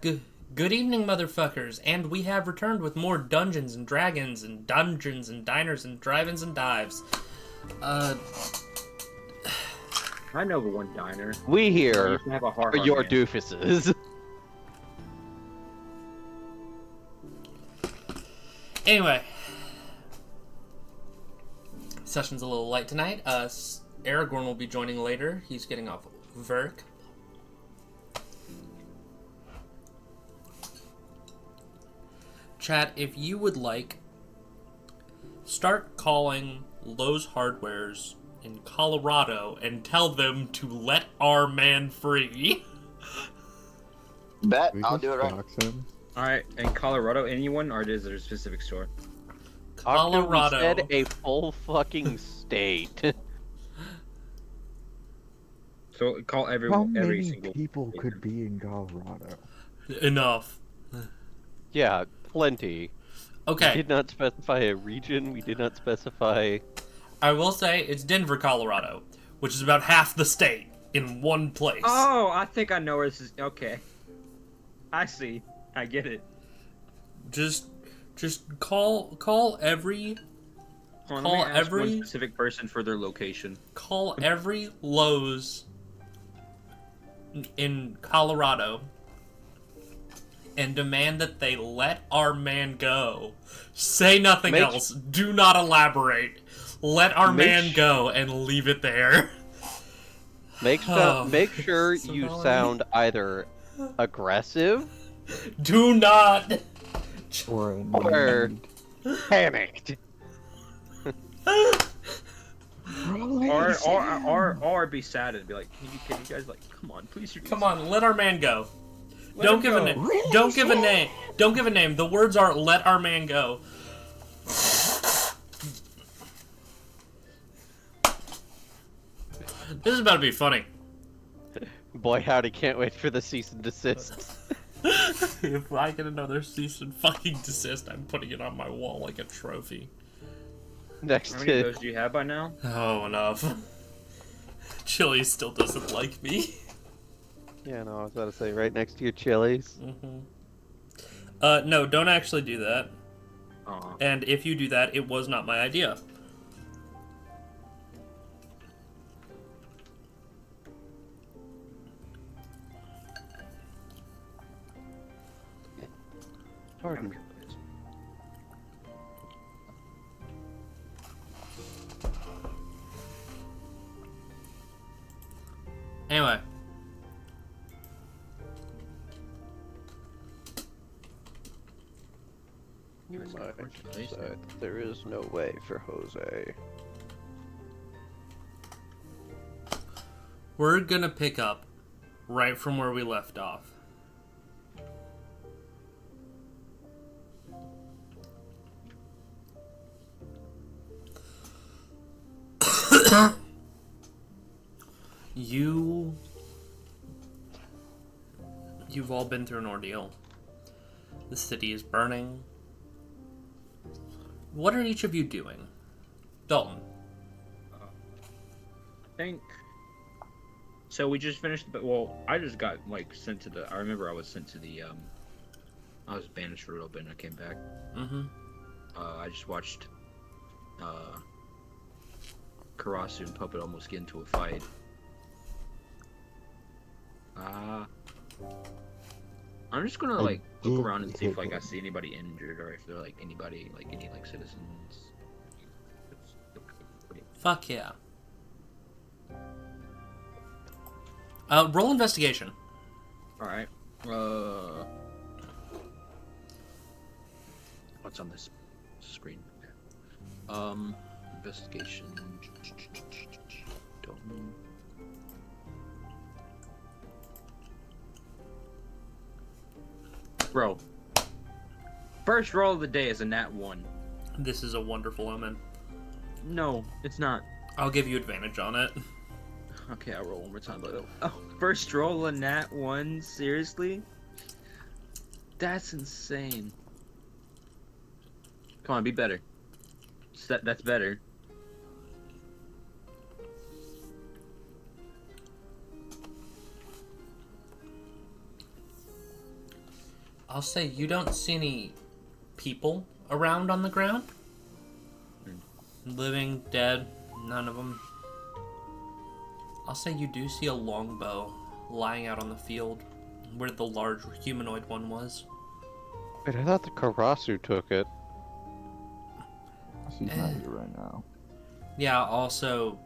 Good, good evening, motherfuckers, and we have returned with more Dungeons and Dragons and Dungeons and Diners and Drive-ins and Dives. Uh, I know the one diner. We I here used to have a are hard your man. doofuses. anyway, session's a little light tonight. Aragorn will be joining later. He's getting off work. Chat, if you would like, start calling Lowe's Hardwares in Colorado and tell them to let our man free. Bet, We I'll just do it right. dox him. Alright, in Colorado, anyone, or is there a specific store? Colorado. We said a full fucking state. So call How every many single people could be in Colorado? Enough. Yeah, plenty. We Okay, did not specify a region. We did not specify. I will say it's Denver, Colorado, which is about half the state in one place. Oh, I think I know where this is. Okay. I see. I get it. Just call every Hold on, Call let me ask every- one specific person for their location. Lowe's in Colorado and demand that they let our man go. Say nothing Make- else. Do not elaborate. Let our Make man sh- go and leave it there. Make Oh, sure so you annoying. sound either aggressive Do not. Or or panicked. Or be sad and be like, can you guys, like, come on, please. Come on, let our man go. Let Don't him give go. a name. Don't give a name. Don't give a name. The words are "let our man go." This is about to be funny. Boy, howdy, can't wait for the cease and desist. If I get another cease and fucking desist, I'm putting it on my wall like a trophy. Next How many of to those do you have by now? Oh, enough. Chili still doesn't like me. yeah, no, I was about to say right next to your chilies. No, don't actually do that. Aw. And if you do that, it was not my idea. Pardon. Anyway. You might decide there is no way for Jose. We're gonna pick up right from where we left off. You've all been through an ordeal. The city is burning. What are each of you doing? Dalton. I think. So we just finished, but well, I just got like sent to the. I remember I was sent to the. I was banished for a little bit, and I came back. Mm-hmm. I just watched. Karasu and Puppet almost get into a fight. I'm just gonna like look around and see if like I see anybody injured or if there like anybody like any like citizens. Fuck yeah. Roll investigation. All right. What's on this screen? Investigation. Don't. Bro. First roll of the day is a nat 1. This is a wonderful omen. No, it's not. I'll give you advantage on it. Okay, I'll roll one more time. But first roll a nat 1? Seriously? That's insane. Come on, be better. That's better. I'll say you don't see any people around on the ground. Living, dead, none of them. I'll say you do see a longbow lying out on the field where the large humanoid one was. Wait, I thought the Karasu took it. She's not here right now. Yeah, also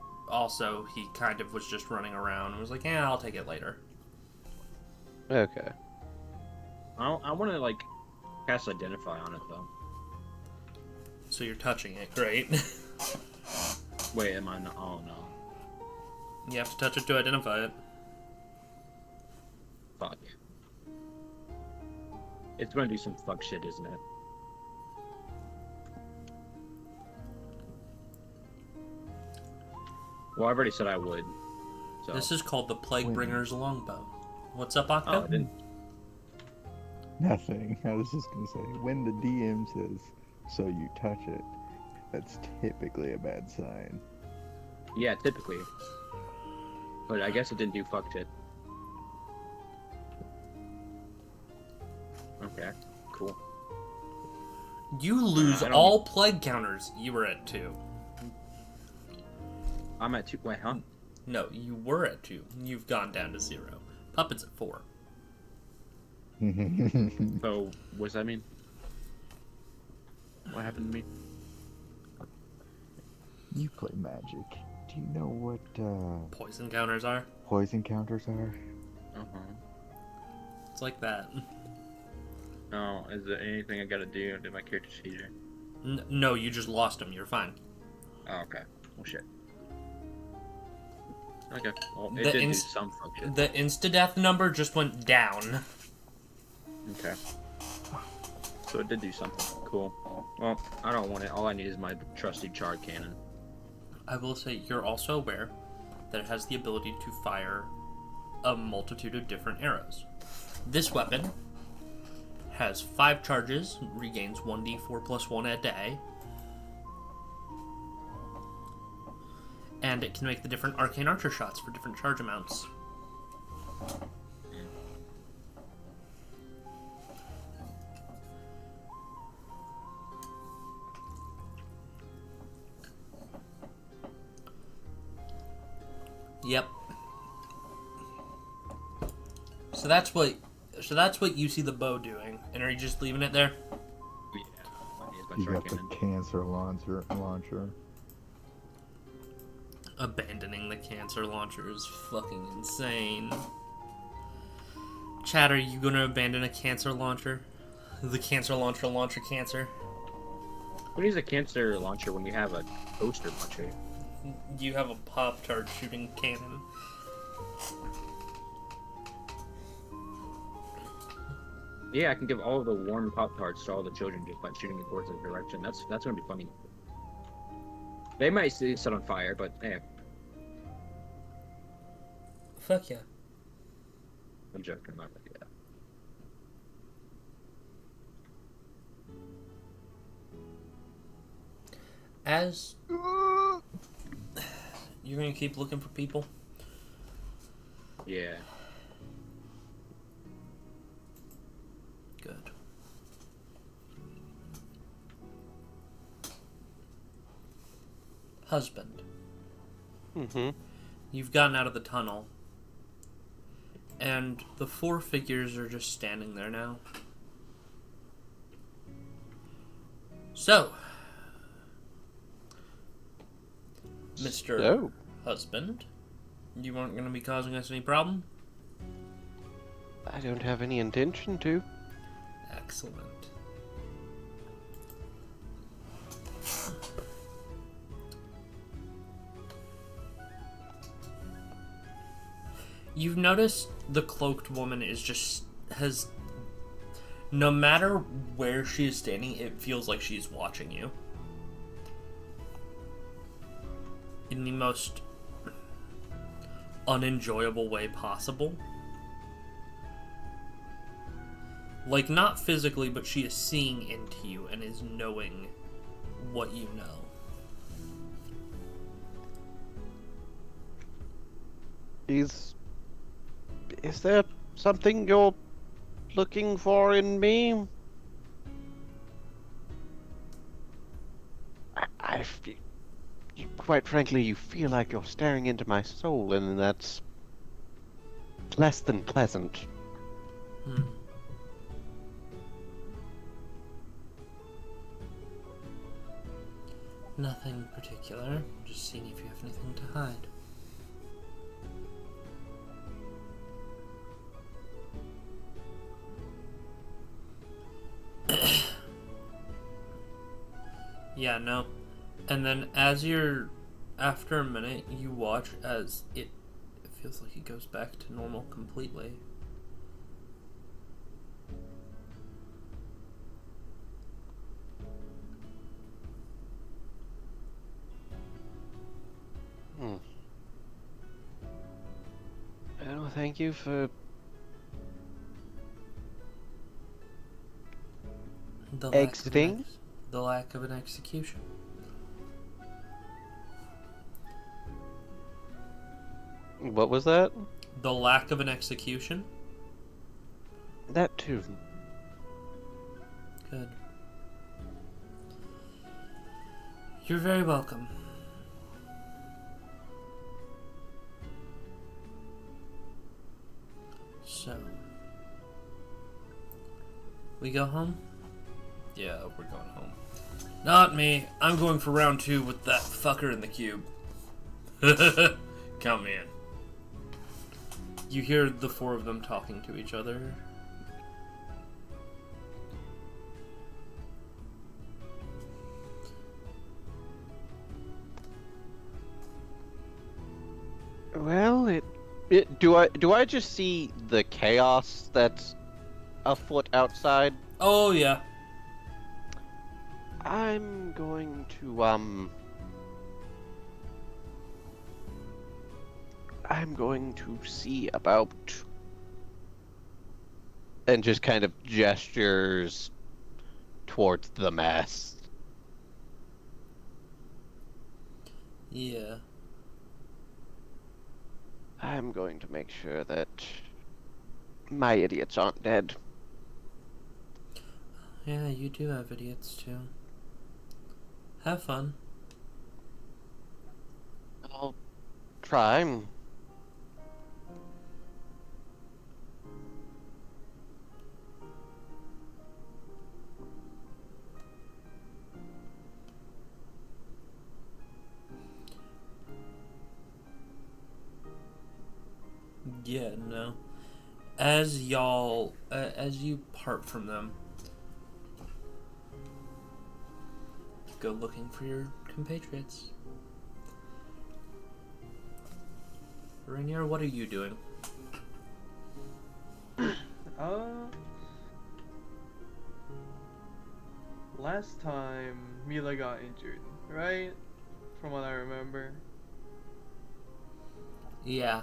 he kind of was just running around and was like, yeah, I'll take it later. Okay. I want to like cast identify on it though. So you're touching it, great. Wait, am I not? Oh no. You have to touch it to identify it. Fuck. It's gonna do some fuck shit, isn't it? Well, I've already said I would. So. This is called the Plaguebringer's Longbow. What's up, Oh, Octo? I didn't. Nothing. I was just gonna say, when the DM says, so you touch it, that's typically a bad sign. Yeah, typically. But I guess it didn't do fuck shit. Okay, cool. You lose I don't- all plague counters. You were at 2. I'm at 2. Wait, huh? No, you were at 2. You've gone down to 0. Puppet's at 4. So, what's that mean? What happened to me? You play Magic. Do you know what Poison counters are. poison counters are? Uh-huh. It's like that. No, is there anything I gotta do? Did my character sheet here? No, you just lost them. You're fine. Oh, okay. Well, shit. Okay. Well, The it did do inst- some fuck shit. The insta-death number just went down. Okay. So it did do something. Cool. Well, I don't want it. All I need is my trusty Chard Cannon. I will say you're also aware that it has the ability to fire a multitude of different arrows. This weapon has 5 charges, regains 1d4 plus 1 a day, and it can make the different arcane archer shots for different charge amounts. Yep. So that's what you see the bow doing. And are you just leaving it there? Yeah. All I need is my You Chard got the Cannon. cancer launcher. Abandoning the cancer launcher is fucking insane. Chad, are you gonna abandon a cancer launcher? The cancer launcher launcher cancer? Who needs a cancer launcher when you have a toaster launcher? You have a Pop-Tart shooting cannon. Yeah, I can give all of the warm Pop-Tarts to all the children just by shooting in towards the direction. That's gonna be funny. They might see set on fire, but hey, Fuck yeah. I'm joking about that. Yeah. As you're gonna keep looking for people? Yeah. Good. Husband. Mm-hmm. You've gotten out of the tunnel. And the 4 figures are just standing there now. So, Mr. So, Husband, you weren't going to be causing us any problem? I don't have any intention to. Excellent. You've noticed the cloaked woman has no matter where she is standing, it feels like she's watching you. In the most unenjoyable way possible. Like, not physically, but she is seeing into you and is knowing what you know. Is there something you're looking for in me? Quite frankly, you feel like you're staring into my soul, and that's less than pleasant. Hmm. Nothing particular. Just seeing if you have anything to hide. Yeah, no. And then after a minute, you watch as it feels like it goes back to normal completely. Well, thank you for... Exiting? The lack of an execution. What was that? The lack of an execution? That too. Good. You're very welcome. So, we go home? Yeah, we're going home. Not me. I'm going for round 2 with that fucker in the cube. Count me in. You hear the 4 of them talking to each other. Well, do I just see the chaos that's afoot outside? Oh, yeah. I'm going to see about, and just kind of gestures towards the mess. Yeah. I'm going to make sure that my idiots aren't dead. Yeah, you do have idiots too. Have fun. I'll try. Yeah, no. As you part from them, go looking for your compatriots. Rainier, what are you doing? Last time Mila got injured, right? From what I remember. Yeah.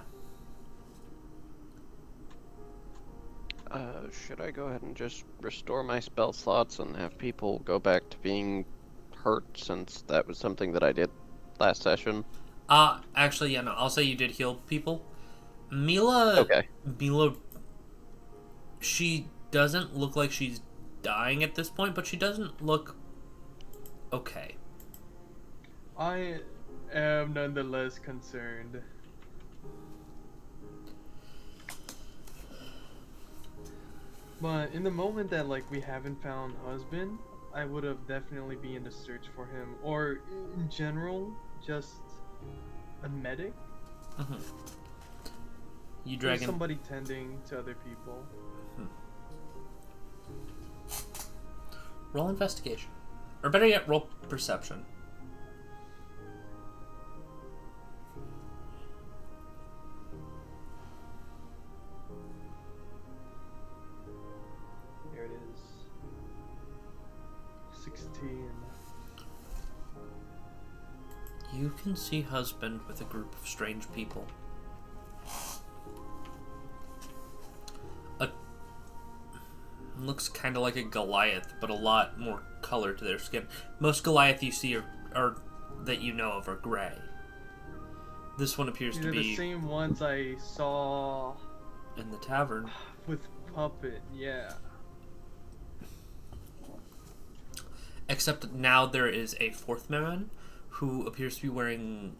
Should I go ahead and just restore my spell slots and have people go back to being hurt, since that was something that I did last session? Actually, yeah, no, I'll say you did heal people. Mila... Okay. Mila... She doesn't look like she's dying at this point, but she doesn't look... okay. I am nonetheless concerned. But in the moment that we haven't found husband, I would have definitely been in the search for him, or in general, just a medic. Mm-hmm. You Or dragon. somebody tending to other people. Roll investigation, or better yet, roll perception. Here it is. 16. You can see husband with a group of strange people. Looks kind of like a Goliath, but a lot more color to their skin. Most Goliath you see are that you know of are gray. This one appears These to are be the same ones I saw in the tavern. with puppet, yeah. Except now there is a fourth man who appears to be wearing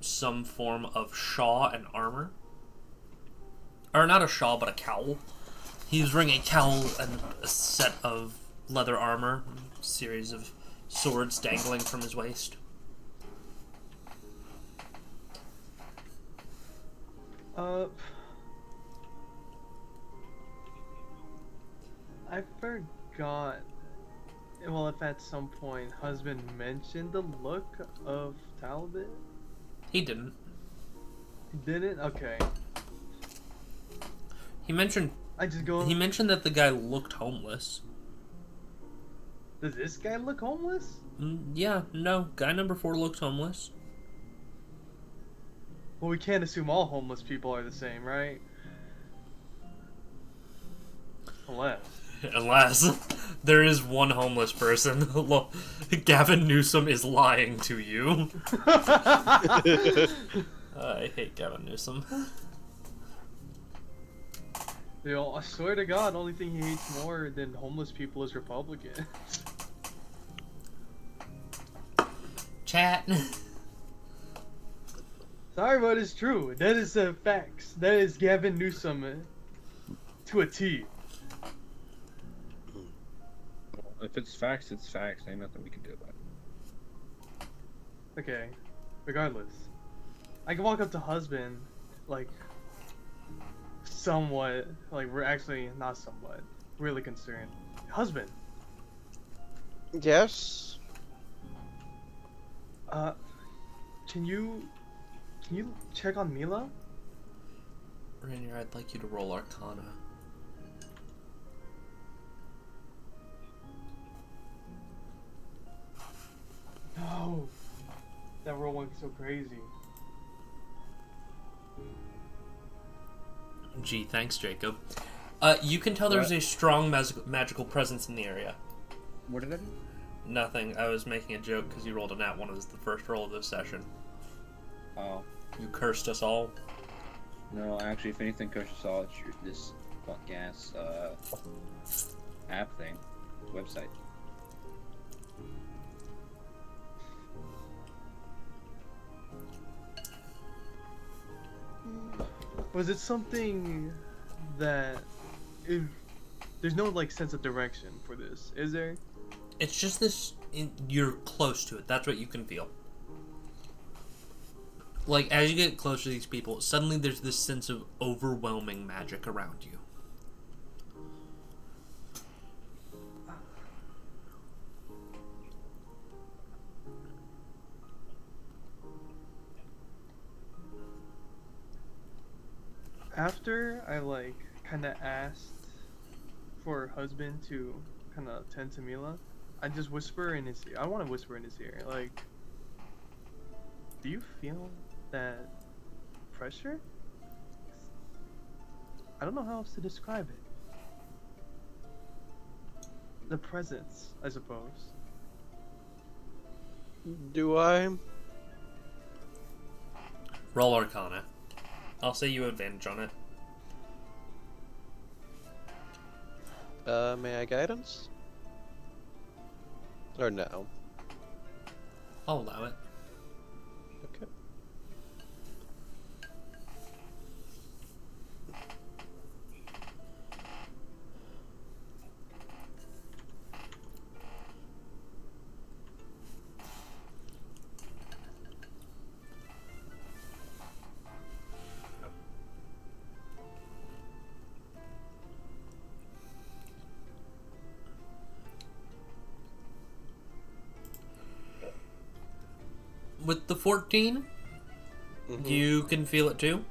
some form of shawl and armor. Or not a shawl, but a cowl. He's wearing a cowl and a set of leather armor, a series of swords dangling from his waist. I forgot. Well, if at some point husband mentioned the look of Talbot. He didn't. He didn't? Okay. He mentioned I just go. he mentioned that the guy looked homeless. Does this guy look homeless? Yeah, no. Guy number 4 looks homeless. Well, we can't assume all homeless people are the same, right? Unless there is one homeless person. Gavin Newsom is lying to you. I hate Gavin Newsom. Yo, I swear to God, only thing he hates more than homeless people is Republicans. Chat. Sorry, but it's true. That is facts. That is Gavin Newsom to a T. If it's facts, it's facts. Ain't nothing we can do about it. Okay, regardless. I can walk up to husband, like, somewhat, like, we're actually not somewhat, really concerned. Husband, Yes. can you check on Mila? Rainier, I'd like you to roll Arcana. No, that roll went so crazy. Gee, thanks, Jacob. You can tell there's a strong magical presence in the area. What did I do? Nothing. I was making a joke because you rolled a nat 1 as the first roll of this session. Oh. You cursed us all. No, actually, if anything, Coach saw it's this fuck ass app thing, website. Was it something that there's no like sense of direction for this, is there? It's just this. You're close to it. That's what you can feel. Like, as you get closer to these people, suddenly there's this sense of overwhelming magic around you. After I like kind of asked for her husband to kind of tend to Mila, I just whisper in his ear. I want to whisper in his ear, like, do you feel that pressure? I don't know how else to describe it. The presence, I suppose. Do I? Roll Arcana. I'll say you have advantage on it. May I guidance? Or no? I'll allow it. Okay. With the 14, you can feel it too.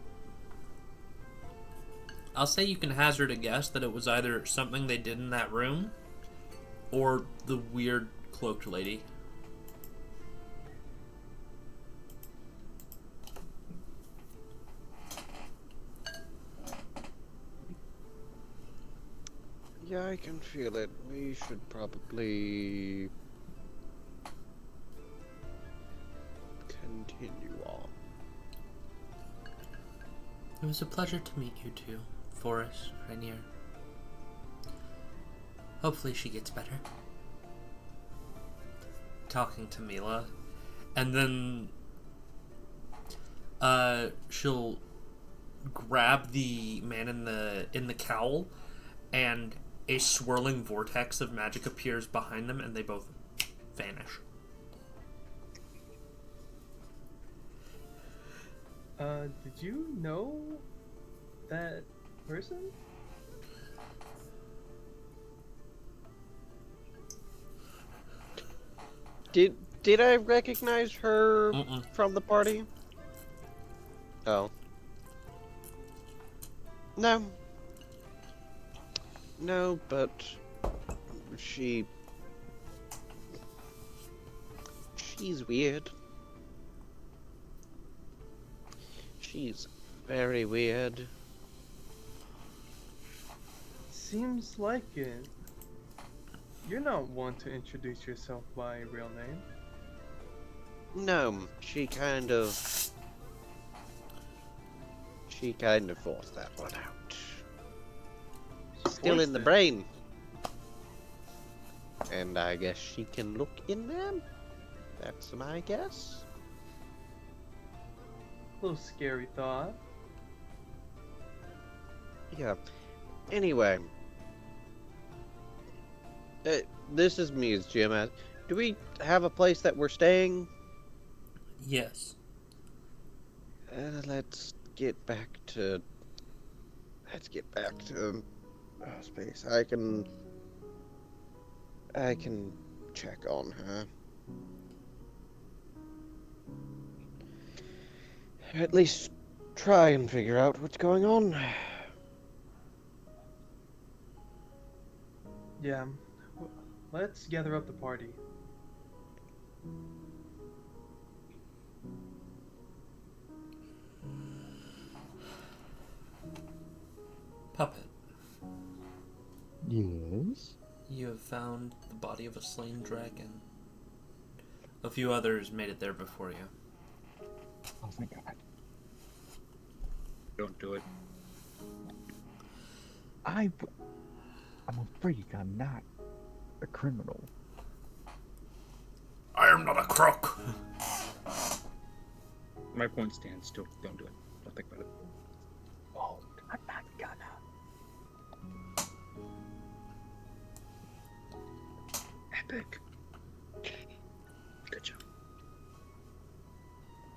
I'll say you can hazard a guess that it was either something they did in that room or the weird cloaked lady. Yeah, I can feel it. We should probably continue on. It was a pleasure to meet you two, Forrest, Rainier. Hopefully she gets better. Talking to Mila. And then she'll grab the man in the cowl, and a swirling vortex of magic appears behind them, and they both vanish. Did you know that person? Did I recognize her Mm-mm. from the party? Oh. No. No, but she's weird. She's very weird. Seems like it. You're not one to introduce yourself by a real name. No, she kind of forced that one out. Still Forced in the it. brain. And I guess she can look in them? That's my guess. Little scary thought. Yeah. Anyway. This is me as Jim. Do we have a place that we're staying? Yes. Let's get back to space. I can check on her. At least try and figure out what's going on. Yeah. Let's gather up the party. Puppet, Yes. you have found the body of a slain dragon. A few others made it there before you. Oh my god. Don't do it. I'm a freak. I'm not a criminal. I am not a crook. My point stands. Don't do it. Don't think about it. Oh, I'm not gonna. Epic. Good job.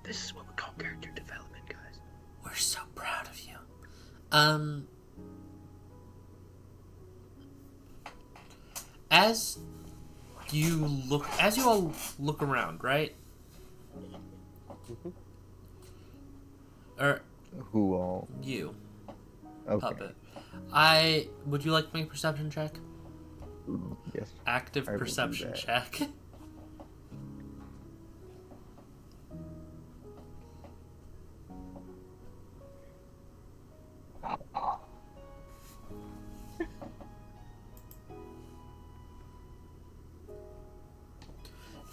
This is what we call character development, guys. We're so proud of you. As you all look around, right? Mhm. Or Who all? you, Okay. Puppet. Would you like to make a perception check? Yes. Active I will do perception that. check.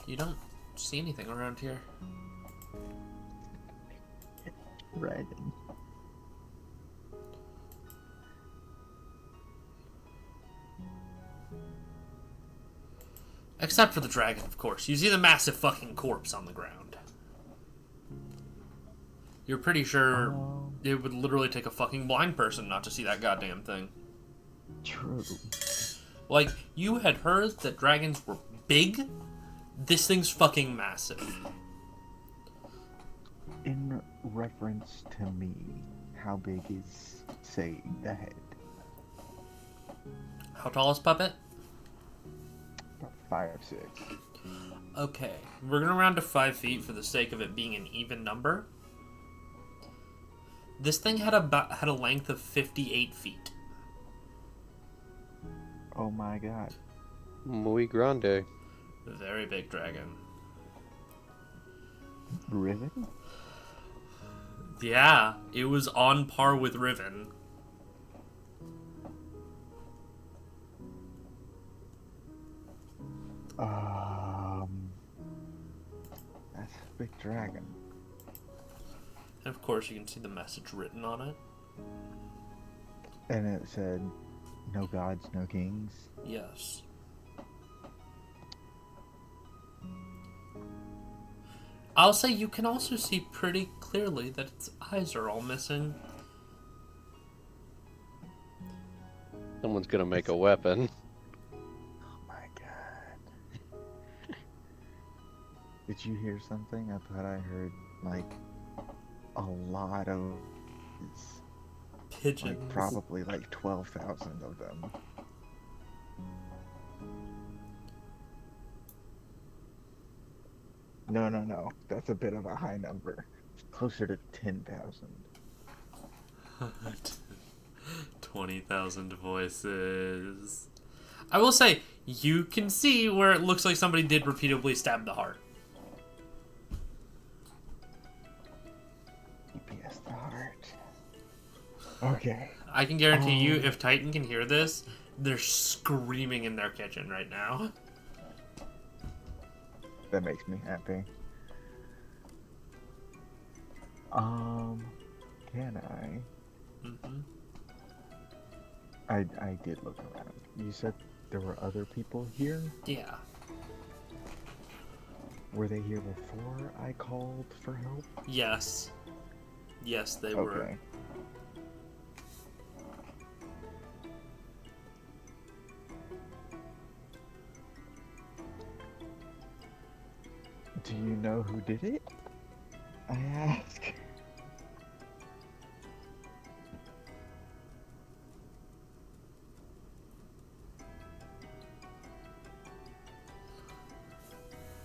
You don't see anything around here. Dragon. Except for the dragon, of course. You see the massive fucking corpse on the ground. You're pretty sure it would literally take a fucking blind person not to see that goddamn thing. True. Like, you had heard that dragons were big. This thing's fucking massive. In reference to me, how big is, say, the head? How tall is Puppet? About 5'6". Okay, we're gonna round to 5 feet for the sake of it being an even number. This thing had a length of 58 feet. Oh my god. Muy grande. Very big dragon. Riven? Yeah, it was on par with Riven. That's a big dragon. And of course, you can see the message written on it. And it said, No gods, no kings. Yes. I'll say you can also see pretty clearly that its eyes are all missing. Someone's gonna make a weapon. Oh my god. Did you hear something? I thought I heard, like, a lot of... Pigeons. Like, probably like 12,000 of them. No. That's a bit of a high number. Closer to 10,000. 20,000 voices. I will say, you can see where it looks like somebody did repeatedly stab the heart. EPS the heart. Okay. I can guarantee you, if Titan can hear this, they're screaming in their kitchen right now. That makes me happy. Can I? Mm-hmm. I did look around. You said there were other people here? Yeah. Were they here before I called for help? Yes. Yes, they were. Okay. Do you know who did it? I ask.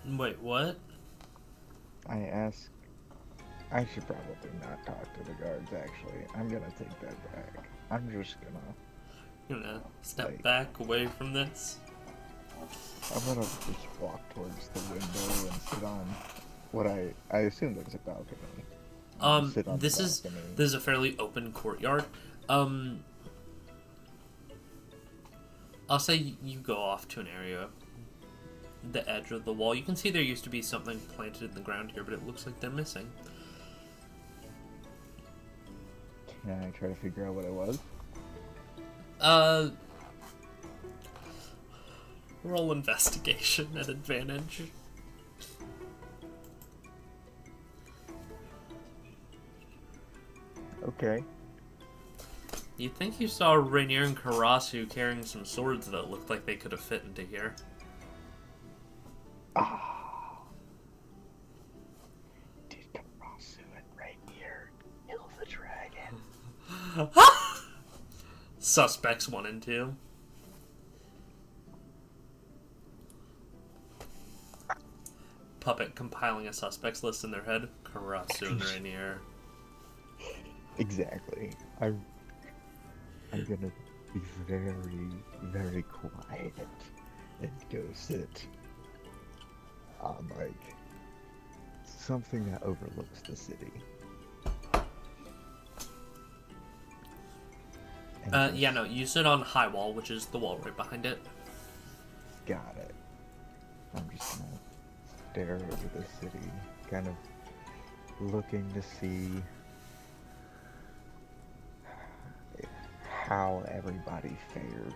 Wait, what? I ask. I should probably not talk to the guards, actually. I'm gonna take that back. I'm just Gonna step Like- back away from this. I'm gonna just walk towards the window and sit on what I assume there's a balcony. Sit on the This is a fairly open courtyard. I'll say you go off to an area, the edge of the wall. You can see there used to be something planted in the ground here, but it looks like they're missing. Can I try to figure out what it was? Roll investigation at advantage. Okay. You think you saw Rainier and Karasu carrying some swords that looked like they could have fit into here. Ah. Did Karasu and Rainier kill the dragon? Suspects 1 and 2. Puppet compiling a suspects list in their head. Karasu and Rainier. Exactly. I'm gonna be very, very quiet and go sit on, like, something that overlooks the city. And Yeah, no, you sit on High Wall, which is the wall right behind it. got it. I'm just gonna stare over the city, kind of looking to see how everybody fared.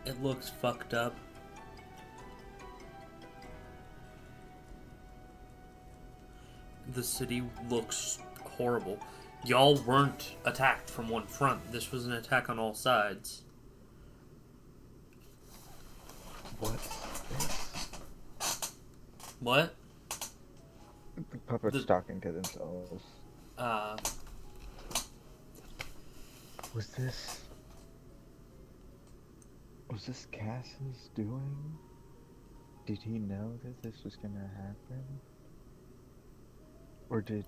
It looks fucked up. The city looks horrible. Y'all weren't attacked from one front. This was an attack on all sides. What's this? What? The puppets The- talking to themselves. Uh, Was this Cass's doing? Did he know that this was gonna happen? Or did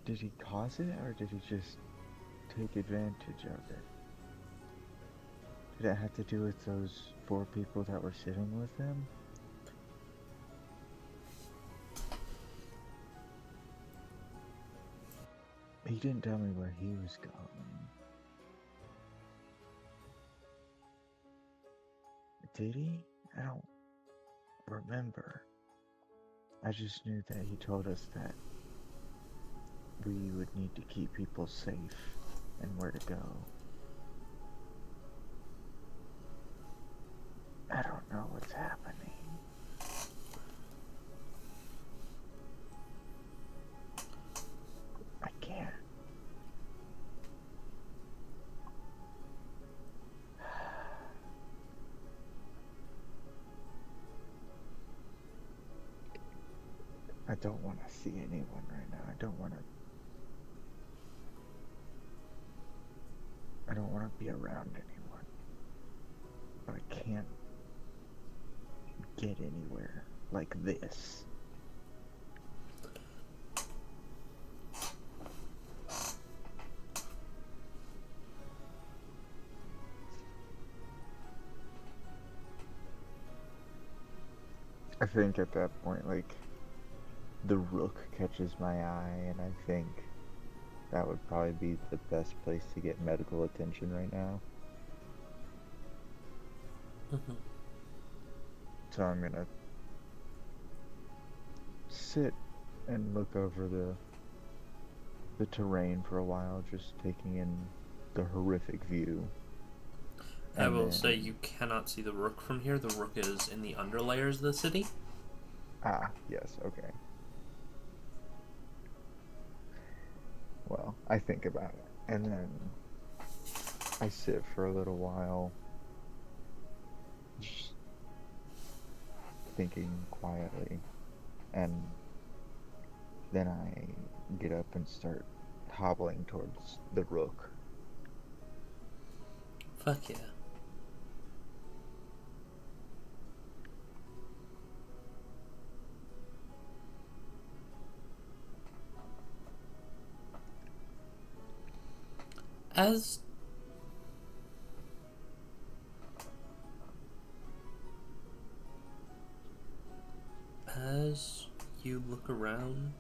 he cause it, or did he just take advantage of it? Did it have to do with those 4 people that were sitting with him? He didn't tell me where he was going. Did he? I don't remember. I just knew that he told us that we would need to keep people safe and where to go. I don't know what's happening. I can't. I don't want to see anyone right now. I don't want to be around anyone. But I can't get anywhere like this. I think at that point, like, the rook catches my eye, and I think that would probably be the best place to get medical attention right now. So I'm gonna sit and look over the terrain for a while, just taking in the horrific view. I And will then- say you cannot see the rook from here. The rook is in the underlayers of the city. Ah, yes, okay. Well, I think about it, and then I sit for a little while, just thinking quietly, and then I get up and start hobbling towards the rook. Fuck yeah. As you look around,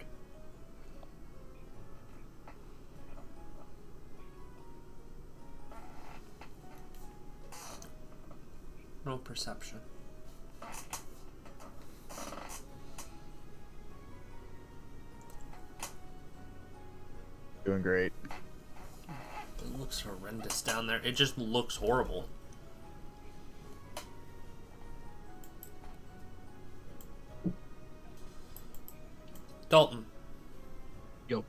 roll perception. Doing great. It looks horrendous down there. It just looks horrible. Dalton. Yo.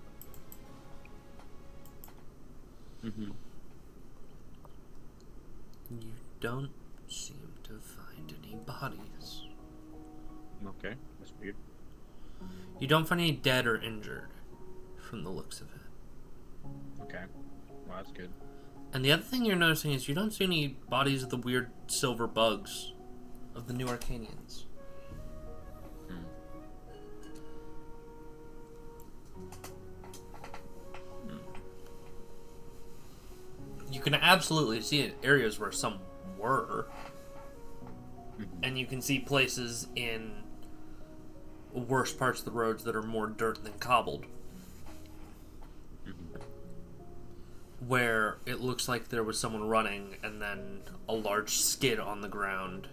Mm-hmm. You don't seem to find any bodies. Okay, that's weird. You don't find any dead or injured from the looks of it. Okay, well that's good. And the other thing you're noticing is you don't see any bodies of the weird silver bugs of the New Arcanians. You can absolutely see areas where some were. And you can see places in worse parts of the roads that are more dirt than cobbled. Where it looks like there was someone running and then a large skid on the ground.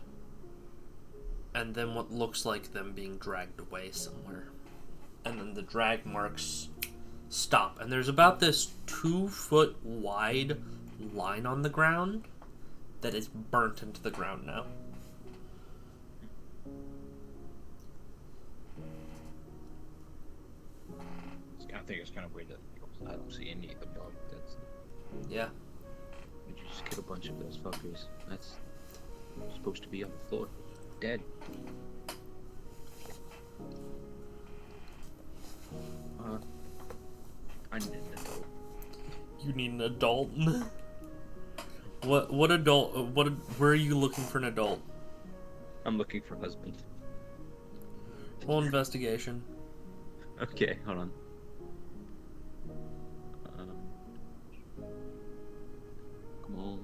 And then what looks like them being dragged away somewhere. And then the drag marks stop. And there's about this 2-foot wide line on the ground that is burnt into the ground now. I think it's kind of weird that I don't see any of the bug. That's Yeah. you just kill a bunch of those fuckers. That's supposed to be on the floor, dead. I need an adult. You need an adult. What adult? Where are you looking for an adult? I'm looking for husband. Roll investigation. Okay, hold on. Come on.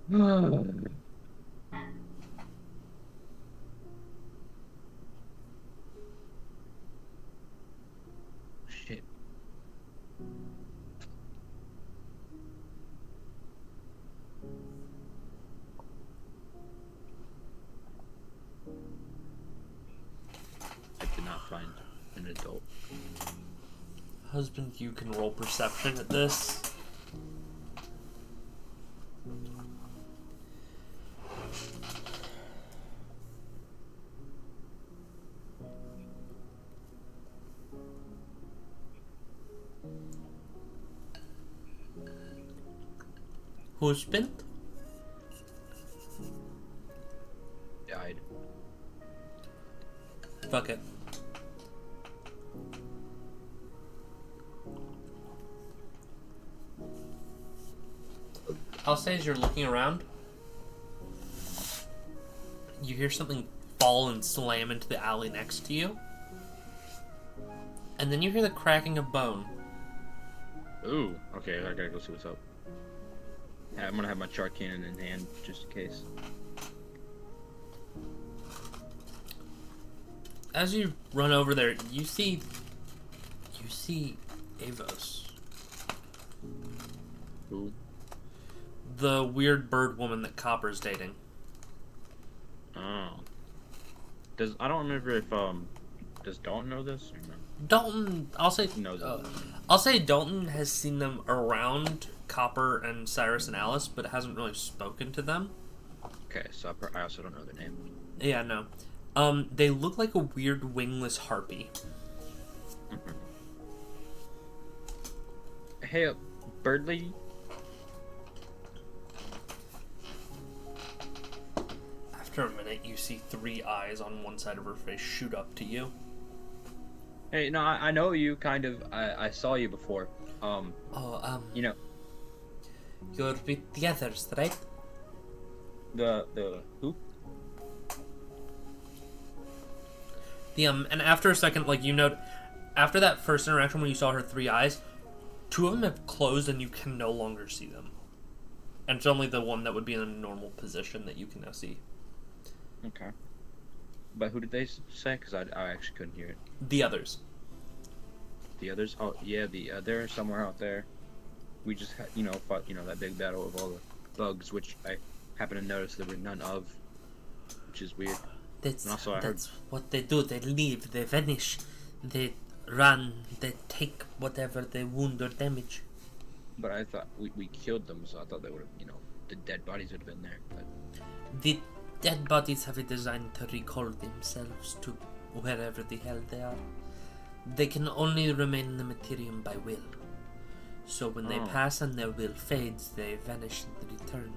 Come on. Shit. adult. Husband, you can roll perception at this. Husband? Died. Fuck it. I'll say as you're looking around, you hear something fall and slam into the alley next to you. And then you hear the cracking of bone. Ooh, okay, I gotta go see what's up. Yeah, I'm gonna have my shark cannon in hand just in case. As you run over there, you see Avos. Ooh. The weird bird woman that Copper's dating. Oh. I don't remember if does Dalton know this or no? Dalton, I'll say He knows it. I'll say Dalton has seen them around Copper and Cyrus and Alice, but hasn't really spoken to them. Okay, so I also don't know their name. Yeah, no. They look like a weird wingless harpy. Hey, bird lady. After a minute, you see 3 eyes on one side of her face shoot up to you. Hey, no, I know you kind of. I saw you before. You know, You're with the others, right? the who? And after a second, like, you note, after that first interaction when you saw her 3 eyes, 2 of them have closed and you can no longer see them. And it's only the one that would be in a normal position that you can now see. Okay. But who did they say? Because I actually couldn't hear it. The others. The others? Oh, yeah, they're somewhere out there. We just, fought, that big battle of all the bugs, which I happen to notice there were none of, which is weird. That's And also I heard- that's what they do. They leave, they vanish, they run, they take whatever they wound or damage. But I thought we killed them, so I thought they would have, the dead bodies would have been there. But The dead bodies have a design to recall themselves to wherever the hell they are. They can only remain in the materium by will. So when they Oh. pass and their will fades, they vanish and return.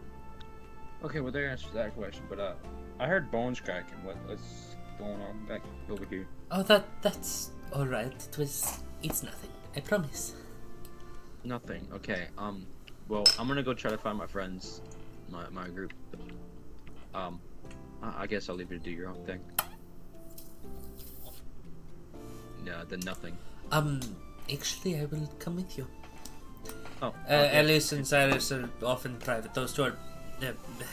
okay, well, there answers that question. But I heard bones cracking. What's going on back over here? Oh, that's all right. It's nothing. I promise. Nothing. Okay. Well, I'm gonna go try to find my friends, my group. I guess I'll leave you to do your own thing. No, then nothing. Actually, I will come with you. Oh. okay. Alice and Cyrus are often private. Those two are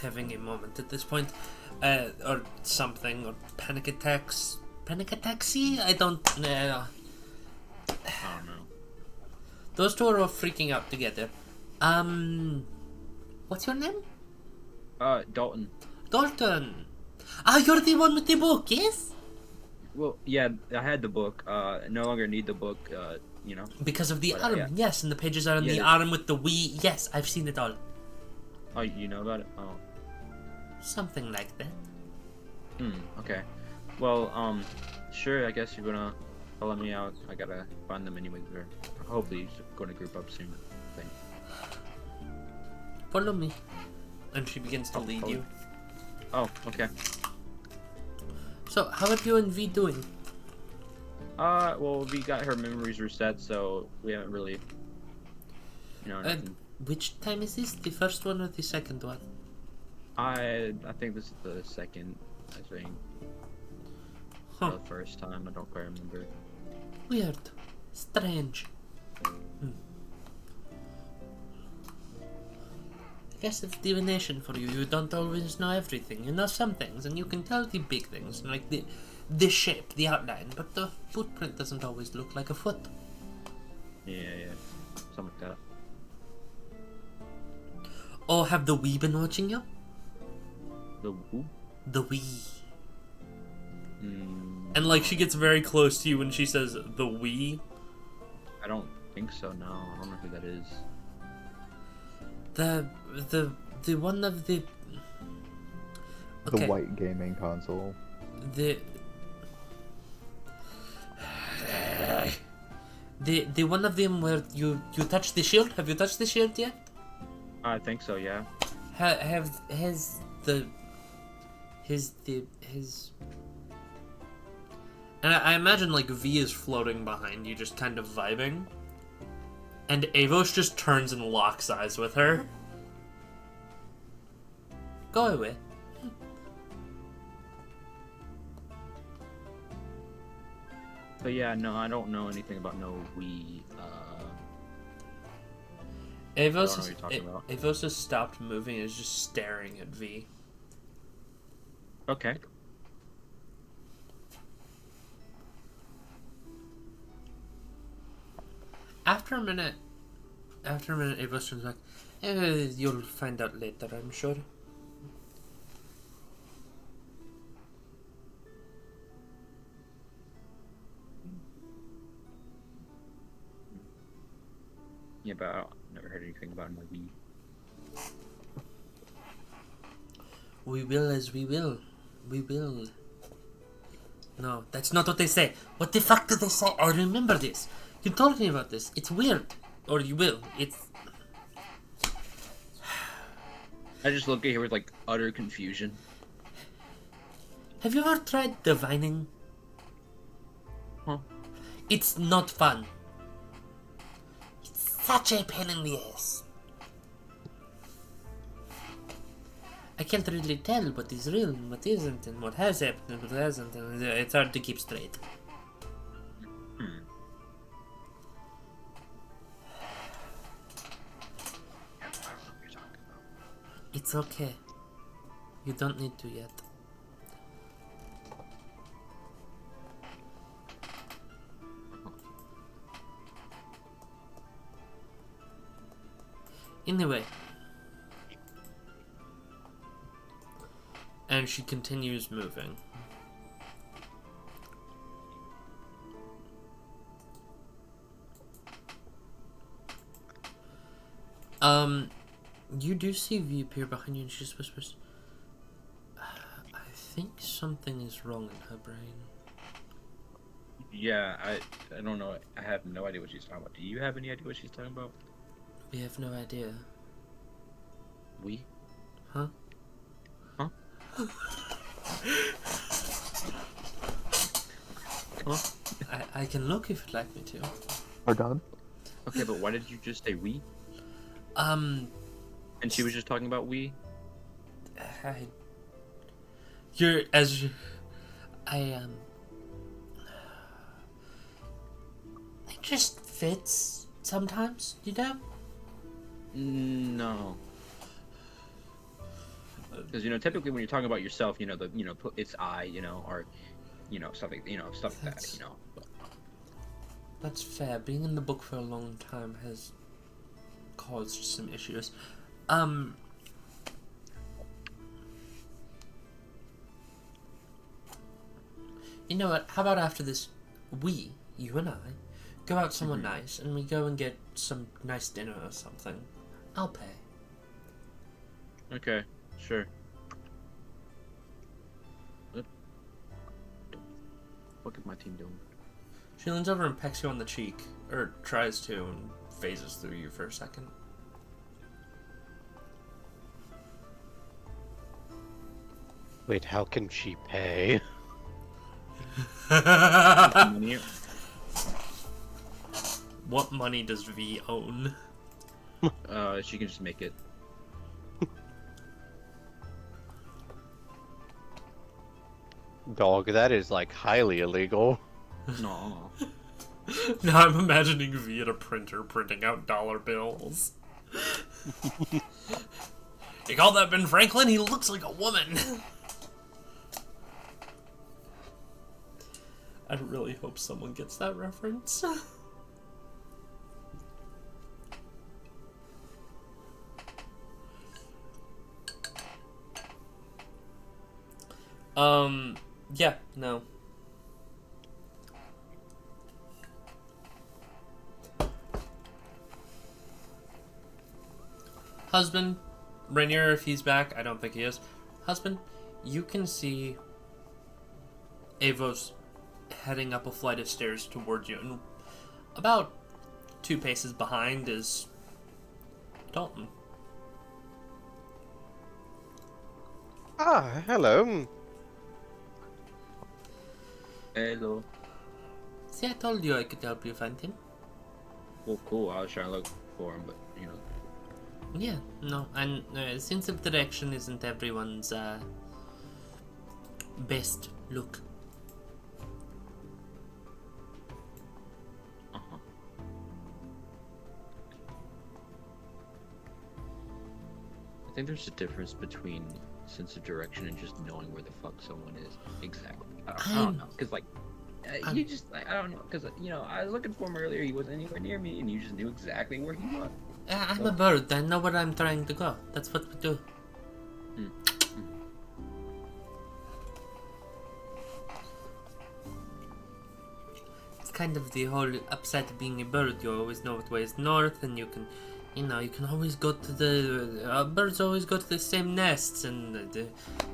having a moment at this point. Or something, or panic attacks. Panic ataxy? I don't know. I don't know. Those two are all freaking out together. What's your name? Dalton. Dalton. Ah, you're the one with the book, yes? Well, yeah, I had the book. I no longer need the book. Because of the But, arm, yeah. yes, and the pages are in Yeah, the the- arm with the we. Yes, I've seen it all. Oh, you know about it? Oh. Something like that. Okay. Well, sure. I guess you're gonna follow me out. I gotta find them anyways. Or hopefully, you're gonna group up soon. I think. Follow me. And she begins to Oh, lead follow. you. Oh, okay. So, how are you and V doing? Well, we got her memories reset, so we haven't really, nothing. Which time is this? The first one or the second one? I think this is the second. I think Huh. the first time. I don't quite remember. Weird. Strange. I guess it's divination for you. You don't always know everything. You know some things, and you can tell the big things, like the shape, the outline, but the footprint doesn't always look like a foot. Yeah, something like that. Oh, have the Wii been watching you? The who? The Wii. Mm, And like she gets very close to you when she says the we. I don't think so. No, I don't know who that is. The one of the. The white gaming console. The one of them where you touch the shield. Have you touched the shield yet? I think so. Yeah. His. And I imagine like V is floating behind you, just kind of vibing. And Avos just turns and locks eyes with her. Go away. But yeah, no, I don't know anything about no we. I don't know what you're talking about. Avos has stopped moving and is just staring at V. Okay. After a minute, Avos turns back. You'll find out later, I'm sure. Yeah, but I never heard anything about my we. We will as we will. We will. No, that's not what they say. What the fuck do they say? I remember this. You told me about this. It's weird. Or you will. It's... I just look at her with like utter confusion. Have you ever tried divining? Huh? It's not fun. It's such a pain in the ass. I can't really tell what is real and what isn't, and what has happened and what hasn't, and it's hard to keep straight. It's okay. You don't need to yet. Anyway. And she continues moving. You do see V appear behind you and she just whispers, I think something is wrong in her brain. Yeah, I don't know. I have no idea what she's talking about. Do you have any idea what she's talking about? We have no idea. We? Huh? Huh? Huh? I can look if you'd like me to. Pardon? Okay, but why did you just say we? And she was just talking about we? It just fits sometimes, you know? No. Because, typically when you're talking about yourself, it's I, or, stuff like that, That's fair. Being in the book for a long time has caused some issues. You know what? How about after this, you and I, go out somewhere nice, and we go and get some nice dinner or something. I'll pay. Okay, sure. What is my team doing? She leans over and pecks you on the cheek, or tries to, and phases through you for a second. Wait, how can she pay? What money does V own? She can just make it. Dog, that is like highly illegal. No. Now I'm imagining V at a printer printing out dollar bills. You call that Ben Franklin? He looks like a woman. I really hope someone gets that reference. Yeah, no. Husband, Rainier, if he's back, I don't think he is. Husband, you can see Avos heading up a flight of stairs towards you, and about 2 paces behind is Dalton. Ah, hello. Hello. See, I told you I could help you find him. Well, cool. I was trying to look for him, but you know. Yeah, no, and sense of direction isn't everyone's best look. Uh-huh. I think there's a difference between sense of direction and just knowing where the fuck someone is. Exactly. I don't know, cause like, you just I don't know, cause you know I was looking for him earlier. He wasn't anywhere near me, and you just knew exactly where he was. I'm a bird. I know where I'm trying to go. That's what we do. It's kind of the whole upside of being a bird. You always know what way is north, and you can always go to the birds always go to the same nests, and the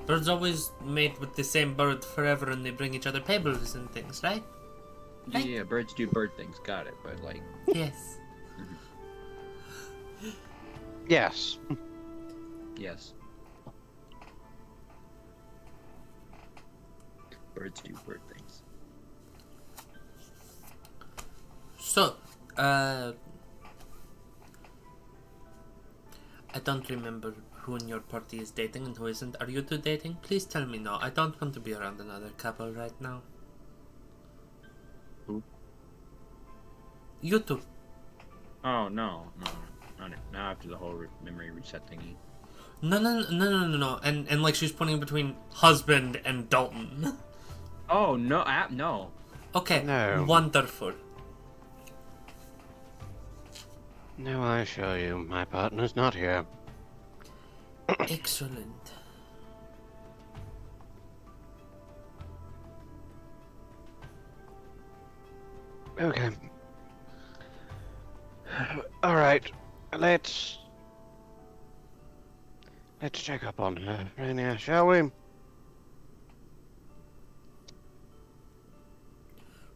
birds always mate with the same bird forever, and they bring each other pebbles and things, right? Right. Yeah, birds do bird things. Got it. But like, Yes. Yes. yes, birds do bird things. So, I don't remember who in your party is dating and who isn't. Are you two dating? Please tell me no. I don't want to be around another couple right now. Who? You two. Oh no. Not after the whole memory reset thingy. No. And like she's putting between husband and Dalton. Oh no, no. Okay. No. Wonderful. No, I assure you, my partner's not here. Excellent. Okay. All right. Let's check up on her, Rainier, shall we?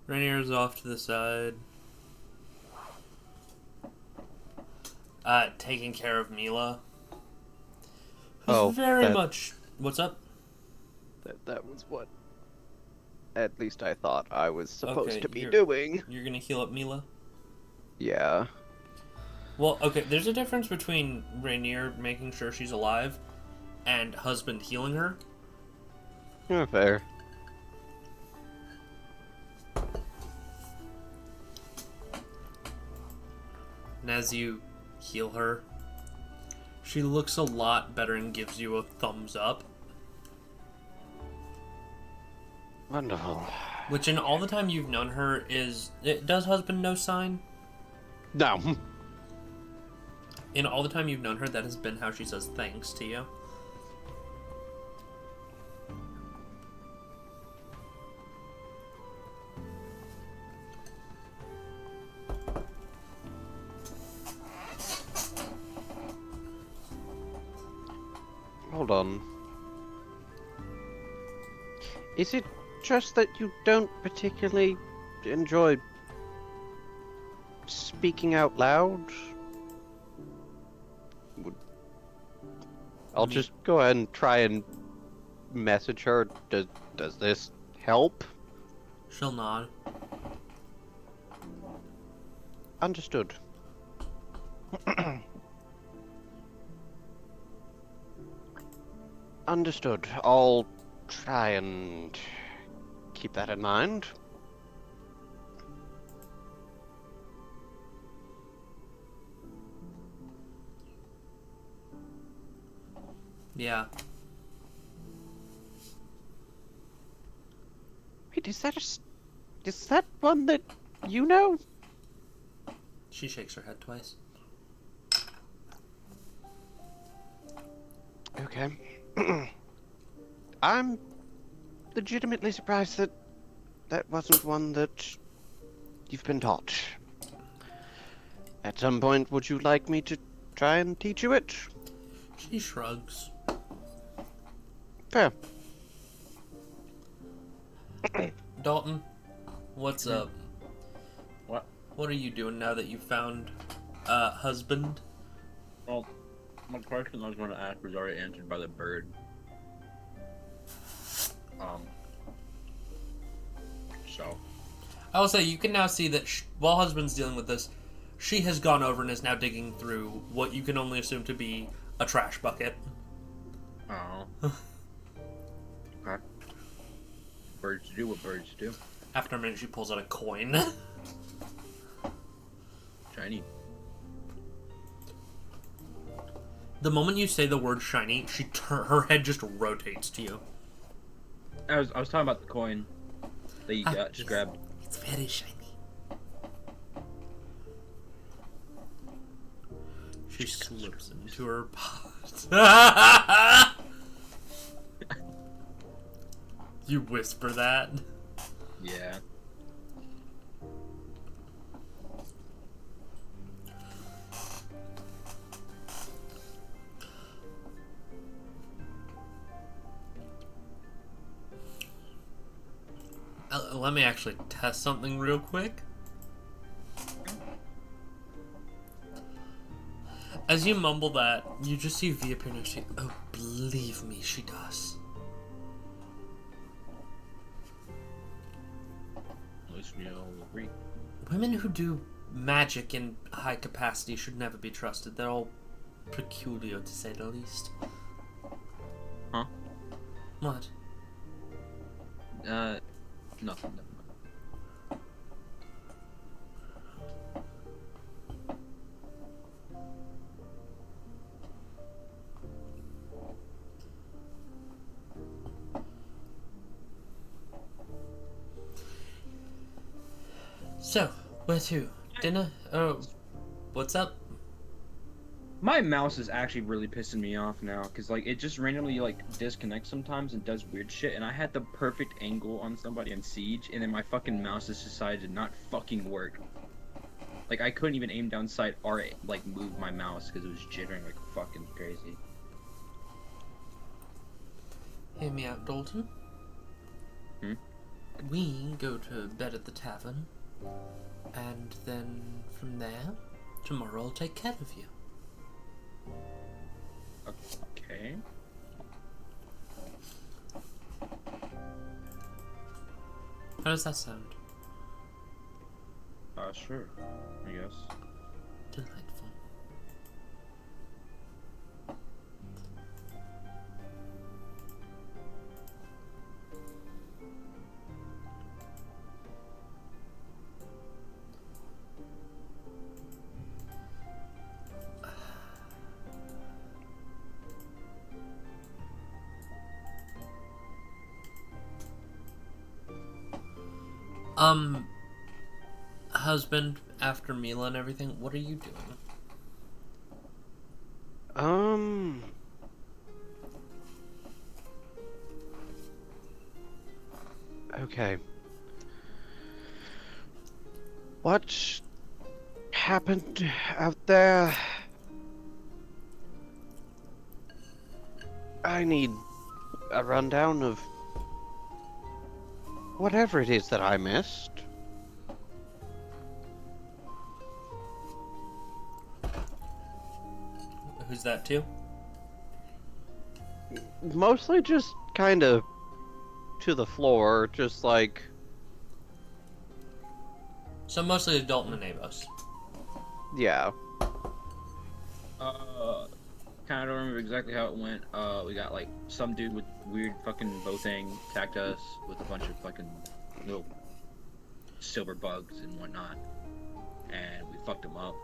Rainier's off to the side. Taking care of Mila. Who's Oh, very that- much. What's up? That was what, at least I thought I was supposed Okay, to be you're- doing. You're gonna heal up Mila? Yeah. Well, okay, there's a difference between Rainier making sure she's alive and husband healing her. Fair. And as you heal her, she looks a lot better and gives you a thumbs up. Wonderful. Which, in all the time you've known her, does husband no sign? No. In all the time you've known her, that has been how she says thanks to you. Hold on. Is it just that you don't particularly enjoy speaking out loud? I'll just go ahead and try and message her. Does this help? She'll nod. Understood. Understood. I'll try and keep that in mind. Yeah. Wait, is that one that you know? She shakes her head twice. Okay. I'm legitimately surprised that that wasn't one that you've been taught. At some point, would you like me to try and teach you it. She shrugs. Fair. Dalton, what's up? What? What are you doing now that you found husband? Well, my question I was going to ask was already answered by the bird. So. I will say you can now see that while husband's dealing with this, she has gone over and is now digging through what you can only assume to be a trash bucket. Oh. Okay. Birds do what birds do. After a minute, she pulls out a coin. Shiny. The moment you say the word shiny, her head just rotates to you. I was talking about the coin that you got just grabbed. It's very shiny. She slips into her pot. You whisper that? Yeah. Let me actually test something real quick. As you mumble that, you just see V appear next to you. Oh, believe me, she does. At least we all agree. Women who do magic in high capacity should never be trusted. They're all peculiar, to say the least. Huh? What? Nothing. Never mind. So, where to? Dinner? Oh, what's up? My mouse is actually really pissing me off now, cause like it just randomly like disconnects sometimes and does weird shit. And I had the perfect angle on somebody in Siege, and then my fucking mouse just decided to not fucking work. Like I couldn't even aim down sight or like move my mouse because it was jittering like fucking crazy. Hear me out, Dalton. Hmm? We go to bed at the tavern, and then from there, tomorrow I'll take care of you. Okay. How does that sound? Sure. I guess. Delightful. Husband, after Mila and everything, what are you doing? Okay. What happened out there? I need a rundown of whatever it is that I missed. Who's that to? Mostly just kind of to the floor, just like... So mostly Dalton and Avos. Yeah. Kind of don't remember exactly how it went. We got like some dude with weird fucking bow thing attacked us with a bunch of fucking little silver bugs and whatnot, and we fucked him up.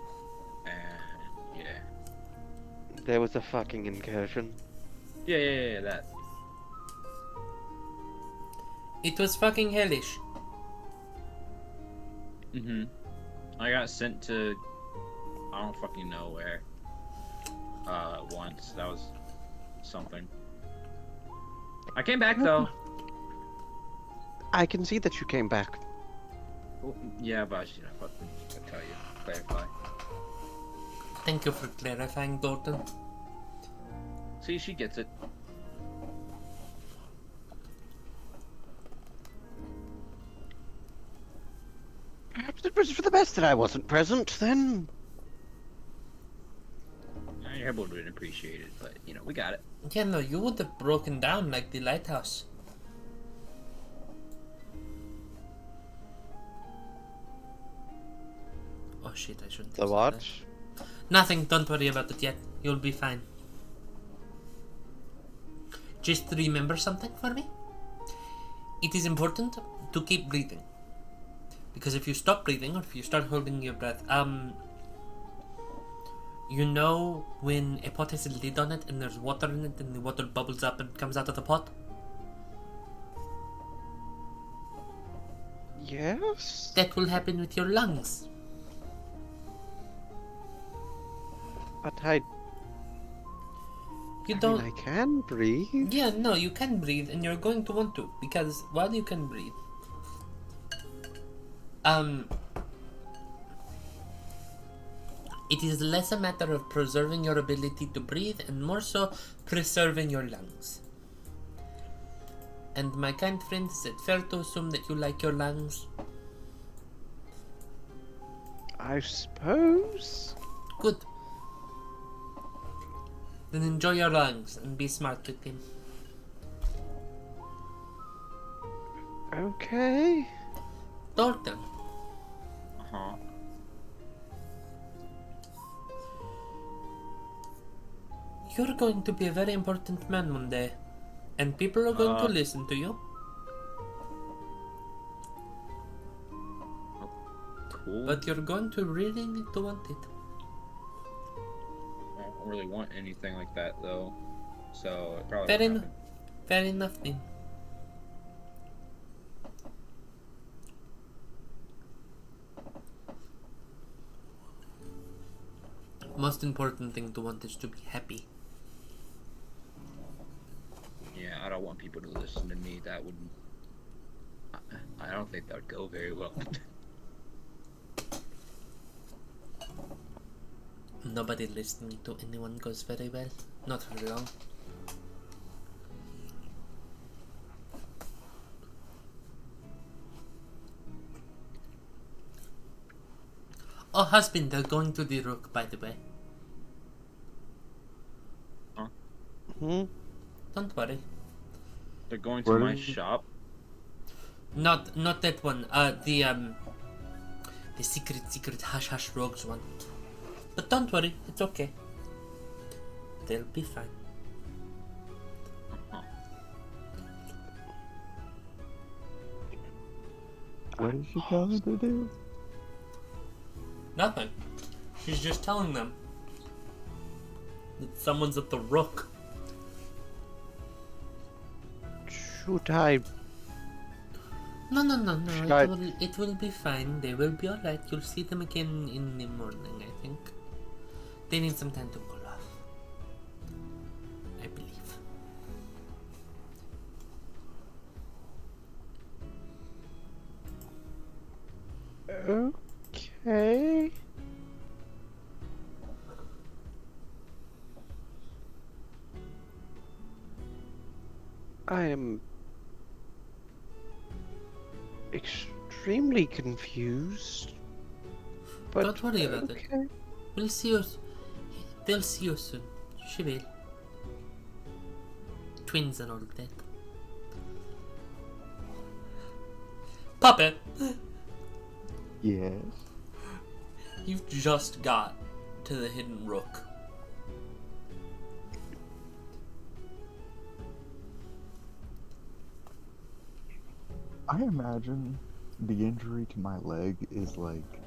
And yeah. There was a fucking incursion. Yeah, that. It was fucking hellish. I got sent to, I don't fucking know where. Once. That was something. I came back though. I can see that you came back. Well, yeah, but I should fucking tell you, clarify. Thank you for clarifying, Dalton. See, she gets it. Perhaps it was for the best that I wasn't present then. Everyone would appreciate it, but you know, we got it. Yeah, no, you would have broken down like the lighthouse. Oh shit, I shouldn't The have said what? that. Nothing, don't worry about it yet. You'll be fine. Just remember something for me. It is important to keep breathing. Because if you stop breathing or if you start holding your breath, you know when a pot has a lid on it and there's water in it and the water bubbles up and comes out of the pot? Yes? That will happen with your lungs. But You I don't... mean, I can breathe. Yeah, no, you can breathe and you're going to want to. Because while you can breathe... It is less a matter of preserving your ability to breathe and more so preserving your lungs. And my kind friend, is it fair to assume that you like your lungs? I suppose. Good. Then enjoy your lungs and be smart with them. Okay. Dalton, Uh-huh. you're going to be a very important man one day. And people are going to listen to you. Cool. But you're going to really need to want it. I don't really want anything like that though. So it probably Fair won't enough. happen. Fair enough then. Most important thing to want is to be happy. Yeah, I don't want people to listen to me. That would. I don't think that would go very well. Nobody listening to anyone goes very well. Not for long. Oh, husband, they're going to the Rook, by the way. Hmm? Don't worry. They're going to Where my did you- shop. Not that one. The secret hush hush rogues one. But don't worry, it's okay. They'll be fine. Uh-huh. What is she telling to do? Nothing. She's just telling them that someone's at the Rook. Should I? No. Should I- It will be fine. They will be alright. You'll see them again in the morning, I think. They need some time to cool off. I believe. Okay. I am extremely confused. But Don't worry about it. okay. We'll see you. They'll see you soon. She will. Twins and all that. Puppet, Yes. you've just got to the hidden Rook. I imagine the injury to my leg is like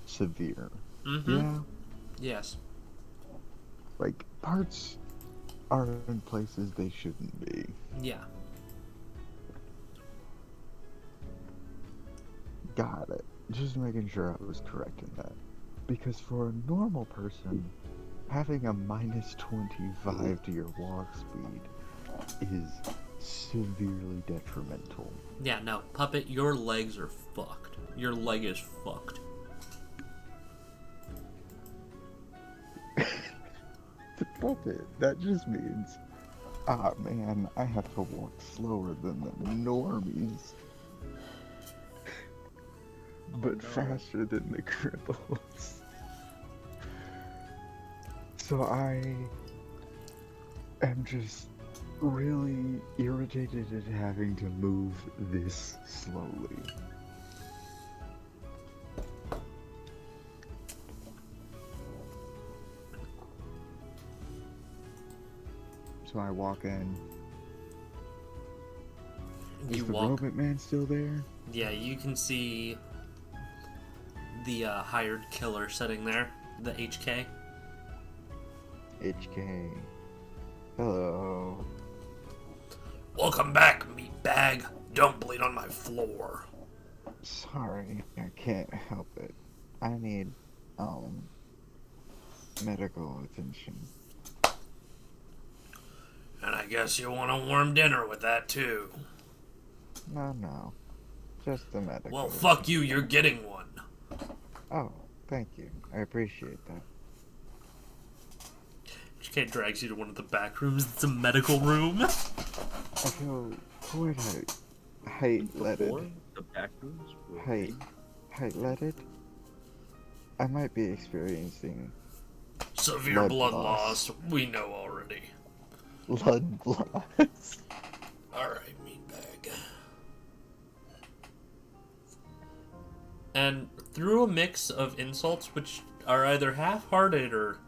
severe. Mm-hmm. Yeah. Yes. Like parts are in places they shouldn't be. Yeah. Got it. Just making sure I was correct in that. Because for a normal person, having a minus 25 to your walk speed is severely detrimental. Yeah, no. Puppet, your legs are fucked. Your leg is fucked. the puppet. That just means, ah man, I have to walk slower than the normies. But no. faster than the cripples. So I am just really irritated at having to move this slowly. So I walk in. Is You the walk. robot man still there? Yeah, you can see the hired killer sitting there, the HK. HK. Hello. Welcome back, meatbag. Don't bleed on my floor. Sorry, I can't help it. I need, medical attention. And I guess you want a warm dinner with that too. No. Just the medical. Well, fuck you, you're getting one. Oh, thank you. I appreciate that. HK drags you to one of the back rooms. It's a medical room. I feel quite height-leaded. Before the back rooms were Height-leaded? I might be experiencing Severe blood loss. loss. We know already. blood loss. Alright, meatbag. And through a mix of insults, which are either half-hearted or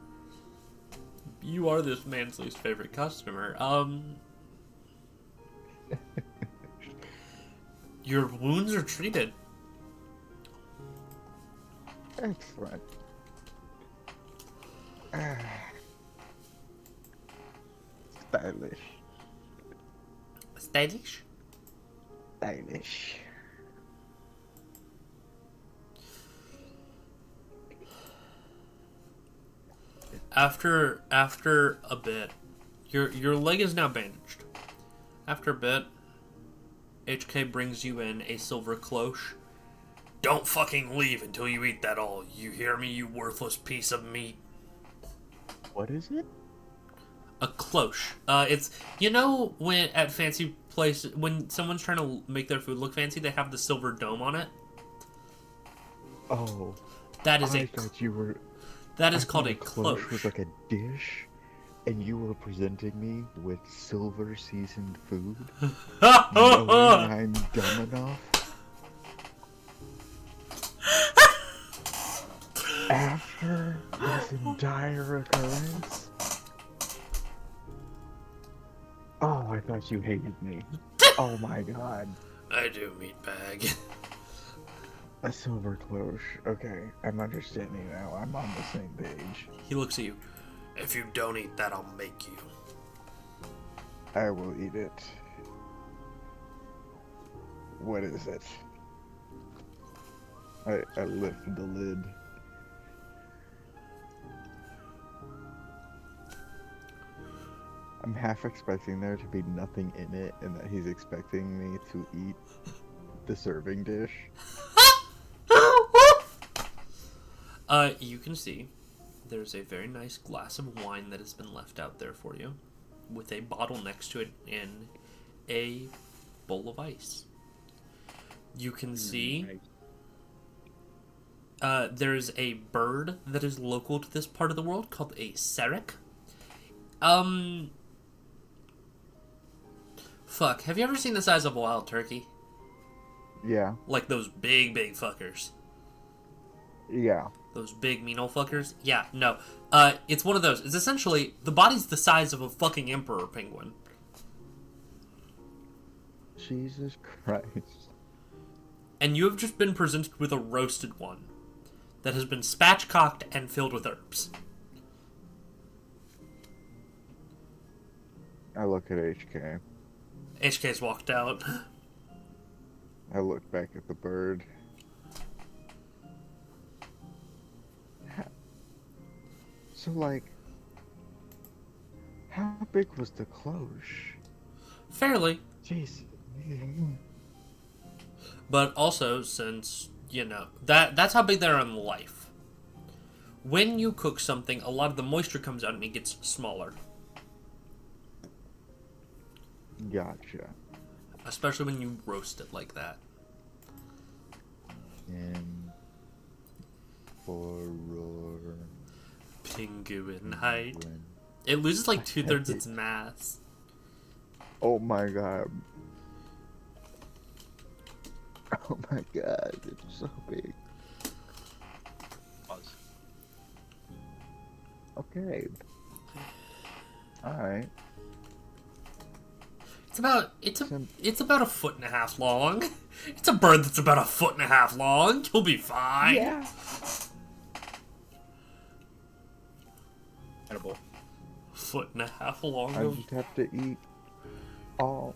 you are this man's least favorite customer, your wounds are treated. Excellent. Stylish. Stylish? Stylish. After a bit, your leg is now bandaged. After a bit, HK brings you in a silver cloche. Don't fucking leave until you eat that all. You hear me, you worthless piece of meat? What is it? A cloche. It's, you know, when at fancy places, when someone's trying to make their food look fancy, they have the silver dome on it. Oh, That is I thought you were. that is I called thought a cloche was cloche. like a dish, and you were presenting me with silver seasoned food, knowing I'm dumb enough. After this entire occurrence. Oh, I thought you hated me. Oh my god. I do, meatbag. A silver cloche. Okay, I'm understanding now. I'm on the same page. He looks at you. If you don't eat that, I'll make you. I will eat it. What is it? I lift the lid. I'm half expecting there to be nothing in it and that he's expecting me to eat the serving dish. You can see there's a very nice glass of wine that has been left out there for you, with a bottle next to it and a bowl of ice. You can see there's a bird that is local to this part of the world called a serek. Fuck, have you ever seen the size of a wild turkey? Yeah, Like those big fuckers. yeah. Those big mean old fuckers? Yeah, no. It's one of those. It's essentially, the body's the size of a fucking emperor penguin. Jesus Christ. And you have just been presented with a roasted one that has been spatchcocked and filled with herbs. I look at HK. HK's walked out. I look back at the bird. So, like, how big was the cloche? Fairly. Jeez. But also, since, you know, that's how big they are in life. when you cook something, a lot of the moisture comes out and it gets smaller. Gotcha. Especially when you roast it like that. And horror. Penguin height. Penguin. It loses like 2/3 its mass. Oh my god. Oh my god, it's so big. Pause. Okay. Alright. It's about a 1.5 feet long. It's a bird that's about a 1.5 feet long. You'll be fine. Yeah. Edible. 1.5 feet long. I just have to eat all.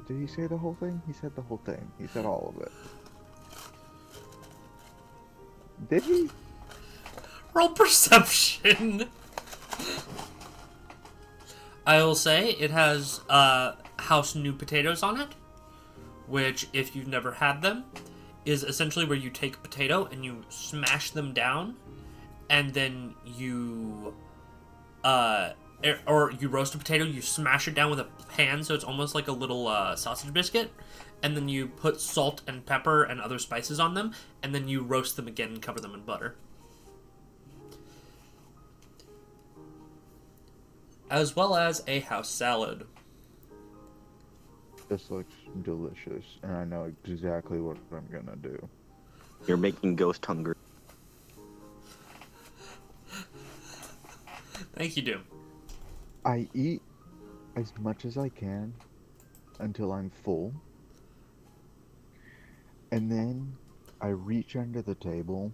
Did he say the whole thing? He said the whole thing. He said all of it. Did he? Roll perception. I will say it has house new potatoes on it, which, if you've never had them, is essentially where you take a potato and you smash them down, and then you or you roast a potato, you smash it down with a pan so it's almost like a little sausage biscuit, and then you put salt and pepper and other spices on them, and then you roast them again and cover them in butter. As well as a house salad. This looks delicious, and I know exactly what I'm gonna do. You're making Ghost hungry. Thank you, Doom. I eat as much as I can until I'm full, and then I reach under the table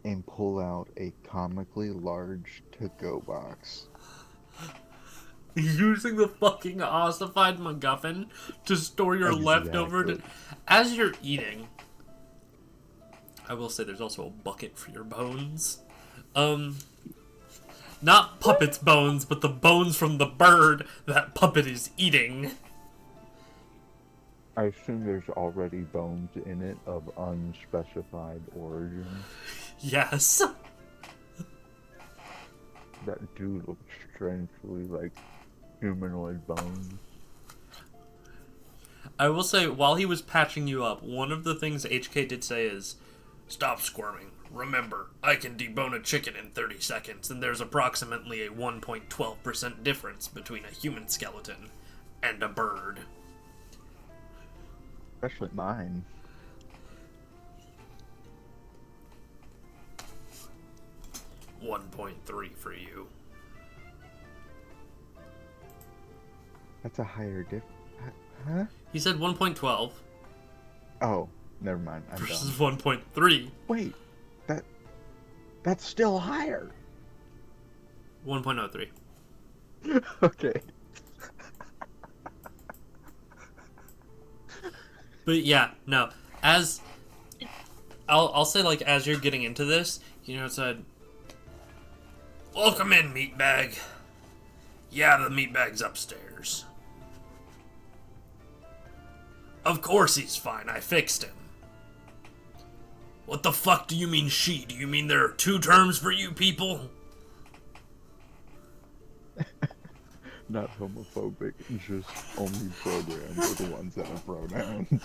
and pull out a comically large to-go box. Using the fucking ossified MacGuffin to store your leftover. As you're eating, I will say there's also a bucket for your bones. Not Puppet's bones, but the bones from the bird that Puppet is eating. I assume there's already bones in it of unspecified origin. Yes. That do look strangely like humanoid bones. I will say, while he was patching you up, one of the things HK did say is, "Stop squirming. Remember, I can debone a chicken in 30 seconds, and there's approximately a 1.12% difference between a human skeleton and a bird." Especially mine. $1.3 for you. That's a higher Huh? He said 1.12 Oh, never mind. I'm versus done. 1.3. Wait, that's still higher. 1.03. Okay. But yeah, no. As I'll say, like, as you're getting into this, you know, it said, "Welcome in, meatbag." "Yeah, the meatbag's upstairs." "Of course he's fine. I fixed him." "What the fuck do you mean she? Do you mean there are two terms for you people?" Not homophobic, just only programs are the ones that have pronouns.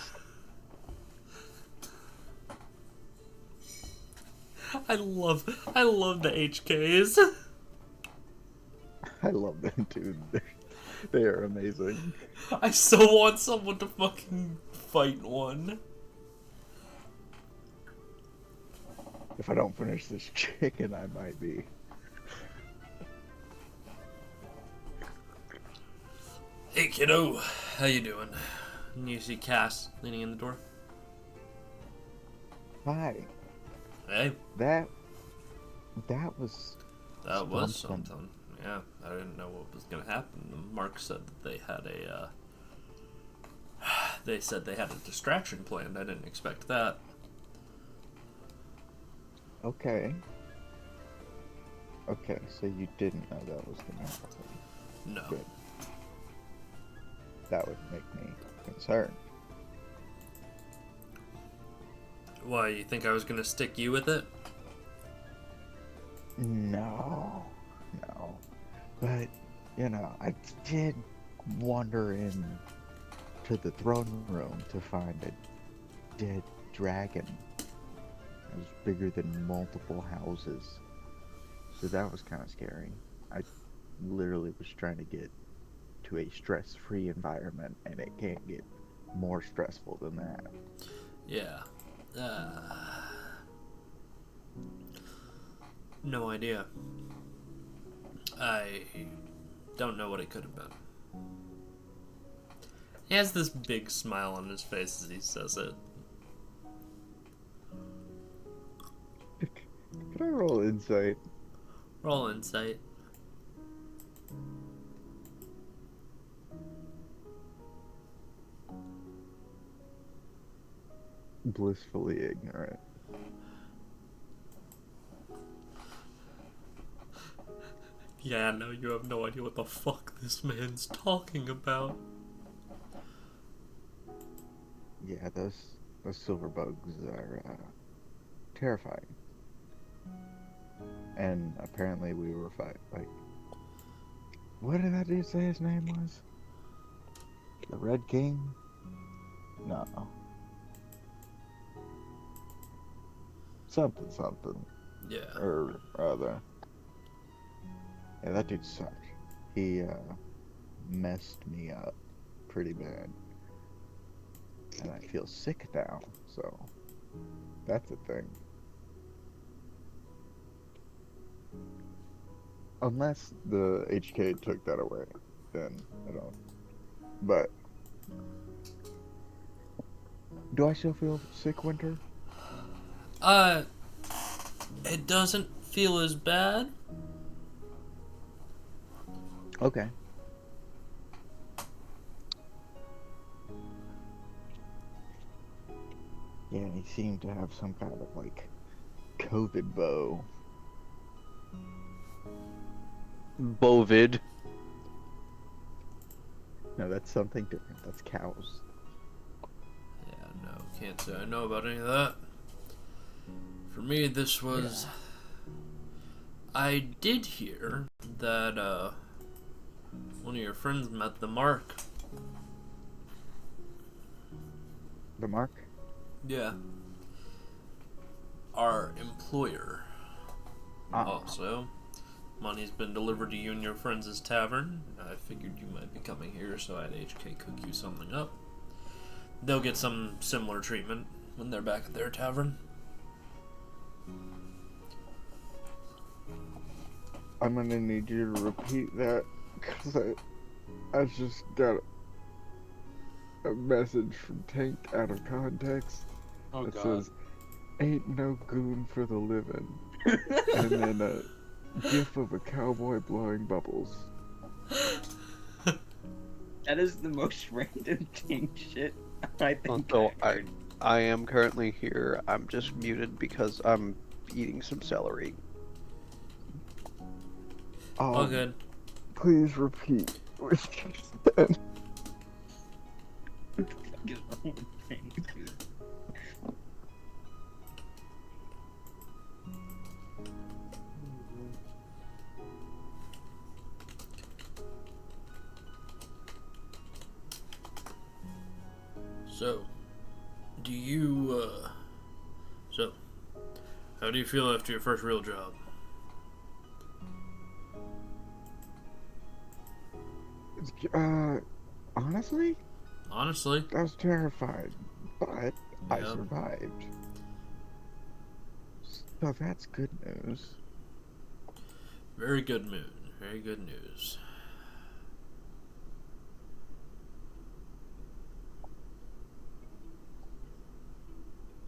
I love the HKs. I love them too. They are amazing. I so want someone to fucking fight one. If I don't finish this chicken, I might be. "Hey kiddo, how you doing?" And you see Cass leaning in the door. Hi. "Hey, That was that was something. something." Yeah, I didn't know what was gonna happen. Mark said that they had a they said they had a distraction planned. I didn't expect that. okay. Okay, so you didn't know that was gonna happen. No. Good. That would make me concerned. Why, you think I was gonna stick you with it? No, no. But, I did wander in to the throne room to find a dead dragon. It was bigger than multiple houses. So that was kind of scary. I literally was trying to get to a stress-free environment, and it can't get more stressful than that. Yeah. No idea. I don't know what it could have been. He has this big smile on his face as he says it. Can I roll insight? Roll insight. Blissfully ignorant. Yeah, no, you have no idea what the fuck this man's talking about. Yeah, those silver bugs are terrifying. And apparently we were like, what did that dude say his name was? The Red King? No. Something. Yeah. Or other. Yeah, that dude sucked. He messed me up pretty bad. And I feel sick now, so that's a thing. Unless the HK took that away, then I don't. But do I still feel sick, Winter? It doesn't feel as bad. Okay. Yeah, he seemed to have some kind of like COVID bow. Bovid. No, that's something different. That's cows. Yeah, no, can't say I know about any of that. For me, this was... I did hear that, one of your friends met the Mark. The mark? Yeah. Our employer. Ah. Also, money's been delivered to you and your friends' tavern. I figured you might be coming here, so I had HK cook you something up. They'll get some similar treatment when they're back at their tavern. I'm gonna need you to repeat that, because I just got a message from Tank out of context that says, "Ain't no goon for the living," and then a gif of a cowboy blowing bubbles. That is the most random Tank shit I think So I've heard. I am currently here. I'm just muted because I'm eating some celery. All good. Please repeat what you said. What the fuck is wrong with Tank, dude? So, do you, so, how do you feel after your first real job? Honestly, Honestly, I was terrified, but I Yeah. survived. So that's good news. very good mood. Very good news.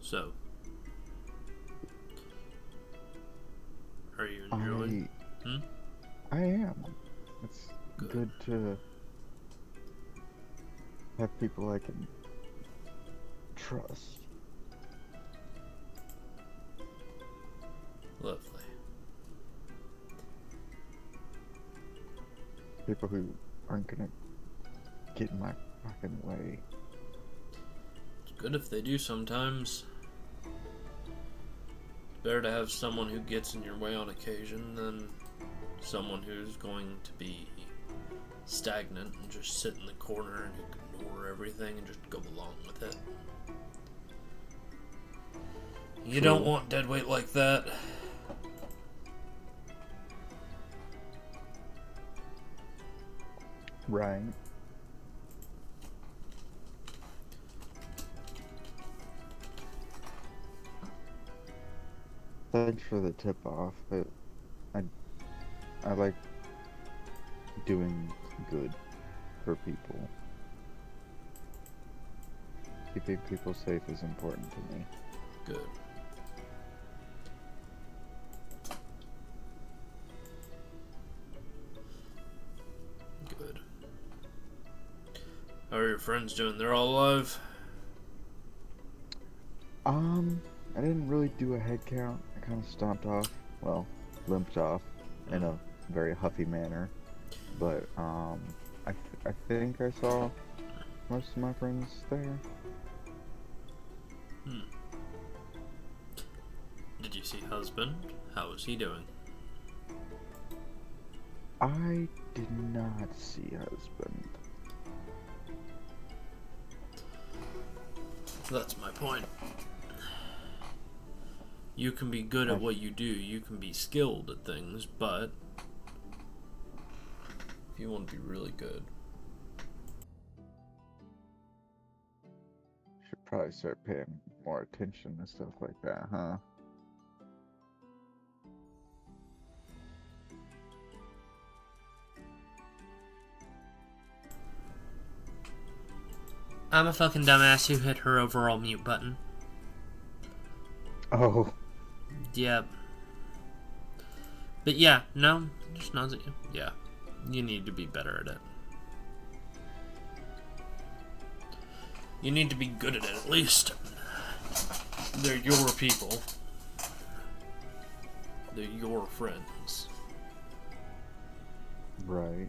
So, are you enjoying? I am. It's good to have people I can trust. Lovely. People who aren't gonna get in my fucking way. It's good if they do sometimes. Better to have someone who gets in your way on occasion than someone who's going to be stagnant and just sit in the corner and ignore everything and just go along with it. You don't want deadweight like that. Right. Thanks for the tip off. I like doing good for people. Keeping people safe is important to me. Good. Good. How are your friends doing? They're all alive? I didn't really do a head count. I kind of stomped off, well, limped off in a very huffy manner. But, I think I saw most of my friends there. Did you see husband? How is he doing? I did not see husband. That's my point. You can be good at what you do, you can be skilled at things, but if you want to be really good, Should probably start paying more attention to stuff like that, huh? I'm a fucking dumbass who hit her overall mute button. Oh, Yep. But yeah, no, just nods at you. Yeah, you need to be better at it. You need to be good at it, at least. They're your people. They're your friends. right.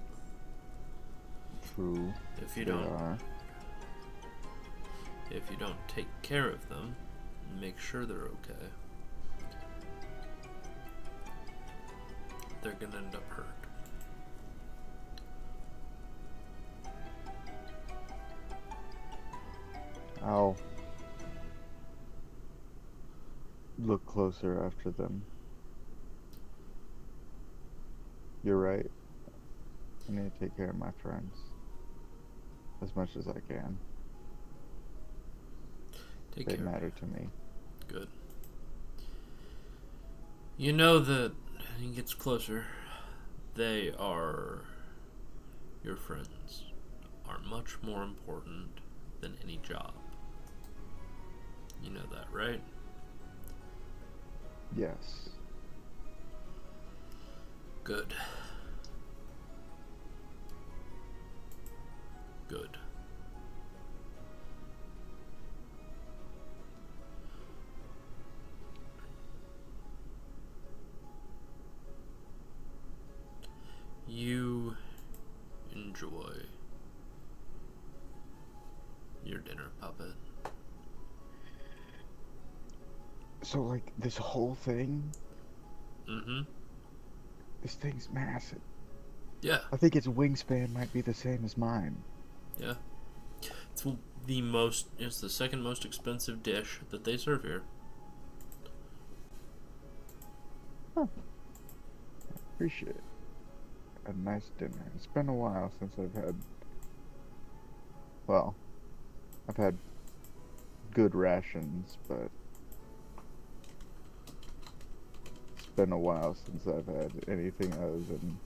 True. If you They don't, are. if you don't take care of them, make sure they're okay, they're gonna end up hurt. I'll look closer after them. You're right. I need to take care of my friends as much as I can. Take They care. matter to me. Good. You know that as he gets closer, they are your friends, are much more important than any job. You know that, right? Yes. Good. Good. You enjoy your dinner, puppet. So, like, this whole thing, Mm-hmm. this thing's massive. Yeah. I think its wingspan might be the same as mine. Yeah. It's the second most expensive dish that they serve here. Appreciate it. A nice dinner. It's been a while since I've had. Well, I've had good rations, but it's been a while since I've had anything other than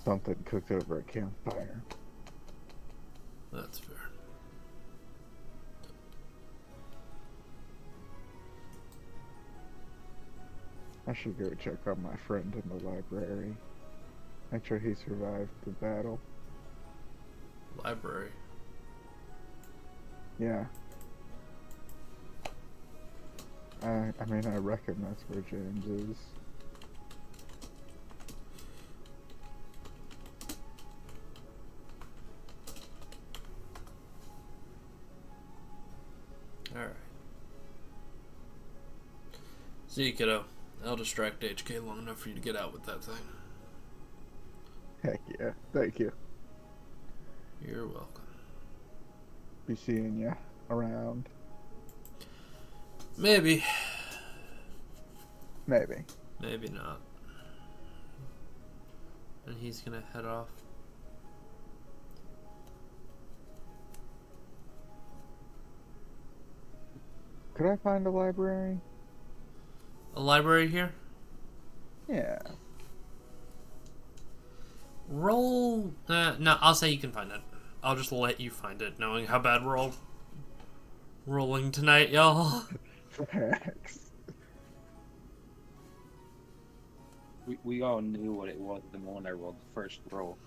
something cooked over a campfire. That's fair. I should go check on my friend in the library. Make sure he survived the battle. Library. Yeah. I mean, I reckon that's where James is. Alright. See you, kiddo. I'll distract HK long enough for you to get out with that thing. Heck yeah. Thank you. You're welcome. Be seeing ya around. Maybe. Maybe. Maybe not. And he's gonna head off. Could I find a library? A library here? Yeah. Roll. No, I'll say you can find it. I'll just let you find it, knowing how bad we're all rolling tonight, y'all. Thanks. We all knew what it was the moment I rolled the first roll.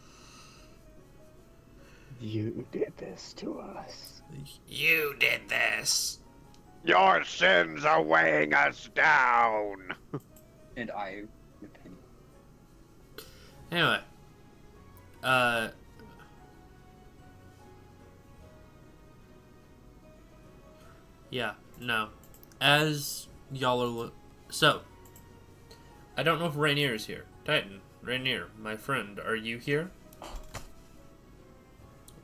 You did this to us. You did this. Your sins are weighing us down. And I repent. Anyway. Yeah, no. As y'all are so, I don't know if Rainier is here. Titan, Rainier, my friend, are you here?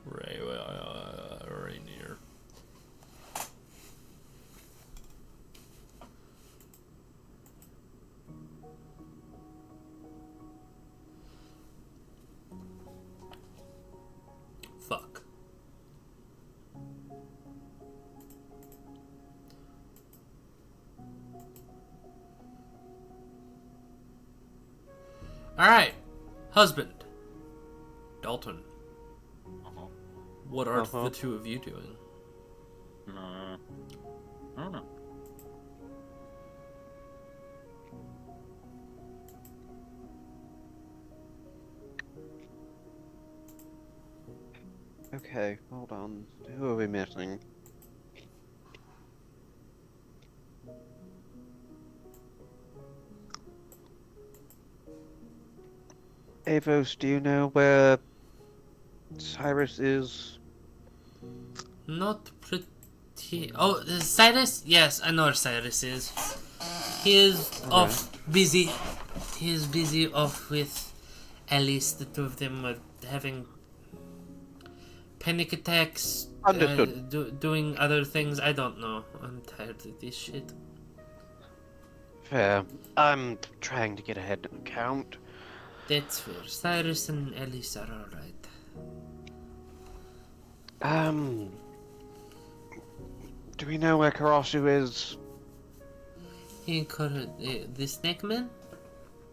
Rainier. Fuck. Alright. Husband. Dalton. Uh-huh. What are Uh-huh. the two of you doing? I don't know. Okay, hold on. Who are we missing? Avos, do you know where Cyrus is? Not pretty. Oh, Cyrus? Yes, I know where Cyrus is. He is off busy. He is busy off with Alice. The two of them are having panic attacks. Understood. Doing other things. I don't know. I'm tired of this shit. Fair. I'm trying to get a head count. That's fair. Cyrus and Alice are alright. Do we know where Karasu is? The Snake Man?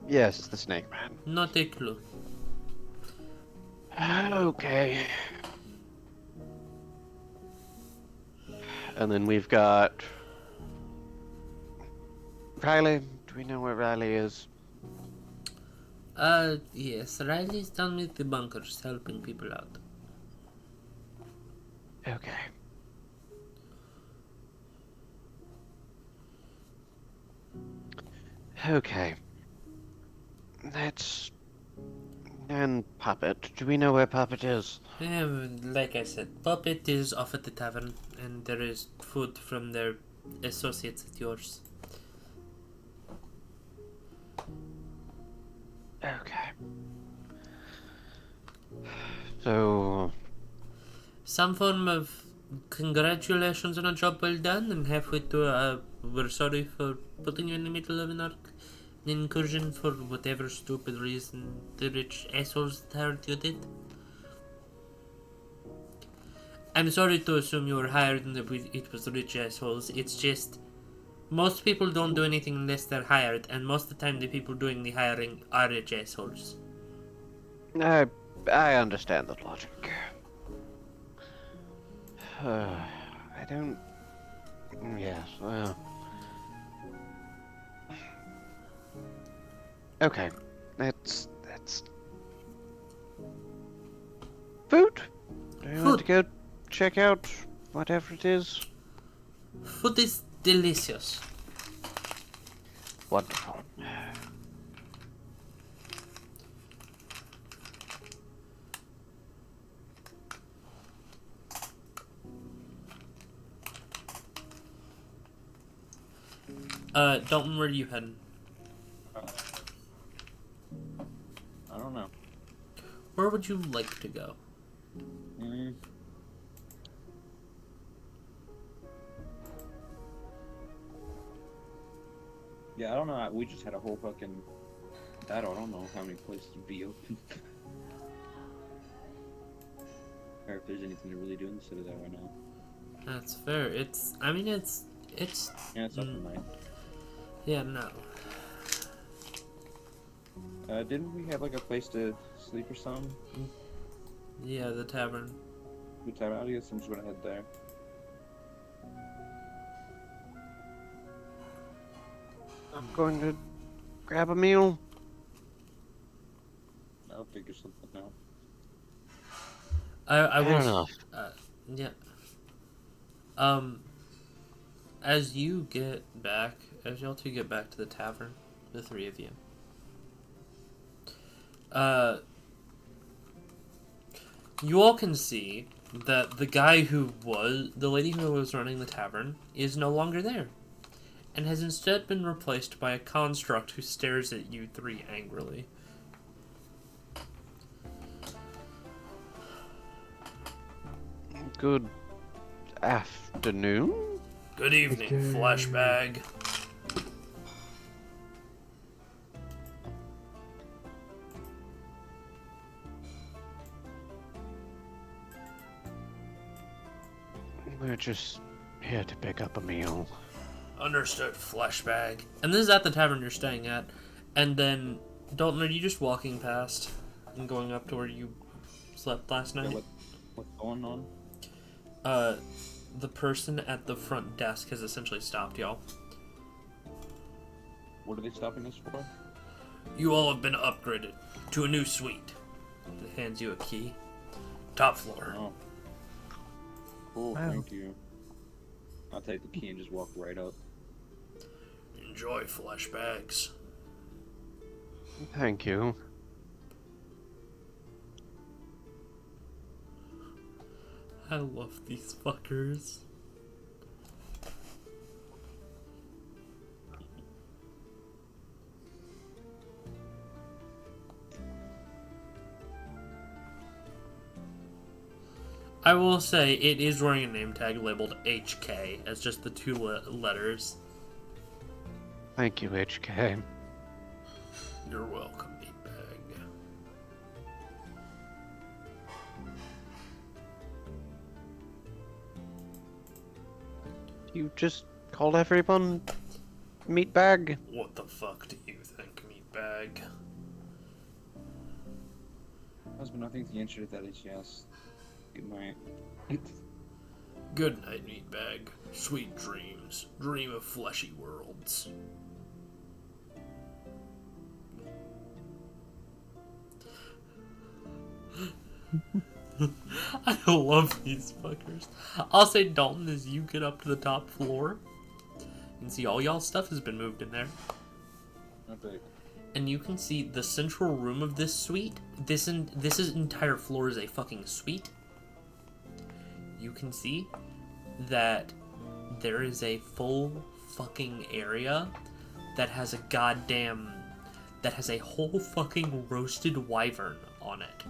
Yes, the Snake Man. Not a clue. Okay. And then we've got Riley. Do we know where Riley is? Yes. Riley's down with the bunkers, helping people out. Okay. Okay. That's... And Puppet. Do we know where Puppet is? Like I said, Puppet is off at the tavern, and there is food from their associates at yours. Okay. So... Some form of congratulations on a job well done, and halfway to we're sorry for putting you in the middle of an incursion for whatever stupid reason the rich assholes hired you did. I'm sorry to assume you were hired and that it was rich assholes. It's just most people don't do anything unless they're hired, and most of the time the people doing the hiring are rich assholes. I understand the logic. I don't... Yes, well... Okay, that's... Food? Do you want to go check out whatever it is? Food is delicious. Wonderful. Dalton, where are you heading? I don't know. Where would you like to go? Mm. Yeah, I don't know. We just had a whole fucking battle. I don't know how many places would be open. Or if there's anything to really do in the Citadel right now. That's fair. I mean, it's. Yeah, it's up in mind. Yeah, no. Didn't we have like a place to sleep or something? Yeah, the tavern. The time, I guess I'm just gonna head there. I'm going to grab a meal. I'll figure something out. I Fair will. enough. Yeah. As you get back, as y'all two get back to the tavern, the three of you. You all can see that the lady who was running the tavern is no longer there, and has instead been replaced by a construct who stares at you three angrily. Good afternoon. Good evening, Flashbag. We're just here to pick up a meal. Understood, Flashbag. And this is at the tavern you're staying at. And then, Dalton, are you just walking past and going up to where you slept last night? Yeah, what's going on? The person at the front desk has essentially stopped y'all. What are they stopping us for? You all have been upgraded to a new suite. It hands you a key. Top floor. Oh. Cool, Wow. thank you. I'll take the key and just walk right up. Enjoy, Flashbags. Thank you. I love these fuckers. I will say it is wearing a name tag labeled HK as just the two letters. Thank you, HK. You're welcome, meatbag. You just called everyone meatbag? What the fuck do you think, meatbag? Husband, I think the answer to that is yes. Good night. Good night, meatbag. Sweet dreams. Dream of fleshy worlds. I love these fuckers. I'll say, Dalton, as you get up to the top floor, you can see all y'all's stuff has been moved in there. Okay. And you can see the central room of this suite. This entire floor is a fucking suite. You can see that there is a full fucking area that has a whole fucking roasted wyvern on it.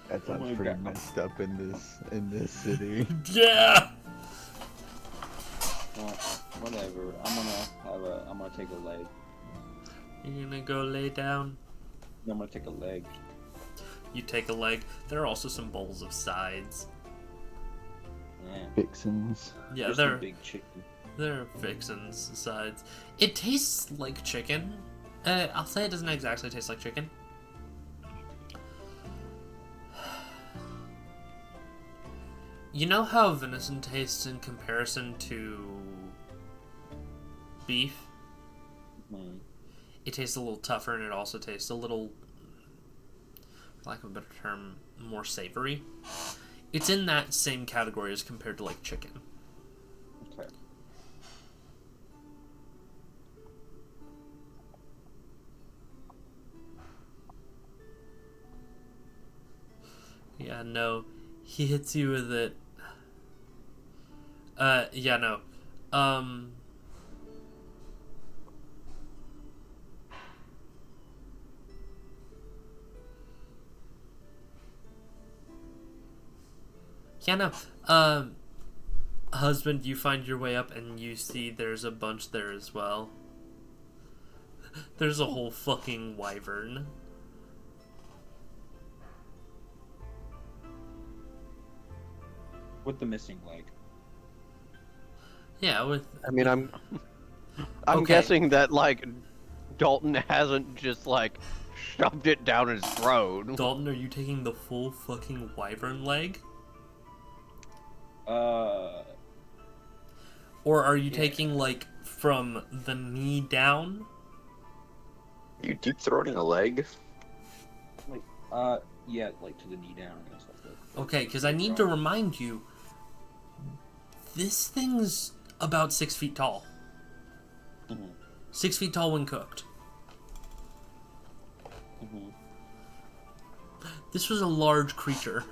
That Oh my sounds pretty God. messed up in this city. Yeah! Well, whatever. I'm gonna take a leg. You're gonna go lay down. I'm gonna take a leg. You take a leg. There are also some bowls of sides. Yeah. Vixens. Yeah, Just a big chicken. they're fixins sides. It tastes like chicken. I'll say it doesn't exactly taste like chicken. You know how venison tastes in comparison to beef? Hmm. It tastes a little tougher, and it also tastes a little, for lack of a better term, more savory. It's in that same category as compared to like chicken. Okay. Yeah, no, he hits you with it. Yeah, no. Yeah, no. Husband, you find your way up and you see there's a bunch there as well. There's a whole fucking wyvern. With the missing leg. Yeah, with I mean, I'm Okay. guessing that like Dalton hasn't just like shoved it down his throat. Dalton, are you taking the full fucking wyvern leg? Or are you taking, like, from the knee down? You deep throating a leg? Yeah, like to the knee down and stuff like that. Okay, because I need to remind you, this thing's about 6 feet tall. Mhm. 6 feet tall when cooked. Mhm. This was a large creature.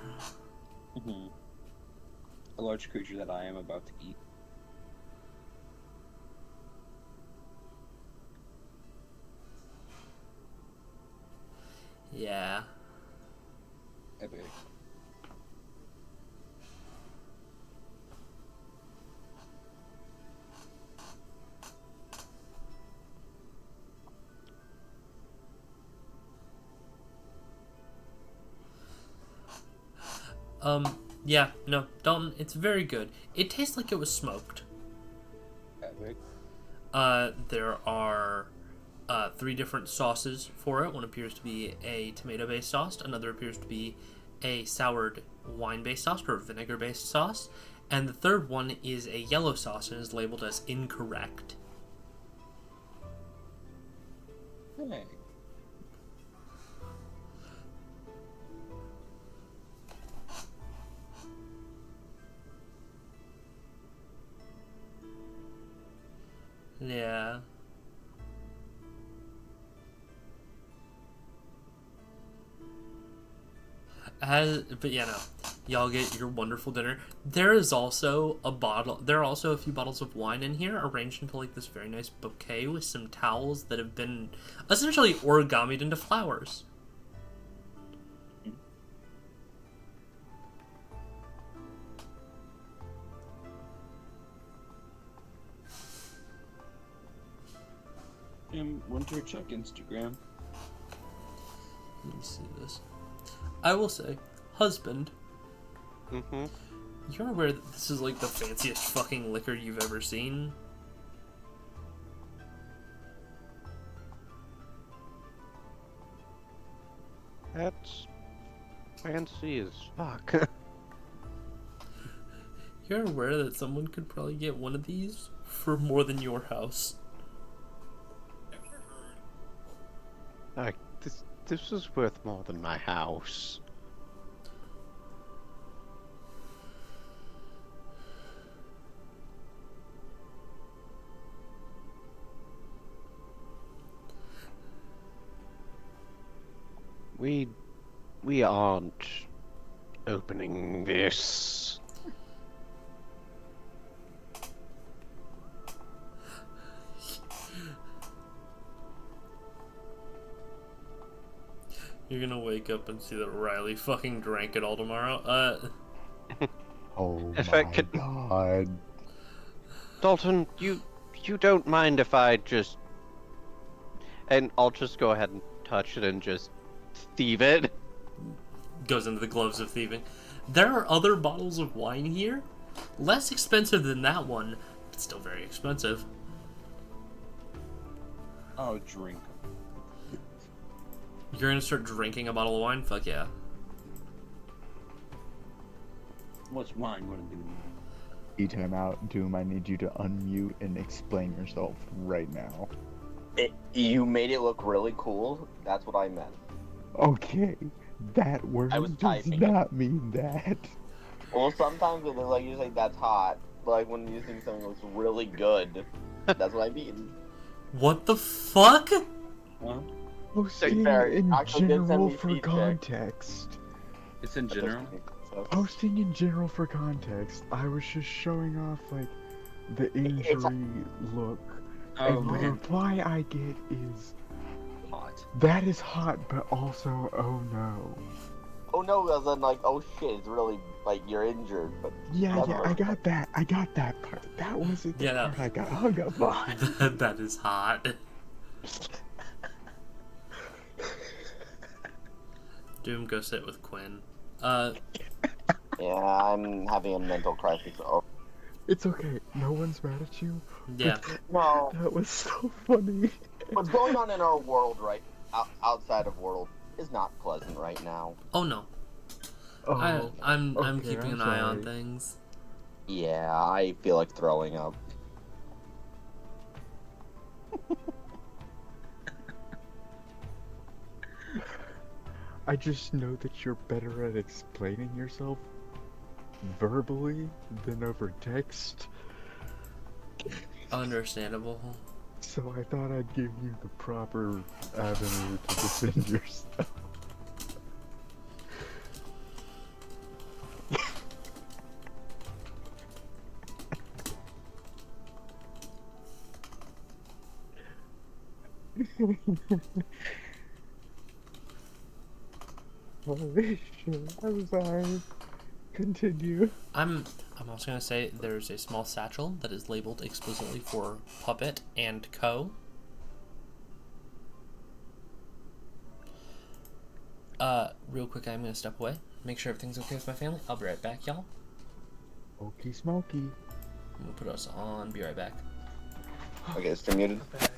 Mhm. A large creature that I am about to eat. Yeah. Epic. Yeah, no, Dalton, it's very good. It tastes like it was smoked. Epic. There are 3 different sauces for it. One appears to be a tomato-based sauce. Another appears to be a soured wine-based sauce or vinegar-based sauce. And the third one is a yellow sauce and is labeled as incorrect. Hey. Yeah. But yeah, no. Y'all get your wonderful dinner. There is also there are also a few bottles of wine in here, arranged into like this very nice bouquet with some towels that have been essentially origamied into flowers. Winter check Instagram. Let me see this. I will say, husband, Mm-hmm. you're aware that this is like the fanciest fucking liquor you've ever seen? That's fancy as fuck. You're aware that someone could probably get one of these for more than your house? Like this was worth more than my house. We aren't opening this. You're gonna wake up and see that Riley fucking drank it all tomorrow. Oh If my I could- god. Dalton, you don't mind if I just... And I'll just go ahead and touch it and just thieve it. Goes into the gloves of thieving. There are other bottles of wine here, less expensive than that one, but still very expensive. Oh, drink. You're gonna start drinking a bottle of wine? Fuck yeah. What's wine gonna do? E-time out. Doom, I need you to unmute and explain yourself right now. You made it look really cool. That's what I meant. Okay. That word I was does typing. not mean that. Well, sometimes when like you say that's hot, but like when you think something looks really good, that's what I mean. What the fuck? Huh? Oh, saying fair, in actually did send general me for feedback. context. It's in general. I was thinking general for context. I was just showing off like the injury look, Oh, and the man. reply I get is, Hot. "That is hot, but also, oh no." Oh no, as in like, oh shit, it's really like you're injured, but Yeah, That's yeah, right. I got that. I got that part. That wasn't the Yeah, no. part I got hung up on. That is hot. Doom, go sit with Quinn. yeah, I'm having a mental crisis. Oh It's okay. No one's mad at you. Yeah. no, That was so funny. what's going on in our world outside of world is not pleasant right now. Oh no. Oh, I'm okay, keeping I'm an eye on sorry. things. Yeah, I feel like throwing up. I just know that you're better at explaining yourself verbally than over text, Understandable. so I thought I'd give you the proper avenue to defend yourself. Holy shit, I'm sorry. Continue. I'm also gonna say there's a small satchel that is labeled explicitly for Puppet and Co. Real quick, I'm gonna step away, make sure everything's okay with my family. I'll be right back, y'all. Okey smoky. I'm gonna put us on. Be right back. Okay, it's still muted. Back.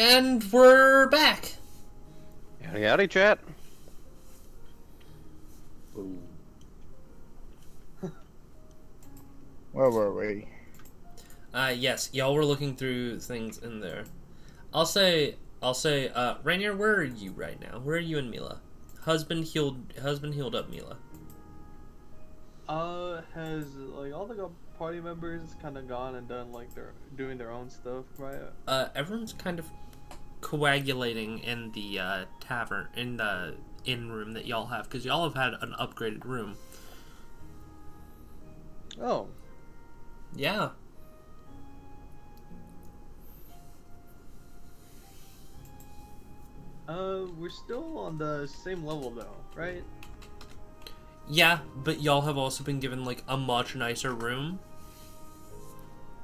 And we're back. Howdy, howdy, chat. Ooh. Where were we? Yes, y'all were looking through things in there. I'll say, Rainier, where are you right now? Where are you and Mila? Husband healed up Mila. Has like all the party members kind of gone and done like they're doing their own stuff, right? Everyone's kind of coagulating in the tavern, in the inn room that y'all have, because y'all have had an upgraded room. Oh, Yeah. we're still on the same level though, right? Yeah, but y'all have also been given, like, a much nicer room.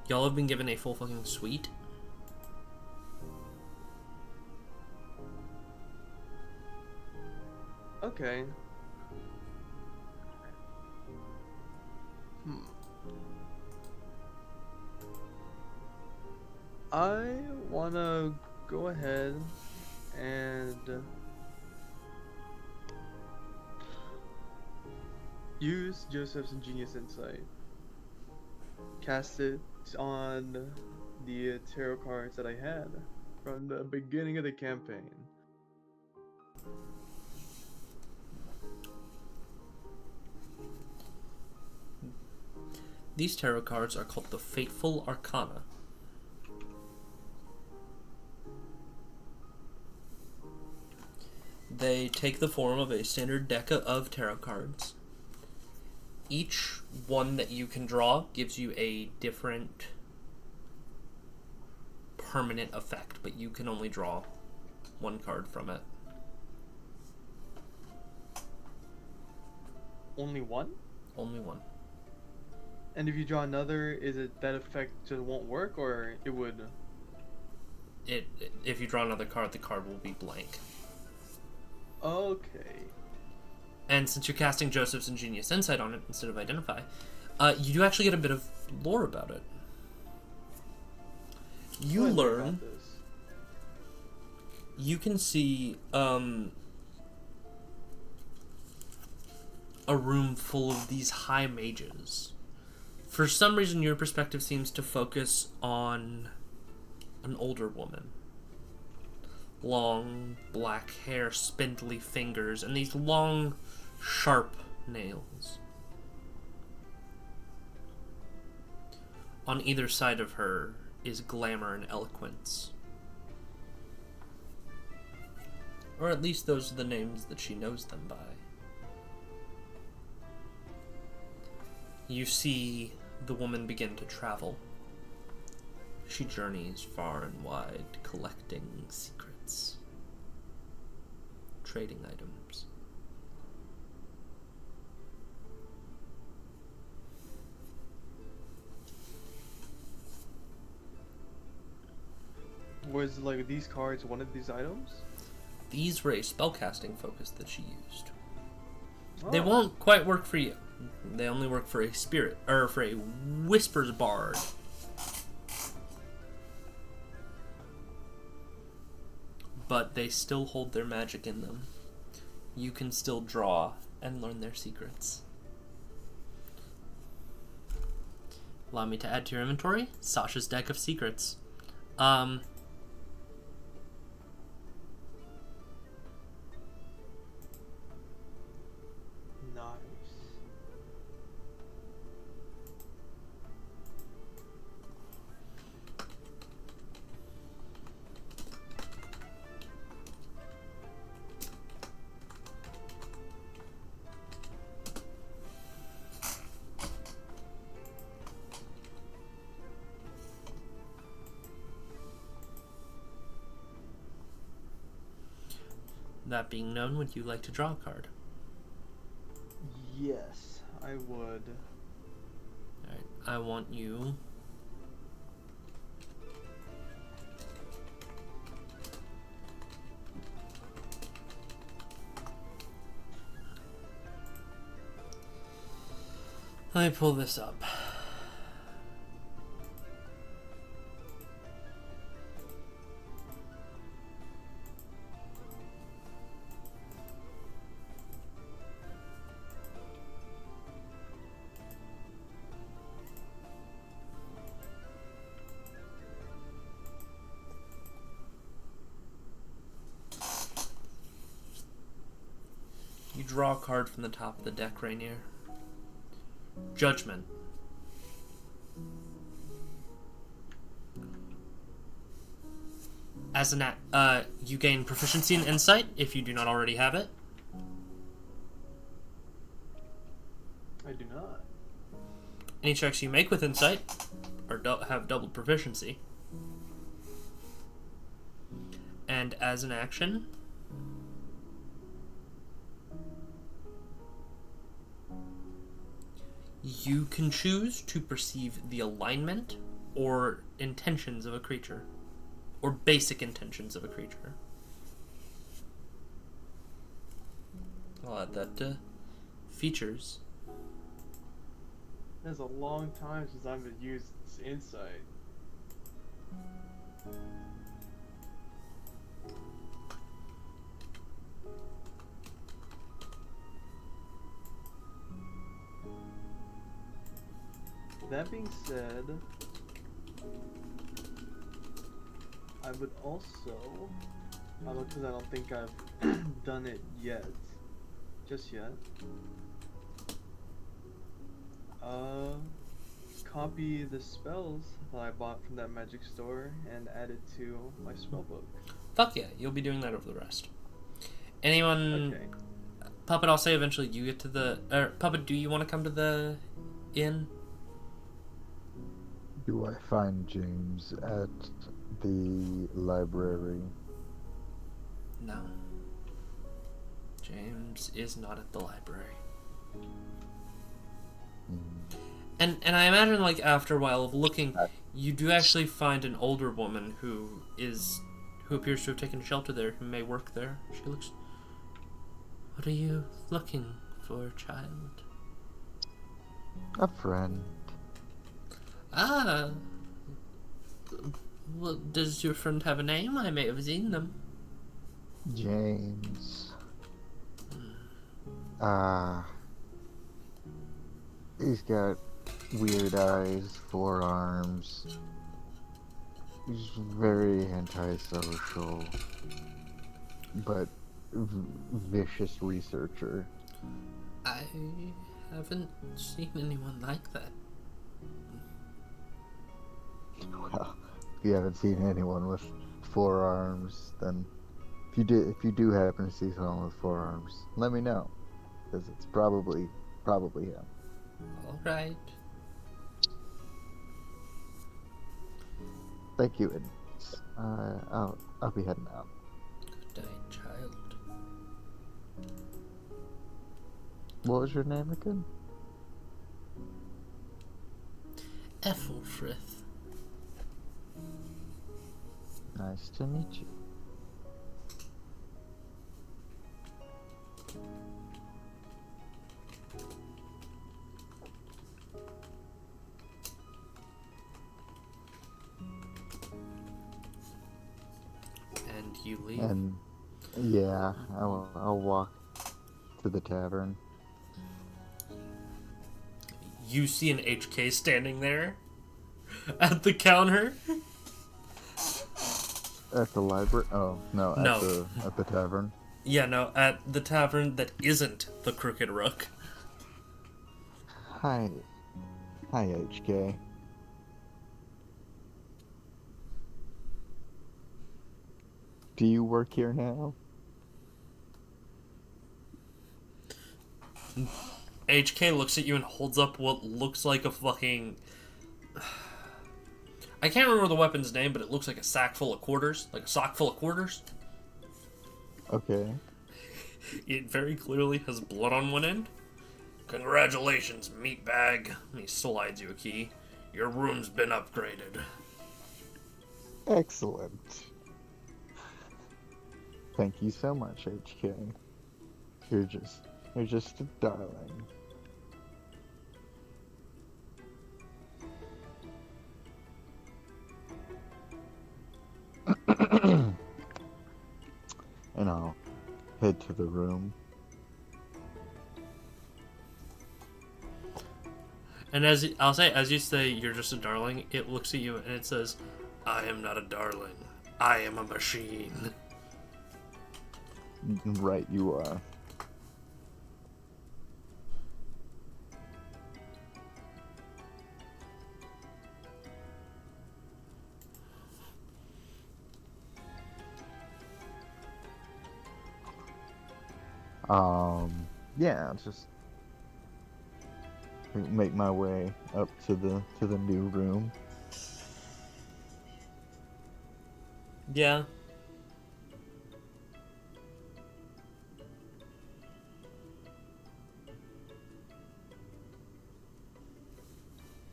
Y'all have been given a full fucking suite. Okay. I wanna go ahead and use Joseph's Ingenious Insight. Cast it on the tarot cards that I had from the beginning of the campaign. These tarot cards are called the Fateful Arcana. They take the form of a standard deck of tarot cards. Each one that you can draw gives you a different permanent effect, but you can only draw one card from it. Only one? Only one. And if you draw another, is it that effect just won't work, or it would? If you draw another card, the card will be blank. Okay. And since you're casting Joseph's Ingenious Insight on it instead of Identify, you do actually get a bit of lore about it. You What is it learn, about this? you can see a room full of these high mages. For some reason, your perspective seems to focus on an older woman. Long, black hair, spindly fingers, and these long, sharp nails. On either side of her is glamour and eloquence. Or at least those are the names that she knows them by. You see the woman begin to travel. She journeys far and wide, collecting secrets, trading items. Was like these cards one of these items? These were a spellcasting focus that she used. They Oh. won't quite work for you. They only work for a spirit, or for a Whispers Bard. But they still hold their magic in them. You can still draw and learn their secrets. Allow me to add to your inventory Sasha's Deck of Secrets. Nice. That being known, would you like to draw a card? Yes, I would. Alright, I want you... Let me pull this up. You draw a card from the top of the deck, Rainier. Judgment. As an you gain proficiency in insight if you do not already have it. I do not. Any checks you make with insight have doubled proficiency. And as an action, you can choose to perceive the alignment or intentions of a creature, or basic intentions of a creature. I'll add that to features. It's a long time since I've used this insight. That being said, I would also, because I don't think I've done it yet, just yet, copy the spells that I bought from that magic store and add it to my spellbook. Fuck yeah, you'll be doing that over the rest. Anyone... Okay. Puppet, I'll say eventually you get to the... Puppet, do you want to come to the inn? Do I find James at the library? No. James is not at the library. And I imagine, like, after a while of looking, you do actually find an older woman who appears to have taken shelter there, who may work there. She looks... What are you looking for, child? A friend. Ah. Well, does your friend have a name? I may have seen them. James. He's got weird eyes, forearms. He's very antisocial, but vicious researcher. I haven't seen anyone like that. Well, if you haven't seen anyone with forearms, then if you do happen to see someone with forearms, let me know, because it's probably him. All right. Thank you, and I'll be heading out. Good day, child. What was your name again? Ethelfrith. Nice to meet you. And you leave. And yeah, I'll walk to the tavern. You see an HK standing there at the counter. At the library? Oh no, No. At the tavern. Yeah, no, at the tavern that isn't the Crooked Rook. Hi, HK. Do you work here now? HK looks at you and holds up what looks like a fucking... I can't remember the weapon's name, but it looks like a sack full of quarters. Like a sock full of quarters. Okay. It very clearly has blood on one end. Congratulations, meatbag. He slides you a key. Your room's been upgraded. Excellent. Thank you so much, HK. You're just a darling. And I'll head to the room. And as you say, you're just a darling, it looks at you and it says, I am not a darling. I am a machine. Right, you are. Yeah, just make my way up to the new room. Yeah.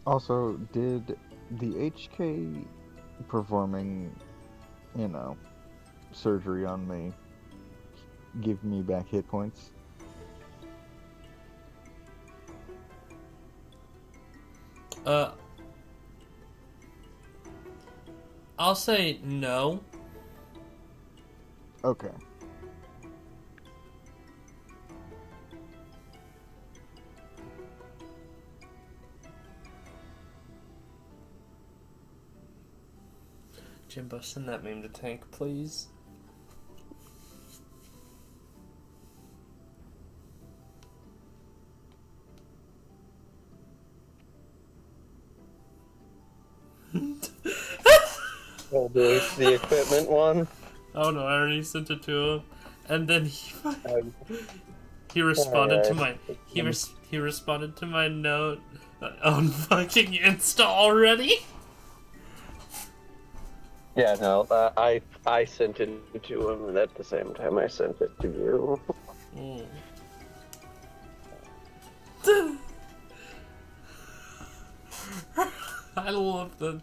Also, did the HK performing, you know, surgery on me give me back hit points? Uh, I'll say no. Okay. Jimbo, send that meme to Tank, please. Oh, the equipment one. Oh no, I already sent it to him, and then Um, he responded to Alright. my he responded to my note on fucking Insta already. Yeah, no, I sent it to him, and at the same time I sent it to you. I love the.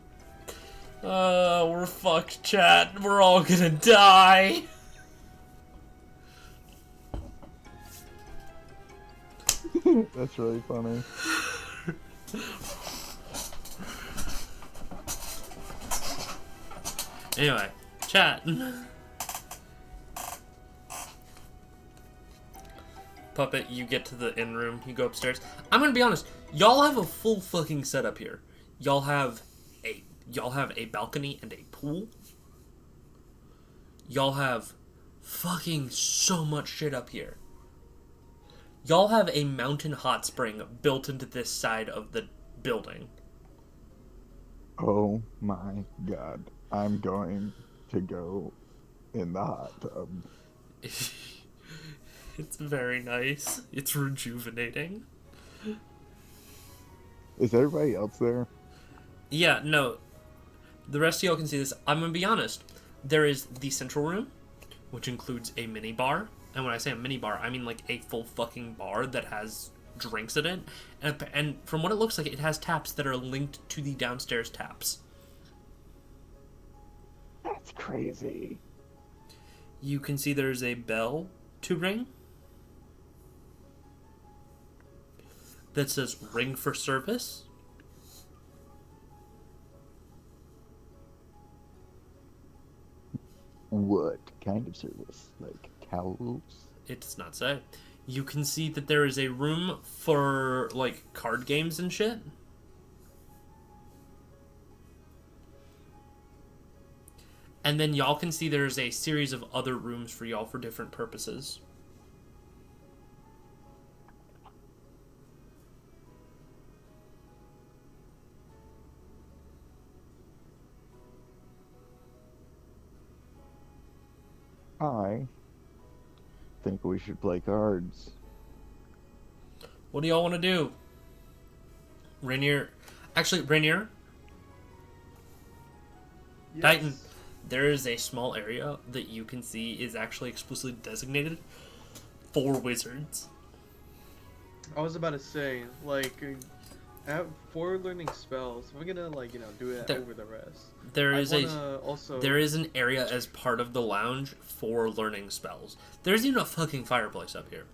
We're fucked, chat. We're all gonna die. That's really funny. Anyway, chat. Puppet, you get to the inn room, you go upstairs. I'm gonna be honest, y'all have a full fucking setup here. Y'all have a balcony and a pool. Y'all have fucking so much shit up here. Y'all have a mountain hot spring built into this side of the building. Oh my god. I'm going to go in the hot tub. It's very nice. It's rejuvenating. Is everybody else there? Yeah, no. The rest of y'all can see this. I'm gonna be honest. There is the central room, which includes a mini bar. And when I say a mini bar, I mean like a full fucking bar that has drinks in it. And from what it looks like, it has taps that are linked to the downstairs taps. That's crazy. You can see there's a bell to ring that says ring for service. What kind of service? Like towels? It does not say. You can see that there is a room for like card games and shit. And then y'all can see there's a series of other rooms for y'all for different purposes. I think we should play cards. What do y'all want to do? Rainier. Actually, Rainier, Yes. Titan, there is a small area that you can see is actually explicitly designated for wizards. I was about to say, like, for learning spells, we're gonna like do it There- over the rest. There I is wanna also. There is an area as part of the lounge for learning spells. There's even a fucking fireplace up here.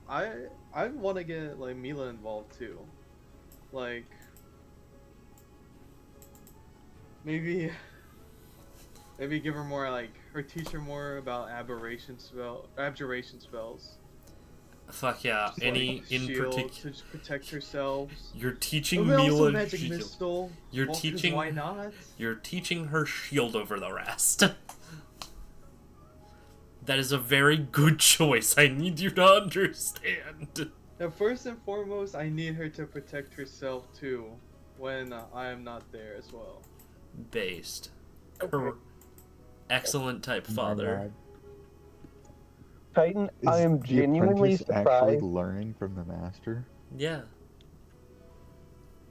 I want to get like Mila involved too, like maybe give her more or teach her more about abjuration spells. Fuck yeah! Just, Any like, in shield particular? to protect herself. You're teaching Maybe also Mila magic shield. missile. You're Well, 'cause teaching- Why not? You're teaching her shield over the rest. That is a very good choice. I need you to understand. Now, first and foremost, I need her to protect herself too, when I am not there as well. Based. Okay. Excellent type My father. bad. Titan, Is I am the genuinely apprentice actually surprised. learning from the master? Yeah.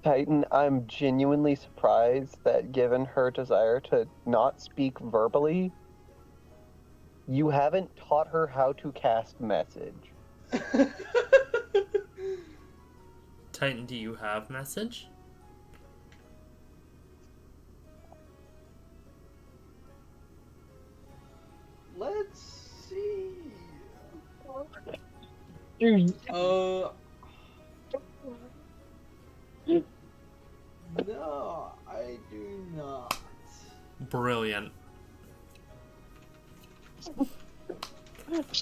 Titan, I'm genuinely surprised that given her desire to not speak verbally, you haven't taught her how to cast message. Titan, do you have message? Let's see. No, I do not. Brilliant.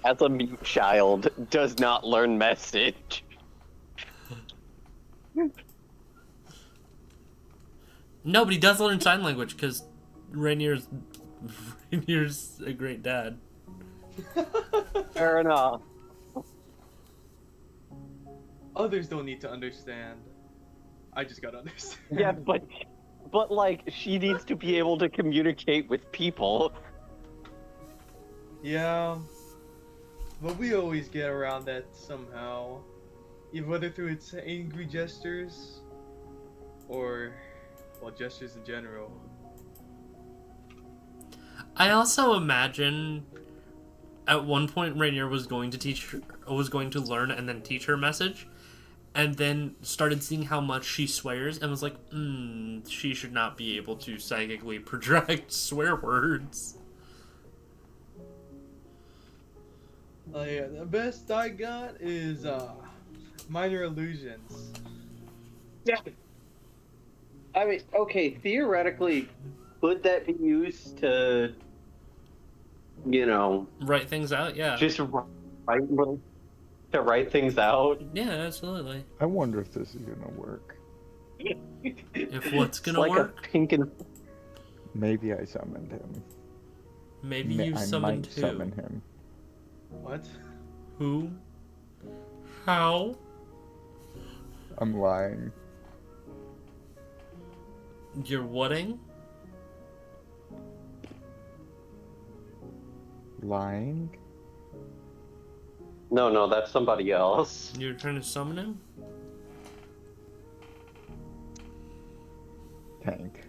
As a mute child, does not learn message. No, but he does learn sign language because Rainier's a great dad. Fair enough. Others don't need to understand. I just gotta understand. Yeah, but like, she needs to be able to communicate with people. Yeah, but we always get around that somehow, either whether through its angry gestures, or, well, gestures in general. I also imagine at one point Rainier was going to learn and then teach her message, and then started seeing how much she swears and was like, she should not be able to psychically project swear words. Yeah, the best I got is minor illusions. Yeah. I mean, okay, theoretically, could that be used to, you know, Write things out, yeah. just write things out? Yeah, absolutely. I wonder if this is gonna work. If what's gonna like work? A pink and... Maybe I summoned him. Maybe you I summoned might who? summon him. What? Who? How? I'm lying. You're whatting? Lying? No, that's somebody else. You're trying to summon him? Tank.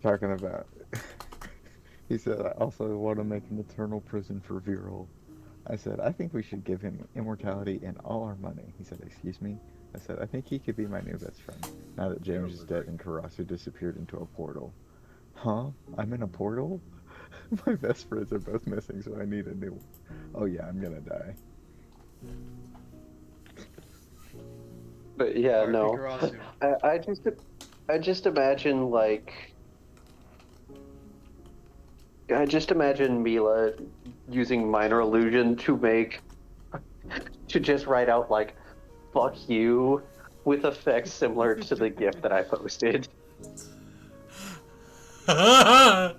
Talking about... He said, I also want to make an eternal prison for Viral. I said, I think we should give him immortality and all our money. He said, excuse me? I said, I think he could be my new best friend, now that James is dead and Karasu disappeared into a portal. Huh? I'm in a portal? My best friends are both missing, so I need a new one. Oh yeah, I'm gonna die. But yeah, R.I.P. no. Karasu. I just imagine, like... I just imagine Mila using minor illusion to just write out, like, fuck you, with effects similar to the GIF that I posted. But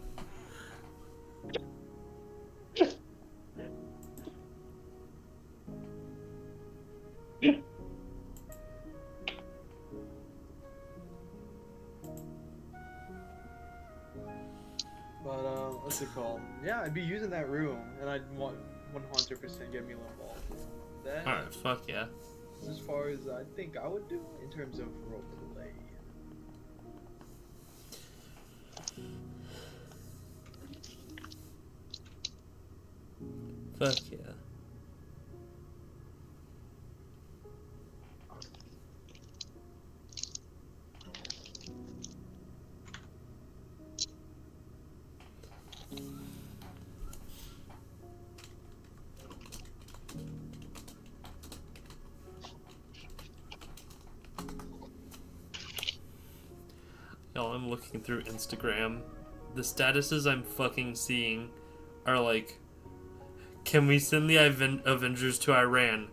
what's it called? Yeah, I'd be using that room, and I'd want 100% get Mila involved. That Alright, fuck yeah. is as far as I think I would do in terms of roleplay. Fuck yeah. Y'all, I'm looking through Instagram. The statuses I'm fucking seeing are like, can we send the Avengers to Iran?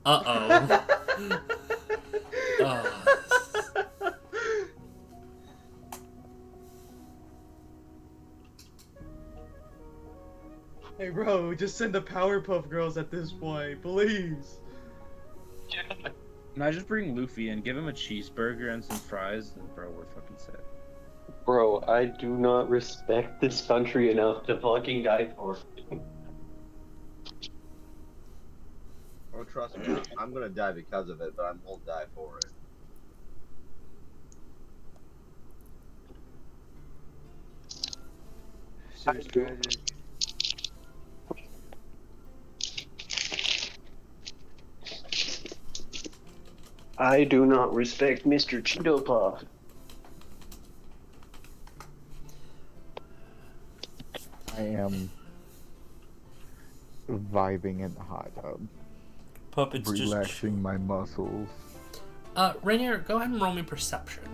Uh-oh. Hey bro, just send the Powerpuff Girls at this point, please. Can I just bring Luffy and give him a cheeseburger and some fries? And bro, we're fucking set. Bro, I do not respect this country enough to fucking die for it. Oh, trust me, I'm gonna die because of it, but I won't die for it. So it's tragic. I do not respect Mr. Cheeto Puff. I am vibing in the hot tub, Puppet's just. relaxing my muscles. Rainier, go ahead and roll me perception.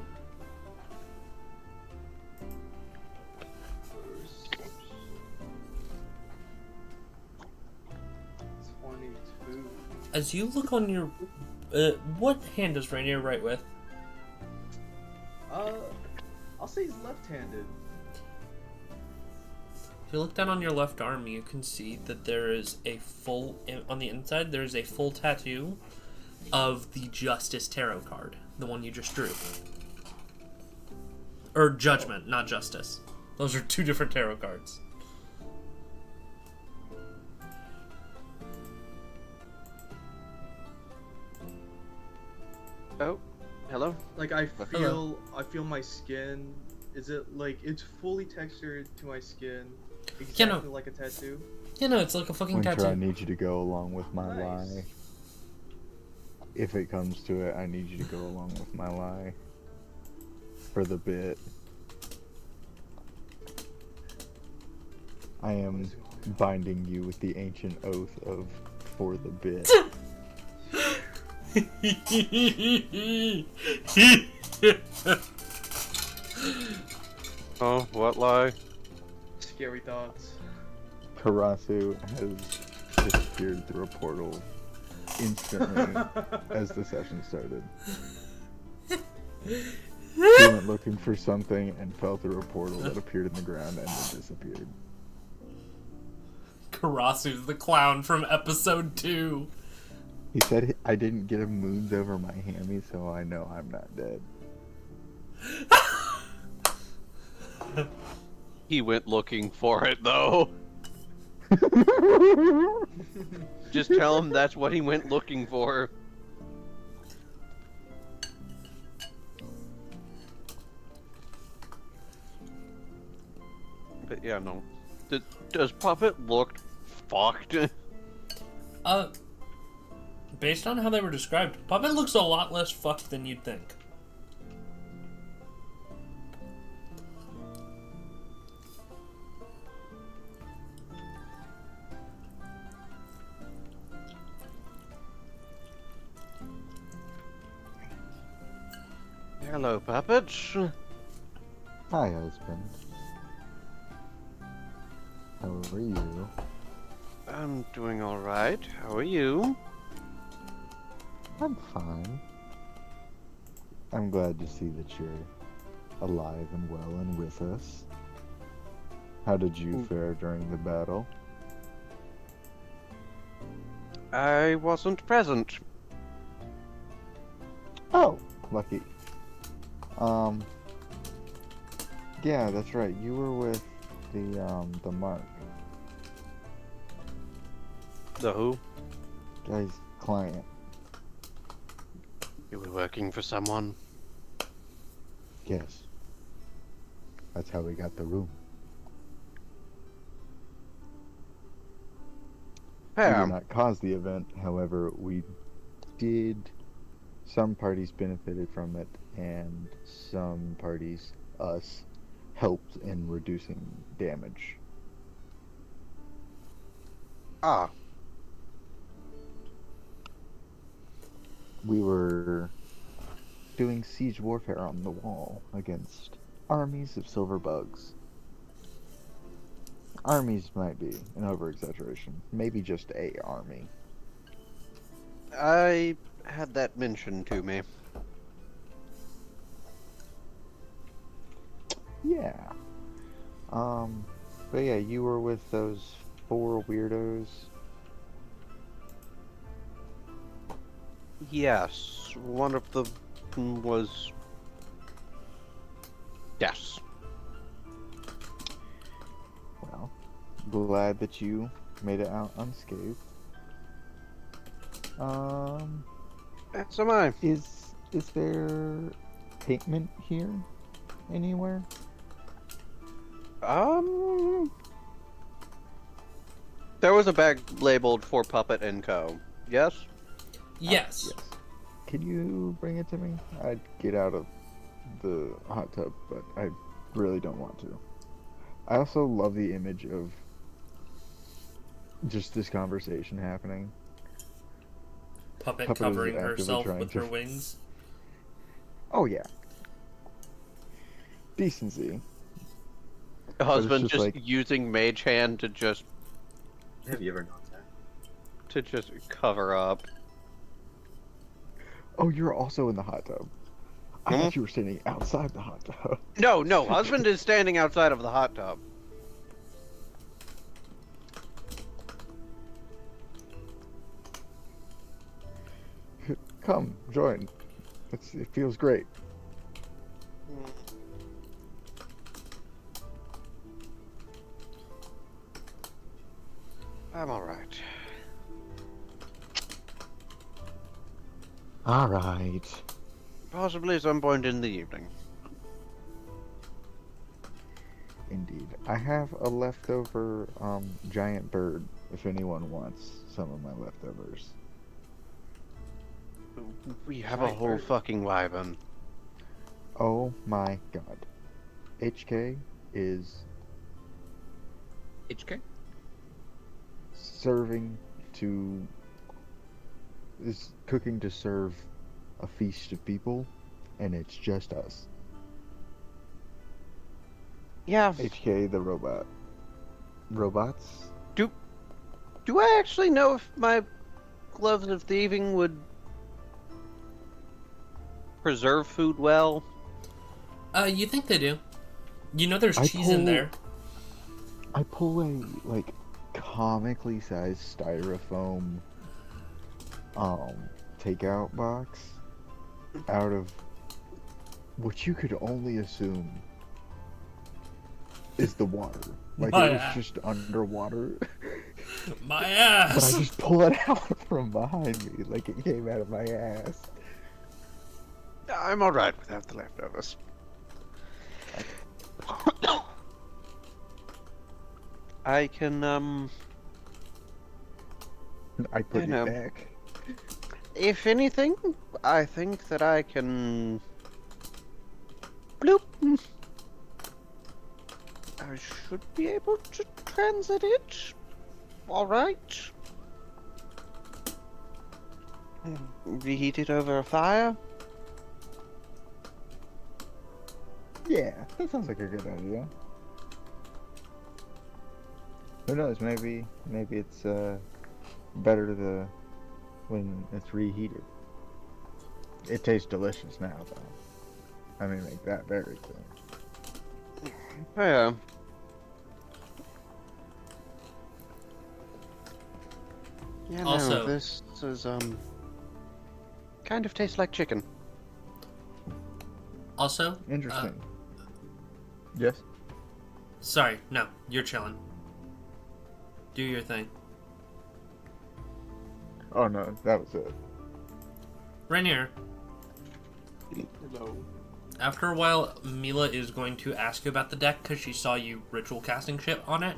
22. As you look on your. What hand does Rainier write with? I'll say he's left-handed. If you look down on your left arm, you can see that there is a full. On the inside, there is a full tattoo of the Justice Tarot card. The one you just drew. Or Judgment, not Justice. Those are two different tarot cards. Oh, hello. Like I feel my skin. Is it like it's fully textured to my skin, exactly like a tattoo? Yeah, no, it's like a fucking Winter, tattoo. I need you to go along with my Nice. lie. If it comes to it, I need you to go along with my lie. For the bit. I am binding you with the ancient oath of for the bit. Oh, what lie? Scary thoughts. Karasu has disappeared through a portal instantly as the session started. He went looking for something and fell through a portal that appeared in the ground and then disappeared. Karasu's the clown from episode 2. He said I didn't get a moons over my hammy, so I know I'm not dead. He went looking for it, though. Just tell him that's what he went looking for. But yeah, no. Does Puppet look fucked? Based on how they were described, Puppet looks a lot less fucked than you'd think. Hello, Puppet. Hi, husband. How are you? I'm doing alright. How are you? I'm fine. I'm glad to see that you're alive and well and with us. How did you fare during the battle? I wasn't present. Oh, lucky. Yeah, that's right. You were with the Mark. The who? Guy's client. You were working for someone? Yes. That's how we got the room. We did not cause the event, however, we did. Some parties benefited from it, and some parties, us, helped in reducing damage. Ah. We were doing siege warfare on the wall against armies of silver bugs. Armies might be an over-exaggeration. Maybe just a army. I had that mentioned to me. Yeah. But yeah, you were with those 4 weirdos. Yes, one of them was. Yes. Well, glad that you made it out unscathed. That's mine. Is there pigment here anywhere? There was a bag labeled for Puppet and Co. Yes? Yes. Yes. Can you bring it to me? I'd get out of the hot tub, but I really don't want to. I also love the image of just this conversation happening. Puppet Puppet is covering actively herself trying with to- her wings. Oh yeah. Decency. The husband just just like- using Mage Hand to just Have you ever noticed that? cover up. Oh, you're also in the hot tub. I Hmm? thought you were standing outside the hot tub. No, husband is standing outside of the hot tub. Come, join. It feels great. I'm alright. Alright. Possibly some point in the evening. Indeed. I have a leftover giant bird if anyone wants some of my leftovers. We have a Giant whole bird. fucking wyvern. Oh my god. HK is HK? is cooking to serve a feast of people, and it's just us. Yeah. HK the robot. Robots? Do I actually know if my gloves of thieving would preserve food well? You think they do? You know there's I cheese in pull- there. I pull a like comically sized styrofoam takeout box out of what you could only assume is the water. Like My it was ass. just underwater. My But I ass! just pull it out from behind me like it came out of my ass. I'm alright without the leftovers. I can, I put I it know. back. if anything, I think that I can... Bloop! I should be able to transit it. Alright. Reheat it over a fire. Yeah, that sounds like a good idea. Who knows? Maybe it's better when it's reheated. It tastes delicious now, though. I mean, make that very clear. Yeah. Yeah, Also- no, this is, kind of tastes like chicken. Also, Interesting. Yes. sorry, no, you're chilling. Do your thing. Oh no, that was it. Rainier, Hello. after a while, Mila is going to ask you about the deck because she saw you ritual casting shit on it.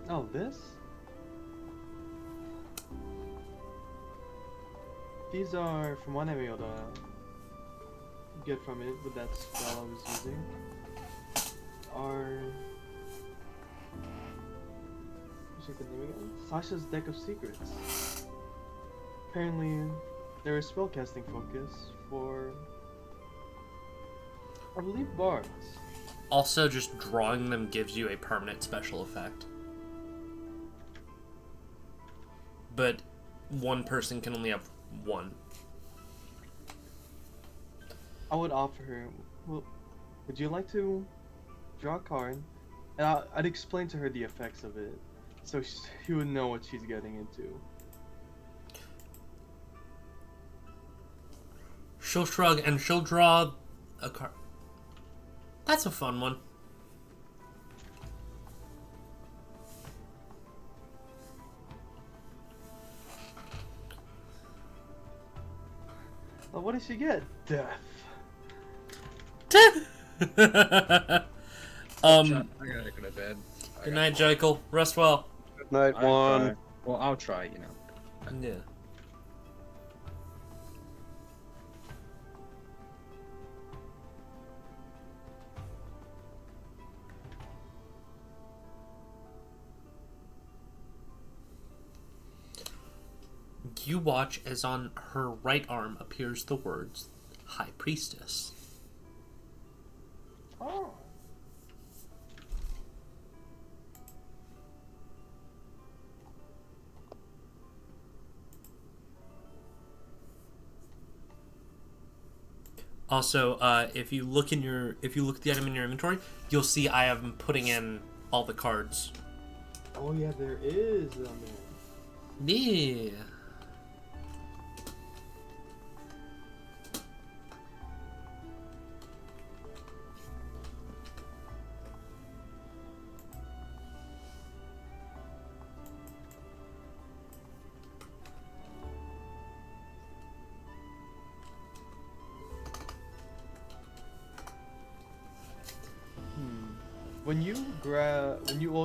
Oh, this? These are, from what I'm able to get from it with that spell I was using, are... What's the name again? Sasha's Deck of Secrets. Apparently, they're a spellcasting focus for, I believe, bards. Also, just drawing them gives you a permanent special effect. But one person can only have one. I would offer her, well, would you like to draw a card? And I'd explain to her the effects of it. so he would know what she's getting into. She'll shrug and she'll draw a card. That's a fun one. Well, what does she get? Death. I gotta go to bed. Good night, Jekyll. Rest well. Good night, one. Well, I'll try, you know. Yeah. You watch as on her right arm appears the words High Priestess. Oh. Also, if you look at the item in your inventory, you'll see I am putting in all the cards. Oh yeah, there is a man. Yeah.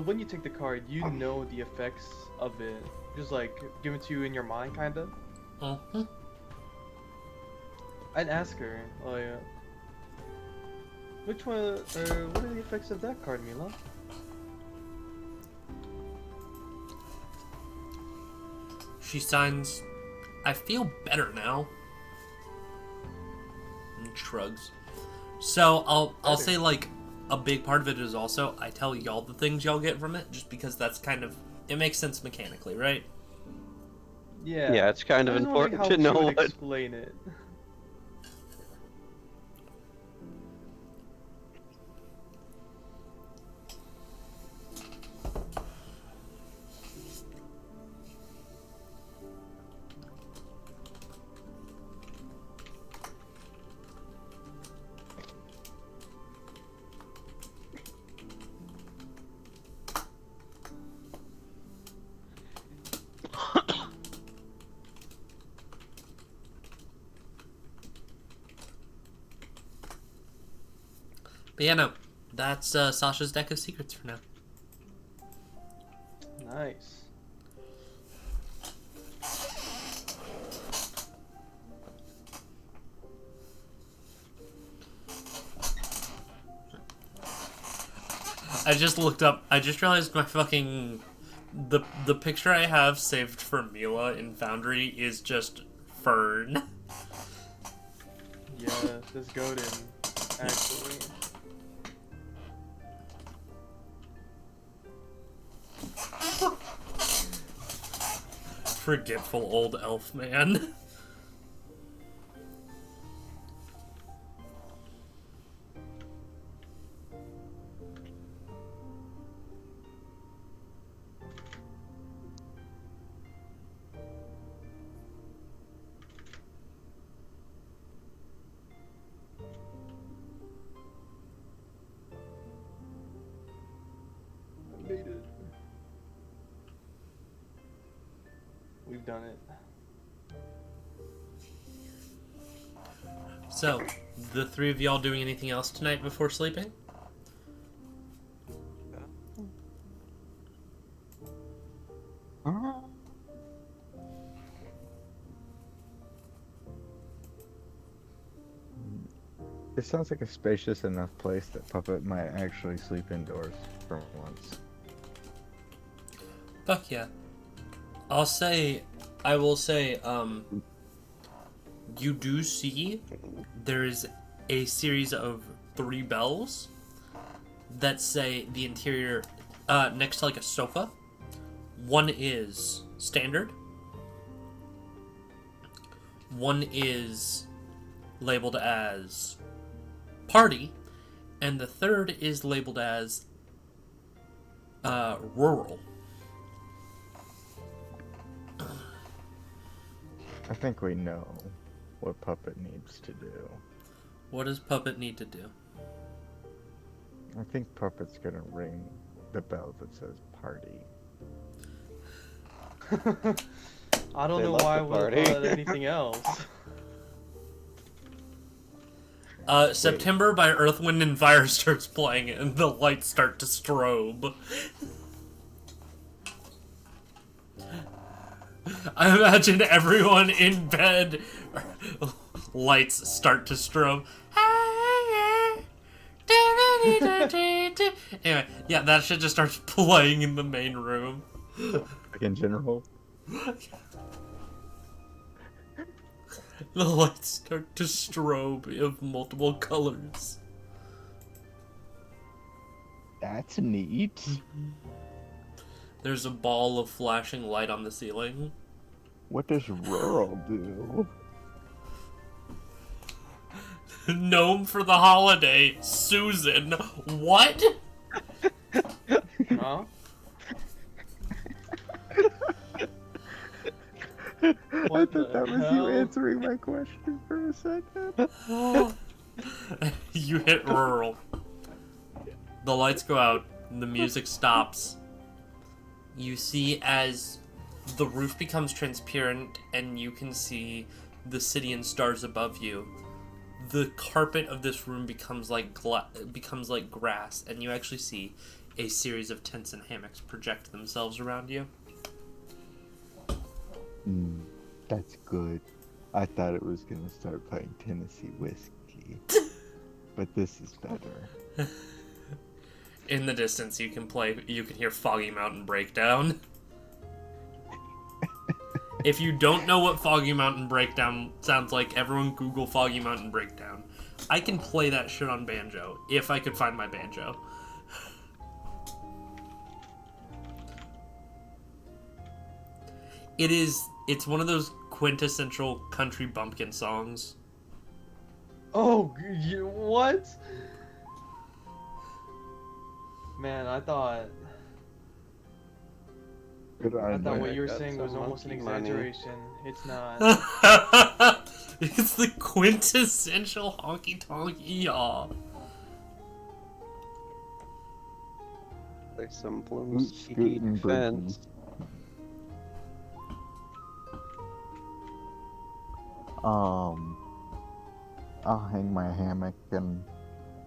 When you take the card, you know the effects of it. Just like give it to you in your mind, kinda. Uh-huh. I'd ask her, which one, or what are the effects of that card, Mila? She signs, I feel better now. And shrugs. So I'll say like a big part of it is also I tell y'all the things y'all get from it, just because that's kind of, it makes sense mechanically, right? Yeah. Yeah, it's kind of I was wondering important how to she know would what. explain it. But yeah, no, that's Sasha's deck of secrets for now. Nice. I just looked up. I just realized my fucking the picture I have saved for Mila in Foundry is just Fern. Yeah, this Godin, actually. Forgetful old elf man. I made it. We've done it. So, the three of y'all doing anything else tonight before sleeping? It sounds like a spacious enough place that Puppet might actually sleep indoors for once. Fuck yeah. I will say, you do see there's a series of 3 bells that say the interior, next to like a sofa. One is standard. One is labeled as party. And the third is labeled as rural. I think we know what Puppet needs to do. What does Puppet need to do? I think Puppet's gonna ring the bell that says party. I don't They know left why I the would have party. thought anything else. September by Earth, Wind, and Fire starts playing, and the lights start to strobe. I imagine everyone in bed, lights start to strobe. Anyway, yeah, that shit just starts playing in the main room. Like in general. The lights start to strobe of multiple colors. That's neat. There's a ball of flashing light on the ceiling. What does rural do? Gnome for the holiday, Susan. What? Huh? I What thought the that was you hell? answering my question for a second. You hit rural. The lights go out, the music stops. You see as the roof becomes transparent and you can see the city and stars above you. The carpet of this room becomes like grass, and you actually see a series of tents and hammocks project themselves around you. That's good. I thought it was gonna start playing Tennessee whiskey, but this is better. In the distance, you can hear Foggy Mountain Breakdown. If you don't know what Foggy Mountain Breakdown sounds like, everyone Google Foggy Mountain Breakdown. I can play that shit on banjo, if I could find my banjo. It's one of those quintessential country bumpkin songs. Oh, what? Man, I thought Good I on thought you. what you were got saying was some almost an monkey money. exaggeration. It's not. It's the quintessential honky tonky yaw. There's some Oot, plumes. scoot, and Fence. I'll hang my hammock and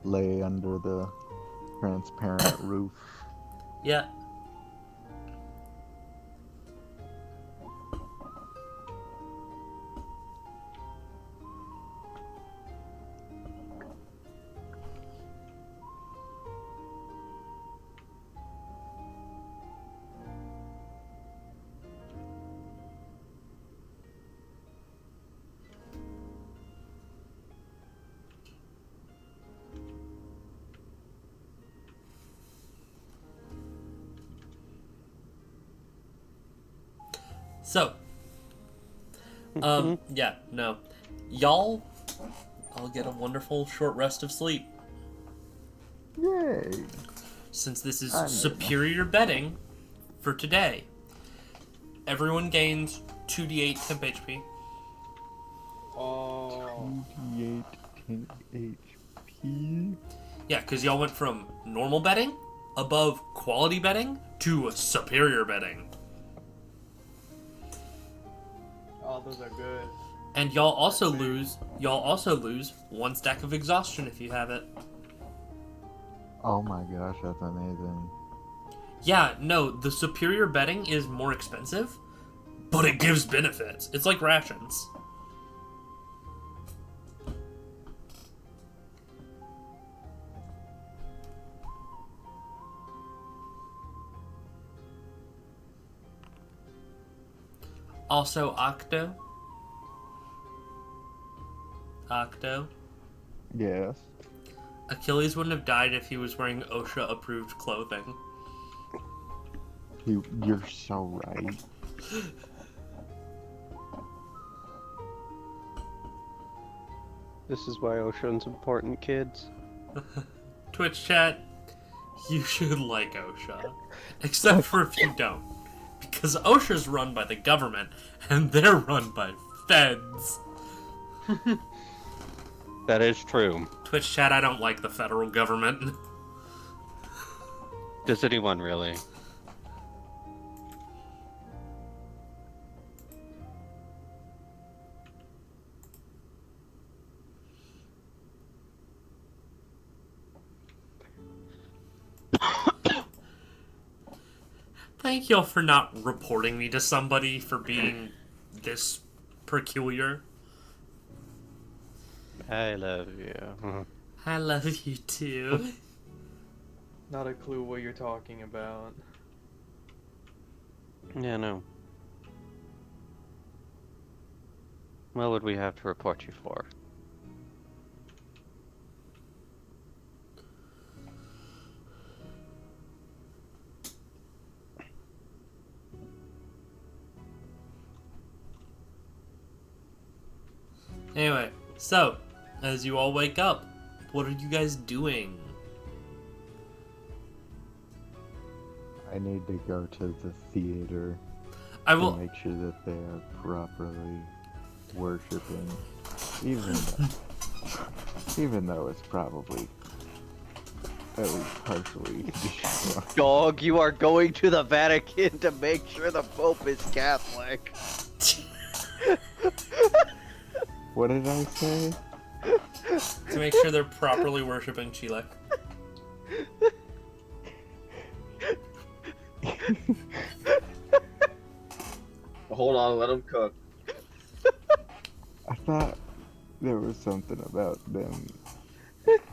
lay under the transparent roof. Yeah. So, yeah, no. Y'all, I'll get a wonderful short rest of sleep. Yay! Since this is I know. superior betting for today, everyone gains 2d8 temp HP. Oh. 28 HP. Yeah, because y'all went from normal betting, above quality betting, to superior betting. Oh, those are good. And y'all also lose one stack of exhaustion if you have it. Oh my gosh, that's amazing. Yeah, no, the superior betting is more expensive, but it gives benefits. It's like rations. Also, Octo. Yes. Achilles wouldn't have died if he was wearing OSHA-approved clothing. You're so right. This is why Ocean's important, kids. Twitch chat, you should like OSHA. Except for if you don't. Because OSHA's run by the government, and they're run by feds. That is true. Twitch chat, I don't like the federal government. Does anyone really? Thank y'all for not reporting me to somebody for being this peculiar. I love you. I love you too. Not a clue what you're talking about. Yeah, no. What would we have to report you for? Anyway, so, as you all wake up, what are you guys doing? I need to go to the theater I to will. make sure that they are properly worshiping, even though it's probably at least partially destroyed. Dog, you are going to the Vatican to make sure the Pope is Catholic. What did I say? To make sure they're properly worshiping Chilek. Hold on, let him cook. I thought there was something about them.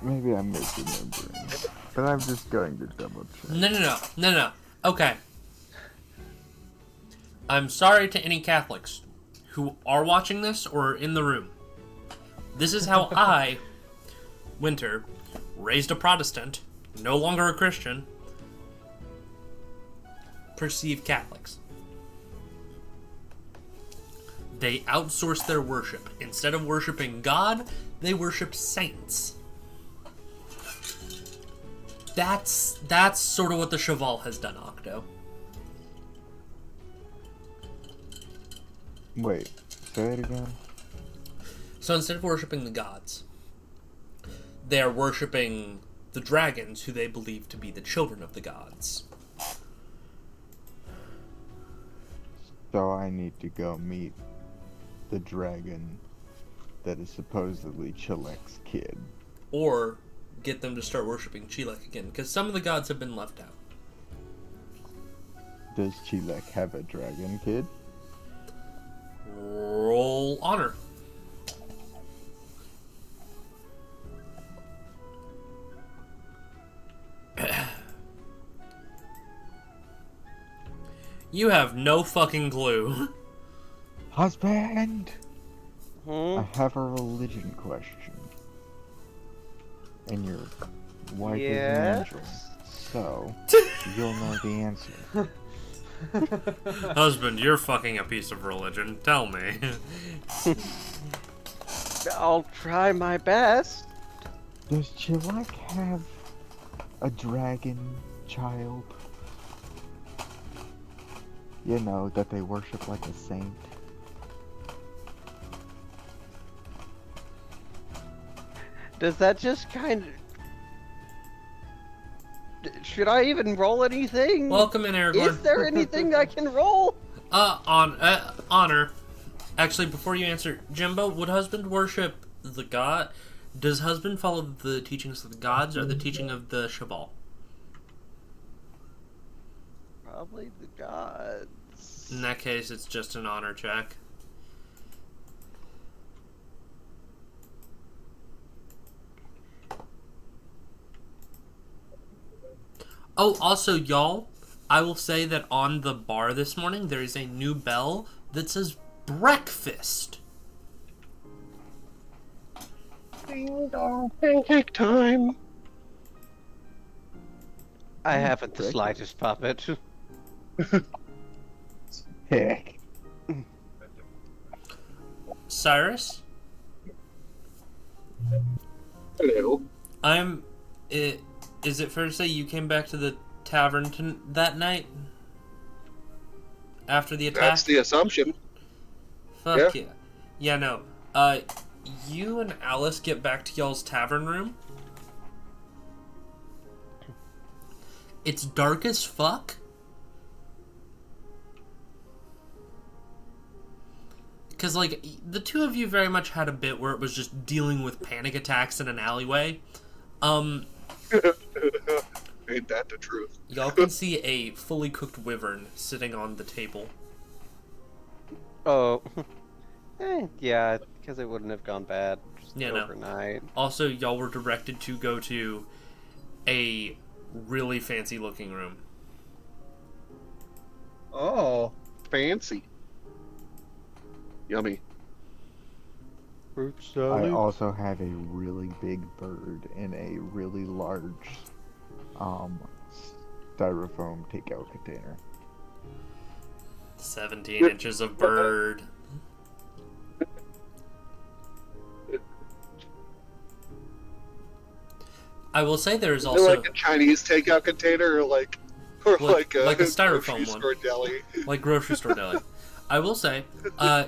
Maybe I'm misremembering. But I'm just going to double check. No. Okay. I'm sorry to any Catholics who are watching this or are in the room. This is how I, Winter, raised a Protestant, no longer a Christian, perceive Catholics. They outsource their worship. Instead of worshiping God, they worship saints. That's sort of what the Cheval has done, Octo. Wait, say it again? So instead of worshipping the gods, they are worshipping the dragons who they believe to be the children of the gods. So I need to go meet the dragon that is supposedly Chilek's kid. Or get them to start worshipping Chilek again, because some of the gods have been left out. Does Chilek have a dragon kid? Roll honor. You have no fucking clue. Husband! Hmm? I have a religion question. And your wife is an angel. So, you'll know the answer. Husband, you're fucking a piece of religion. Tell me. I'll try my best. Does Chilek have a dragon child? You know, that they worship like a saint? Does that just kind of... Should I even roll anything? Welcome in, Aragorn. Is there anything I can roll? Honor. Actually, before you answer, Jimbo, would husband worship the god? Does husband follow the teachings of the gods or the teaching of the Cheval? Probably the gods. In that case, it's just an honor check. Oh, also, y'all, I will say that on the bar this morning, there is a new bell that says breakfast. Ding dong, pancake time. I haven't the slightest puppet. Heck. Cyrus? Hello. Is it fair to say you came back to the tavern that night? After the attack? That's the assumption. Fuck yeah. Yeah, no. You and Alice get back to y'all's tavern room. It's dark as fuck. Because, like, the two of you very much had a bit where it was just dealing with panic attacks in an alleyway. Ain't that the truth? Y'all can see a fully cooked wyvern sitting on the table. Oh. Yeah, because it wouldn't have gone bad just Yeah, no. overnight. Also, y'all were directed to go to a really fancy looking room. Oh, fancy. Yummy. Fruit I salad. also have a really big bird in a really large styrofoam takeout container. 17 inches of bird. I will say there is They're also like a Chinese takeout container, or like a like a styrofoam grocery one. store deli. Like grocery store deli. I will say,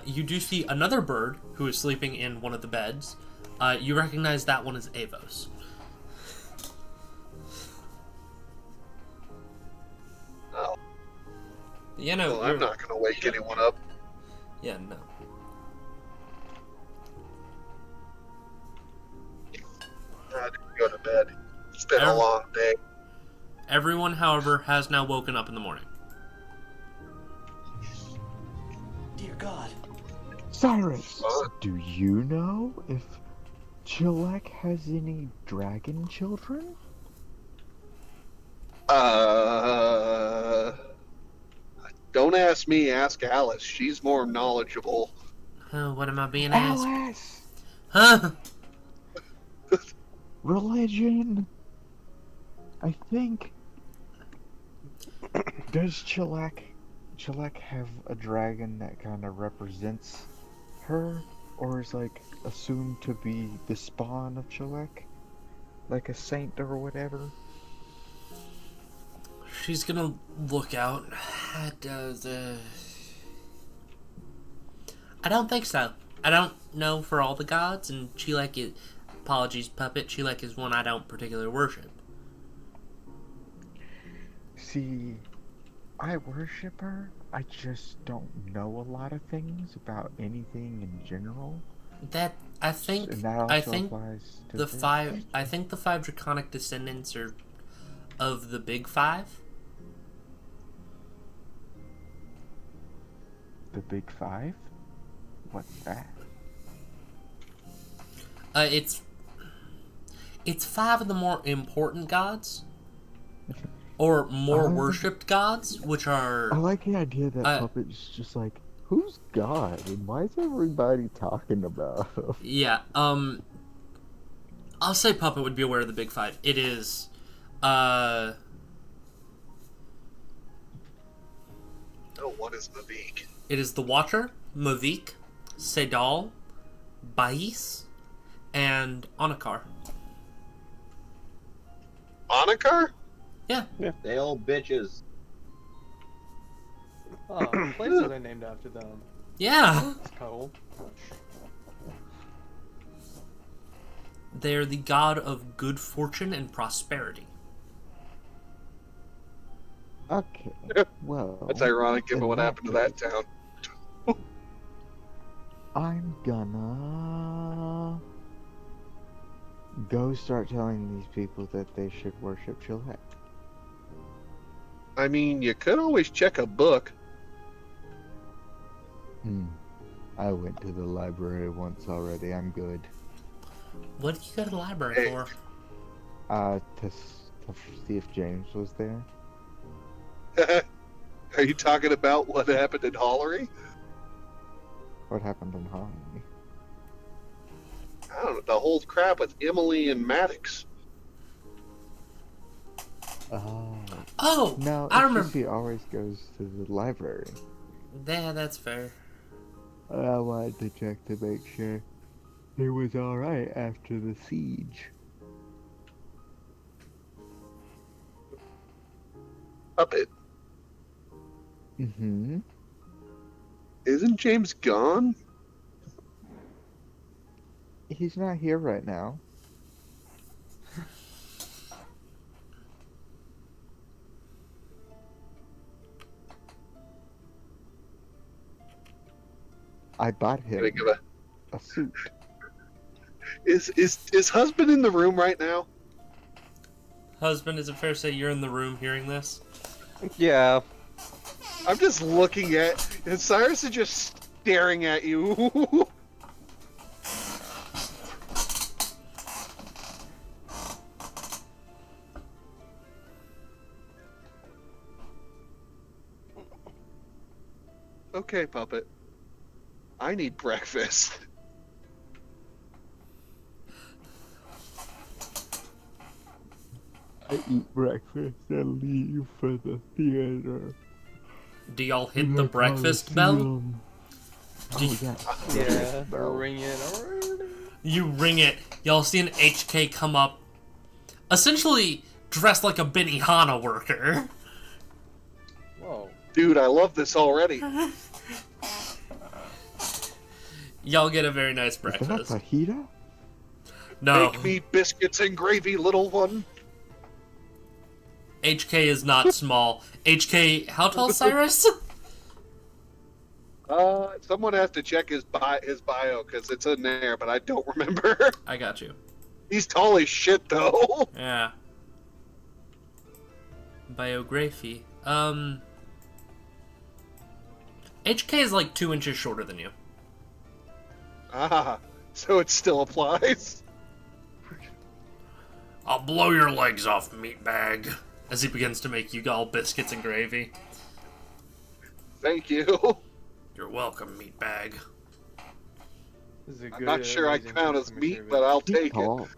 you do see another bird who is sleeping in one of the beds. You recognize that one as Avos. Oh. You know, Well, I'm not gonna wake anyone up. Yeah, no. I need to go to bed. It's been a long day. Everyone, however, has now woken up in the morning. Dear God. Cyrus, do you know if Chilek has any dragon children? Don't ask me, ask Alice. She's more knowledgeable. Oh, what am I being asked? Alice! Huh? Religion! I think... Does Chilek have a dragon that kind of represents her? Or is, like, assumed to be the spawn of Chilek? Like a saint or whatever? She's gonna look out. I don't think so. I don't know for all the gods, and Chilek is... Apologies, puppet. Chilek is one I don't particularly worship. See, I worship her. I just don't know a lot of things about anything in general. That I think And that also I think applies to the this. five draconic descendants are of the big five. The big five? What's that? It's five of the more important gods, or more worshipped gods, which are. I like the idea that Puppet's just like, who's God and why is everybody talking about him? Yeah, I'll say Puppet would be aware of the big five. It is, Oh, what is Mavic? It is the Watcher, Mavic, Sedal, Bais, and Onakar. Onakar? Yeah. They all bitches. Oh, places are named after them. Yeah. That's cool. They're the god of good fortune and prosperity. Okay, well... That's ironic given in what that happened to that town. I'm gonna... go start telling these people that they should worship Chilek. I mean, you could always check a book. I went to the library once already, I'm good. What did you go to the library for? To see if James was there. Are you talking about what happened in Hollery? What happened in Holly? I don't know, the whole crap with Emily and Maddox. Oh, no, I remember. He always goes to the library. Yeah, that's fair. I wanted to check to make sure he was alright after the siege. Puppet. Mm-hmm. Isn't James gone? He's not here right now. I bought him Gonna give a suit. Is husband in the room right now? Husband, is it fair to say you're in the room hearing this? Yeah. I'm just looking at, and Cyrus is just staring at you. Okay, puppet. I need breakfast. I eat breakfast and leave for the theater. Do y'all hit the breakfast bell? Do you, Yeah. Ring it. you ring it. Y'all see an HK come up, essentially dressed like a Benihana worker. Whoa. Dude, I love this already. Y'all get a very nice Is that breakfast. fajita? No, Make me biscuits and gravy, little one. HK is not small. HK, how tall is Cyrus? Someone has to check his bio because it's in there, but I don't remember. I got you. He's tall as shit, though. Yeah. Biography. HK is like 2 inches shorter than you. Ah, so it still applies. I'll blow your legs off, meatbag. As he begins to make you all biscuits and gravy. Thank you. You're welcome, meatbag. This is a I'm good, not sure I amazing count as customer meat, service. but I'll Is he take it. called-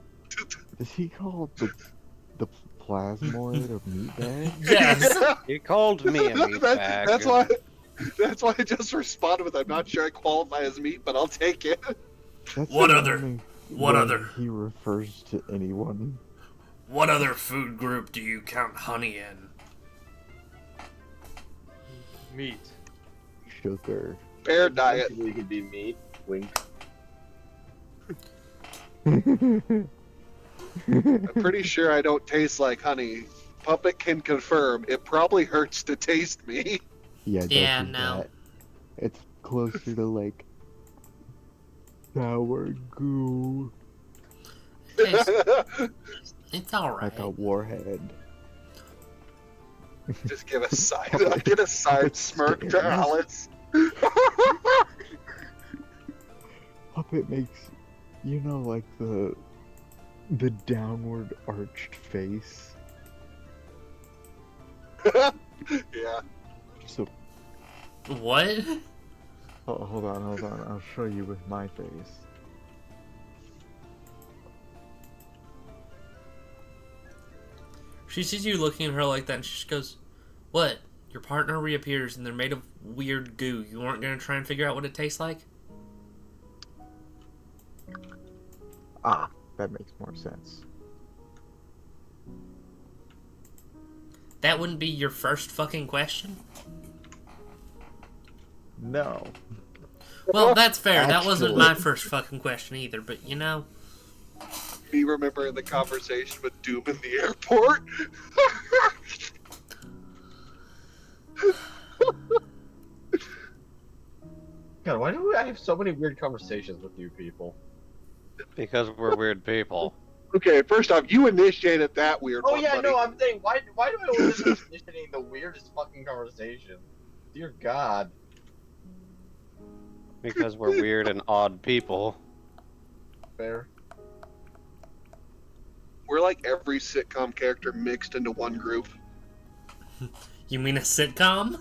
Is he called the plasmoid of meatbag? Yes! You called me a meatbag. That's why I just responded with, I'm not sure I qualify as meat, but I'll take it. That's What the other- only what way other- He refers to anyone. What other food group do you count honey in? Meat. Sugar. Bear diet. Eventually could be meat. Wink. I'm pretty sure I don't taste like honey. Puppet can confirm. It probably hurts to taste me. Yeah, Yeah, don't do no. that. It's closer to like sour goo, It's alright. like a warhead. Just give a side. I get a side smirk to Alice. Puppet makes, you know, like the downward arched face. Yeah. So What? hold on. I'll show you with my face. She sees you looking at her like that and she just goes, "What? Your partner reappears and they're made of weird goo. You aren't gonna try and figure out what it tastes like?" Ah, that makes more sense. That wouldn't be your first fucking question? No. Well, that's fair. That wasn't my Actually. first fucking question either, but you know. Me remembering the conversation with Doom in the airport. God, why do I have so many weird conversations with you people? Because we're weird people. Okay, first off, you initiated that weird Oh one, yeah, buddy. no, I'm saying why do I always end up initiating the weirdest fucking conversation? Dear God. Because we're weird and odd people. Fair. We're like every sitcom character mixed into one group. You mean a sitcom?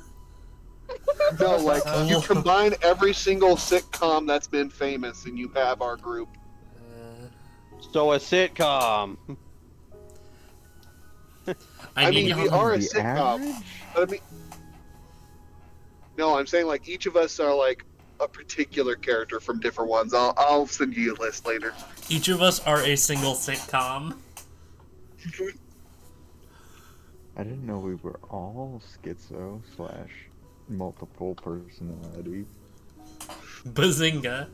No, like you combine every single sitcom that's been famous, and you have our group. So a sitcom. I I need mean, y'all we to- are a The sitcom. average? But I mean, no, I'm saying like each of us are like a particular character from different ones. I'll send you a list later. Each of us are a single sitcom. I didn't know we were all schizo / multiple personality. Bazinga.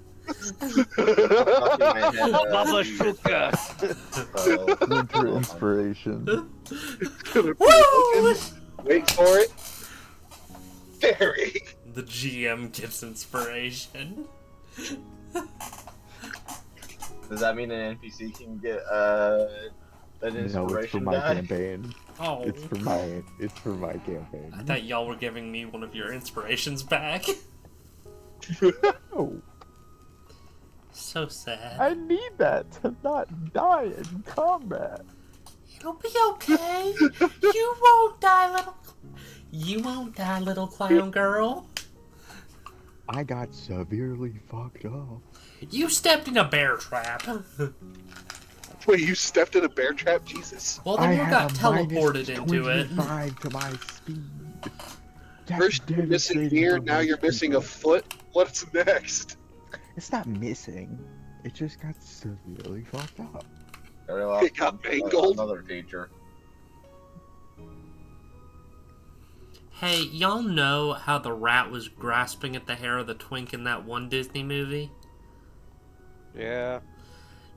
Baba Shuka. Winter inspiration. Woo! Wait for it. Fairy. The GM gets inspiration. Does that mean an NPC can get an inspiration No, it's for my die? campaign. Oh. It's for my campaign. I thought y'all were giving me one of your inspirations back. Oh, So sad. I need that to not die in combat. It'll be okay. You won't die, little. You won't die, little clown girl. I got severely fucked up. You stepped in a bear trap. Wait, you stepped in a bear trap? Jesus. Well, I then you got have a teleported into it. -25 to my speed. That's First you're missing devastating ear, for now most you're missing a people. foot. What's next? It's not missing. It just got severely fucked up. It got mangled. Another teacher. Hey, y'all know how the rat was grasping at the hair of the twink in that one Disney movie? Yeah.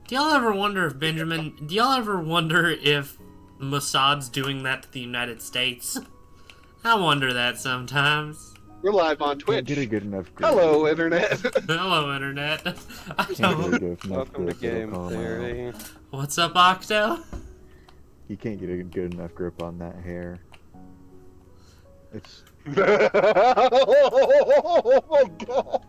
Do y'all ever wonder if do y'all ever wonder if Mossad's doing that to the United States? I wonder that sometimes. We're live on Can't Twitch. get a good enough grip. Hello, Internet. Hello, Internet. I Can't don't... get a good enough Welcome to grip, it'll Game calm Theory. out. What's up, Octo? You can't get a good enough grip on that hair. It's Oh my god.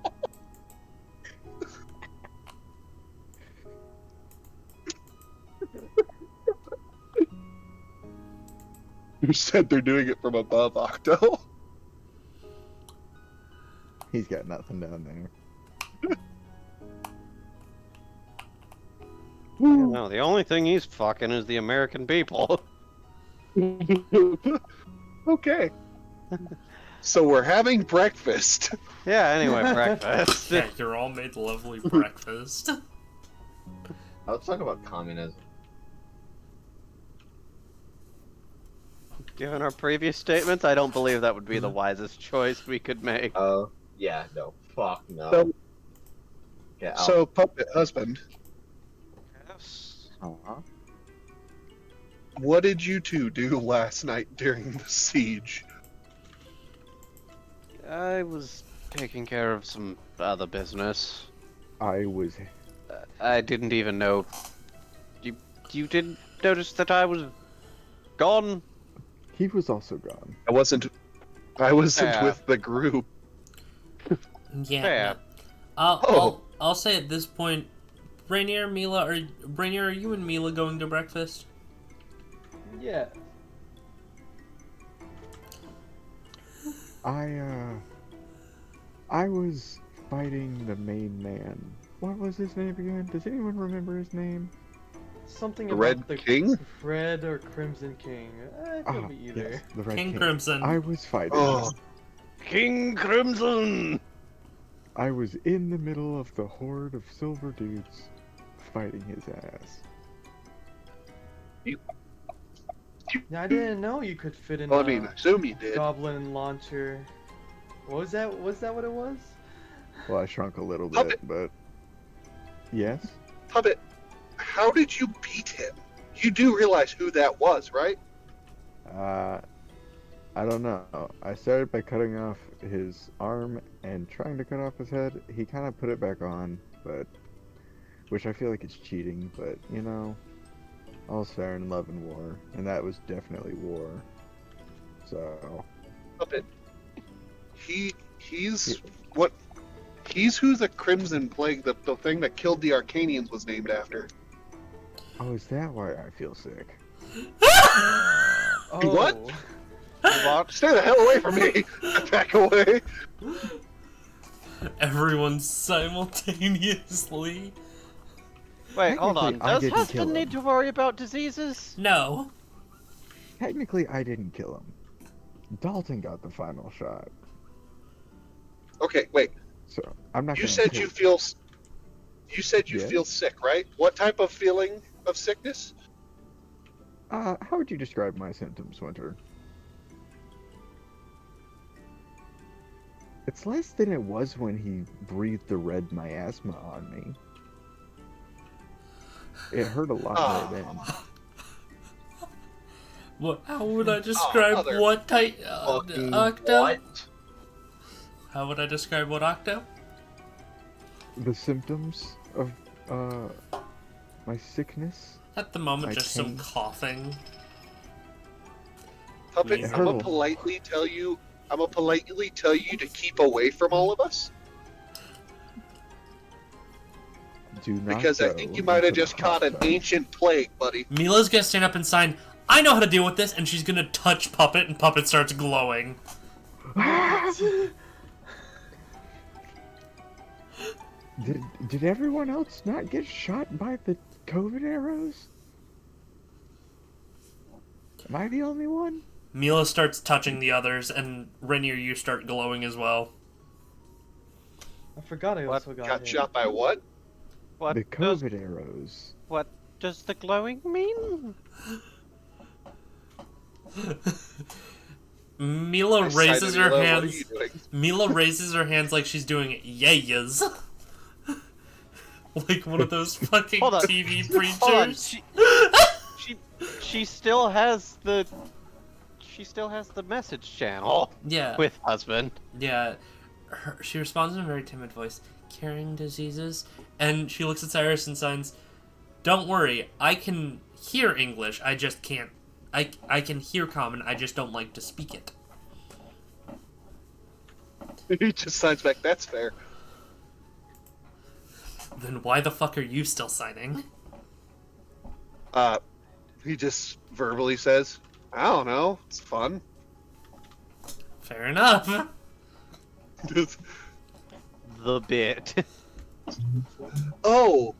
Who said they're doing it from above, Octo? he's got nothing down there. No, the only thing he's fucking is the American people. Okay. So we're having breakfast. Yeah, anyway, breakfast. Yeah, you're all made lovely breakfast. Let's talk about communism. Given our previous statements, I don't believe that would be the wisest choice we could make. Oh, yeah, no. Fuck no. So, Get out. so puppet husband, Yes. what did you two do last night during the siege? I was taking care of some other business. I was. I didn't even know. You didn't notice that I was gone? He was also gone. I wasn't Yeah. with the group. Yeah. Fair. I'll say at this point, Rainier, are you and Mila going to breakfast? Yeah. I was fighting the main man. What was his name again? Does anyone remember his name? Something The about Red the King? Red or Crimson King. It could be either. Yes, the Red King King. Crimson. I was fighting. Oh, King Crimson! I was in the middle of the horde of silver dudes fighting his ass. Yeah, I didn't know you could fit in well, I a mean, assume you did. goblin launcher. What was that? Was that what it was? Well, I shrunk a little bit, Puppet. but yes. Puppet, how did you beat him? You do realize who that was, right? I don't know. I started by cutting off his arm and trying to cut off his head. He kind of put it back on, but which I feel like it's cheating. But you know, all's fair in love and war, and that was definitely war. So Puppet. He's what? He's who the Crimson Plague, the thing that killed the Arcanians, was named after. oh, is that why I feel sick? Oh. What? What? Stay the hell away from me! Back away! Everyone simultaneously. Wait, hold on. Technically, I Does didn't kill husband him. need to worry about diseases? No. Technically, I didn't kill him. Dalton got the final shot, Okay, wait. so I'm not. You gonna said kill you feel. You said you Yeah. feel sick, right? What type of feeling of sickness? How would you describe my symptoms, Winter? It's less than it was when he breathed the red miasma on me. It hurt a lot more then. What? How would I describe mother what type? Octo? What? How would I describe what Octo? The symptoms of my sickness. At the moment, My just some pain. coughing. Puppet, Please. I'm gonna politely tell you to keep away from all of us. Do not Because I go think you might have into the just caught an hot zone. ancient plague, buddy. Mila's gonna stand up and sign, "I know how to deal with this," and she's gonna touch Puppet, and Puppet starts glowing. Did everyone else not get shot by the COVID arrows? Am I the only one? Mila starts touching the others, and Rainier, you start glowing as well. I forgot I also got Got hit. shot by what? What The does, COVID arrows. what does the glowing mean? Mila This raises side her of Mila, what are hands. you doing? Mila raises her hands like she's doing yayas. Like one of those fucking Hold on. TV Hold on, preachers. she still has the message channel Yeah. with husband. Yeah. She responds in a very timid voice, "Carrying diseases?" And she looks at Cyrus and signs, "Don't worry, I can hear English, I just can't. I can hear common, I just don't like to speak it." He just signs back. That's fair. Then why the fuck are you still signing? He just verbally says, "I don't know. It's fun." Fair enough. The bit. Oh,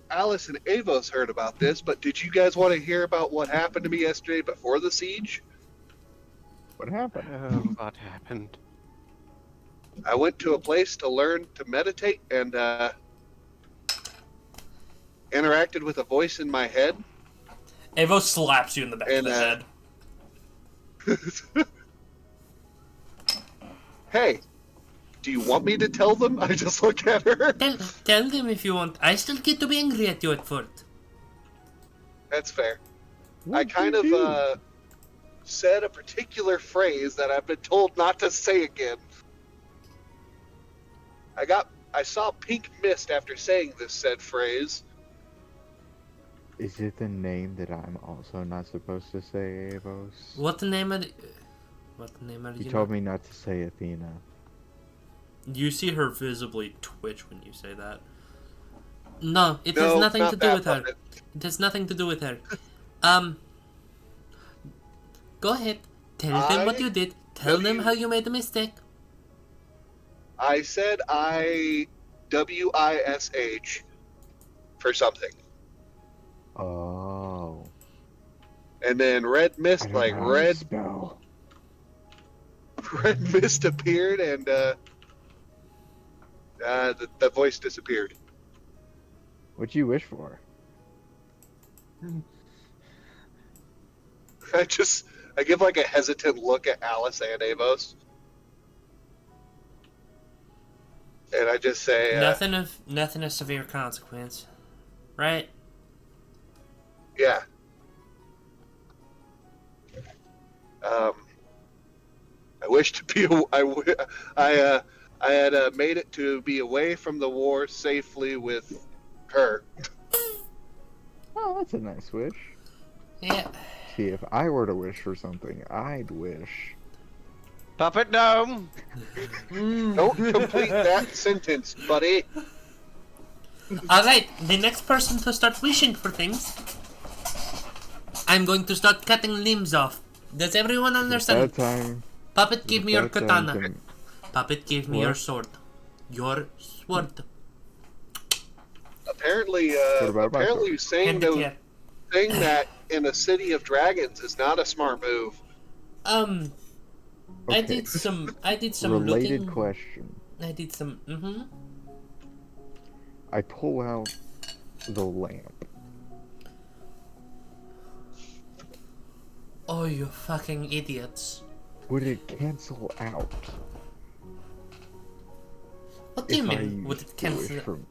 Alice and Avos heard about this, but did you guys want to hear about what happened to me yesterday before the siege? What happened? Oh, what happened? I went to a place to learn to meditate and interacted with a voice in my head. Avo slaps you in the back of And, the head. Hey, do you want me to tell them? I just look at her. Tell them if you want. I still get to be angry at you at first. That's fair. I What'd kind you of do? said a particular phrase that I've been told not to say again. I saw pink mist after saying this said phrase. Is it the name that I'm also not supposed to say, Avos? What the name of You told me not to say Athena. You see her visibly twitch when you say that. No, it No, has nothing not to do that with her. puppet. It has nothing to do with her. Go ahead. Tell them what you did. Tell them how you made a mistake. I said IWISH for something. Oh. And then red I mist, don't like know how to red spell. mist appeared, and the voice disappeared. What'd you wish for? I give like a hesitant look at Alice and Avos. And I just say, Nothing of severe consequence, right? yeah. I wish to be. I had made it to be away from the war safely with her. Oh, that's a nice wish. Yeah. See, if I were to wish for something, I'd wish. Puppet Gnome! Don't complete that sentence, buddy. Alright, the next person to start wishing for things, I'm going to start cutting limbs off. Does everyone understand? That time. Puppet, give me your that time katana. can- Puppet, give me What? your sword. Your sword. Apparently, about my apparently saying Hand it here. that in a city of dragons is not a smart move. I Okay. did some Related looking. question. I did some. I pull out the lamp. Oh, you fucking idiots. would it cancel out? What do you if I mean? Would used it to wish cancel? from...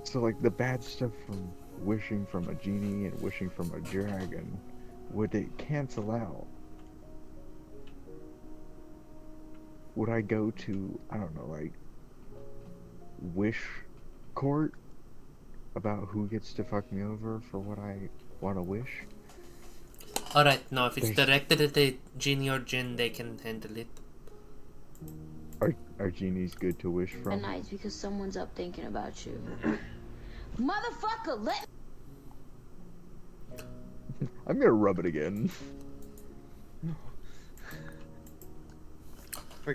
So like the bad stuff from wishing from a genie and wishing from a dragon, would it cancel out? Would I go to, I don't know, like, wish court about who gets to fuck me over for what I want to wish? Alright, no, if it's There's- directed at a genie or djinn, they can handle it. Are genies good to wish from? Nights because someone's up thinking about you. Motherfucker, let I'm gonna rub it again.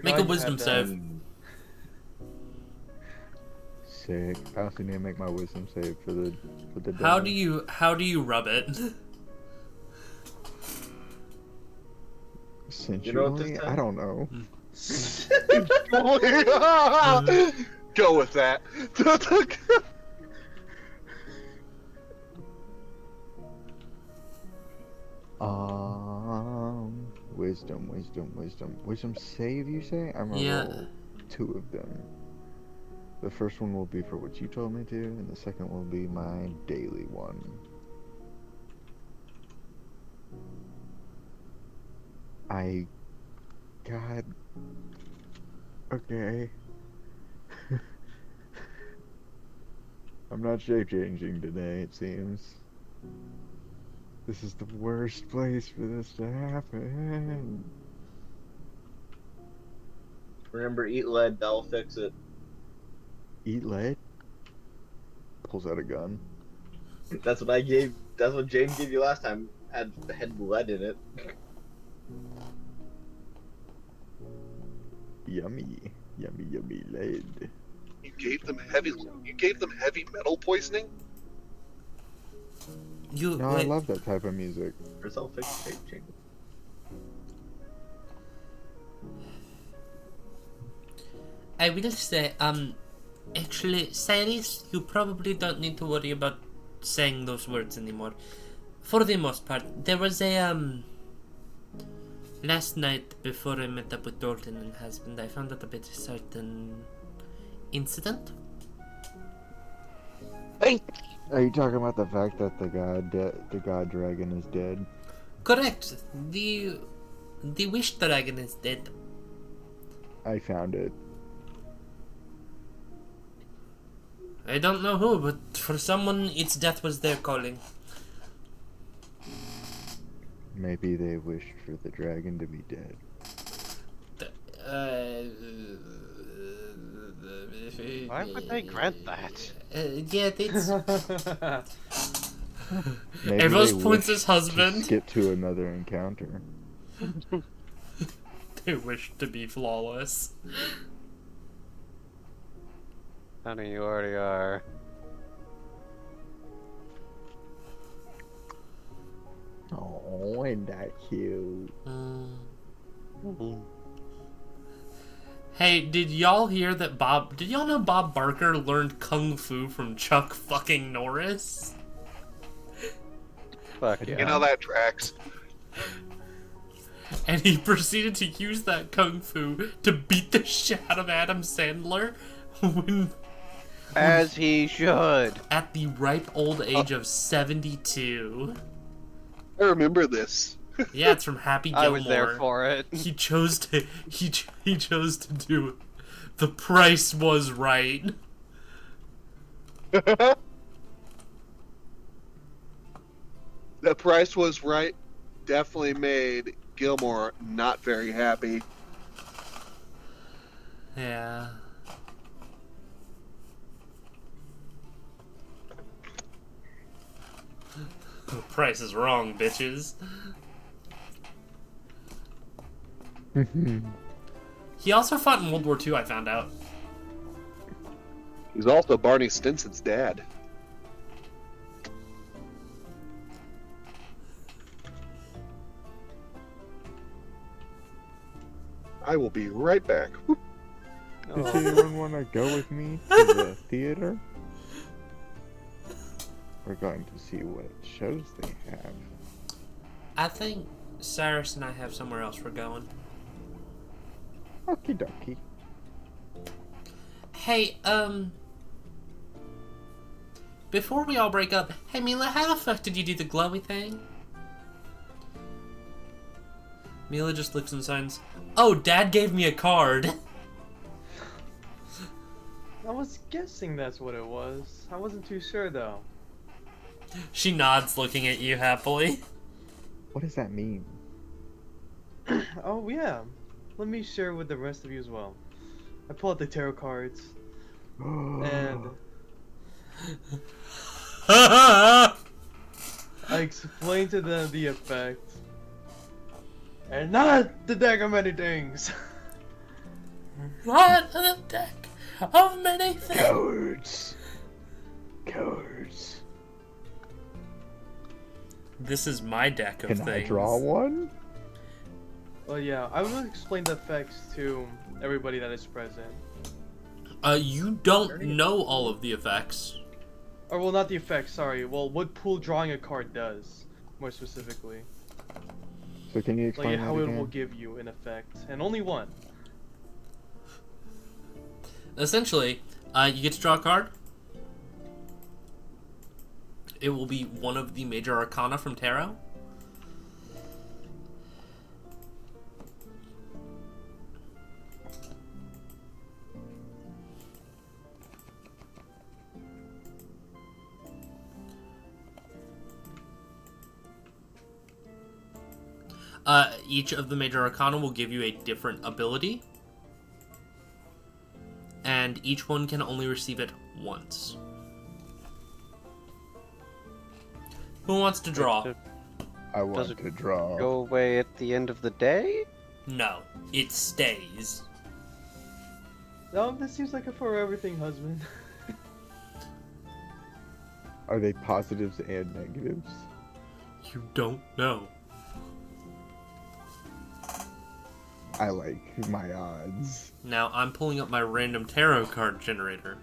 Make a wisdom save. Sick. I also need to make my wisdom save for the How damage. do you rub it? Sensually? I don't know. Go with that. Wisdom save, you say? I'm gonna Yeah. roll 2 of them. The first one will be for what you told me to, and the second will be my daily one. God. Okay. I'm not shape changing today, it seems. This is the worst place for this to happen. Remember, eat lead, that'll fix it. Eat lead? Pulls out a gun. That's what James gave you last time. Had lead in it. Yummy. Yummy lead. You gave them heavy metal poisoning? No, I love that type of music. Herself fix shape change. I will say, actually, Cyrus, you probably don't need to worry about saying those words anymore. For the most part, there was a, last night before I met up with Dalton and husband, I found out about a certain incident. Are you talking about the fact that the god dragon is dead? Correct. The wish dragon is dead. I found it. I don't know who, but for someone, its death was their calling. Maybe they wished for the dragon to be dead. Why would they grant that? Yeah, it's... Maybe Evos they points wished his husband. to skip to another encounter. They wish to be flawless. Honey, you already are. Oh, ain't that cute? Hey, did y'all hear that did y'all know Bob Barker learned Kung Fu from Chuck fucking Norris? Fuck yeah. You know that tracks. And he proceeded to use that Kung Fu to beat the shit out of Adam Sandler when... As he should. At the ripe old age of 72. I remember this. Yeah, it's from Happy Gilmore. I was there for it. He chose to he chose to do it. The Price Was Right. The Price Was Right definitely made Gilmore not very happy. Yeah. The Price is Wrong, bitches. He also fought in World War II, I found out. He's also Barney Stinson's dad. I will be right back. Whoop. Does anyone want to go with me to the theater? We're going to see what shows they have. I think Cyrus and I have somewhere else we're going. Okie dokie. Hey, before we all break up, hey Mila, how the fuck did you do the glowy thing? Mila just looks and signs, oh, Dad gave me a card. I was guessing that's what it was. I wasn't too sure though. She nods, looking at you happily. What does that mean? Oh yeah. Let me share with the rest of you as well. I pull out the tarot cards and I explain to them the effect. And not the deck of many things. Not the deck of many things. Codes. Codes. This is my deck of Can things. I draw one? Well, yeah, I will explain the effects to everybody that is present. You don't know all of the effects. Or, well, not the effects, sorry. Well, what pool drawing a card does, more specifically. So can you explain Like, that how it again? will give you an effect. And only one. Essentially, you get to draw a card. It will be one of the major arcana from tarot. Each of the major arcana will give you a different ability. And each one can only receive it once. Who wants to draw? I want Does it to draw. Go away at the end of the day? No, it stays. No, this seems like a forever thing, husband. Are they positives and negatives? You don't know. I like my odds. Now, I'm pulling up my random tarot card generator.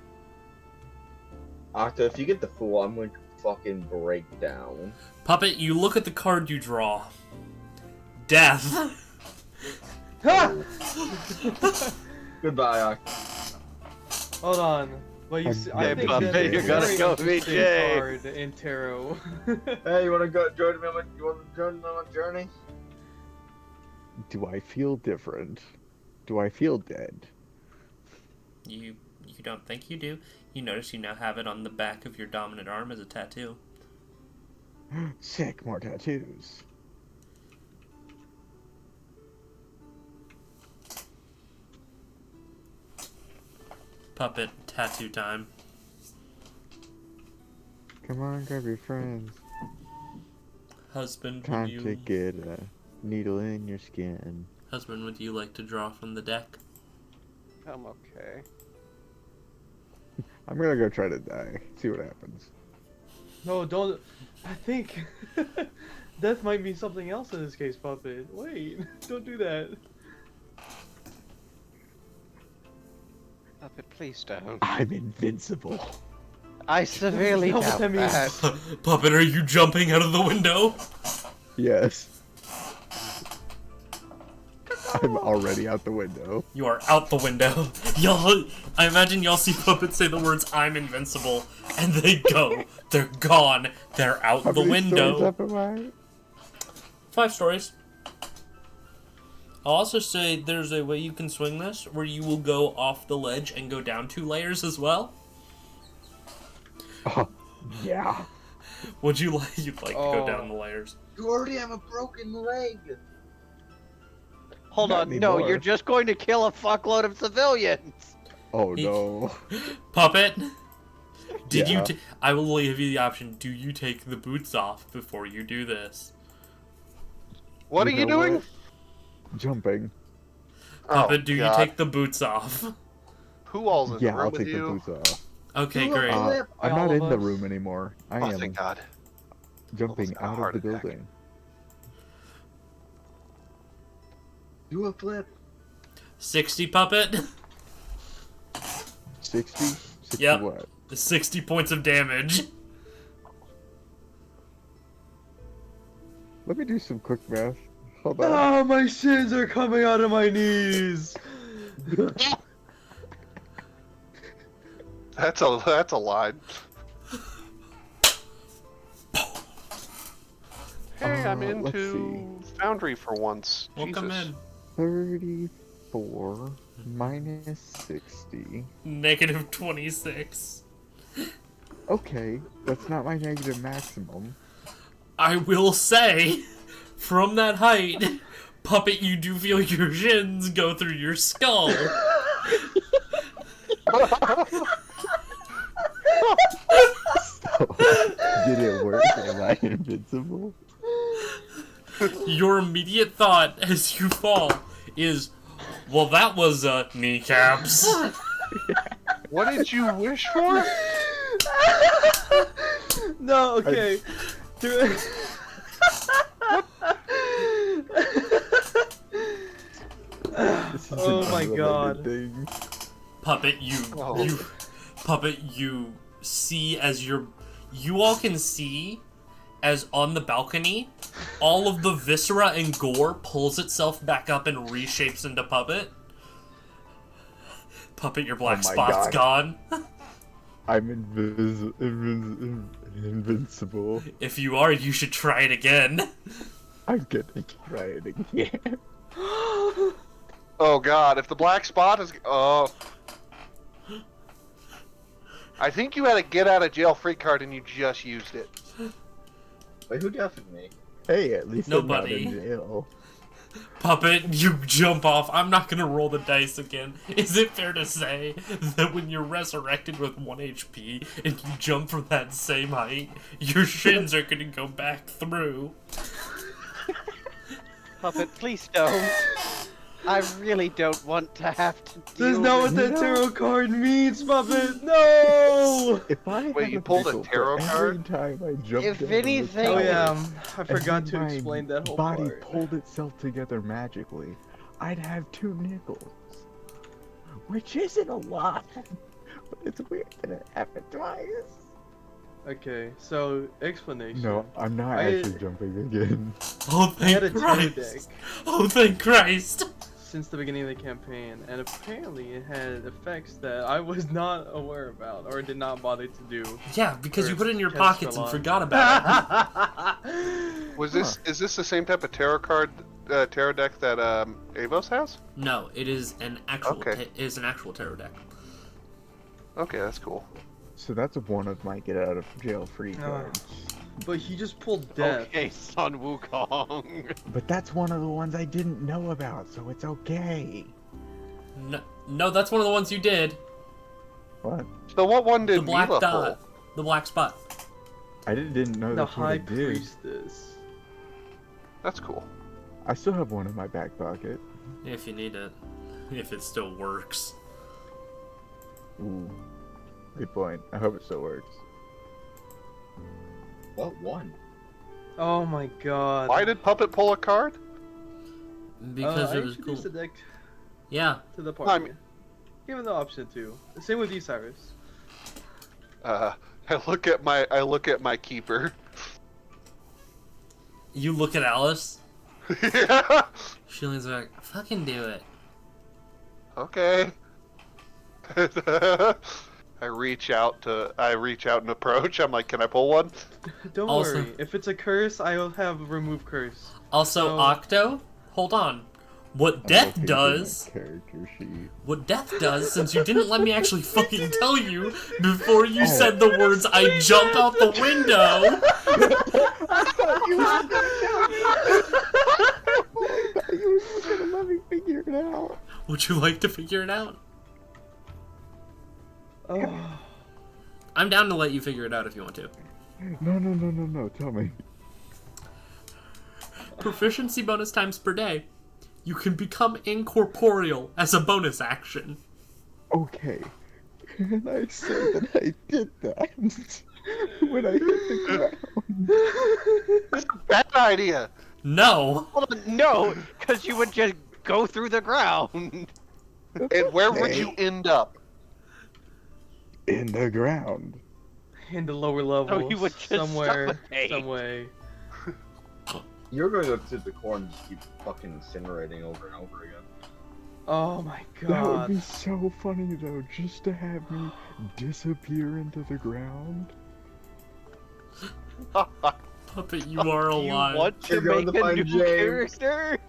Octo, if you get the Fool, I'm going to fucking break down. Puppet, you look at the card you draw. Death. Goodbye, Octo. Hold on. But you see, I think Puppet, that you're it's gonna very go meet interesting Jay. card in tarot. Hey, you wanna go join me on my journey? Do I feel different? Do I feel dead? You don't think you do. You notice you now have it on the back of your dominant arm as a tattoo. Sick, more tattoos. Puppet, tattoo time. Come on, grab your friends. Husband, Time would you... to get a needle in your skin. Husband, would you like to draw from the deck? I'm okay. I'm gonna go try to die. See what happens. No, don't. I think death might be something else in this case, Puppet. Wait, don't do that. Puppet, please don't. I'm invincible. I severely That's doubt what that means. that. Puppet, are you jumping out of the window? Yes. I'm already out the window. You are out the window. I imagine y'all see Puppet say the words, I'm invincible, and they go. They're gone. They're out How the many stories window. up am I? 5 stories. I'll also say there's a way you can swing this where you will go off the ledge and go down 2 layers as well. Oh, yeah. Would you like to go down the layers? You already have a broken leg. Hold Not on, no, anymore. you're just going to kill a fuckload of civilians. Oh no. Puppet, did Yeah. you? I will give you the option. Do you take the boots off before you do this? What are you know doing? what? Jumping. Puppet, Oh, do God. you take the boots off? Who all's in the Yeah, room I'll with take the you? boots off. Okay, great. I'm All not of in the us. room anymore. I Oh, am thank God. jumping Almost got a out of heart the attack. building. Do a flip. 60 Puppet. 60? 60 Yep. what? 60 points of damage. Let me do some quick math. Hold on. Oh, my shins are coming out of my knees. That's a line. Hey, I'm let's into Foundry for once. Welcome Jesus. in. 34 minus 60. Negative 26. Okay, that's not my negative maximum. I will say, from that height, Puppet, you do feel your shins go through your skull. So, did it work? Am I invincible? Your immediate thought as you fall is, well, that was kneecaps. What did you wish for? No, okay. Oh my god. Thing. Puppet, Puppet, you see as you all can see as on the balcony, all of the viscera and gore pulls itself back up and reshapes into Puppet. Puppet, your black Oh my spot's God. gone. I'm invincible. If you are, you should try it again. I'm gonna try it again. Oh god, if the black spot is... Oh. I think you had a get out of jail free card and you just used it. Wait, who deafened me? Hey, at least Nobody. I'm not in jail. Puppet, you jump off. I'm not gonna roll the dice again. Is it fair to say that when you're resurrected with 1 HP and you jump from that same height, your shins are gonna go back through? Puppet, please don't. I really don't want to have to deal That's not what with that tarot card means, Puppet! No! If I Wait, had you a pulled a nickel for tarot every card? time I jumped If down the anything- Oh tower, yeah, I and forgot then to my explain that whole body part. pulled itself together magically, I'd have 2 nickels. Which isn't a lot, but it's weird that it happened twice. Okay, so explanation. No, I'm not actually jumping again. Oh, I had a thank tarot Christ! deck Oh, thank Christ! since the beginning of the campaign, and apparently it had effects that I was not aware about or did not bother to do. Yeah, because Or you put it in your cast pockets and spell on. forgot about it. Was this is this the same type of tarot deck that Avos has? No, it is an actual Okay. is an actual tarot deck. Okay, that's cool. So that's one of my get out of jail free cards. But he just pulled death. Okay, Sun Wukong. But that's one of the ones I didn't know about, so it's okay. No, that's one of the ones you did. What? So what one did The black Mila dot, pull? the black spot. I didn't know The that's what High it did. Priestess. That's cool. I still have one in my back pocket. If you need it, if it still works. Ooh, good point. I hope it still works. What one? Oh my god. Why did Puppet pull a card? Because I it was cool. introduced the deck Yeah. to the party. Given the option to. Same with you, Cyrus. I look at my keeper. You look at Alice. Yeah. She leans back. Fucking do it. Okay. I reach out and approach. I'm like, can I pull one? Don't Also- worry. If it's a curse, I'll have remove curse. Also, So- Octo, hold on. What I'm death looking through does, my character sheet. what death does, since you didn't let me actually fucking tell you before you Oh. said the words, I jump out the window. I thought you were just gonna let me figure it out. Would you like to figure it out? Oh. I'm down to let you figure it out if you want to. No. Tell me. Proficiency bonus times per day. You can become incorporeal as a bonus action. Okay. Can I say that I did that when I hit the ground? Bad idea. No. Well, no, because you would just go through the ground. And where would you end up? In the ground. In the lower levels. you would just somewhere. suffocate. Some way. You're going to go to the core and just keep fucking incinerating over and over again. Oh my That would god. be so funny though, just to have me disappear into the ground. Puppet, you are alive. You want to You're going make to a find new James. character?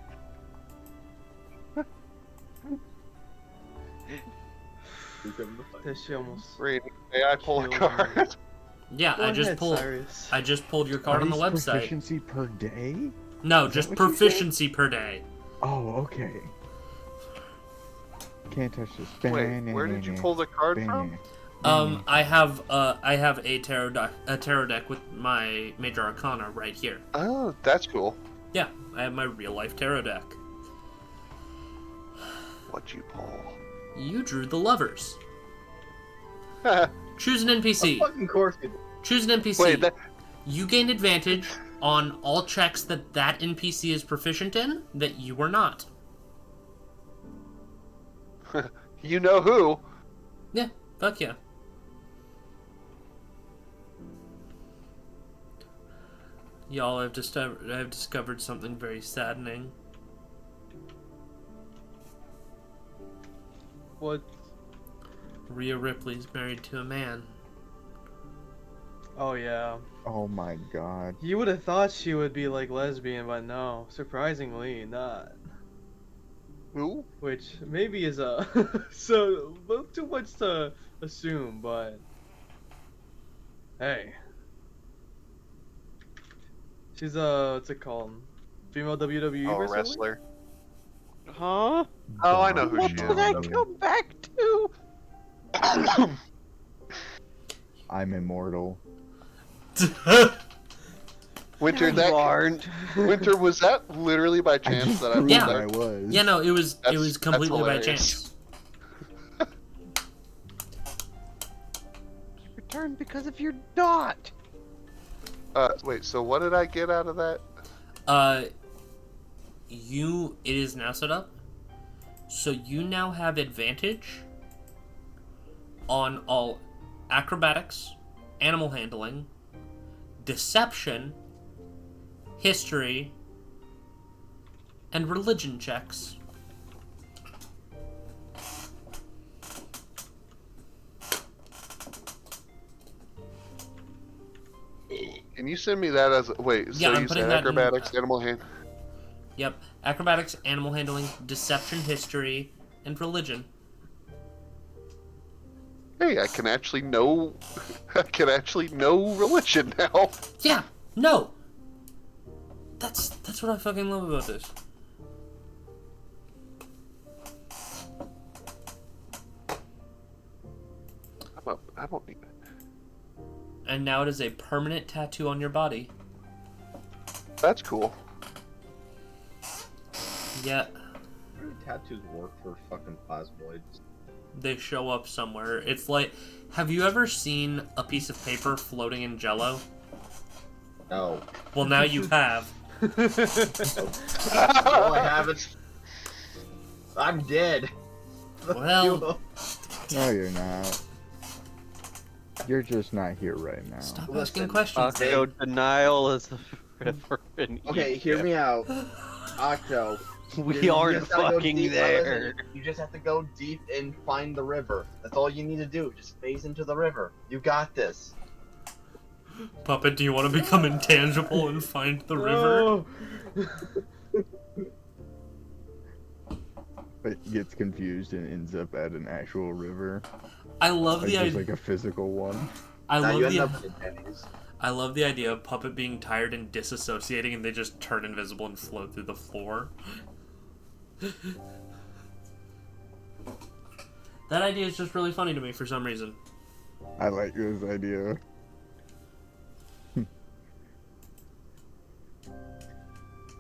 That shit almost. Rain, may I pull a killed me. card? Yeah, Go I just ahead, pulled. Cyrus. I just pulled your card Are on the these website. proficiency per day? No, Is just that what you said? proficiency per day. Oh, okay. Can't touch this. Wait, where did you pull the card from? I have a tarot deck with my Major Arcana right here. Oh, that's cool. Yeah, I have my real life tarot deck. What'd you pull? You drew the lovers. Choose an NPC. Fucking course you did. Choose an NPC. Wait, that... You gain advantage on all checks that NPC is proficient in that you are not. You know who? Yeah, fuck yeah. Y'all, I've discovered something very saddening. What? Rhea Ripley's married to a man. Oh yeah. Oh my god. You would have thought she would be like lesbian, but no. Surprisingly, not. Who? Which maybe is a so not too much to assume, but hey, she's a what's it called? Female WWE Oh, wrestler. wrestler. Huh? Oh, I know who What she did is. I come back to? I'm immortal. Winter, No, you aren't. Winter, was that literally by chance that I pulled Yeah. that? I was. Yeah, no, it was That's completely by hilarious. chance. Return because of your dot. Wait, so what did I get out of that? It is now set up, so you now have advantage on all acrobatics, animal handling, deception, history, and religion checks. Can you send me that as a... Wait, so Yeah, I'm you putting said that in- acrobatics, animal hand... Yep, acrobatics, animal handling, deception, history, and religion. Hey, I can actually know... I can actually know religion now. Yeah, no. That's what I fucking love about this. I don't need... And now it is a permanent tattoo on your body. That's cool. Yeah, How do tattoos work for fucking plasmoids? they show up somewhere. It's like, have you ever seen a piece of paper floating in Jell-O? No. Well, now you have. All I have is... I'm dead. Well, No, you're not. You're just not here right now. stop Listen, asking questions. Octo denial is a river in Okay, hear me out. Octo. We you aren't just gotta go fucking deep- there. listen, you just have to go deep and find the river. That's all you need to do. Just phase into the river. You got this. Puppet, do you want to become intangible and find the river? It gets confused and ends up at an actual river. I love Like the just idea. like a physical one. I Now you love end the. up with Denny's. I love the idea of Puppet being tired and disassociating, and they just turn invisible and float through the floor. That idea is just really funny to me for some reason. I like this idea.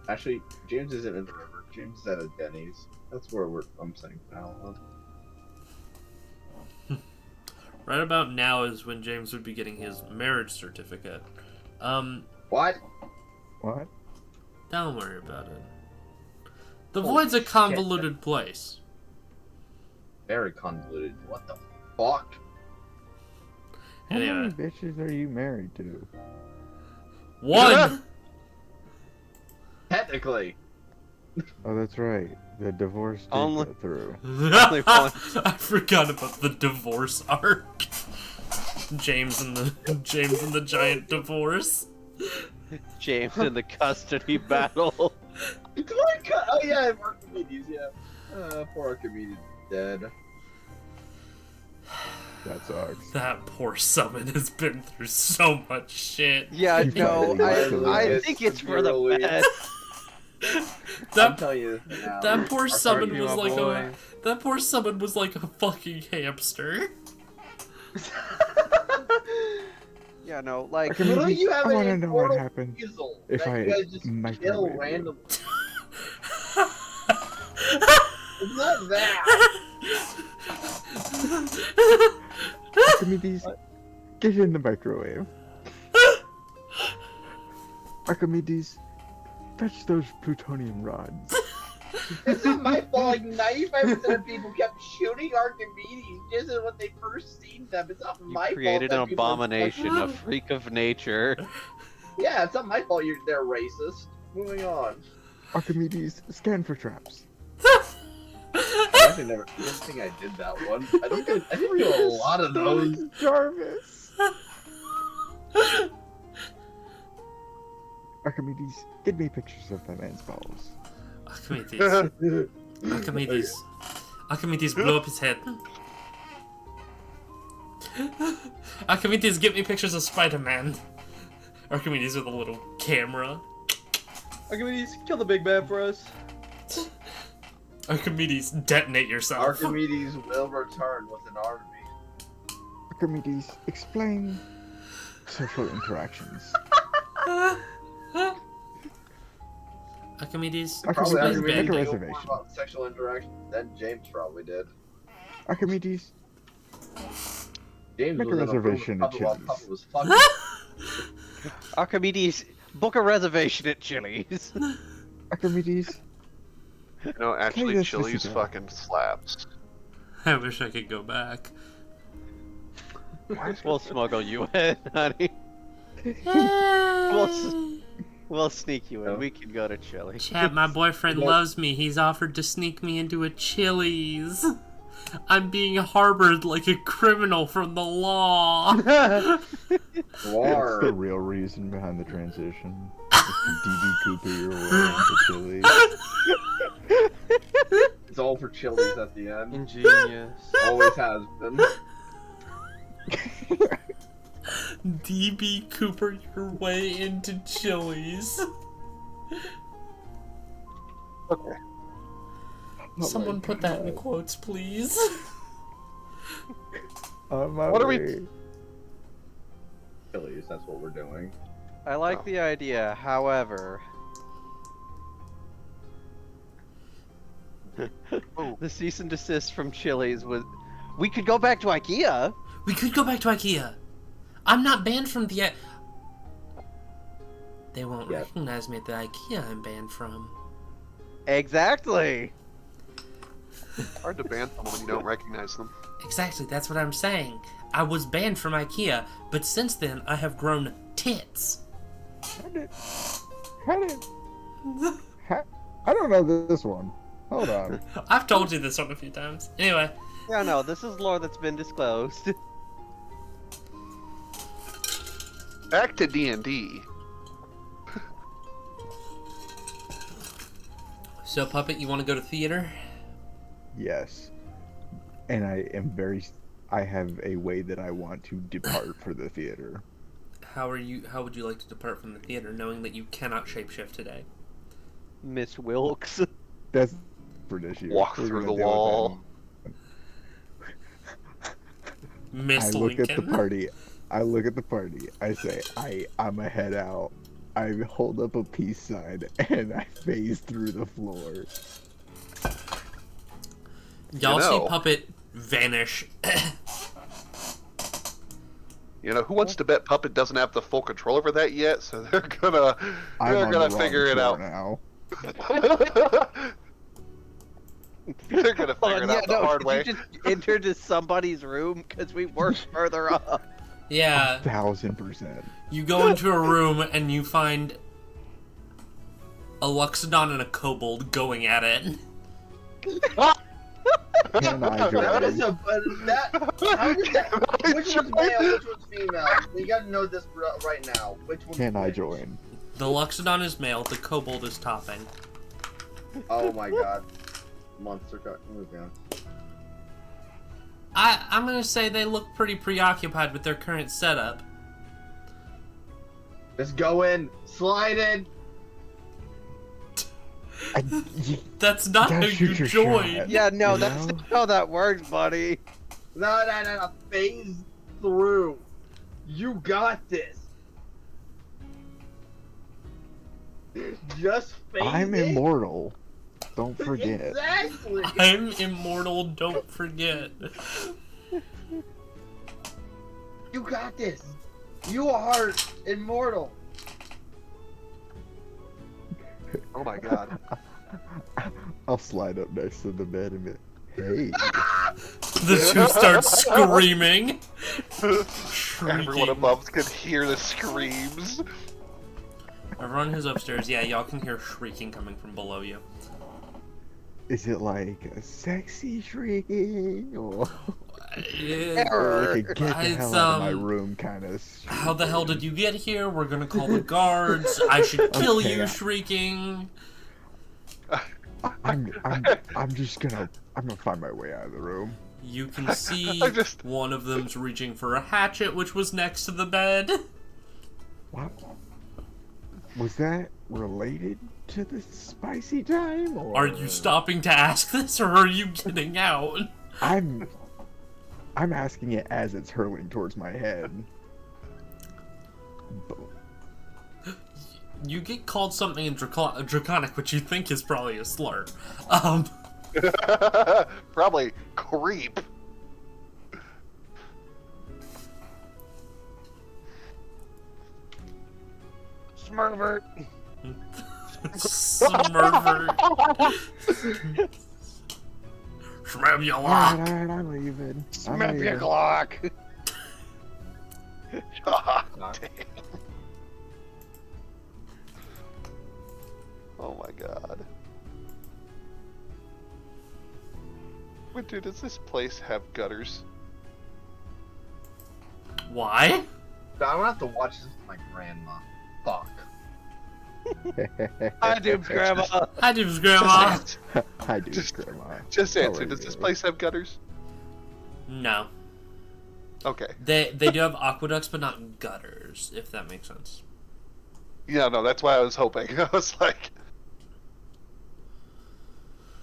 Actually, James isn't in the river. James is at a Denny's. That's where I'm saying now. Right about now is when James would be getting his marriage certificate. What? What? Don't worry about it. The Holy void's a shit. convoluted place. Very convoluted. What the fuck? How many Anyway, bitches are you married to? one. Technically. Oh, that's right. The divorce did Only- go through. Only one. I forgot about the divorce arc. James and the giant divorce. James in the custody battle. Oh yeah, Archimedes, yeah. Poor Archimedes dead. That sucks. That poor summon has been through so much shit. Yeah, He no, finally I is think it's for the severely- best. I'm That telling you now. that poor summon Archie, was my like a boy. that poor summon was like a fucking hamster. Yeah, no, like Literally, you have I an want to know what immortal happened weasel if that I you guys just kill microwave randomly. It's not that. Archimedes, get in the microwave. Archimedes, fetch those plutonium rods. It's not my fault. Like 95% of people kept shooting Archimedes just as when they first seen them. It's not you my created fault. an that people are abomination, a fucking- freak of nature. Yeah, it's not my fault. They're racist. Moving on. Archimedes, scan for traps. I actually never. I don't think I did that one. I didn't do a lot of those. Jarvis. Archimedes, get me pictures of that man's balls. Archimedes blew up his head. Archimedes, get me pictures of Spider-Man. Archimedes with a little camera. Archimedes, kill the big bad for us. Archimedes, detonate yourself. Archimedes will return with an army. Archimedes, explain social interactions. Archimedes, Probably Archimedes, explain make a Archimedes knew more reservation. about sexual interaction than James probably did. Archimedes, James make a was in room with reservation at Papa while Chili's. Papa was fucking. Archimedes, book a reservation at Chili's. Archimedes, You know, actually, this Chili's cigar. fucking slaps. I wish I could go back. We'll smuggle you in, honey. We'll sneak you in. We can go to Chili's. Chat, my boyfriend loves me. He's offered to sneak me into a Chili's. I'm being harbored like a criminal from the law. That's the real reason behind the transition. DB Cooper your way into Chili's. It's all for Chili's at the end. Ingenious. Always has been. DB Cooper your way into Chili's. Okay. Someone put that in quotes, please. On my What are we- way. Chili's, that's what we're doing. I like the idea, however. The cease and desist from Chili's was. We could go back to IKEA. We could go back to IKEA. I'm not banned from the. They won't Yeah. recognize me at the IKEA I'm banned from. Exactly. Hard to ban someone when you don't recognize them. Exactly, that's what I'm saying. I was banned from IKEA, but since then I have grown tits. I don't know this one. Hold on. I've told you this one a few times. Anyway, Yeah, no, this is lore that's been disclosed. Back to D&D. so Puppet, you want to go to theater? Yes. And I have a way that I want to depart for the theater. How would you like to depart from the theater, knowing that you cannot shapeshift today? Miss Wilkes. That's for this year. Walk We're through gonna the deal with wall. Miss I look Lincoln. at the party. I say, I'ma head out. I hold up a peace sign and I phase through the floor. Y'all You see know. Puppet vanish. You know, who wants to bet Puppet doesn't have the full control over that yet? So they're gonna I'm on the wrong figure it floor out. now. They're gonna figure it out the hard way. You just entered to somebody's room because we worked further up. Yeah, 1000%. you go into a room and you find a Luxodon and a Kobold going at it. Can I join? How does that? Which one's male? Which one's female? You gotta know this right now. Which one? Can I join? The Luxodon is male, the Kobold is topping. Oh my god. Monster cut. Moving on. I'm gonna say they look pretty preoccupied with their current setup. Just go in, slide in. That's not how you join. Yeah, no, that's not how that works, buddy. No. Phase through. You got this. Just phase I'm in. immortal. Don't forget. Exactly. I'm immortal, don't forget. You got this. You are immortal. Oh my god. I'll slide up next to the bed and be, hey. The two start screaming. Everyone above can hear the screams. Everyone who's upstairs, yeah, y'all can hear shrieking coming from below you. Is it like a sexy shrieking or Error. like a get the hell out of my room kind of? How the hell did you get here? We're gonna call the guards. I should kill Okay, you, shrieking. I'm gonna find my way out of the room. You can see one of them's reaching for a hatchet, which was next to the bed. What? Was that related to the spicy time? Or... Are you stopping to ask this, or are you getting out? I'm asking it as it's hurling towards my head. You get called something in Draconic, which you think is probably a slur. Probably creep. Smurvert. Smurvert. Smurf your lock. Alright, I'm leaving. Smurf your Glock. Oh my god. Wait, dude, does this place have gutters? Why? I'm gonna have to watch this with my grandma. Fuck. Hi, Doom's grandma. Hi, Doom's grandma. Hi, Doom's grandma. Just How answer, are does this you? place have gutters? No. Okay. They do have aqueducts, but not gutters, if that makes sense. Yeah, no, that's why I was hoping. I was like,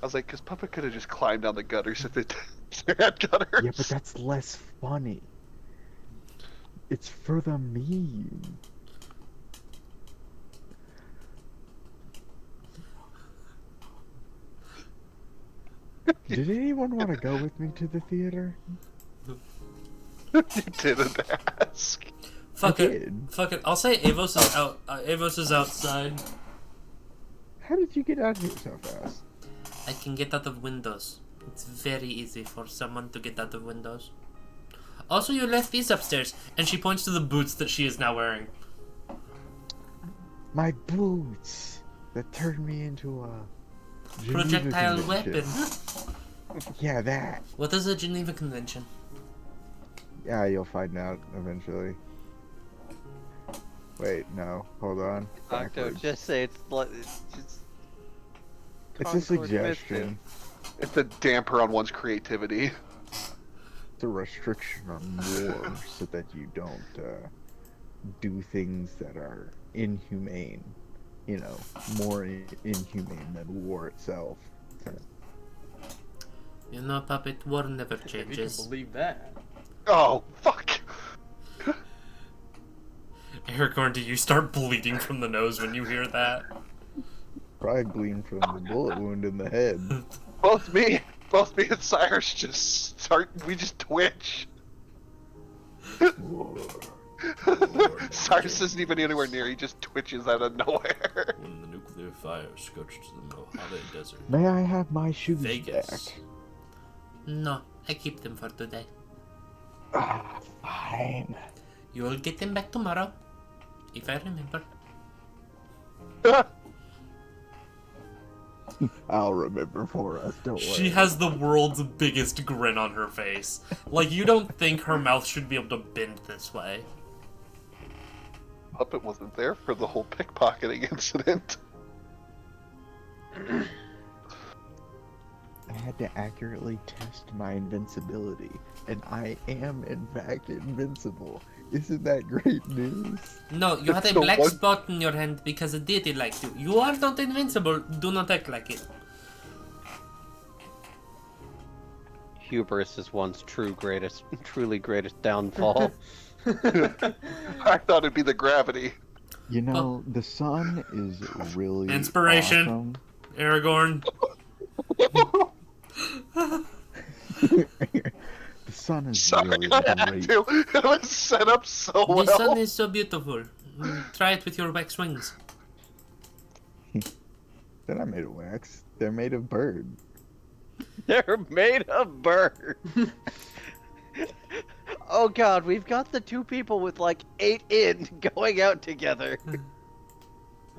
because Puppet could have just climbed down the gutters if it had gutters. Yeah, but that's less funny. It's for the meme. Did anyone want to go with me to the theater? You didn't ask. Fuck I it. did. Fuck it. I'll say Avos is out. Avos is outside. How did you get out here so fast? I can get out of windows. It's very easy for someone to get out of windows. Also, you left these upstairs, and she points to the boots that she is now wearing. My boots that turned me into a Geneva Projectile Convention. weapon. Yeah, that. What is a Geneva Convention? Yeah, you'll find out eventually. Wait, no, hold on. Octo, Backwards. just say it's just. It's a Concord suggestion. It's a damper on one's creativity. It's a restriction on war so that you don't do things that are inhumane. You know, more inhumane than war itself. You know, Puppet, war never If you can changes. believe that. Oh, fuck. Aragorn, do you start bleeding from the nose when you hear that? Probably bleeding from the bullet wound in the head. Both me and Cyrus just we just twitch. Cyrus isn't even anywhere near, he just twitches out of nowhere. When the nuclear fire scorched the Mojave Desert. May I have my shoes Vegas. back? No, I keep them for today. Ah, fine. You will get them back tomorrow, if I remember. I'll remember for us, don't worry. She has the world's biggest grin on her face. Like, you don't think her mouth should be able to bend this way. Puppet wasn't there for the whole pickpocketing incident. I had to accurately test my invincibility, and I am in fact invincible. Isn't that great news? No, you have a So black what- spot in your hand because a deity likes you. You are not invincible. Do not act like it. Hubris is one's truly greatest downfall. I thought it'd be the gravity. You know, the sun is really Inspiration. awesome. Aragorn. The sun is Sorry, really I had great. to. It was set up so well. The sun is so beautiful. Try it with your wax wings. They're not made of wax. They're made of bird. They're made of bird. Oh god, we've got the two people with like 8 in going out together.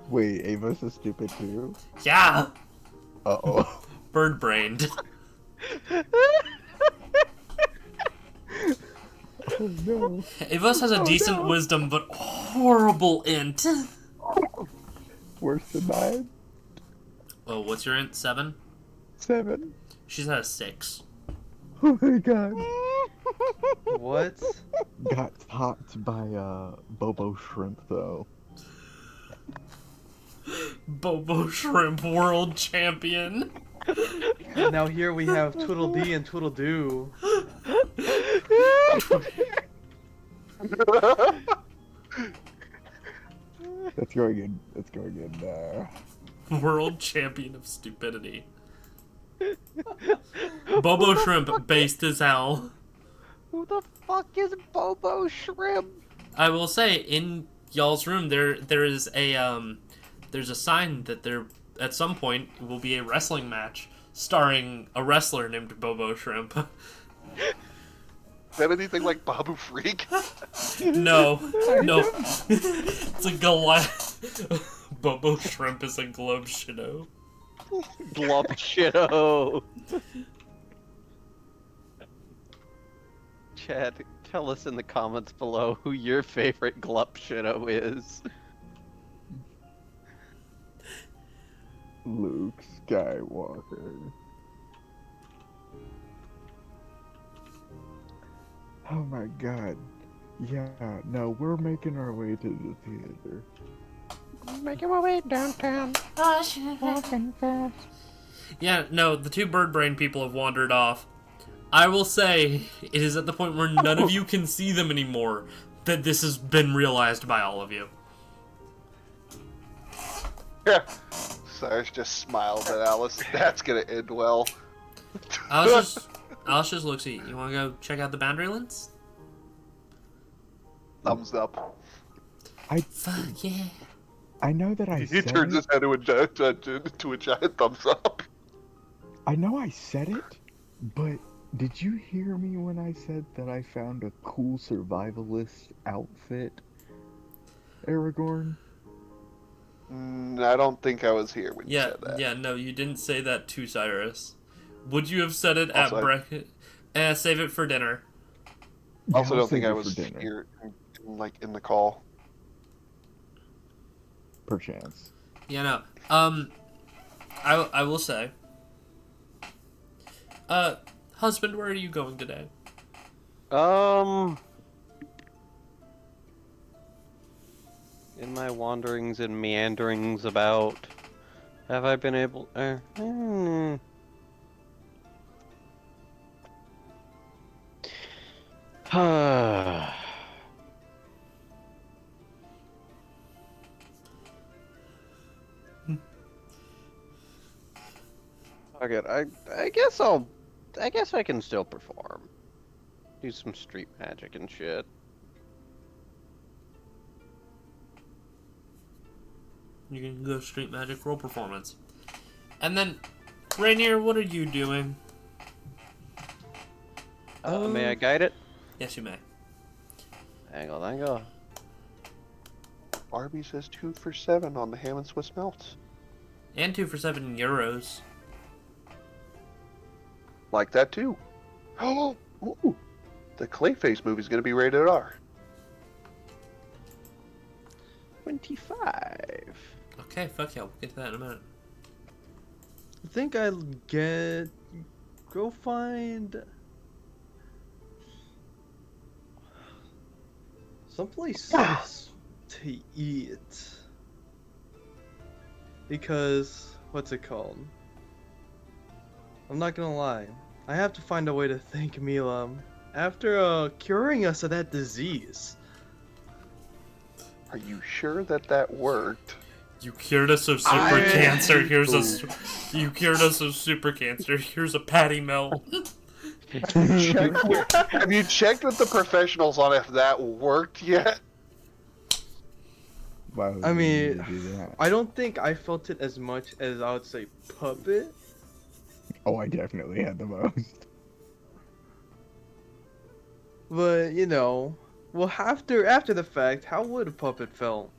Wait, Amos is stupid too? Yeah. Uh-oh. Bird brained. Oh no. Avos has a decent wisdom, but horrible int. Worse than 9? Oh, what's your int? 7? 7? She's at a 6. Oh my god. What? Got topped by Bobo Shrimp though. Bobo Shrimp World Champion. And now here we have Tweedledee and Tweedledoo. That's going in. That's going in. World Champion of Stupidity. Bobo Shrimp, based as hell. Who the fuck is Bobo Shrimp? I will say, in y'all's room, there is a there's a sign that there at some point will be a wrestling match starring a wrestler named Bobo Shrimp. Is that anything like Babu Freak? No, it's a Goliath. Bobo Shrimp is a globe shadow. Glop shitto. Chad, tell us in the comments below who your favorite Glup shitto is. Luke Skywalker. Oh my god. Yeah, no, we're making our way to the theater. Making my way downtown. Walking fast. Yeah, no, the two bird brain people have wandered off. I will say, it is at the point where none of you can see them anymore that this has been realized by all of you. Yeah. Cyrus just smiled at Alice. That's gonna end well. Alice just looks at you. You want to go check out the boundary lands? Thumbs up. Fuck yeah. I know that He turns his head to a giant thumbs up. I know I said it, but did you hear me when I said that I found a cool survivalist outfit, Aragorn? I don't think I was here when you Yeah, said that. yeah, no, you didn't say that to Cyrus. Would you have said it Also, at breakfast? Save it for dinner. Also, I'll don't think save I it was for dinner. here, in the call. Perchance. Yeah, no. I will say. Husband, where are you going today? In my wanderings and meanderings about, have I been able? Okay, I guess I can still perform. Do some street magic and shit. You can go street magic roll performance. And then, Rainier, what are you doing? May I guide it? Yes, you may. Hang on. Barbie says 2 for 7 on the ham and Swiss melts. And 2 for €7. Like that too. Oh, ooh, the Clayface movie's gonna be rated R. 25. Okay, fuck yeah, we'll get to that in a minute. I think I'll go find someplace to eat. Because, what's it called? I'm not gonna lie. I have to find a way to thank Mila after curing us of that disease. Are you sure that worked? You cured us of super cancer. You cured us of super cancer. Here's a patty melt. Have you checked with the professionals on if that worked yet? Why I would you mean, do that? I don't think I felt it as much as I would say Puppet. Oh, I definitely had the most. But, you know, well, after the fact, how would Puppet felt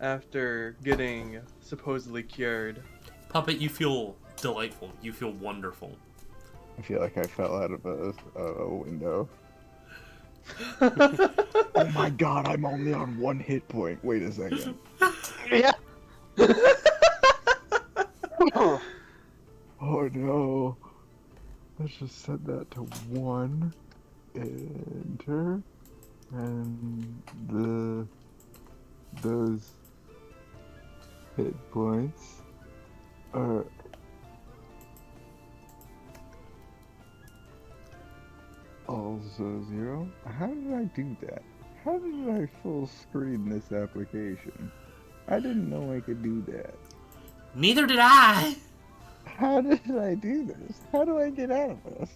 after getting supposedly cured? Puppet, you feel delightful. You feel wonderful. I feel like I fell out of a window. Oh my god, I'm only on 1 hit point. Wait a second. Yeah. Oh no. Let's just set that to 1. Enter. And those hit points are also 0. How did I do that? How did I full screen this application? I didn't know I could do that. Neither did I! How did I do this? How do I get out of this?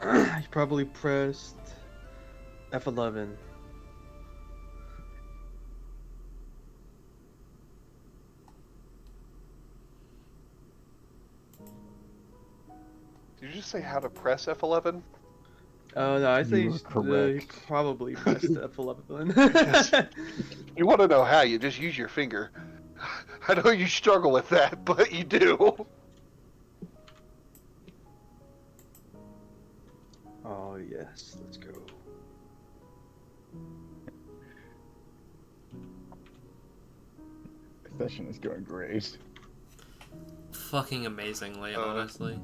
I probably pressed F11. Did you just say how to press F11? Oh no, I think You were correct. you probably pressed F11. You want to know how? You just use your finger. I know you struggle with that, but you do. Oh yes, let's go. The session is going great. Fucking amazingly, honestly.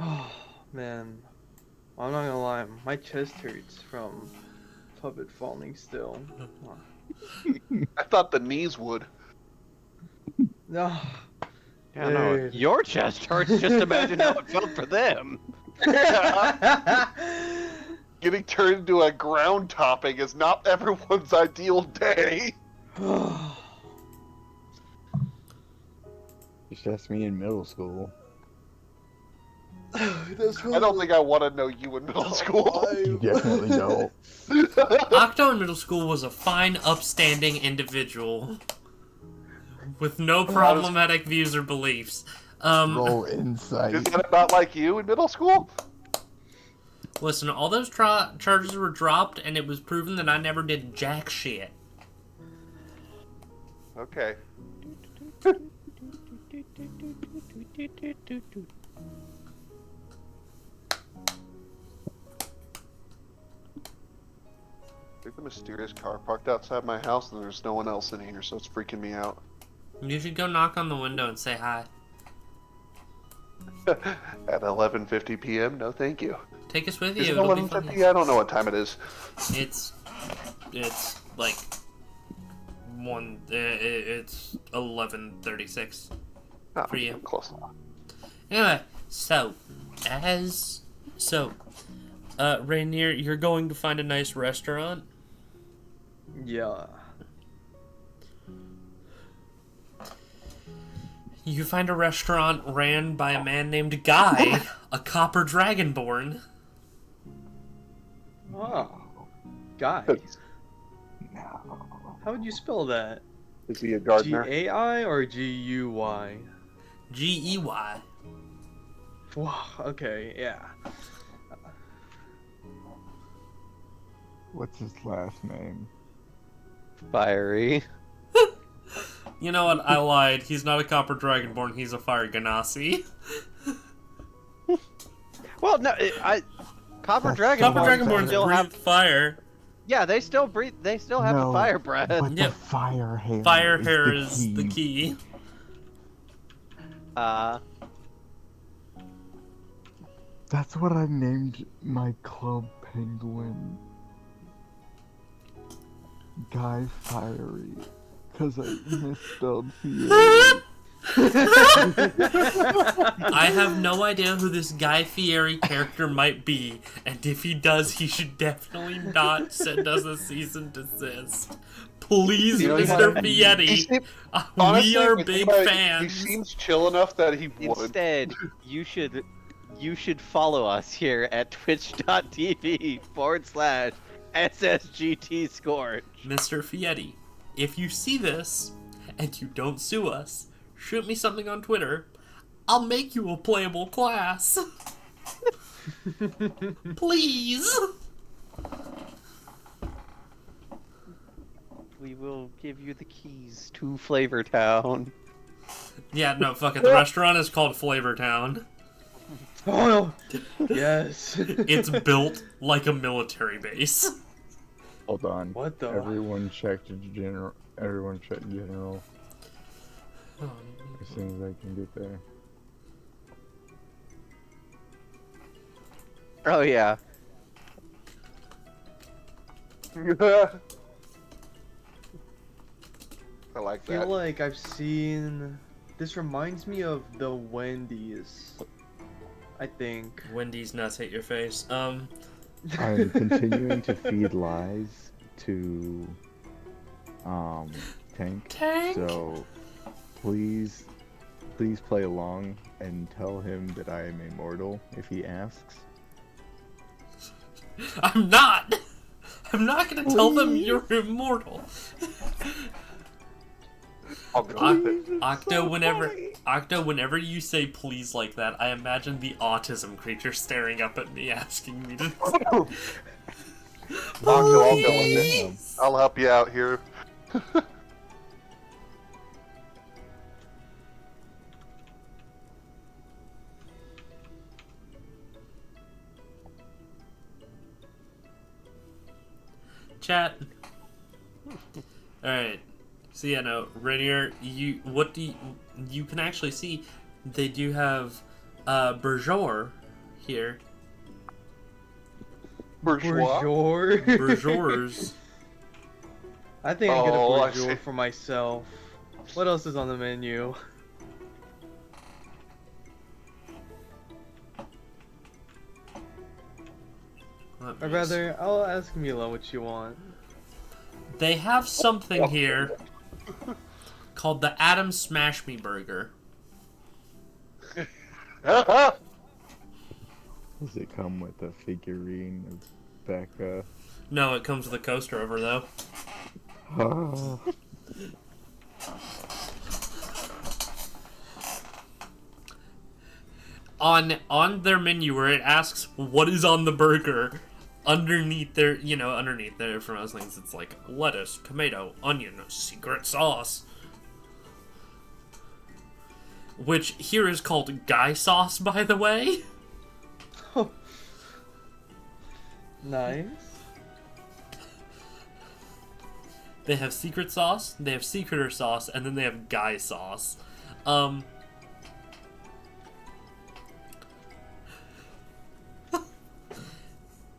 Oh man, I'm not gonna lie, my chest hurts from Puppet falling still. I thought the knees would. No. Yeah, no, your chest hurts. Just imagine how it felt for them. Getting turned into a ground topping is not everyone's ideal day. Just ask me in middle school. I don't think I want to know you in middle school. You definitely don't. Octo in middle school was a fine, upstanding individual with no problematic views or beliefs. Roll insight. Is that about like you in middle school? Listen, all those charges were dropped, and it was proven that I never did jack shit. Okay. There's a mysterious car parked outside my house, and there's no one else in here, so it's freaking me out. You should go knock on the window and say hi. At 11:50 p.m. No, thank you. Take us with Is you. it It'll be fun. 11:50? I don't know what time it is. It's like it's 11:36 for you. Close. Anyway, Rainier, you're going to find a nice restaurant. Yeah. You find a restaurant ran by a man named Guy, a copper dragonborn. Oh. Guy. No. How would you spell that? Is he a gardener? G-A-I or G-U-Y? G-E-Y. Wow, okay, yeah. What's his last name? Fiery. You know what? I lied. He's not a Copper Dragonborn. He's a Fire Ganassi. Well, no, Copper Dragonborns Copper Dragonborns still breathe have. fire. Yeah, they still breathe. They still have a fire breath. But Yep. the fire hair. Fire is hair the is key. the key. That's what I named my club penguin. Guy Fiery. Cause I misspelled Fieri. I have no idea who this Guy Fieri character might be, and if he does, he should definitely not send us a cease and desist. Please, You know, Mr. he Fieri. seems- We honestly, are if you big think about it, fans. He seems chill enough that he would. Instead, you should follow us here at twitch.tv/SSGT Scorch. Mr. Fieri, if you see this and you don't sue us, shoot me something on Twitter. I'll make you a playable class. Please. We will give you the keys to Flavor Town. Yeah, no, fuck it. The restaurant is called Flavor Town. Oh, yes. It's built like a military base. Hold on. What the? Everyone check general. Everyone check general. Oh, As soon as I can get there. Oh yeah. I like I feel that. like I've seen. This reminds me of the Wendy's. I think. Wendy's nuts hate your face. I'm continuing to feed lies to Tank. Tank? So please play along and tell him that I am immortal if he asks. I'm not gonna tell them you're immortal. I'll go with it. Octo, whenever you say please like that, I imagine the autism creature staring up at me asking me to I'll go with it. I'll help you out here. Chat. Alright. So yeah, no, Rainier, you can actually see they do have Bourgeois here. Bourgeois? Bourgeois. I think I'll get Oh, a I bourgeois see. for myself. What else is on the menu? Or rather, I'll ask Mila what you want. They have something here called the Adam Smash Me Burger. Does it come with a figurine of Becca? No, it comes with a coaster over though. Oh. On their menu where it asks what is on the burger, underneath there from those things it's like lettuce, tomato, onion, secret sauce. Which here is called guy sauce, by the way. Nice. They have secret sauce, they have secreter sauce, and then they have guy sauce.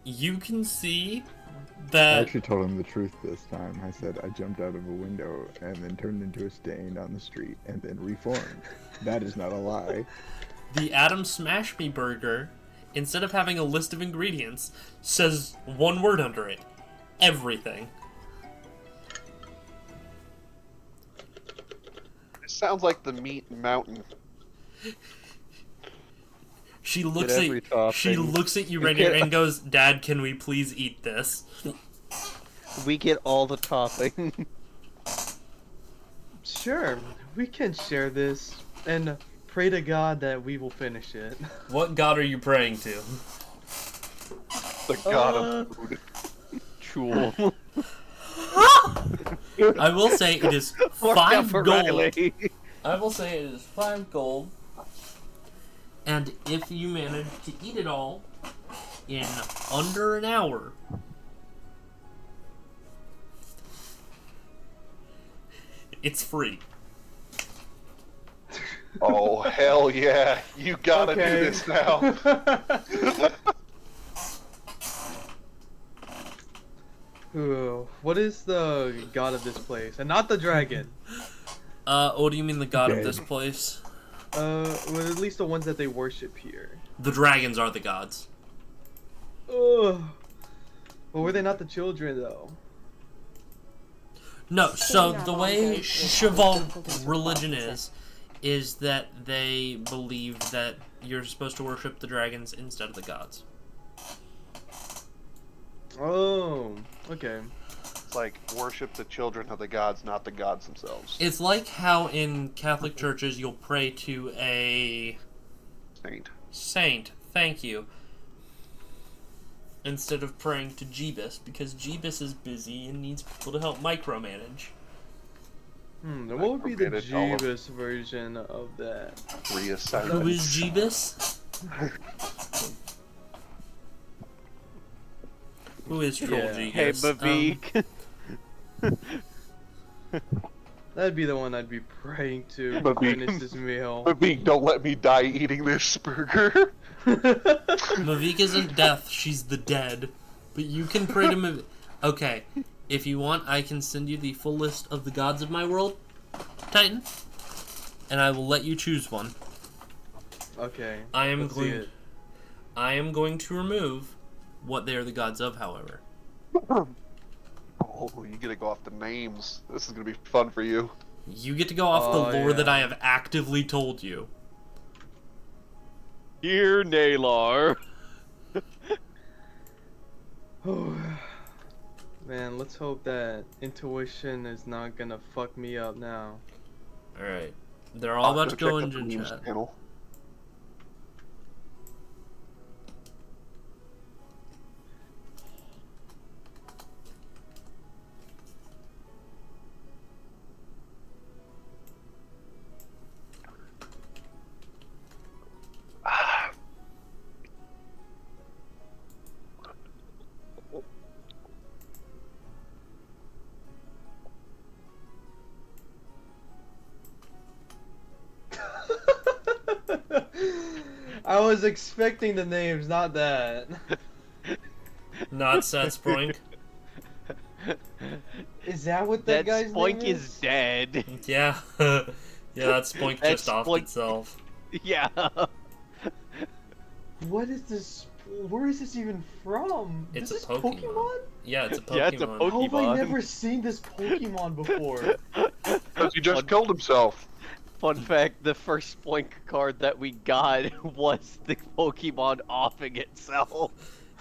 You can see I that actually told him the truth this time. I said I jumped out of a window and then turned into a stain on the street and then reformed. That is not a lie. the Adam Smash Me Burger, instead of having a list of ingredients, says one word under it. Everything. It sounds like the meat mountain. She looks every at topping. she looks at you, You Rainier, get- and goes, "Dad, can we please eat this?" We get all the topping. Sure, we can share this. And pray to God that we will finish it. What god are you praying to? The god of food. Cool. I will say it is Worked out 5 for gold. Riley. I will say it is 5 gold. And if you manage to eat it all in under an hour, it's free. Oh hell yeah! You gotta do this now. Ooh, what is the god of this place? And not the dragon. What do you mean the god of Dead. this place? Well, at least the ones that they worship here. The dragons are the gods. Ugh. But were they not the children, though? No, so the way Cheval religion is that they believe that you're supposed to worship the dragons instead of the gods. Oh, okay. It's like worship the children of the gods, not the gods themselves. It's like how in Catholic churches you'll pray to a saint. Thank you. Instead of praying to Jeebus, because Jeebus is busy and needs people to help micromanage. What would be the Micromanage all of- Jeebus version of that? Reassignment. Who is Jeebus? Who is Troll Yeah. Jeebus? Hey, Bavik. That'd be the one I'd be praying to Bavik. finish this meal. Mavik, don't let me die eating this burger. Mavik isn't death, she's the dead. But you can pray to Mavik. Okay, if you want, I can send you the full list of the gods of my world, Titan. And I will let you choose one. Okay. I am let's see going. it. I am going to remove what they are the gods of, however. Oh, you gotta go off the names. This is gonna be fun for you. You get to go off the lore that I have actively told you. Dear Nalar. Man, let's hope that intuition is not gonna fuck me up now. Alright. They're all about to go in Jin chat. Panel. I was expecting the names, not that. Not Setspoink. Is that what that guy's Spoink name is dead. Yeah. Yeah, that Spoink That's just offed Spoink. itself. Yeah. What is this? Where is this even from? It's Is a this Pokemon. Yeah, it's a Pokemon. Yeah, it's a How have I Pokemon. never seen this Pokemon before? Because he just killed himself. Fun fact, the first Spoink card that we got was the Pokemon offing itself.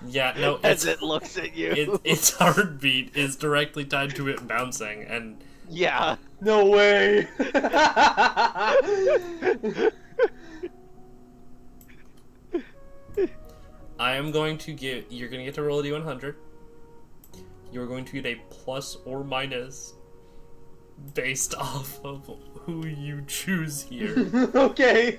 Yeah, no, As it's, it looks at you. its heartbeat is directly tied to it bouncing, and Yeah. No way! I am going to get. You're going to get to roll a d100. You're going to get a plus or minus based off of who you choose here. Okay.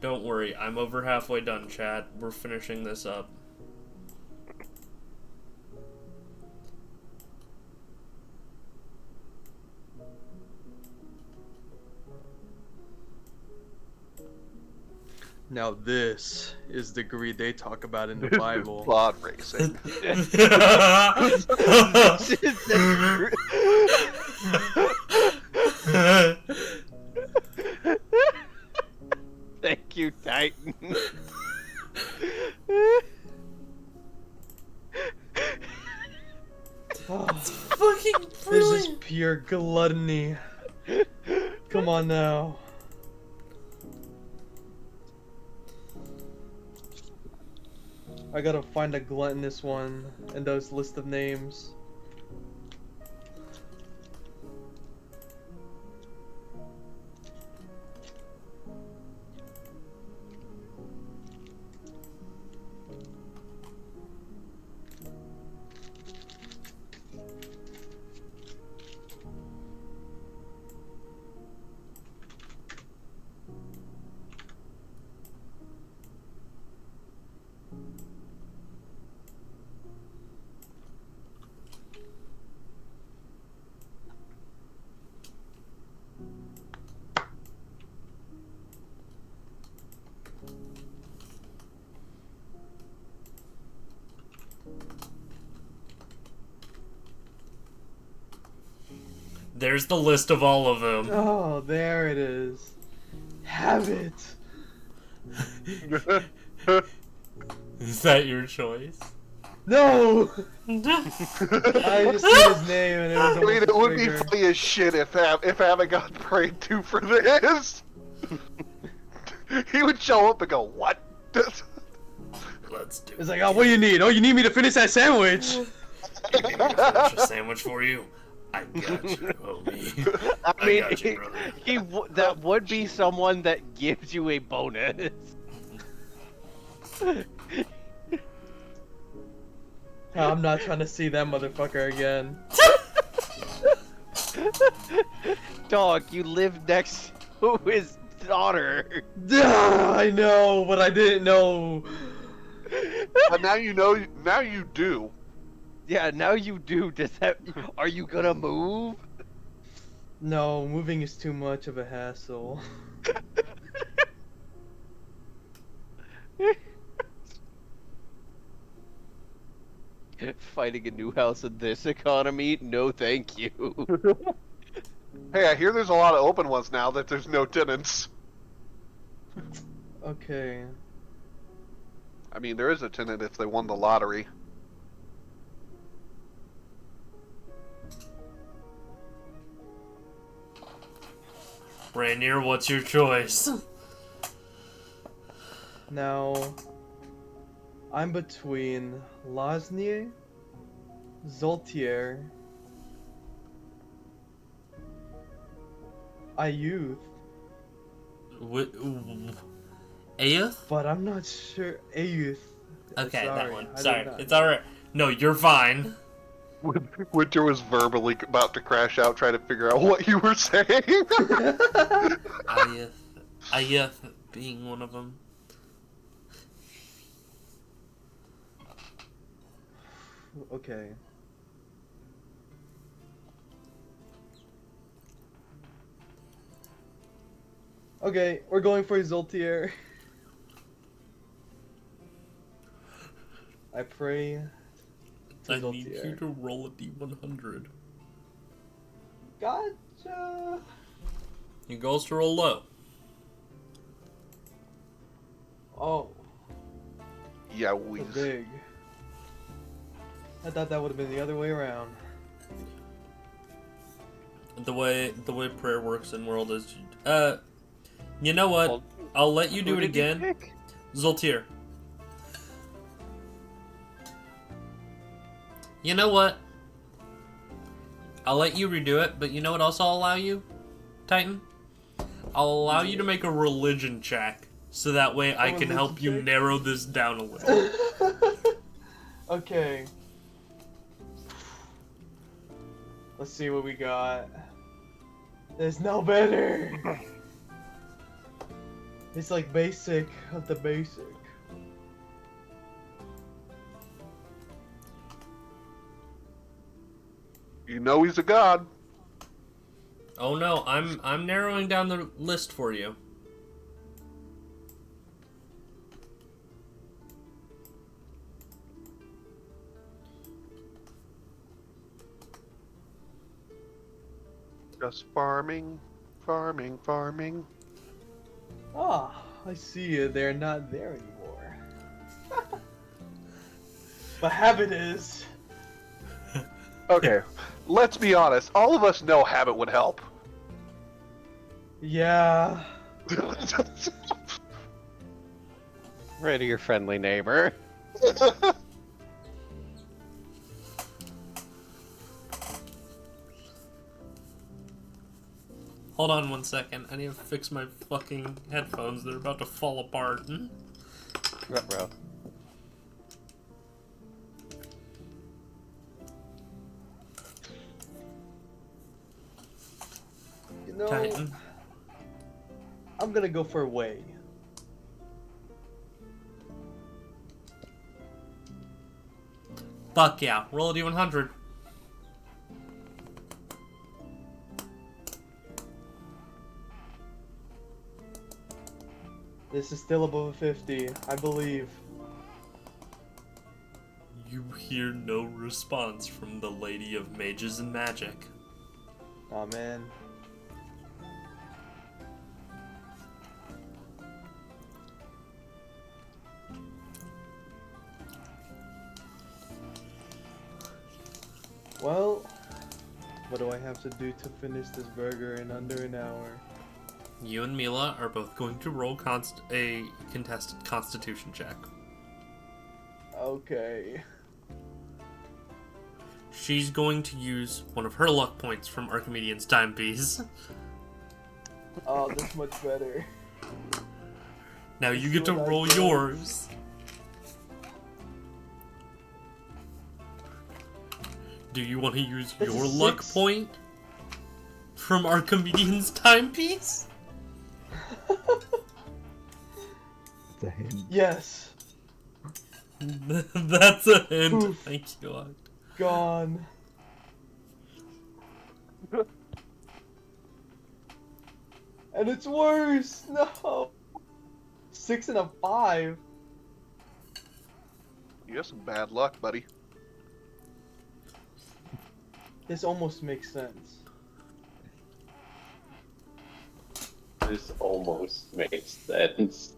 Don't worry, I'm over halfway done, chat. We're finishing this up. Now this is the greed they talk about in the Bible. Blood racing. Thank you, Titan. Fucking This is brilliant! pure gluttony. Come on now. I gotta find a gluttonous one in those list of names. There's the list of all of them. Oh, there it is. Have it. Is that your choice? No. I just see his name and it was. I mean, it would be trigger. funny as shit if Abbott got prayed to for this. He would show up and go, "What?" Let's do It's like, oh, what do you need? Oh, you need me to finish that sandwich. You need me to finish a sandwich for you? I got you, homie. I mean, got you, brother. that would be someone that gives you a bonus. I'm not trying to see that motherfucker again. Dog, you live next to his daughter. I know, but I didn't know. But now you know. Now you do. Yeah, now you do. Does that? Are you gonna move? No, moving is too much of a hassle. Finding a new house in this economy? No, thank you. Hey, I hear there's a lot of open ones now that there's no tenants. Okay. I mean, there is a tenant if they won the lottery. Rainier, what's your choice? Now, I'm between Lasnier, Zoltier, Ayuth, Ayuth? but I'm not sure. Ayuth. Okay, that Sorry, one. I did Sorry, not- it's alright. No, you're fine. Winter was verbally about to crash out trying to figure out what you were saying. Ayuth being one of them. Okay. Okay, we're going for Zoltier. I pray to I need Zoltier. you to roll a d100. Gotcha. Your goal is to roll low. Oh, Yeah, so we. big. I thought that would have been the other way around. The way prayer works in world is, you know what? I'll let you do it again, Zoltier. You know what? I'll let you redo it, but you know what else I'll allow you, Titan? I'll allow you to make a religion check, so that way I can help you narrow this down a little. Okay. Let's see what we got. There's no better. It's like basic of the basic. You know he's a god. Oh no, I'm narrowing down the list for you. Just farming, farming, farming. Ah, I see you. They're not there anymore. But habit is. Okay, let's be honest. All of us know habit would help. Yeah. Right to your friendly neighbor. Hold on 1 second. I need to fix my fucking headphones. They're about to fall apart. Ruh-roh. You know, Titan. I'm gonna go for Way. Fuck yeah. Roll a d100. This is still above a 50, I believe. You hear no response from the Lady of Mages and Magic. Oh man. Well, what do I have to do to finish this burger in under an hour? You and Mila are both going to roll a contested Constitution check. Okay. She's going to use one of her luck points from Archimedean's timepiece. Oh, that's much better. Now you get to roll yours. Do you want to use This your is luck 6. point from Archimedean's timepiece? It's a hint. Yes. That's a hint. Oof. Thank you, Oct. Gone. And it's worse. No. 6 and a 5. You have some bad luck, buddy. This almost makes sense. This almost makes sense.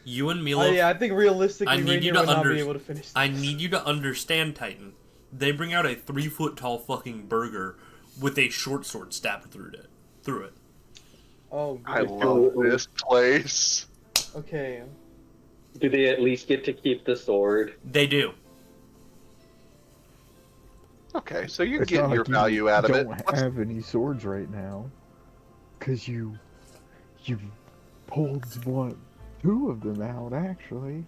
You and Mila. Yeah, I think realistically, I need Rainier you to would not be able to finish this. I need you to understand, Titan. They bring out a 3-foot tall fucking burger with a short sword stabbed through it. Oh, I good. love this place. Okay. Do they at least get to keep the sword? They do. Okay, so you're It's getting not your like value out of it. don't have any swords right now. Because you pulled 2 of them out, actually.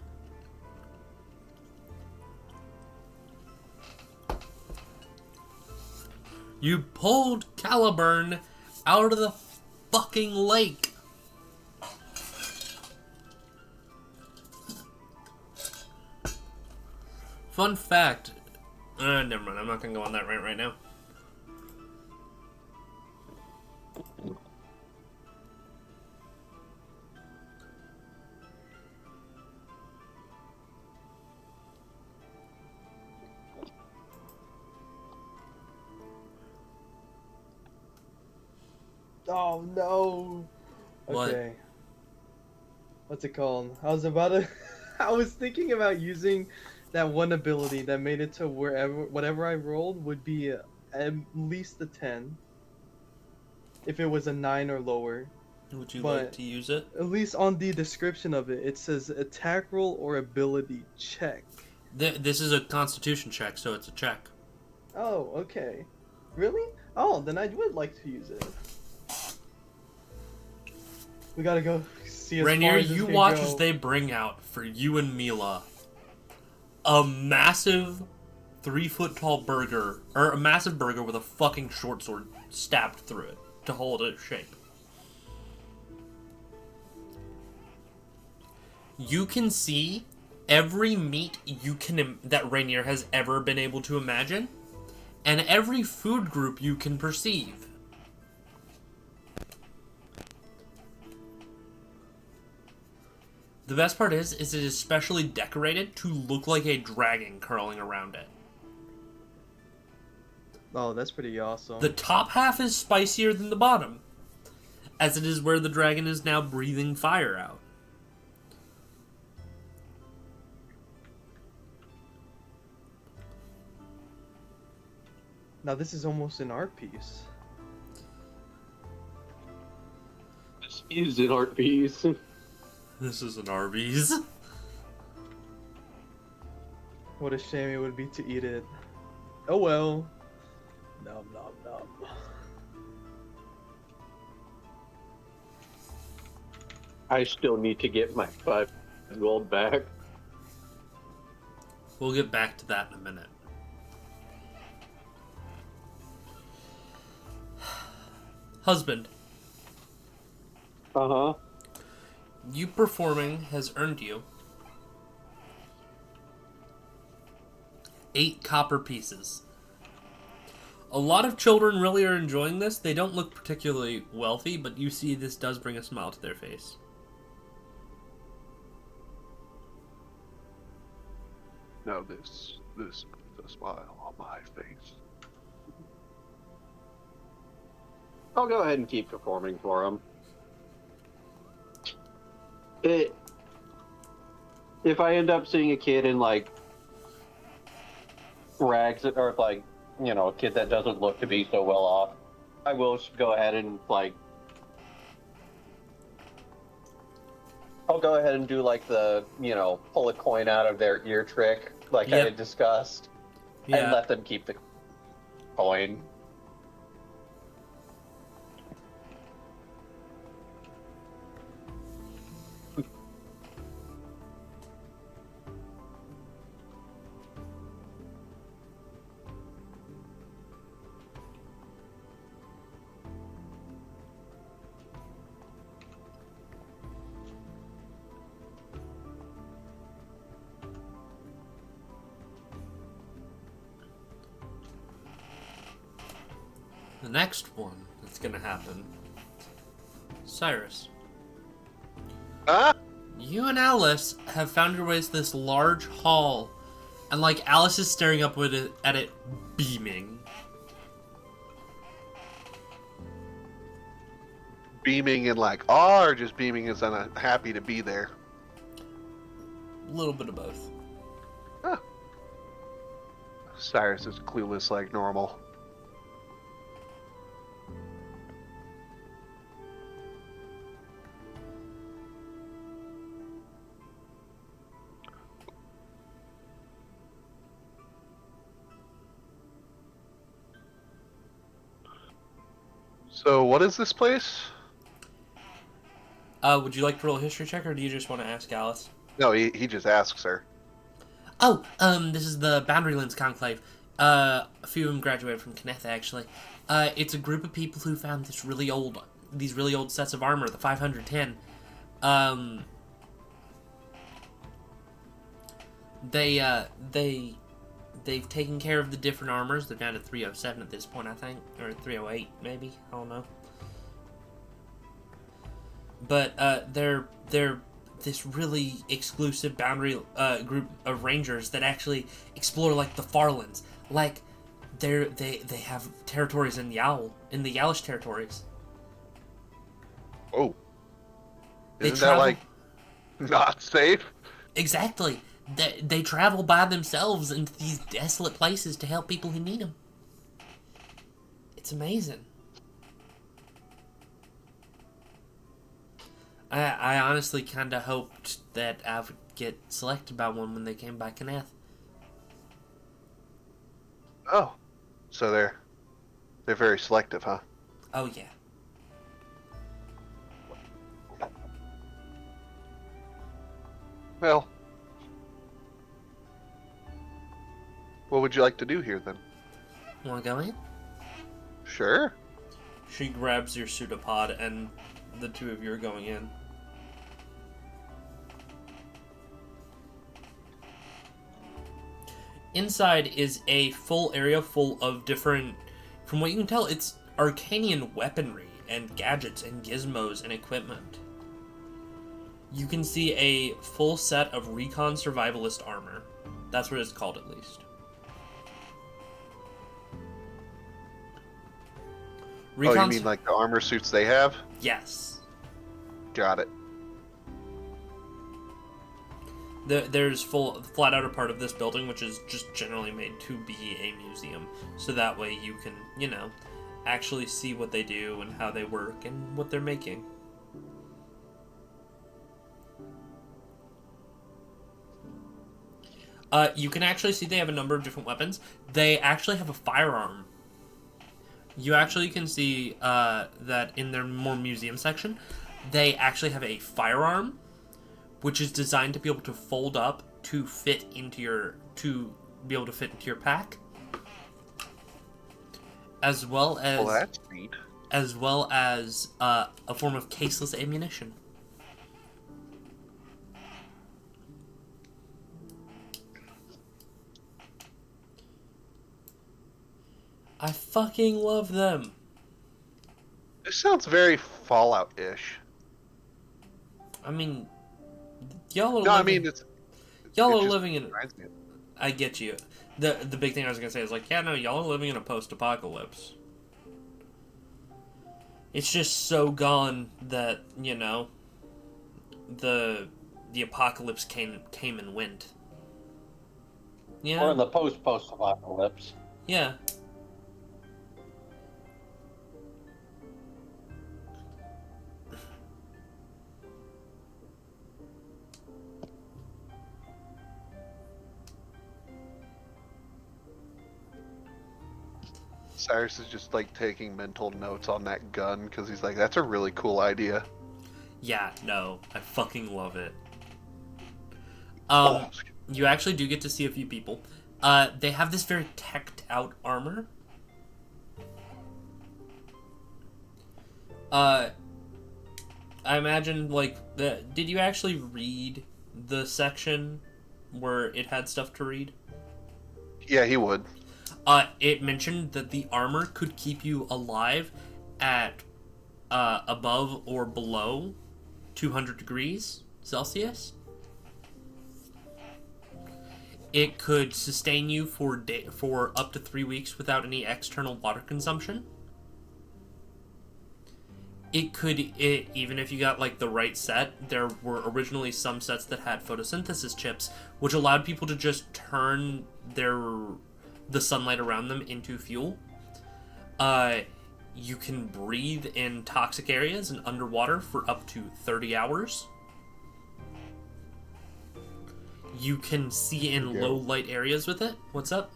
You pulled Caliburn out of the fucking lake. Fun fact. Never mind. I'm not gonna go on that rant right now. Oh no. What? Okay. What's it called? I was about to. I was thinking about using that one ability that made it to whatever I rolled would be at least a 10. If it was a 9 or lower. Would you But like to use it? At least on the description of it, it says attack roll or ability check. This is a Constitution check, so it's a check. Oh, okay. Really? Oh, then I would like to use it. We gotta go see as Rainier, far as this you can watch go. as they bring out for you and Mila a massive 3-foot tall burger, or a massive burger with a fucking short sword stabbed through it to hold its shape. You can see every meat that Rainier has ever been able to imagine, and every food group you can perceive. The best part is it is specially decorated to look like a dragon curling around it. Oh, that's pretty awesome. The top half is spicier than the bottom, as it is where the dragon is now breathing fire out. Now this is almost an art piece. This is an art piece. This is an Arby's. What a shame it would be to eat it. Oh well. Nom nom nom. I still need to get my 5 gold back. We'll get back to that in a minute. Husband. Uh-huh. You performing has earned you 8 copper pieces. A lot of children really are enjoying this. They don't look particularly wealthy, but you see this does bring a smile to their face. Now this puts a smile on my face. I'll go ahead and keep performing for him. If I end up seeing a kid in like rags, or like, you know, a kid that doesn't look to be so well off, I will go ahead and like, I'll go ahead and do like the, you know, pull a coin out of their ear trick, like I had discussed, and let them keep the coin. The next one that's gonna happen, Cyrus. You and Alice have found your way to this large hall, and like Alice is staring up at it, beaming. Beaming in like awe, or just beaming as happy to be there? A little bit of both. Cyrus is clueless like normal. So, what is this place? Would you like to roll a history check, or do you just want to ask Alice? No, he just asks her. Oh, this is the Boundarylands Conclave. A few of them graduated from Kenneth, actually. It's a group of people who found these really old sets of armor, the 510. They've taken care of the different armors. They're down to 307 at this point, I think, or 308 maybe. I don't know. But they're this really exclusive boundary group of rangers that actually explore like the Farlands. Like they have territories in the Yalish territories. Oh, isn't that like not safe? Exactly. They travel by themselves into these desolate places to help people who need them. It's amazing. I honestly kind of hoped that I would get selected by one when they came by Kenneth. Oh, so they're very selective, huh? Oh yeah. Well, what would you like to do here then? Want to go in? Sure. She grabs your pseudopod, and the two of you are going in. Inside is a full area full of different, from what you can tell, it's Arcanian weaponry and gadgets and gizmos and equipment. You can see a full set of recon survivalist armor. That's what it's called, at least. Oh, you mean like the armor suits they have? Yes. Got it. There's the flat outer part of this building, which is just generally made to be a museum. So that way you can, you know, actually see what they do and how they work and what they're making. You can actually see they have a number of different weapons. They actually have a firearm. You actually can see that in their more museum section, they actually have a firearm, which is designed to be able to fold up to fit into your pack, as well as that's neat. As well as a form of caseless ammunition. I fucking love them. This sounds very Fallout-ish. I mean, y'all are. No, I mean y'all are living in. I get you. The big thing I was gonna say is like, yeah, no, y'all are living in a post-apocalypse. It's just so gone that, you know, the apocalypse came and went. Yeah. Or in the post-apocalypse. Yeah. Cyrus is just like taking mental notes on that gun because he's like, that's a really cool idea. Yeah, no, I fucking love it. Oh, You actually do get to see a few people. They have this very teched out armor. I imagine, like, did you actually read the section where it had stuff to read? Yeah, he would. It mentioned that the armor could keep you alive at above or below 200 degrees Celsius. It could sustain you for up to 3 weeks without any external water consumption. It could, even if you got like the right set, there were originally some sets that had photosynthesis chips, which allowed people to just turn the sunlight around them into fuel. You can breathe in toxic areas and underwater for up to 30 hours. You can see in low light areas with it. What's up?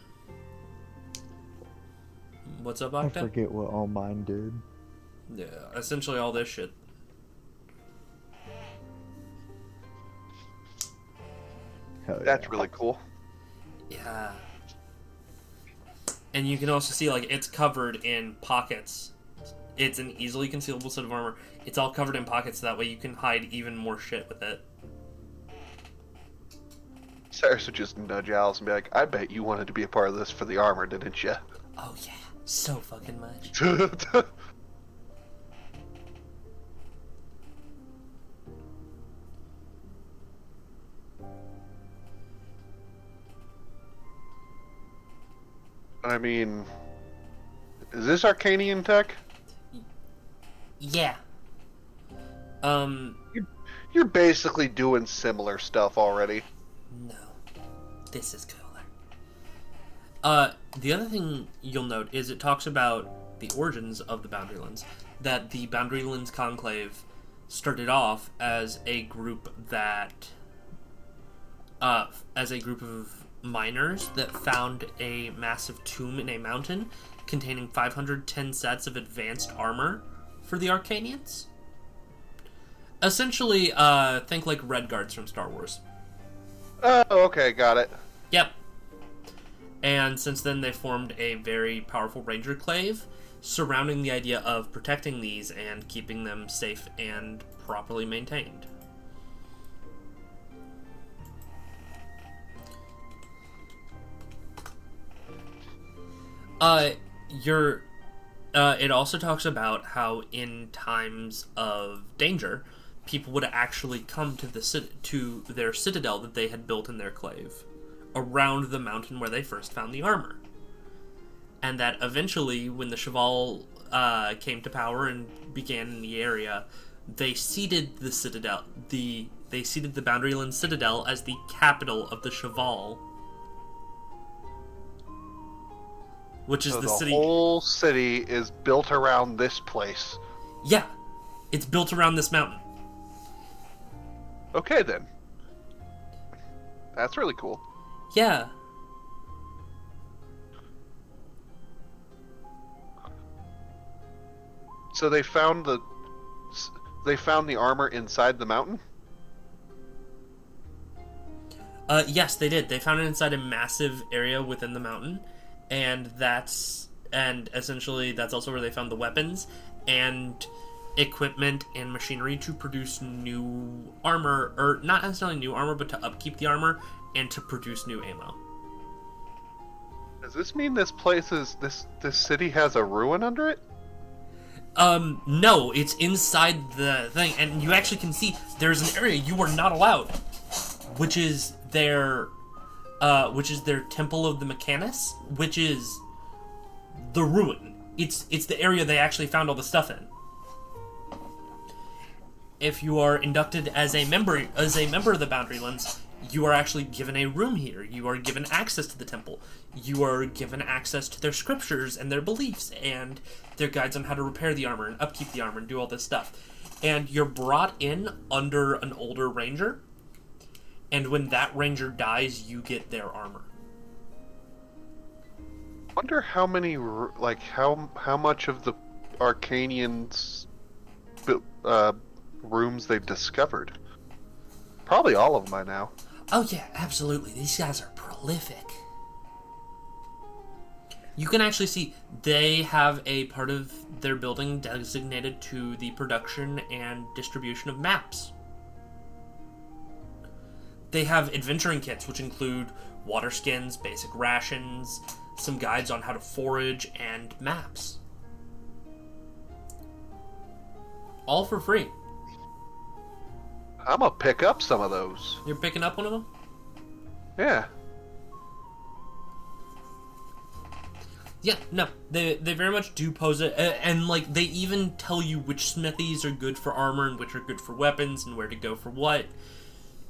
What's up, I Octa? forget what all mine did. Yeah, essentially all this shit. Hell yeah. That's really cool. Yeah. And you can also see, like, it's covered in pockets. It's an easily concealable set of armor. It's all covered in pockets, so that way you can hide even more shit with it. Cyrus would just nudge Alice and be like, I bet you wanted to be a part of this for the armor, didn't you? Oh yeah, so fucking much. I mean, is this Arcanian tech? Yeah. You're basically doing similar stuff already. No. This is cooler. The other thing you'll note is it talks about the origins of the Boundarylands. That the Boundarylands Conclave started off as a group that... as a group of miners that found a massive tomb in a mountain containing 510 sets of advanced armor for the Arcanians. Essentially, think like Red Guards from Star Wars. Oh, okay, got it. Yep. And since then, they formed a very powerful ranger clave surrounding the idea of protecting these and keeping them safe and properly maintained. It also talks about how in times of danger, people would actually come to their citadel that they had built in their clave around the mountain where they first found the armor. And that eventually, when the Cheval came to power and began in the area, they ceded the citadel. They ceded the Boundaryland Citadel as the capital of the Cheval, which is So the the city. whole city is built around this place. Yeah, it's built around this mountain. Okay, then. That's really cool. Yeah. So they found the armor inside the mountain? Yes, they did. They found it inside a massive area within the mountain, and essentially that's also where they found the weapons and equipment and machinery to produce new armor, or not necessarily new armor, but to upkeep the armor and to produce new ammo. Does this mean this place is this city has a ruin under it? No, it's inside the thing, and you actually can see there's an area you are not allowed, which is their Temple of the Mechanus, which is the ruin. It's the area they actually found all the stuff in. if you are inducted as a member of the Boundarylands, you are actually given a room here. You are given access to the temple. You are given access to their scriptures and their beliefs and their guides on how to repair the armor and upkeep the armor and do all this stuff. And you're brought in under an older ranger, and when that ranger dies, you get their armor. Wonder how many, like, how much of the Arcanians' rooms they've discovered. Probably all of them by now. Oh yeah, absolutely. These guys are prolific. You can actually see they have a part of their building designated to the production and distribution of maps. They have adventuring kits, which include water skins, basic rations, some guides on how to forage, and maps. All for free. I'm gonna pick up some of those. You're picking up one of them? Yeah. Yeah, no, they very much do pose it, and like they even tell you which smithies are good for armor and which are good for weapons and where to go for what.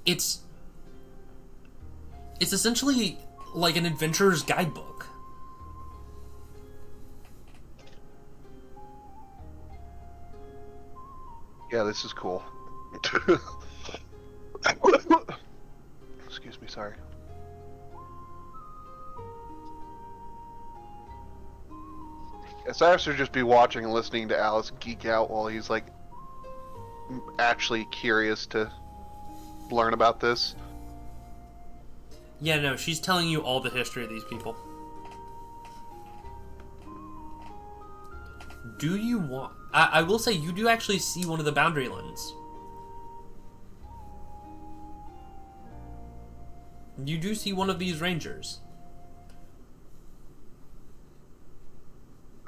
It's essentially like an adventurer's guidebook. Yeah, this is cool. Excuse me, sorry. Cyrus would just be watching and listening to Alice geek out while he's like actually curious to learn about this. Yeah, no, she's telling you all the history of these people. Do you want... I will say, you do actually see one of the Boundarylands. You do see one of these rangers.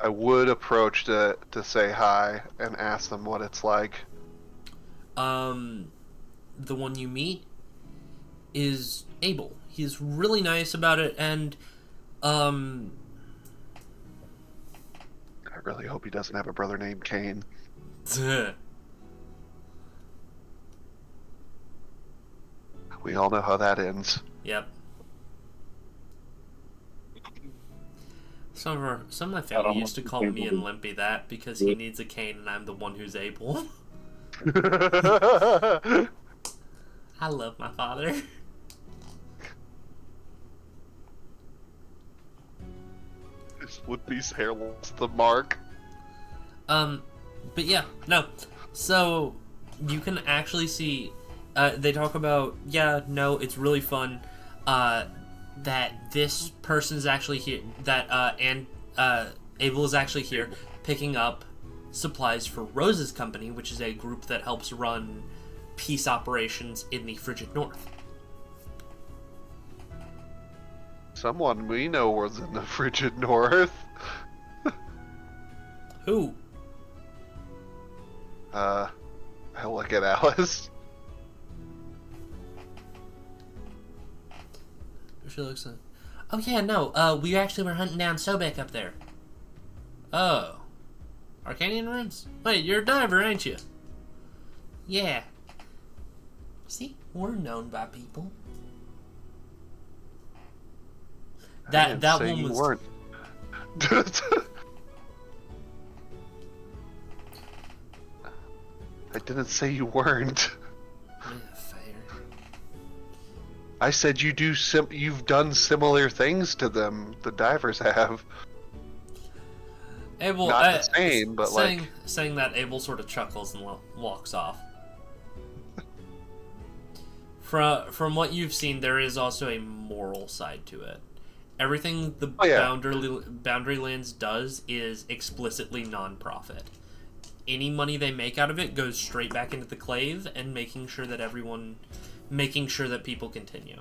I would approach to say hi and ask them what it's like. The one you meet is Abel. He's really nice about it, and I really hope he doesn't have a brother named Kane. We all know how that ends. Yep. Some of my family used to call me and Limpy that because he needs a cane and I'm the one who's able. I love my father. This Limpy's hair lost the mark. But yeah, no. So you can actually see. They talk about, yeah, no, it's really fun. That this person is actually here, that Abel is actually here picking up supplies for Rose's company, which is a group that helps run peace operations in the Frigid North. Someone we know was in the Frigid North. Who? I look at Alice. She looks like... Oh yeah, no, we actually were hunting down Sobek up there. Oh. Arcanian runes? Wait, you're a diver, ain't you? Yeah. See? We're known by people. That one was... weren't. I didn't say you weren't. I said you do you've done similar things to them. The divers have. Abel, not the same, but saying that, Abel sort of chuckles and walks off. From what you've seen, there is also a moral side to it. Everything the Boundarylands does is explicitly non-profit. Any money they make out of it goes straight back into the clave and making sure that people continue.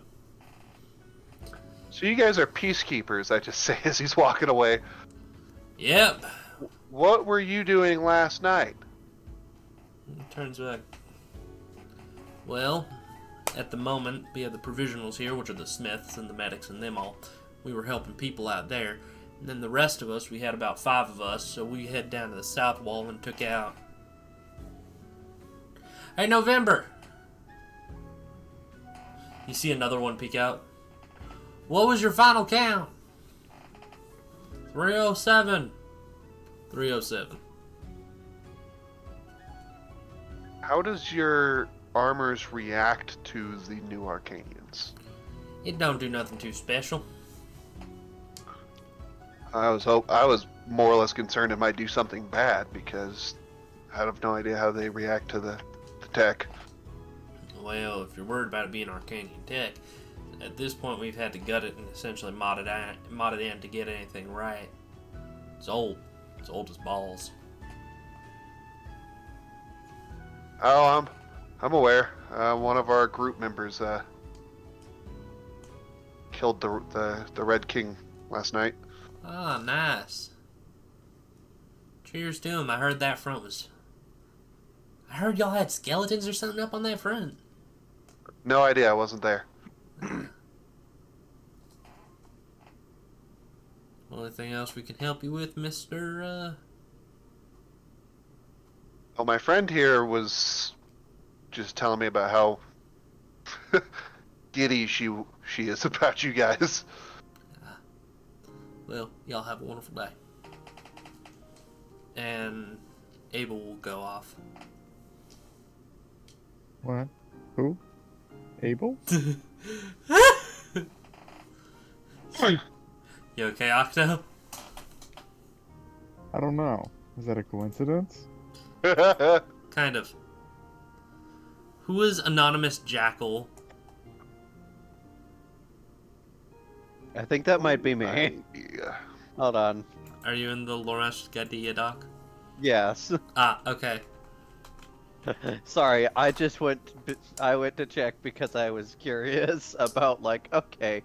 So you guys are peacekeepers, I just say as he's walking away. Yep. What were you doing last night? Turns back. Well, at the moment, we have the provisionals here, which are the smiths and the medics and them all. We were helping people out there. And then the rest of us, we had about 5 of us, so we head down to the south wall and took out... Hey, November! You see another one peek out. What was your final count? 307. 307. How does your armors react to the new Arcanians? It don't do nothing too special. I was more or less concerned it might do something bad because I have no idea how they react to the tech. Well, if you're worried about it being Arcanian tech, at this point we've had to gut it and essentially mod it in to get anything right. It's old. It's old as balls. Oh, I'm aware. One of our group members killed the Red King last night. Ah, nice. Cheers to him. I heard that front was... I heard y'all had skeletons or something up on that front. No idea, I wasn't there. Anything else we can help you with, Mr. Well, my friend here was just telling me about how giddy she is about you guys. Well, y'all have a wonderful day. And Abel will go off. What? Who? Abel? You okay, Octo? I don't know. Is that a coincidence? Kind of. Who is Anonymous Jackal? I think that might be me. Yeah. Hold on. Are you in the Loresh Gadia doc? Yes. Ah, okay. Sorry, I went to check because I was curious about, like, okay.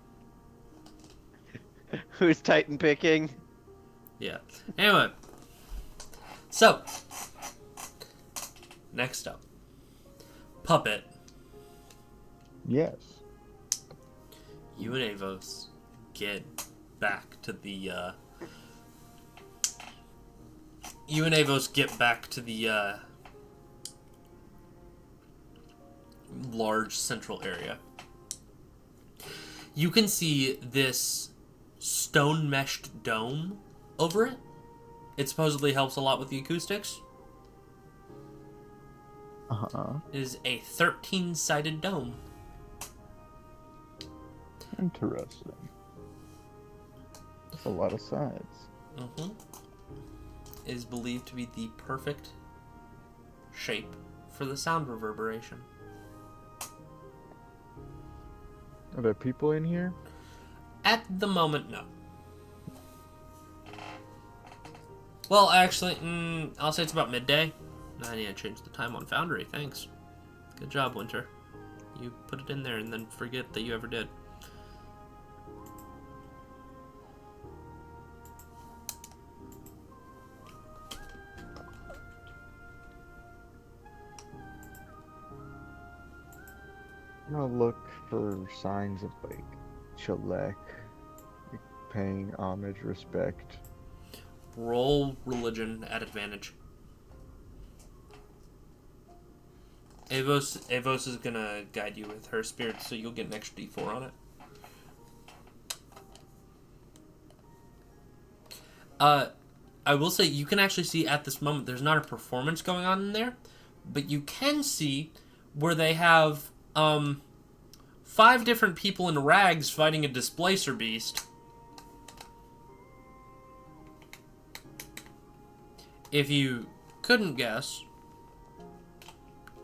Who's Titan picking? Yeah. Anyway. So. Next up. Puppet. Yes. You and Avos get back to the, large central area. You can see this stone meshed dome over it. It supposedly helps a lot with the acoustics. It is a 13-sided dome. Interesting. That's a lot of sides. It is believed to be the perfect shape for the sound reverberation. Are there people in here? At the moment, no. Well, actually, I'll say it's about midday. I need to change the time on Foundry, thanks. Good job, Winter. You put it in there and then forget that you ever did. I'm gonna look for signs of, like, Chalek, like, paying homage, respect. Roll religion at advantage. Avos is gonna guide you with her spirit, so you'll get an extra D4 on it. I will say you can actually see at this moment there's not a performance going on in there, but you can see where they have 5 different people in rags fighting a displacer beast. If you couldn't guess,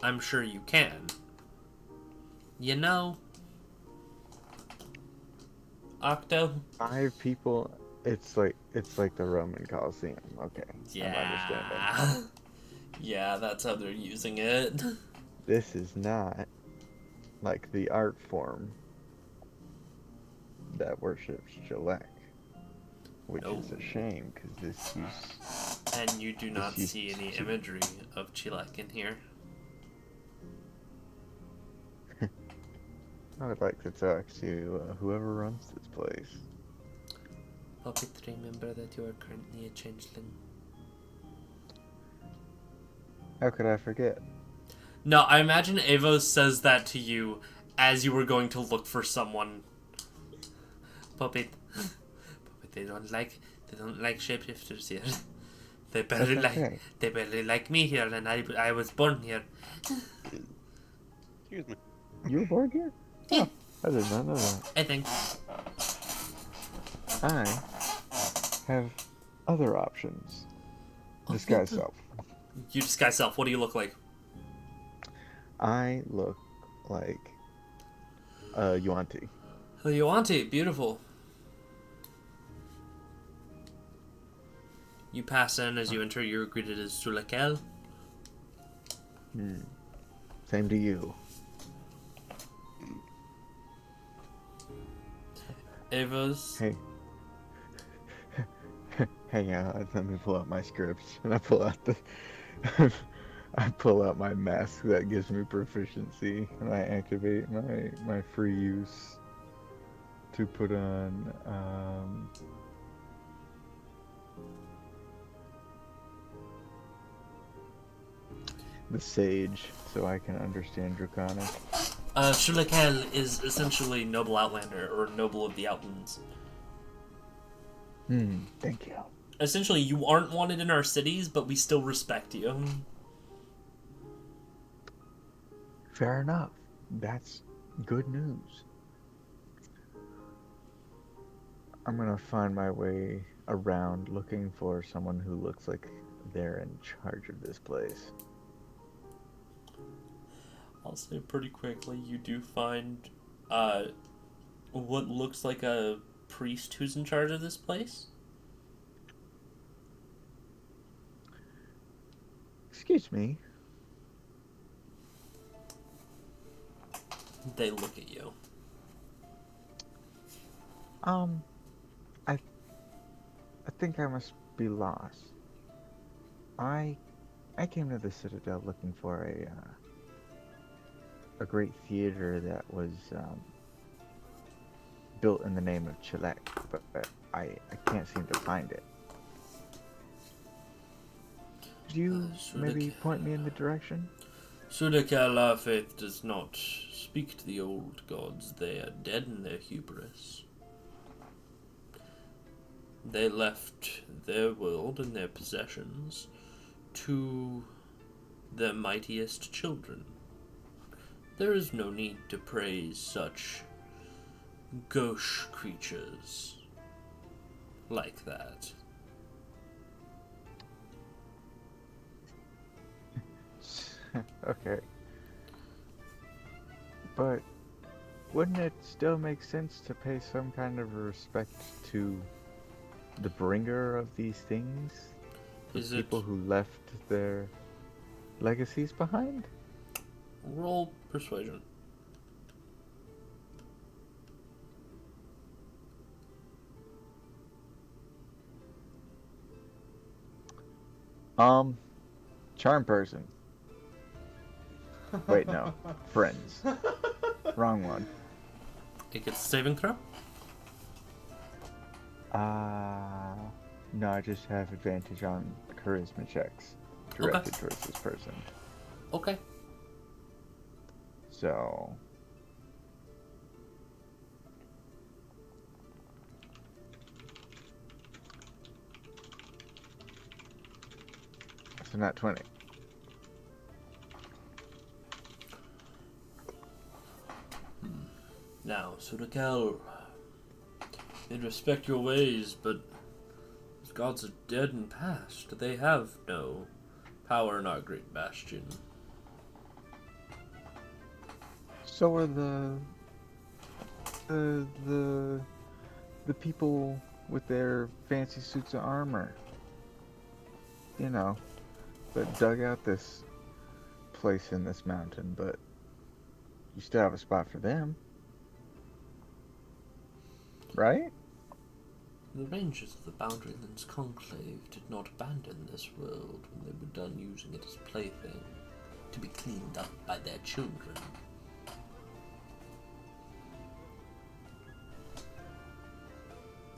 I'm sure you can. You know, Octo? 5 people. It's like the Roman Colosseum. Okay. I'm understanding. Yeah, that's how they're using it. This is not like the art form that worships Chalek, which is a shame because this is. And you do not see any imagery of Chilek in here. I would like to talk to whoever runs this place. Puppet, remember that you are currently a changeling. How could I forget? No, I imagine Avos says that to you as you were going to look for someone. Puppet, they don't like shapeshifters here. They barely That's okay. they barely like me here, and I was born here. Excuse me. You were born here? Yeah. I did not know that. I think. I have other options. Disguise self. You disguise self. What do you look like? I look like Yuanti. Oh, Yuanti, beautiful. You pass in. As you enter, you're greeted as Sulakel. Same to you. Avos. Hey. Hang out. Let me pull out my scripts, and I pull out I pull out my mask that gives me proficiency, and I activate my free use to put on the Sage, so I can understand Draconic. Shulakel is essentially Noble Outlander, or Noble of the Outlands. Thank you. Essentially, you aren't wanted in our cities, but we still respect you. Fair enough. That's good news. I'm gonna find my way around looking for someone who looks like they're in charge of this place. I'll say pretty quickly, you do find what looks like a priest who's in charge of this place. Excuse me. They look at you. I think I must be lost. I came to the Citadel looking for a great theater that was built in the name of Chilek, but I can't seem to find it. Could you maybe point me in the direction? Sudakal, our faith does not speak to the old gods. They are dead in their hubris. They left their world and their possessions to their mightiest children. There is no need to praise such gauche creatures like that. Okay. But wouldn't it still make sense to pay some kind of respect to the bringer of these things? The people who left their legacies behind? Roll persuasion. Charm person. Wait, no. Friends. Wrong one. It gets a saving throw? No, I just have advantage on charisma checks directed towards this person. Okay. So... So not 20. Now, Sudakal, they respect your ways, but those gods are dead and past. They have no power in our great bastion. So are the people with their fancy suits of armor. You know, that dug out this place in this mountain, but you still have a spot for them. Right? The Rangers of the Boundarylands Conclave did not abandon this world when they were done using it as plaything to be cleaned up by their children.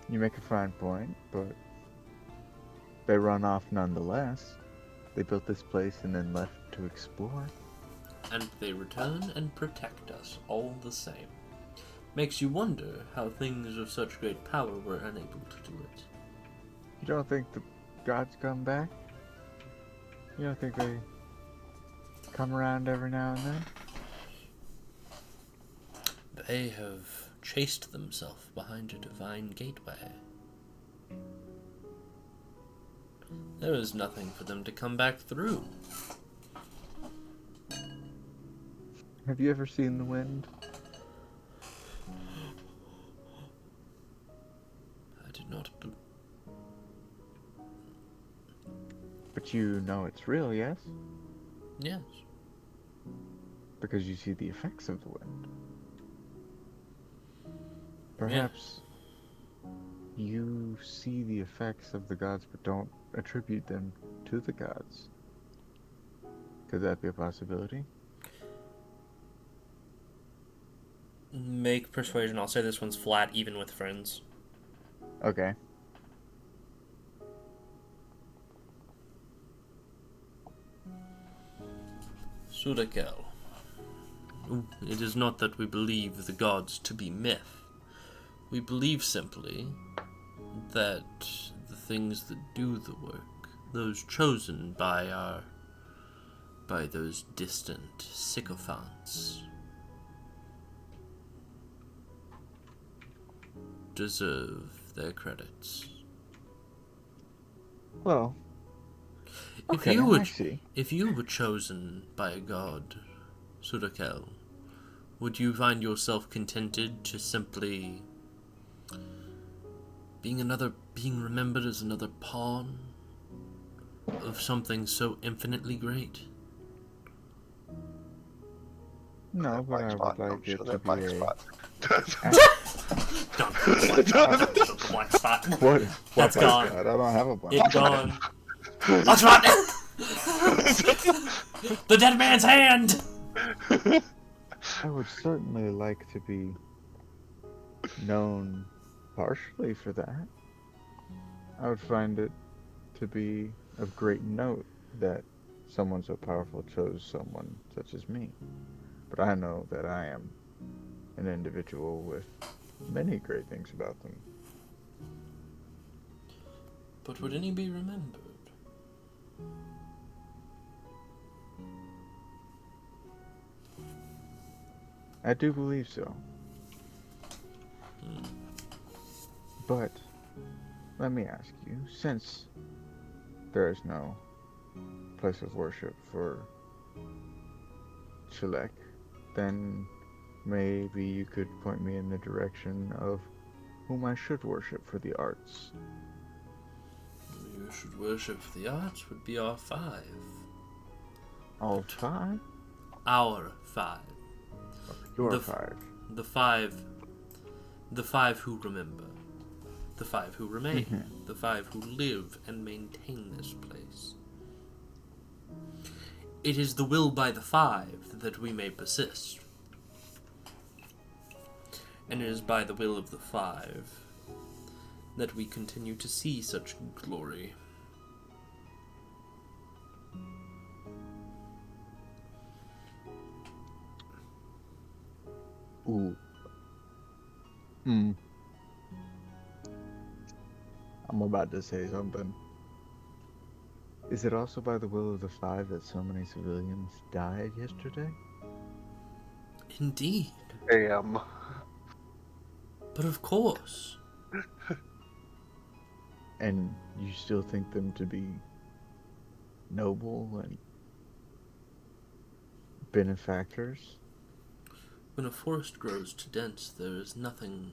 You make a fine point, but they run off nonetheless. They built this place and then left to explore. and they return and protect us all the same. Makes you wonder how things of such great power were unable to do it. You don't think the gods come back? You don't think they come around every now and then? They have chased themselves behind a divine gateway. There is nothing for them to come back through. Have you ever seen the wind? I did not. But you know it's real, yes? Yes. Because you see the effects of the wind. Perhaps you see the effects of the gods but don't attribute them to the gods. Could that be a possibility? Make persuasion. I'll say this one's flat, even with friends. Okay. Sudakel. It is not that we believe the gods to be myth. We believe simply that the things that do the work, those chosen by those distant sycophants, deserve their credits. Well, If you were chosen by a god, Sudakel, would you find yourself contented to simply being remembered as another pawn of something so infinitely great? No, but I would like it to be a... Black spot. What? That's Black gone. spot? I don't have a black It's spot. gone. That's right. The dead man's hand. I would certainly like to be known partially for that. I would find it to be of great note that someone so powerful chose someone such as me. But I know that I am an individual with many great things about them. But would any be remembered? I do believe so. But let me ask you, since there is no place of worship for Shelek, then maybe you could point me in the direction of whom I should worship for the arts. You should worship for the arts would be our five. All five? Our five. Your five. The five. The five who remember. The five who remain. The five who live and maintain this place. It is the will by the five that we may persist. And it is by the will of the five that we continue to see such glory. Ooh. I'm about to say something. Is it also by the will of the five that so many civilians died yesterday? Indeed. Damn. But of course. And you still think them to be noble and benefactors? When a forest grows too dense, there is nothing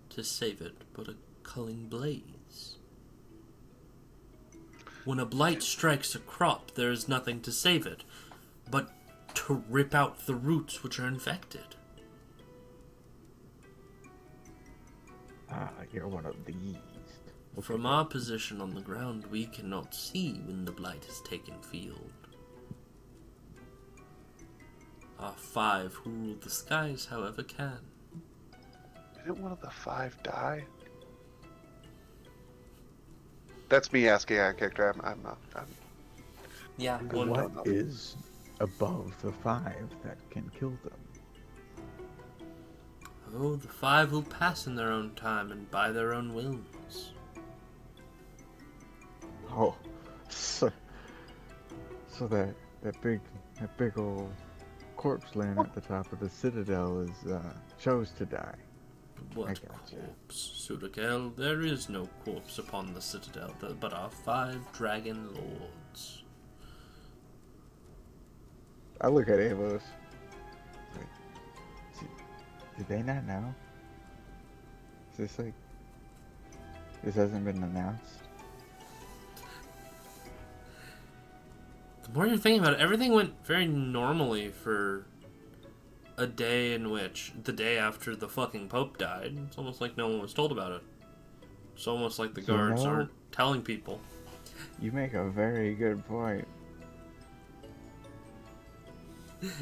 to save it but a culling blaze. When a blight strikes a crop, there is nothing to save it but to rip out the roots which are infected. Ah, you're one of these. From our position on the ground, we cannot see when the blight has taken field. Our five who rule the skies, however, can. Didn't one of the five die? That's me asking out of character. I'm not. Yeah, What is above the 5 that can kill them. Oh, the 5 will pass in their own time and by their own wills. Oh, so that big old corpse laying at the top of the citadel is chose to die. What I gotcha. corpse, Sudakel? There is no corpse upon the citadel, but our 5 dragon lords. I look at Avos. Like, did they not know? Is this like... This hasn't been announced? The more you're thinking about it, everything went very normally for a day in which, the day after the fucking Pope died, it's almost like no one was told about it. It's almost like the guards aren't telling people. You make a very good point.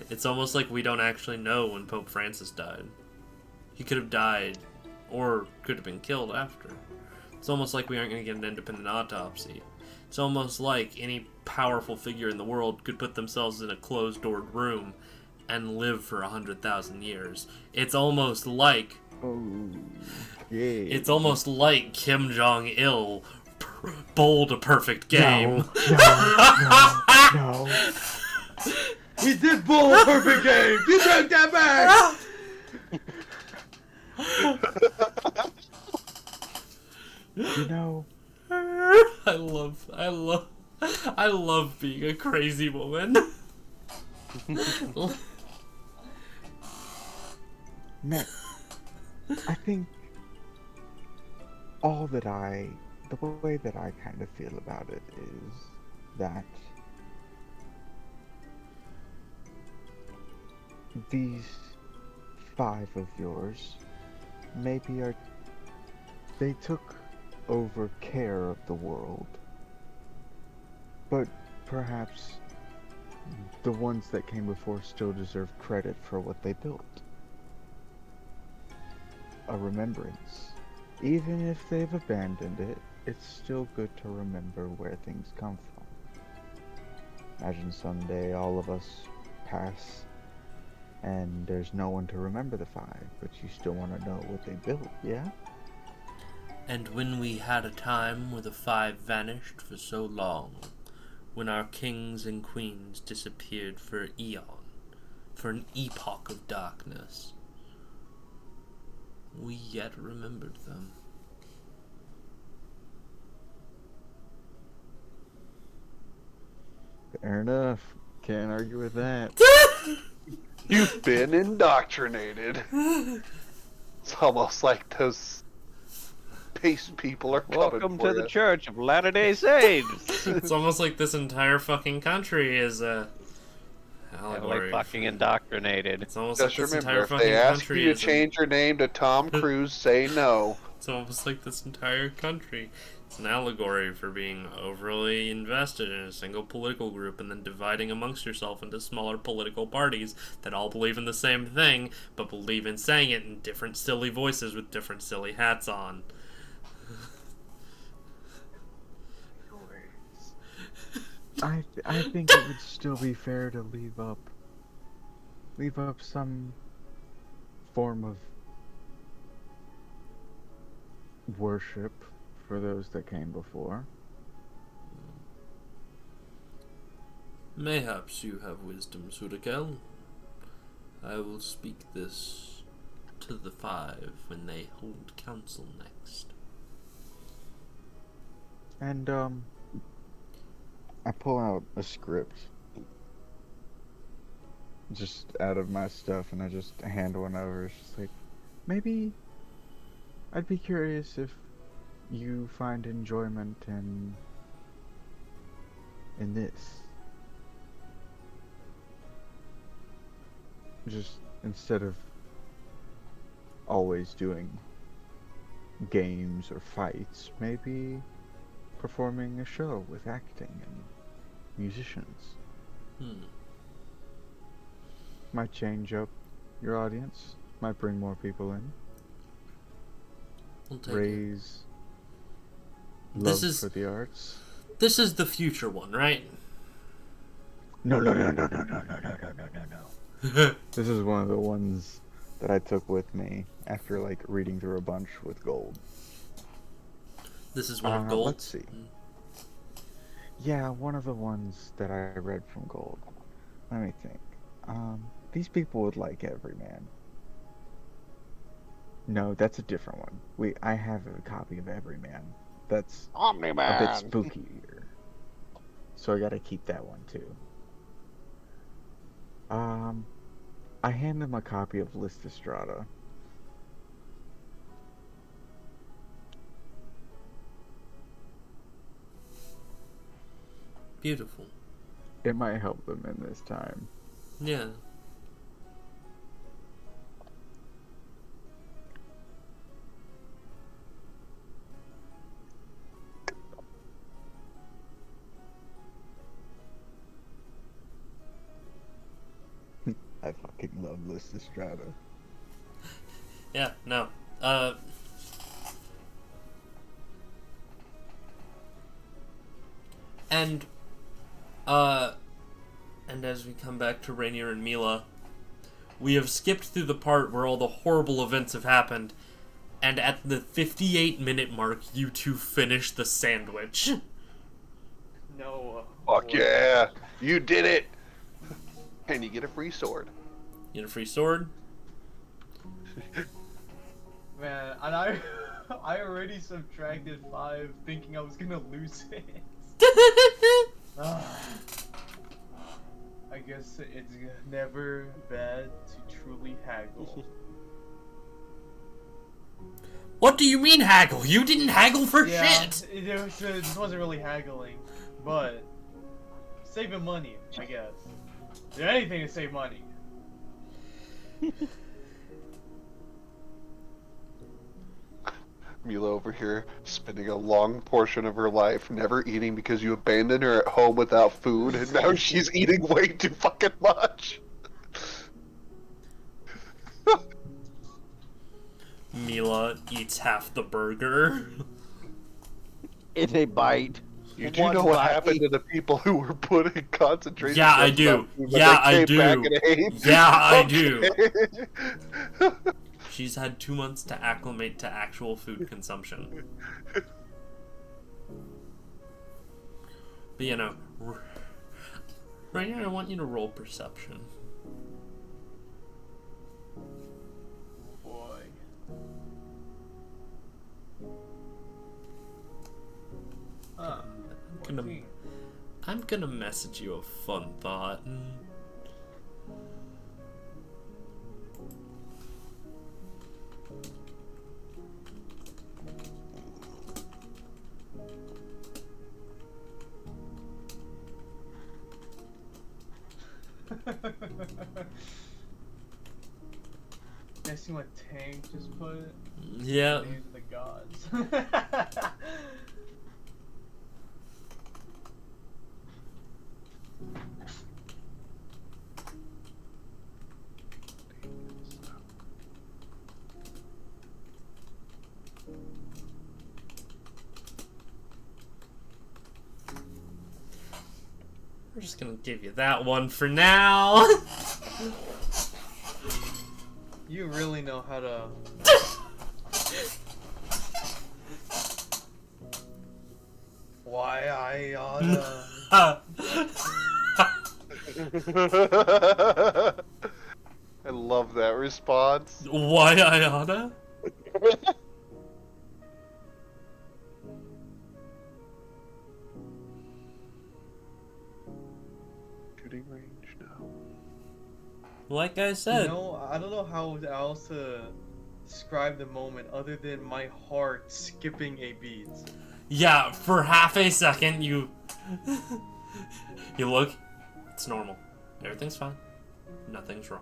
It's almost like we don't actually know when Pope Francis died. He could have died, or could have been killed after. It's almost like we aren't going to get an independent autopsy. It's almost like any powerful figure in the world could put themselves in a closed-doored room and live for 100,000 years. It's almost like... Oh, yeah. It's almost like Kim Jong-il bowled a perfect game. No. He did bowl a perfect game! You take that back! You know... I love being a crazy woman. Matt, I think the way that I kind of feel about it is that these 5 of yours they took over care of the world, but perhaps the ones that came before still deserve credit for what they built. A remembrance. Even if they've abandoned it, it's still good to remember where things come from. Imagine someday all of us pass and there's no one to remember the 5, but you still want to know what they built, yeah? And when we had a time where the 5 vanished for so long, when our kings and queens disappeared for an eon, for an epoch of darkness, we yet remembered them. Fair enough. Can't argue with that. You've been indoctrinated. It's almost like those pace people are coming Welcome for to the you. Church of Latter-day Saints. It's almost like this entire fucking country is a allegory. Heavily fucking indoctrinated. It's almost Just like this remember, entire if fucking they ask country you to is change your name to Tom Cruise, say no. It's almost like this entire country. It's an allegory for being overly invested in a single political group and then dividing amongst yourself into smaller political parties that all believe in the same thing, but believe in saying it in different silly voices with different silly hats on. I think it would still be fair to leave up some form of worship for those that came before. Mayhaps you have wisdom, Sudakel. I will speak this to the 5 when they hold council next. And I pull out a script just out of my stuff and I just hand one over. It's just like, maybe I'd be curious if you find enjoyment in this. Just instead of always doing games or fights, maybe performing a show with acting and musicians. Might change up your audience, might bring more people in. We'll take Raise This love is- for the arts. This is the future one, right? No. This is one of the ones that I took with me after like reading through a bunch with gold. This is one of gold. Let's see. Yeah, one of the ones that I read from gold. Let me think. These people would like Everyman. No, that's a different one. I have a copy of Everyman. That's Omni-Man. a bit spookier. So I gotta keep that one too. I hand them a copy of Lysistrata. Beautiful. It might help them in this time. Yeah. I fucking love Lysistrata. Yeah, no. And as we come back to Rainier and Mila, we have skipped through the part where all the horrible events have happened, and at the 58-minute mark, you two finish the sandwich. No. Fuck yeah! You did it! And you get a free sword. You get a free sword? Man, and I already subtracted 5 thinking I was gonna lose it. I guess it's never bad to truly haggle. What do you mean haggle? You didn't haggle for shit! This wasn't really haggling, but saving money, I guess. Do anything to save money. Mila over here spending a long portion of her life never eating because you abandoned her at home without food, and now she's eating way too fucking much. Mila eats half the burger. In a bite. You do know what happened to the people who were put in concentration Yeah, I camps do. without food, but Yeah, they I came back do. and ate? Yeah, I do. Okay. She's had 2 months to acclimate to actual food consumption. But you know, right now I want you to roll perception. Boy. I'm gonna message you a fun thought. I see what Tank just put. Yeah. Names of the gods. We're just gonna give you that one for now. You really know how to. Why I oughta. I love that response. Why I oughta? Shooting range now. Like I said. You know, I don't know how else to describe the moment other than my heart skipping a beat. Yeah, for half a second you you look, it's normal. Everything's fine. Nothing's wrong.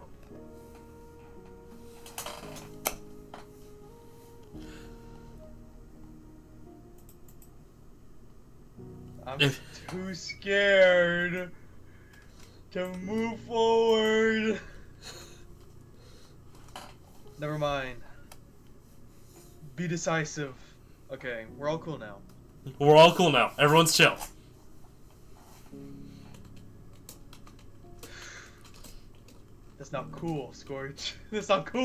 I'm too scared to move forward. Never mind. Be decisive. Okay, we're all cool now. We're all cool now. Everyone's chill. That's not cool, Scorch. That's not cool.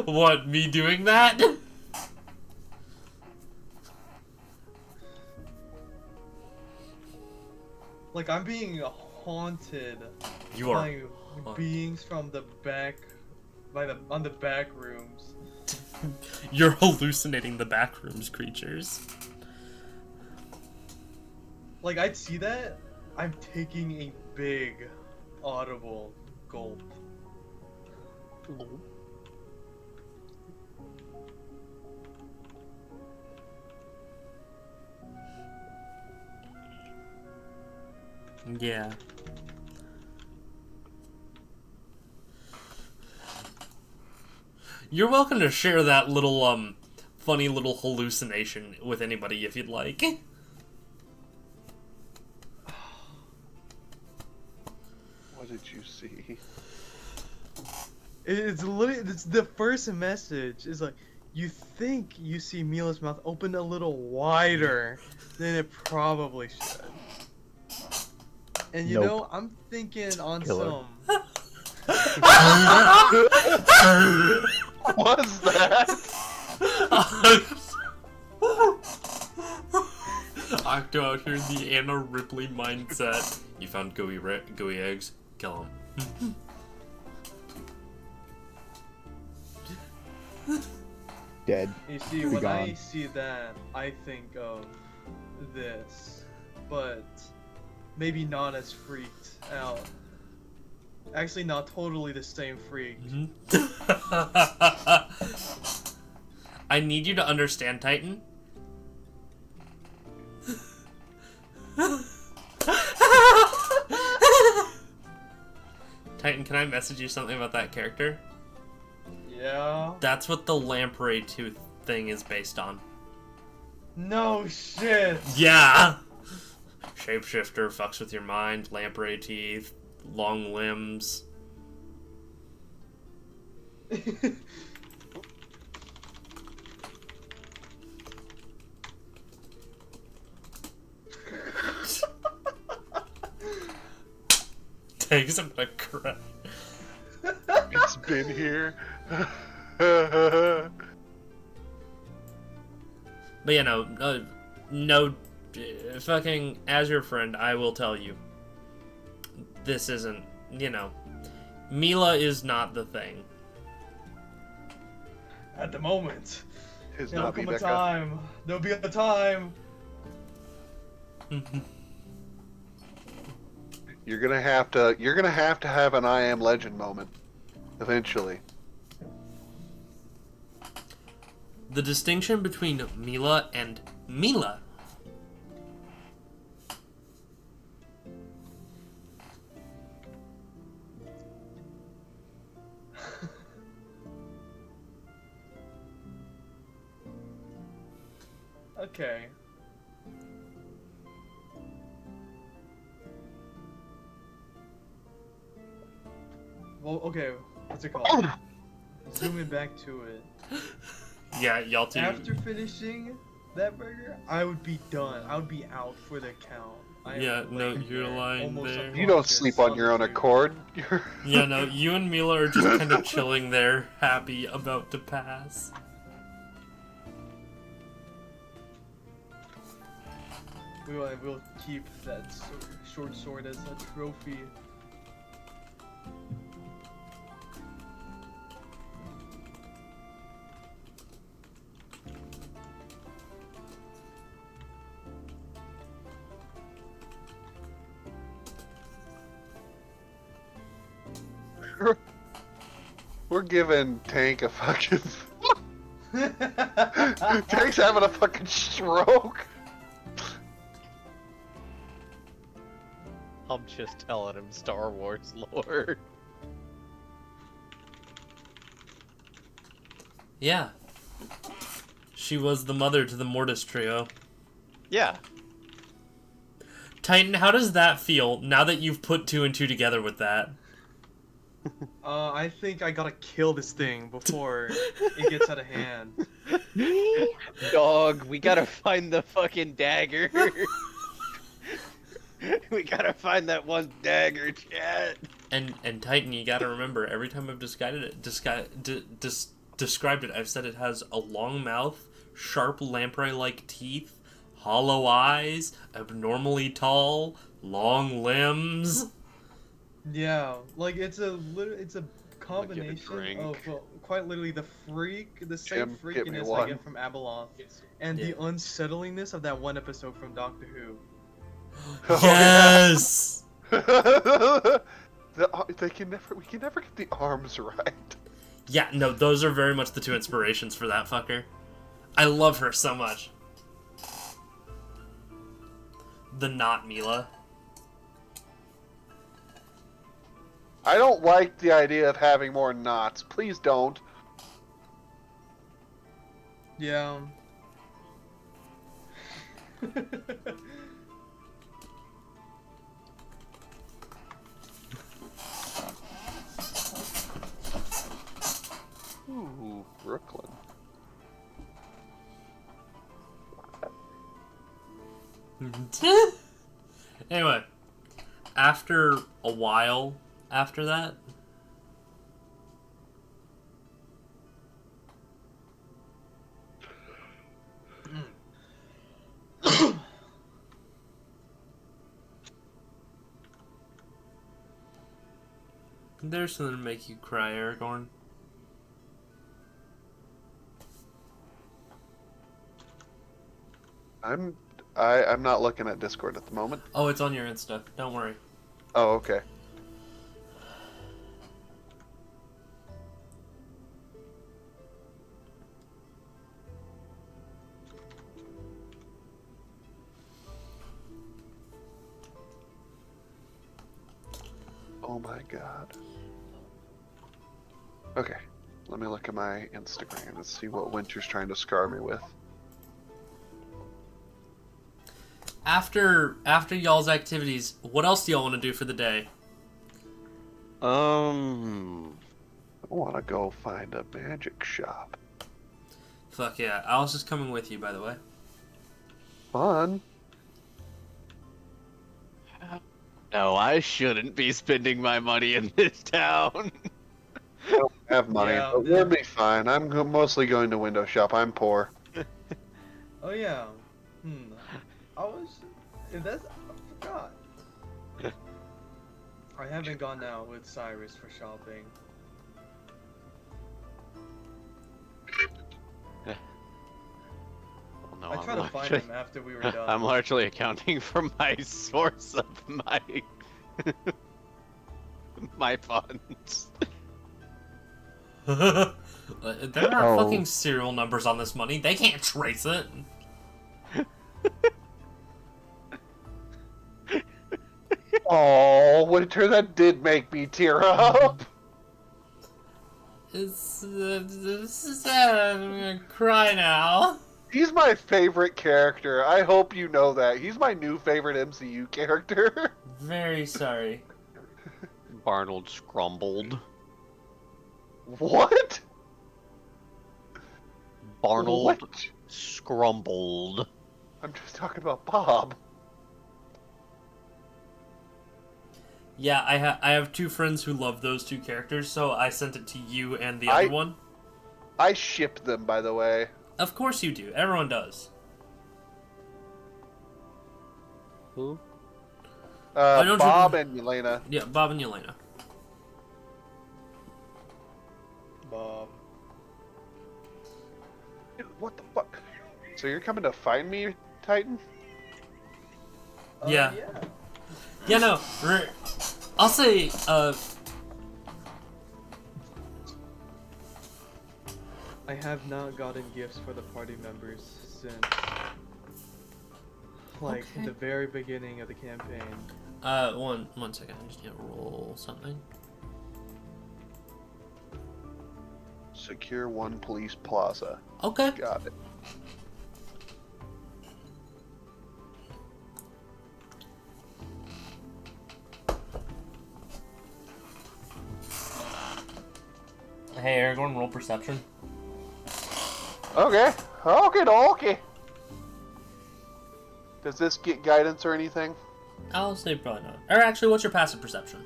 What, me doing that? Like, I'm being haunted You are by beings from the back, on the back rooms. You're hallucinating the backrooms creatures. Like, I'd see that, I'm taking a big, audible gulp. Yeah. You're welcome to share that little, funny little hallucination with anybody if you'd like. What did you see? It's literally, it's the first message. It's like, you think you see Mila's mouth open a little wider than it probably should. And you Nope. know, I'm thinking on Killer. some. What was that? Octo out here in the Anna Ripley mindset. You found gooey eggs? Kill him. Dead. You see, Be when I gone. see that, I think of this, but maybe not as freaked out. Actually, not totally the same freak. I need you to understand, Titan. Titan, can I message you something about that character? Yeah. That's what the lamprey tooth thing is based on. No shit. Yeah! Shapeshifter, fucks with your mind, lamprey teeth, long limbs. Takes him to cry. It's been here. But you know, fucking, as your friend, I will tell you, this isn't, you know, Mila is not the thing. At the moment. His There'll not be come a Becca. time. There'll be a time. You're gonna have to have an I Am Legend moment, eventually. The distinction between Mila and Mila. Okay. Well, okay. What's it called? Zooming back to it. Yeah, y'all two. After finishing that burger, I would be done. I would be out for the count. I Yeah, am no, laying you're there, lying almost there. You don't unconscious sleep on your own the tube. accord. Yeah, no, you and Mila are just kind of chilling there, happy, about to pass. We'll keep that short sword as a trophy. We're giving Tank a fucking. Tank's having a fucking stroke. I'm just telling him Star Wars lore. Yeah. She was the mother to the Mortis trio. Yeah. Titan, how does that feel now that you've put two and two together with that? I think I gotta kill this thing before it gets out of hand. Dog, we gotta find the fucking dagger. We gotta find that one dagger, chat. And Titan, you gotta remember, every time I've described it, I've said it has a long mouth, sharp lamprey-like teeth, hollow eyes, abnormally tall, long limbs. Yeah, like it's a combination of quite literally the same Jim, get me freakiness I one. get from Abeloth, and the unsettlingness of that one episode from Doctor Who. Yes. We can never get the arms right. Yeah, no, those are very much the two inspirations for that fucker. I love her so much. The not Mila. I don't like the idea of having more knots. Please don't. Yeah. Ooh, Brooklyn. Anyway, after a while after that, there's something to make you cry, Aragorn. I'm not looking at Discord at the moment. Oh, it's on your Insta. Don't worry. Oh, okay. Oh my god. Okay, let me look at my Instagram and see what Winter's trying to scar me with. After y'all's activities, what else do y'all want to do for the day? I want to go find a magic shop. Fuck yeah. Alice is coming with you, by the way. Fun. No, I shouldn't be spending my money in this town. I don't have money, Yeah. but we'll be fine. I'm mostly going to window shop. I'm poor. Oh yeah. I forgot. I haven't gone out with Cyrus for shopping. No, I tried to find him after we were done. I'm largely accounting for my source of my my funds. There are Oh. fucking serial numbers on this money. They can't trace it. Oh, Winter, that did make me tear up. This is sad. I'm gonna cry now. He's my favorite character. I hope you know that. He's my new favorite MCU character. Very sorry. Barnold Scrumbled. What? Barnold What? Scrumbled. I'm just talking about Bob. Yeah, I have two friends who love those two characters, so I sent it to you and the other one. I ship them, by the way. Of course you do. Everyone does. Who? don't Bob you- and Yelena. Yeah, Bob and Yelena. Bob. Dude, what the fuck? So you're coming to find me, Titan? Yeah. Yeah. Yeah, no. I'll say, I have not gotten gifts for the party members since, like, Okay. the very beginning of the campaign. one second. I just need to roll something. Secure one police plaza. Okay. Got it. Hey, Aragorn, roll perception. Okay. Okay. Does this get guidance or anything? I'll say probably not. Or actually, what's your passive perception?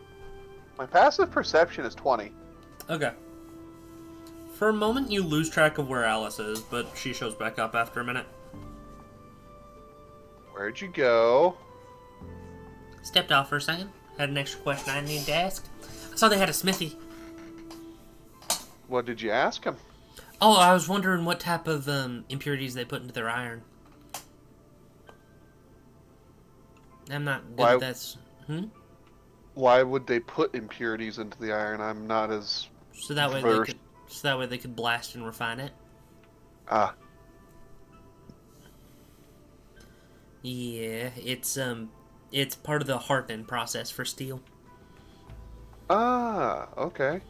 My passive perception is 20. Okay. For a moment, you lose track of where Alice is, but she shows back up after a minute. Where'd you go? Stepped off for a second. Had an extra question I need to ask. I saw they had a smithy. What did you ask him? Oh, I was wondering what type of impurities they put into their iron. I'm not good Why- at that. Why would they put impurities into the iron? I'm not as So that way versed. they could blast and refine it. Ah, Yeah, it's part of the hardening process for steel. Okay.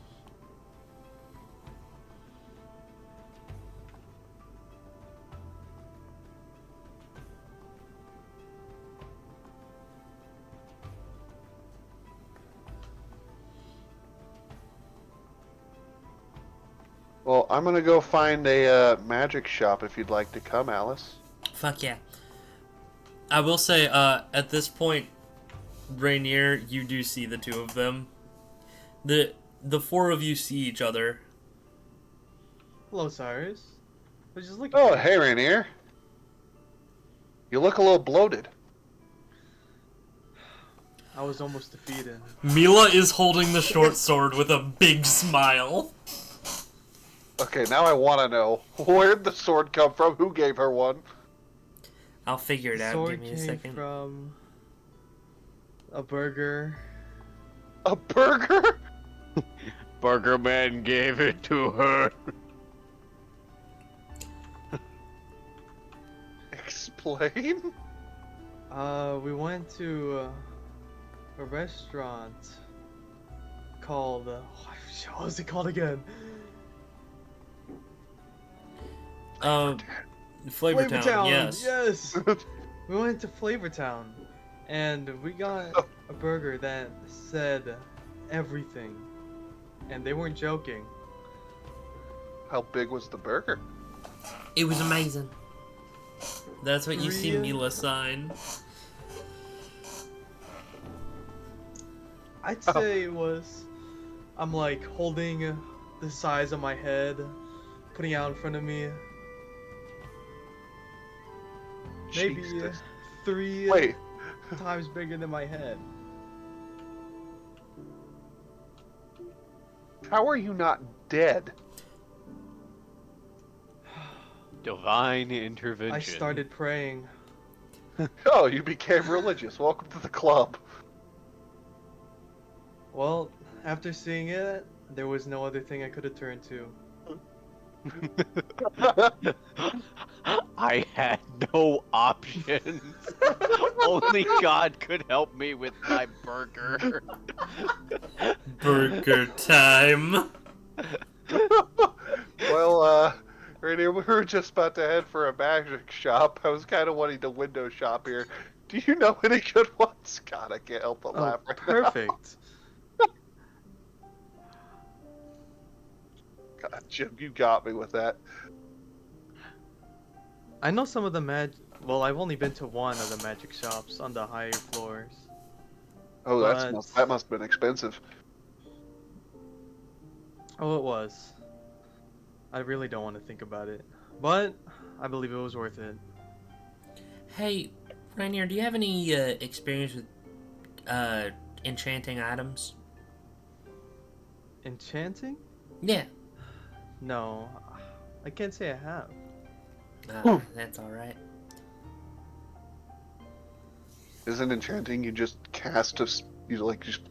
Well, I'm gonna go find a magic shop if you'd like to come, Alice. Fuck yeah. I will say, at this point, Rainier, you do see the two of them. The four of you see each other. Hello, Cyrus. I was just looking. Oh, hey, Rainier. You look a little bloated. I was almost defeated. Mila is holding the short sword with a big smile. Okay, now I want to know, where'd the sword come from? Who gave her one? I'll figure it out. Sword Give me a came second. from a burger. A burger? Burger Man gave it to her. Explain? We went to a restaurant called what was it called again? Flavortown, yes. Yes. We went to Flavortown, and we got a burger that said everything, and they weren't joking. How big was the burger? It was amazing. That's what you see Three- Mila sign. I'd say it was. I'm like holding the size of my head, putting it out in front of me. Maybe Jesus. 3 Wait. times bigger than my head. How are you not dead? Divine intervention. I started praying. Oh, you became religious. Welcome to the club. Well, after seeing it, there was no other thing I could have turned to. I had no options. Only God could help me with my burger. Burger time. Well, Rainier, we were just about to head for a magic shop. I was kind of wanting to window shop here. Do you know any good ones? God, I can't help but laugh right now. Perfect. God, Jim, you got me with that. I know some of the well, I've only been to one of the magic shops on the higher floors. Oh, But- that must have been expensive. Oh, it was. I really don't want to think about it. But I believe it was worth it. Hey, Rainier, do you have any experience with enchanting items? Enchanting? Yeah. No. I can't say I have. That's alright. Isn't enchanting you just cast you like just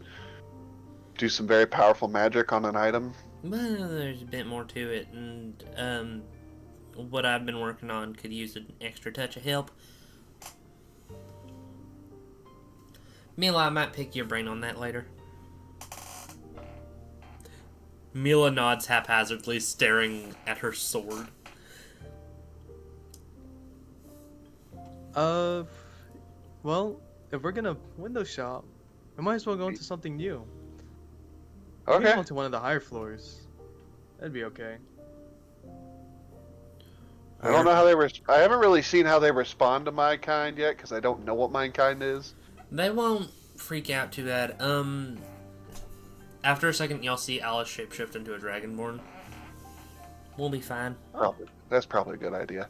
do some very powerful magic on an item? Well, there's a bit more to it, and what I've been working on could use an extra touch of help. Mila, I might pick your brain on that later. Mila nods haphazardly, staring at her sword. Well, if we're gonna window shop, we might as well go into something new. We Okay. can go to one of the higher floors. That'd be okay. I don't know how I haven't really seen how they respond to my kind yet, because I don't know what my kind is. They won't freak out too bad. After a second, y'all see Alice shapeshift into a dragonborn. We'll be fine. Probably. That's probably a good idea.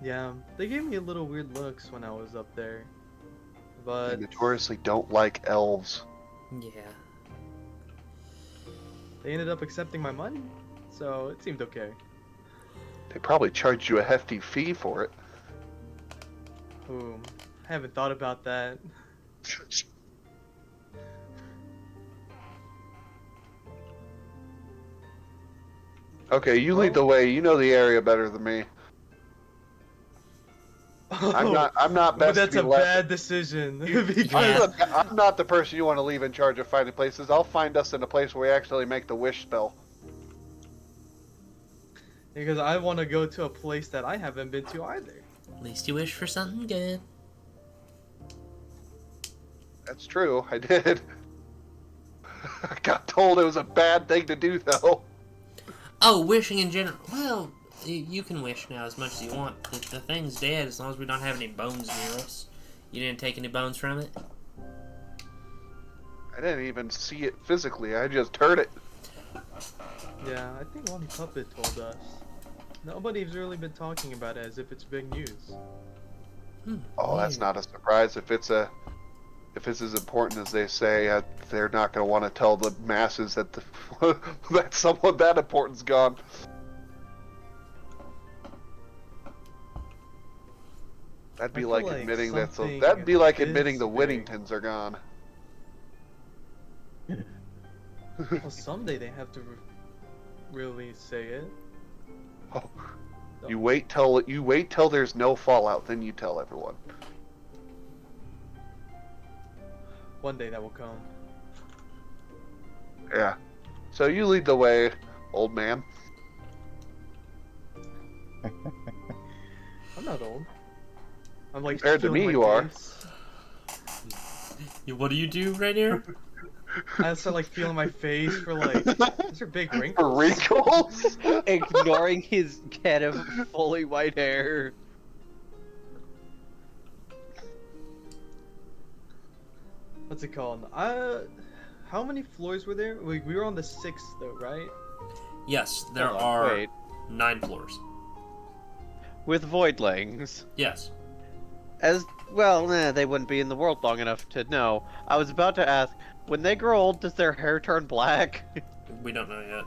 Yeah, they gave me a little weird looks when I was up there. They But notoriously don't like elves. Yeah. they ended up accepting my money, so it seemed okay. They probably charged you a hefty fee for it. Ooh, I haven't thought about that. Okay, you lead the way. You know the area better than me. I'm not But best that's to a be left. bad decision because I'm not the person you want to leave in charge of finding places. I'll find us in a place where we actually make the wish spell. because I want to go to a place that I haven't been to either. At least you wish for something good. That's true, I did. I got told it was a bad thing to do, though. Oh, wishing in general. Well, you can wish now as much as you want. The thing's dead as long as we don't have any bones near us. You didn't take any bones from it? I didn't even see it physically, I just heard it. Yeah, I think Lonnie Puppet told us. Nobody's really been talking about it as if it's big news. Oh, that's not a surprise. If it's as important as they say, they're not going to want to tell the masses that that someone that important's gone. That'd be I feel like like admitting that. something That'd be like admitting is the big. Whittingtons are gone. Well, someday they have to really say it. Oh, you wait till there's no fallout, then you tell everyone. One day that will come. Yeah. So you lead the way, old man. I'm not old. I'm like Compared to feeling me, my you are. face. What do you do right here? I start like feeling my face for like these are big wrinkles. Wrinkles? Ignoring his head of fully white hair. What's it called? How many floors were there? We were on the 6th though, right? Yes, there Hold on, are wait. 9 floors. With voidlings. Yes. As well, they wouldn't be in the world long enough to know. I was about to ask, when they grow old, does their hair turn black? We don't know yet.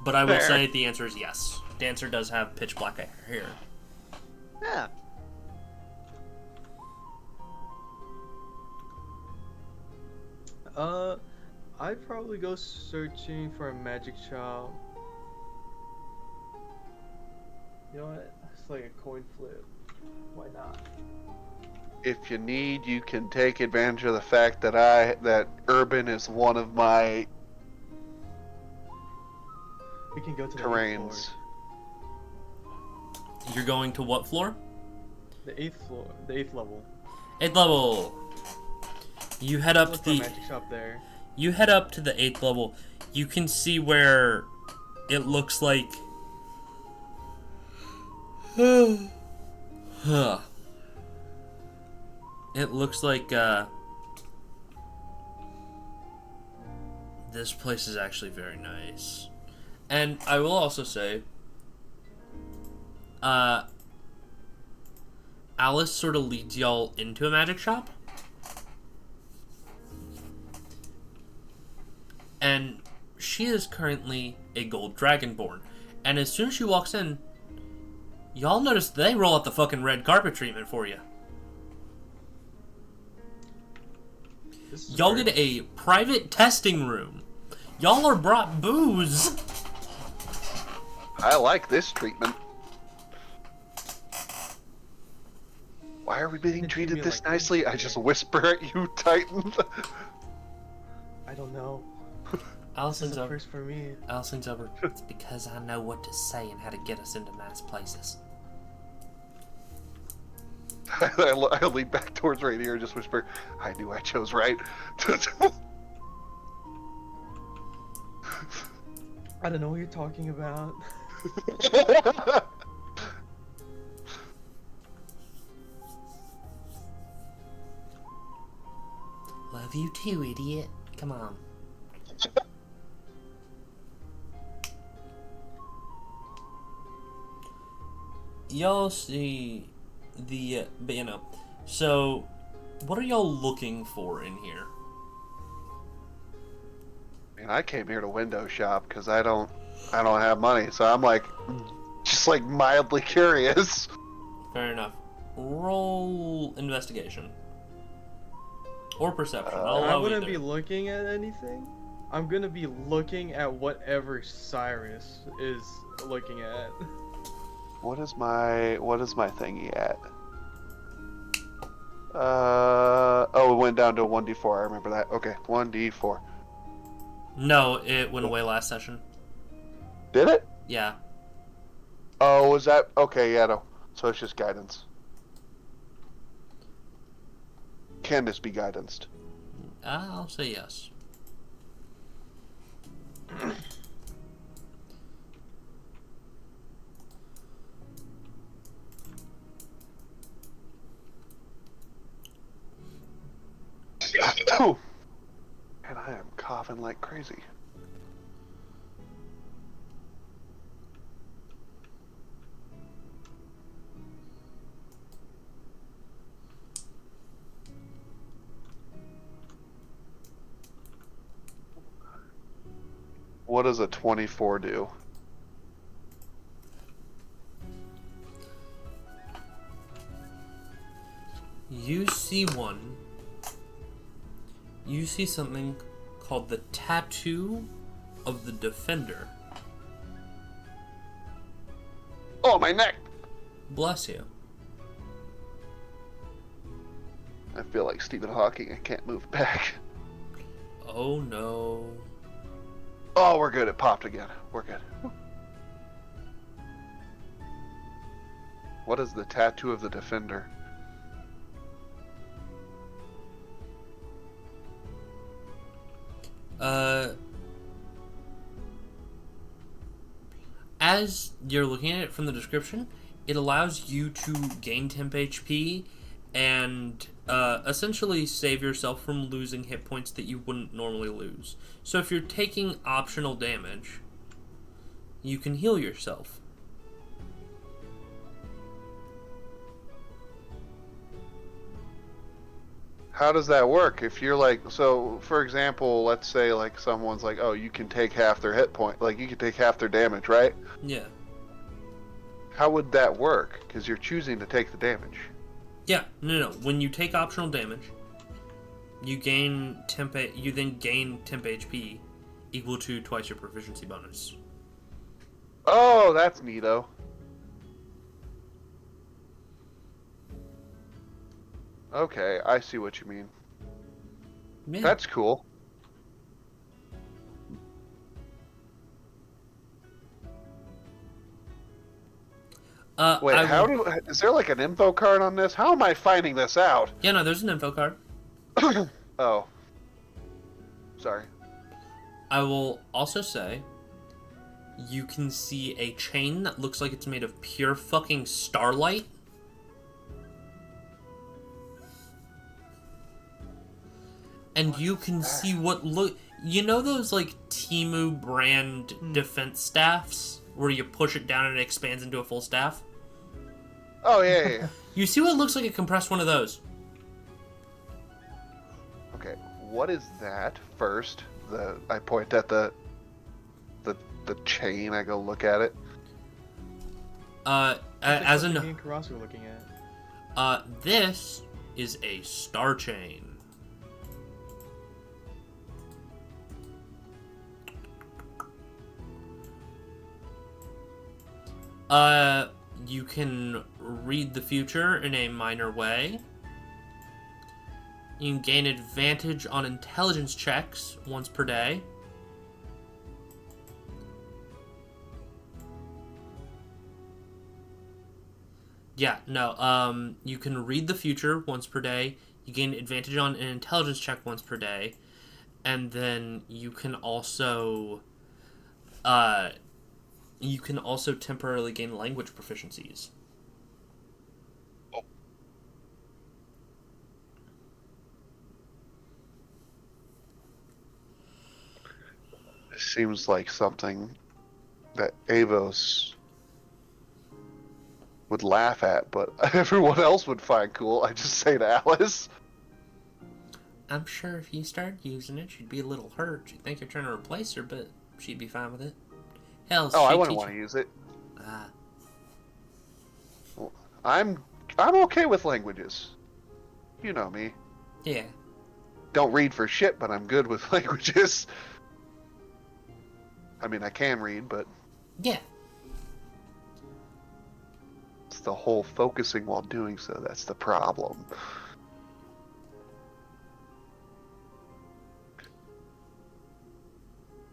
But I will Fair. say the answer is yes. Dancer does have pitch black hair. Yeah. I'd probably go searching for a magic shop. You know what? It's like a coin flip. Why not? If you need, you can take advantage of the fact that Urban is one of my We can go to the 8th terrains. You're going to what floor? floor. The 8th floor. The 8th level. 8th level. You head up Look to for a magic shop there. You head up to the 8th level. You can see where it looks like it looks like this place is actually very nice. And I will also say Alice sort of leads y'all into a magic shop. And she is currently a gold dragonborn. And as soon as she walks in, y'all notice they roll out the fucking red carpet treatment for you. Y'all get a private testing room. Y'all are brought booze. I like this treatment. Why are we being treated this nicely? I just whisper at you, Titan. I don't know. Allison's over. First for me. Allison's over. It's because I know what to say and how to get us into nice places. I lean back towards Rainier and just whisper, I knew I chose right. I don't know what you're talking about. Love you too, idiot. Come on. Y'all see the, but you know, so what are y'all looking for in here? And I came here to window shop because I don't have money, so I'm like, just like mildly curious. Fair enough. Roll investigation. Or perception. I'll I allow wouldn't either. be looking at anything. I'm gonna be looking at whatever Cyrus is looking at. What is my thingy at? Oh, it went down to 1d4. I remember that. Okay, 1d4. No, it went away last session. Did it? Yeah. Oh, was that okay? Yeah, no. So it's just guidance. Can this be guidanced? I'll say yes. And I am coughing like crazy. What does a 24 do? You see one. You see something called the Tattoo of the Defender. Oh, my neck! Bless you. I feel like Stephen Hawking. I can't move back. Oh no. Oh, we're good. It popped again. We're good. What is the Tattoo of the Defender? As you're looking at it from the description, it allows you to gain temp HP and essentially save yourself from losing hit points that you wouldn't normally lose. So if you're taking optional damage, you can heal yourself. How does that work? If you're like, so for example, let's say like someone's like, oh, you can take half their hit point, like you can take half their damage, right? Yeah. How would that work? Because you're choosing to take the damage. Yeah, no. When you take optional damage, you gain you then gain temp HP equal to twice your proficiency bonus. Oh, that's neato. Okay, I see what you mean. Yeah. That's cool. Wait, is there like an info card on this? How am I finding this out? Yeah, no, there's an info card. Oh. Sorry. I will also say, you can see a chain that looks like it's made of pure fucking starlight. And you can see what you know those like Temu brand defense staffs where you push it down and it expands into a full staff? Oh yeah. You see what looks like a compressed one of those? Okay, what is that first? I point at the chain. I go look at it. As me and Karasu were looking at. This is a star chain. You can read the future in a minor way. You can gain advantage on intelligence checks once per day. Yeah, no, you can read the future once per day. You gain advantage on an intelligence check once per day. And then you can also temporarily gain language proficiencies. seems like something that Avos would laugh at, but everyone else would find cool. I just say to Alice. I'm sure if you started using it, she'd be a little hurt. She'd think you're trying to replace her, but she'd be fine with it. Hell, Oh, I she'd wouldn't teach want to use it. Ah. I'm okay with languages. You know me. Yeah. Don't read for shit, but I'm good with languages. I mean, I can read, but Yeah. it's the whole focusing while doing so that's the problem.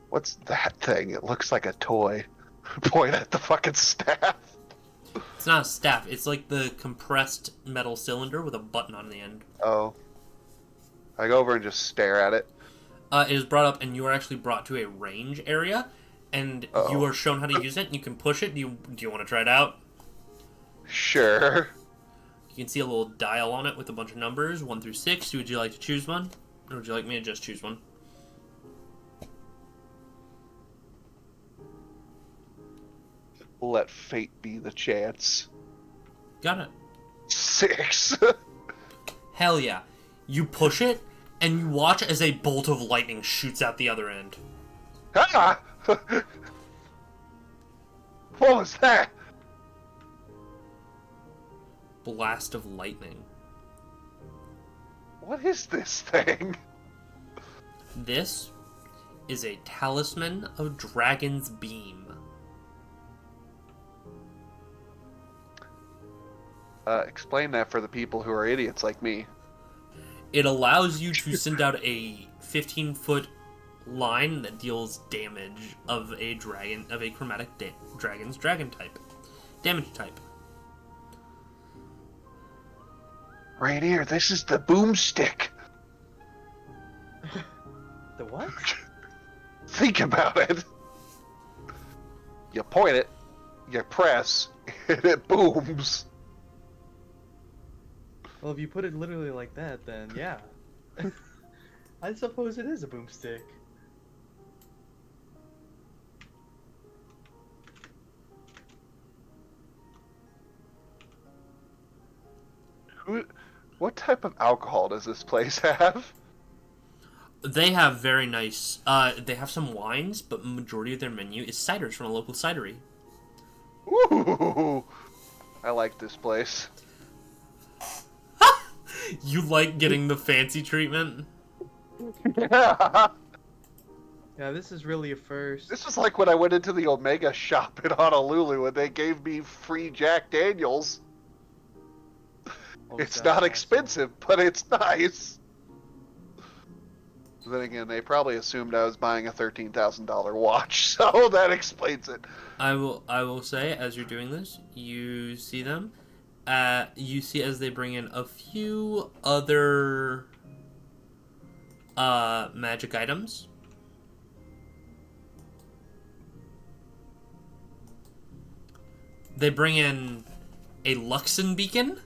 What's that thing? It looks like a toy. Point at the fucking staff. It's not a staff. It's like the compressed metal cylinder with a button on the end. Oh. I go over and just stare at it. It is brought up, and you are actually brought to a range area, and you are shown how to use it, and you can push it. Do you want to try it out? Sure. You can see a little dial on it with a bunch of numbers, 1 through 6. Would you like to choose one? Or would you like me to just choose one? Let fate be the chance. Got it. 6. Hell yeah. You push it, and you watch as a bolt of lightning shoots out the other end. Ah! What was that? Blast of lightning. What is this thing? This is a talisman of Dragon's Beam. Explain that for the people who are idiots like me. It allows you to send out a 15-foot line that deals damage of a chromatic dragon's dragon type. Damage type. Right here, this is the boomstick. The what? Think about it. You point it, you press, and it booms. Well, if you put it literally like that, then yeah. I suppose it is a boomstick. What type of alcohol does this place have? They have very nice... they have some wines, but majority of their menu is ciders from a local cidery. Ooh, I like this place. You like getting the fancy treatment? Yeah. Yeah, this is really a first. This was like when I went into the Omega shop in Honolulu and they gave me free Jack Daniels. It's not expensive, but it's nice. Then again, they probably assumed I was buying a $13,000 watch, so that explains it. I will say, as you're doing this, you see them. You see as they bring in a few other magic items. They bring in a Luxon beacon,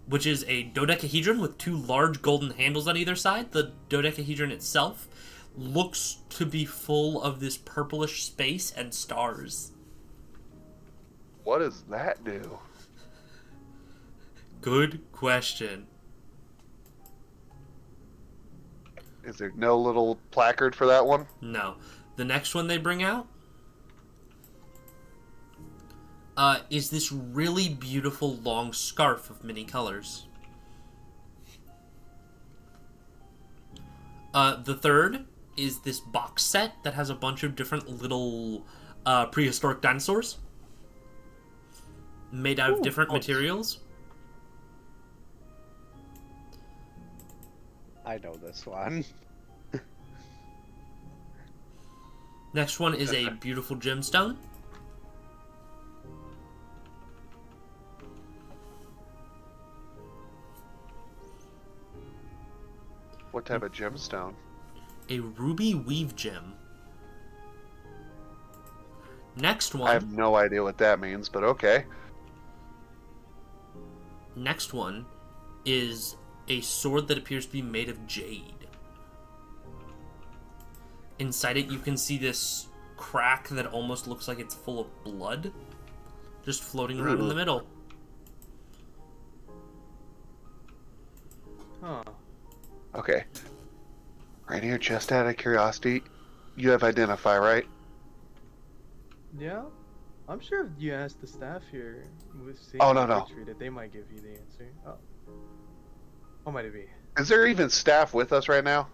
which is a dodecahedron with 2 large golden handles on either side. The dodecahedron itself looks to be full of this purplish space and stars. What does that do? Good question. Is there no little placard for that one? No. The next one they bring out is this really beautiful long scarf of many colors. The third is this box set that has a bunch of different little prehistoric dinosaurs made out of different materials. I know this one. Next one is a beautiful gemstone. What type of gemstone? A ruby weave gem. Next one. I have no idea what that means, but okay. Next one is a sword that appears to be made of jade. Inside it, you can see this crack that almost looks like it's full of blood, just floating around in the middle. Huh. Okay. Right here, just out of curiosity, you have Identify, right? Yeah? I'm sure if you ask the staff here with seeing Oh, no, the no. picture that they might give you the answer. Oh. What might it be? Is there even staff with us right now?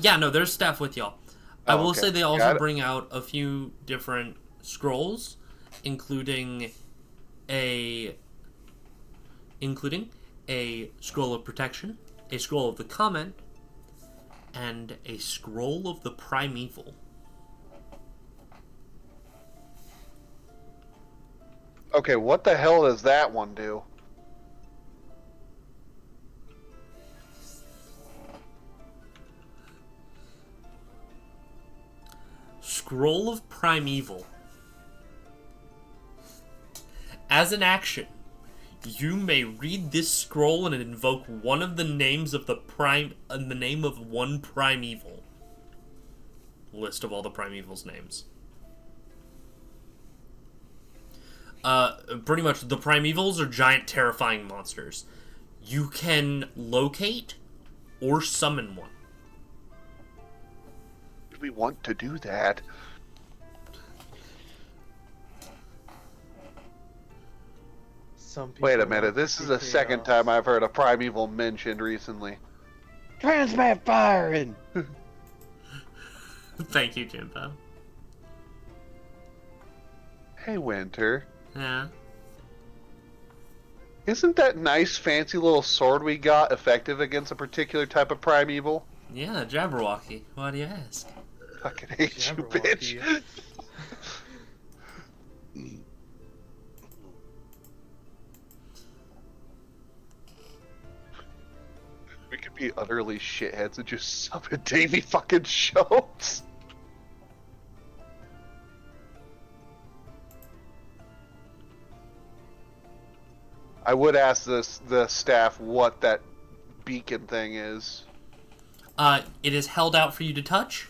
Yeah, no, there's staff with y'all. I Oh, will okay. say they also Got it. bring out a few different scrolls, including a scroll of protection, a scroll of the comment, and a scroll of the primeval. Okay, what the hell does that one do? Scroll of Primeval. As an action, you may read this scroll and invoke one of the names of the name of one primeval. List of all the primeval's names. Pretty much, the primevals are giant, terrifying monsters. You can locate or summon one. Do we want to do that? Some Wait a people minute, want this is the chaos. second time I've heard a Primeval mentioned recently. Transmat firing! Thank you, Jimbo. Hey, Winter. Yeah. Isn't that nice, fancy little sword we got effective against a particular type of Primeval? Yeah, Jabberwocky. Why do you ask? Fucking hate you, Jabberwocky. bitch. We could be utterly shitheads and just summon Davy fucking Schultz. I would ask the staff what that beacon thing is. It is held out for you to touch.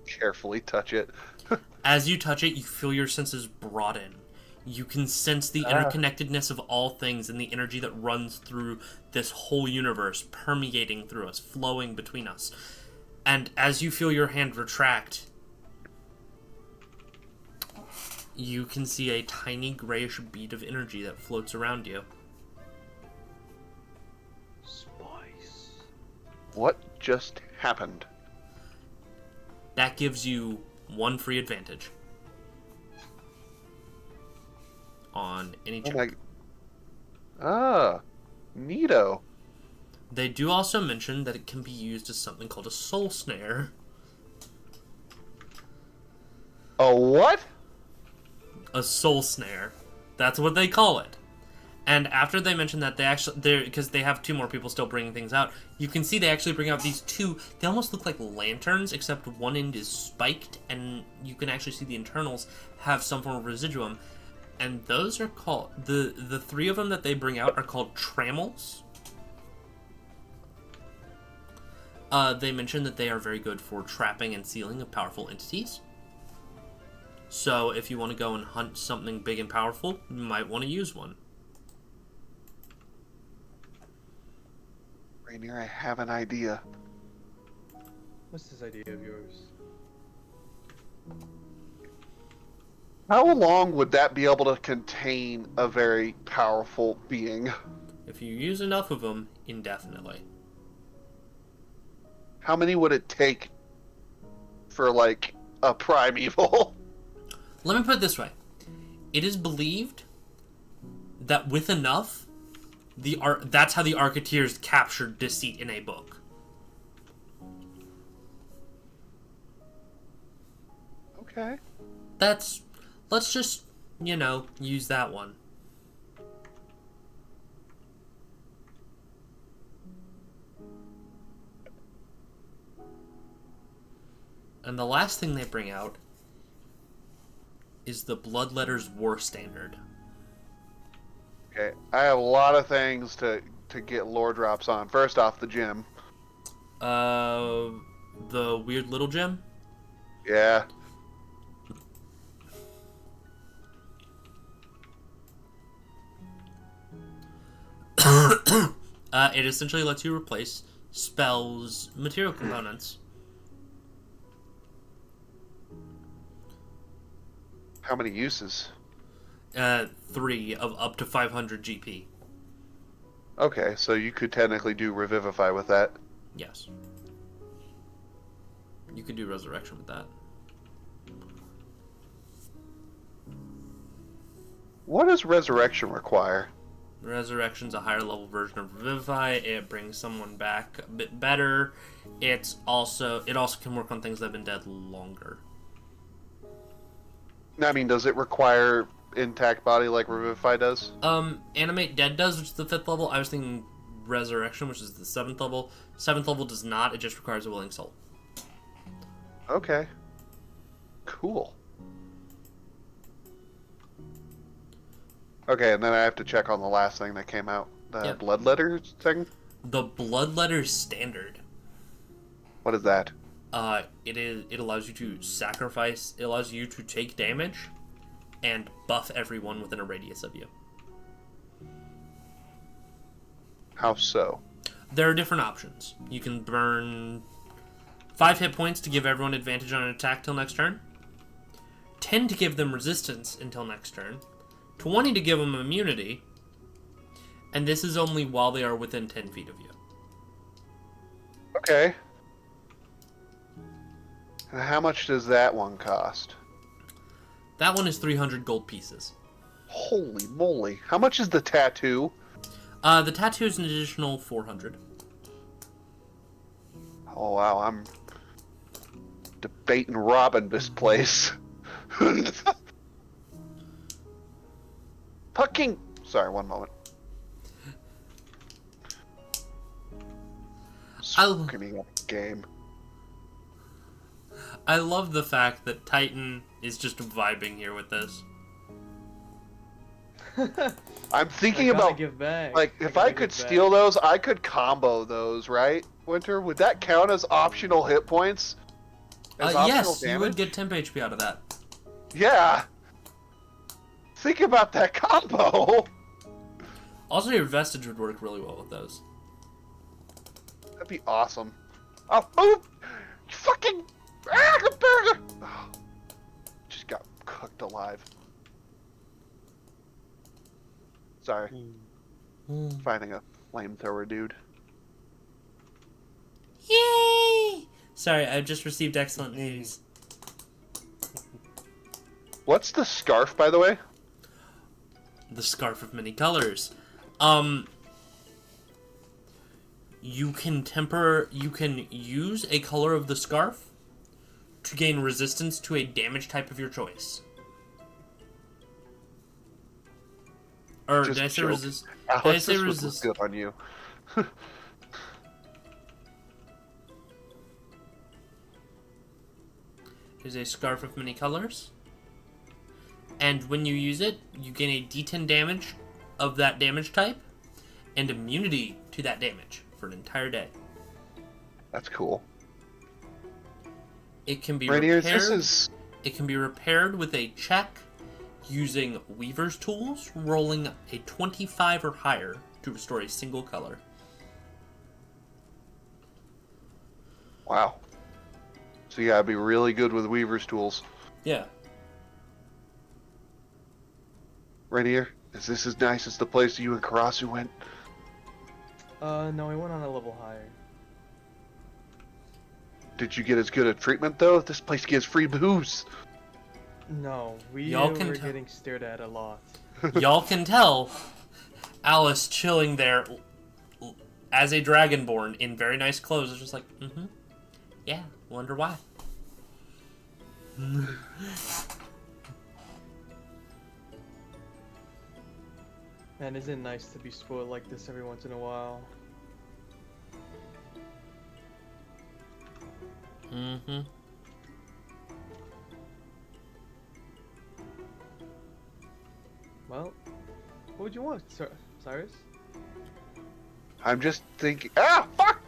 Carefully touch it. As you touch it, you feel your senses broaden. You can sense the interconnectedness of all things and the energy that runs through this whole universe, permeating through us, flowing between us. And as you feel your hand retract, you can see a tiny grayish bead of energy that floats around you. Spice. What just happened? That gives you one free advantage on any check. Neato. They do also mention that it can be used as something called a soul snare. A what? A soul snare. That's what they call it. And after they mention that, because they have two more people still bringing things out, you can see they actually bring out these two. They almost look like lanterns, except one end is spiked, and you can actually see the internals have some form of residuum. And those are called, the three of them that they bring out are called trammels. They mention that they are very good for trapping and sealing of powerful entities. So if you want to go and hunt something big and powerful, you might want to use one. Rainier, I have an idea. What's this idea of yours? How long would that be able to contain a very powerful being? If you use enough of them, indefinitely. How many would it take for, like, a primeval? Let me put it this way. It is believed that with enough, that's how the Arketeers captured Deceit in a book. Okay. Let's just, use that one. And the last thing they bring out is the Bloodletter's War Standard. Okay, I have a lot of things to to get lore drops on? First off, the gym. The weird little gem. Yeah. It essentially lets you replace spells' material components. How many uses? 3 of up to 500 GP. Okay, so you could technically do Revivify with that. Yes. You could do Resurrection with that. What does Resurrection require? Resurrection's a higher level version of Revivify. It brings someone back a bit better. It also can work on things that have been dead longer. I mean, does it require intact body like Revivify does? Animate Dead does, which is the 5th level. I was thinking Resurrection, which is the 7th level. 7th level does not. It just requires a willing soul. Okay. Cool. Okay, and then I have to check on the last thing that came out. The Bloodletter thing? The Bloodletter Standard. What is that? It allows you to sacrifice. It allows you to take damage and buff everyone within a radius of you. How so? There are different options. You can burn 5 hit points to give everyone advantage on an attack till next turn. 10 to give them resistance until next turn. 20 to give them immunity. And this is only while they are within 10 feet of you. Okay. And how much does that one cost? That one is 300 gold pieces. Holy moly. How much is the tattoo? The tattoo is an additional 400. Oh wow, I'm debating robbing this place. Fucking... Sorry, one moment. Screaming up the game. I love the fact that Titan is just vibing here with this. I'm thinking about give back. Like, if I could steal those, I could combo those, right, Winter? Would that count as optional hit points? As optional yes, damage? you would get temp HP out of that. Yeah. Think about that combo. Also, your vestige would work really well with those. That'd be awesome. Oh, you fucking... Oh, just got cooked alive. Sorry. Finding a flamethrower, dude. Yay! Sorry, I've just received excellent news. What's the scarf, by the way? The Scarf of Many Colors. You can use a color of the scarf to gain resistance to a damage type of your choice. Or Just did I say joke. resist? Alex, Did I say this would resist? look good on you. Is a Scarf of Many Colors. And when you use it, you gain a d10 damage of that damage type and immunity to that damage for an entire day. That's cool. It can be Rainier, repaired. It can be repaired with a check using Weaver's tools, rolling a 25 or higher to restore a single color. Wow. So you gotta be really good with Weaver's tools. Yeah. Rainier, is this as nice as the place you and Karasu went? No, we went on a level higher. Did you get as good a treatment though? This place gives free booze. No, we Y'all were can tell- getting stared at a lot. Y'all can tell Alice chilling there as a Dragonborn in very nice clothes is just like, yeah, wonder why. Man, isn't it nice to be spoiled like this every once in a while? Well, what would you want, Cyrus? I'm just thinking. Ah, fuck!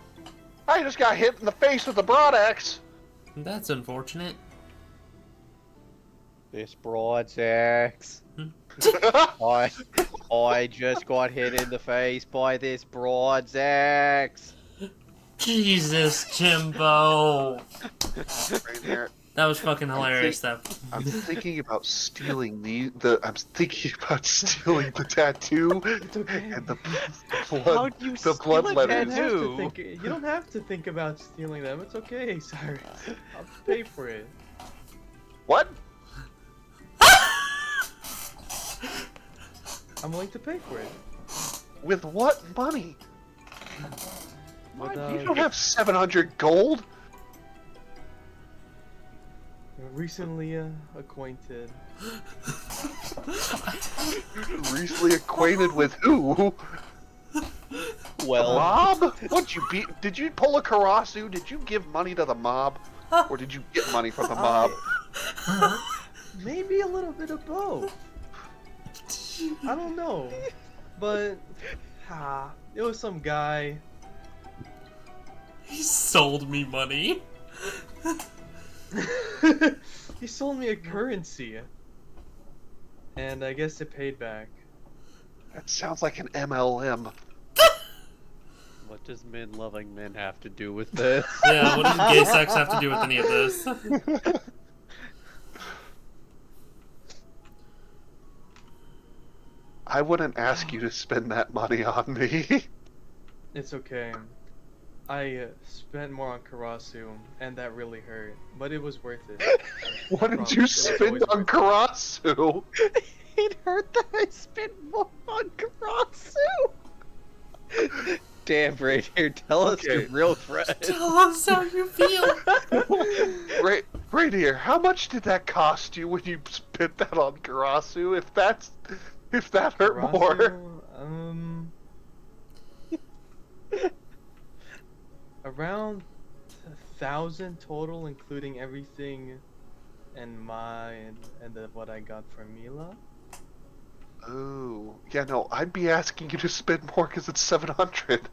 I just got hit in the face with the broad axe. That's unfortunate. This broad's axe. I just got hit in the face by this broad's axe. Jesus, Jimbo. Right there. That was fucking hilarious, though. I'm thinking about stealing I'm thinking about stealing the tattoo and the blood. How do you the steal blood a letters. tattoo? You don't have to think about stealing them. It's okay, Cyrus. I'll pay for it. What? I'm willing to pay for it. With what money? With, You don't have 700 gold. Recently acquainted. Recently acquainted with who? Well, the mob? What you beat? Did you pull a Karasu? Did you give money to the mob, or did you get money from the mob? Maybe a little bit of both. I don't know, but it was some guy. He sold me money. He sold me a currency, and I guess it paid back. That sounds like an MLM. what does men loving men have to do with this? Yeah, what does gay sex have to do with any of this? I wouldn't ask you to spend that money on me. It's okay. I spent more on Karasu, and that really hurt, but it was worth it. What did you spend on Karasu? It hurt that I spent more on Karasu. Damn, Reindeer, tell us your real friend. Tell us how you feel. Reindeer, how much did that cost you when you spent that on Karasu? If that hurt more. Around 1,000 total, including everything, and what I got from Mila. Oh, yeah, no, I'd be asking you to spend more because it's 700.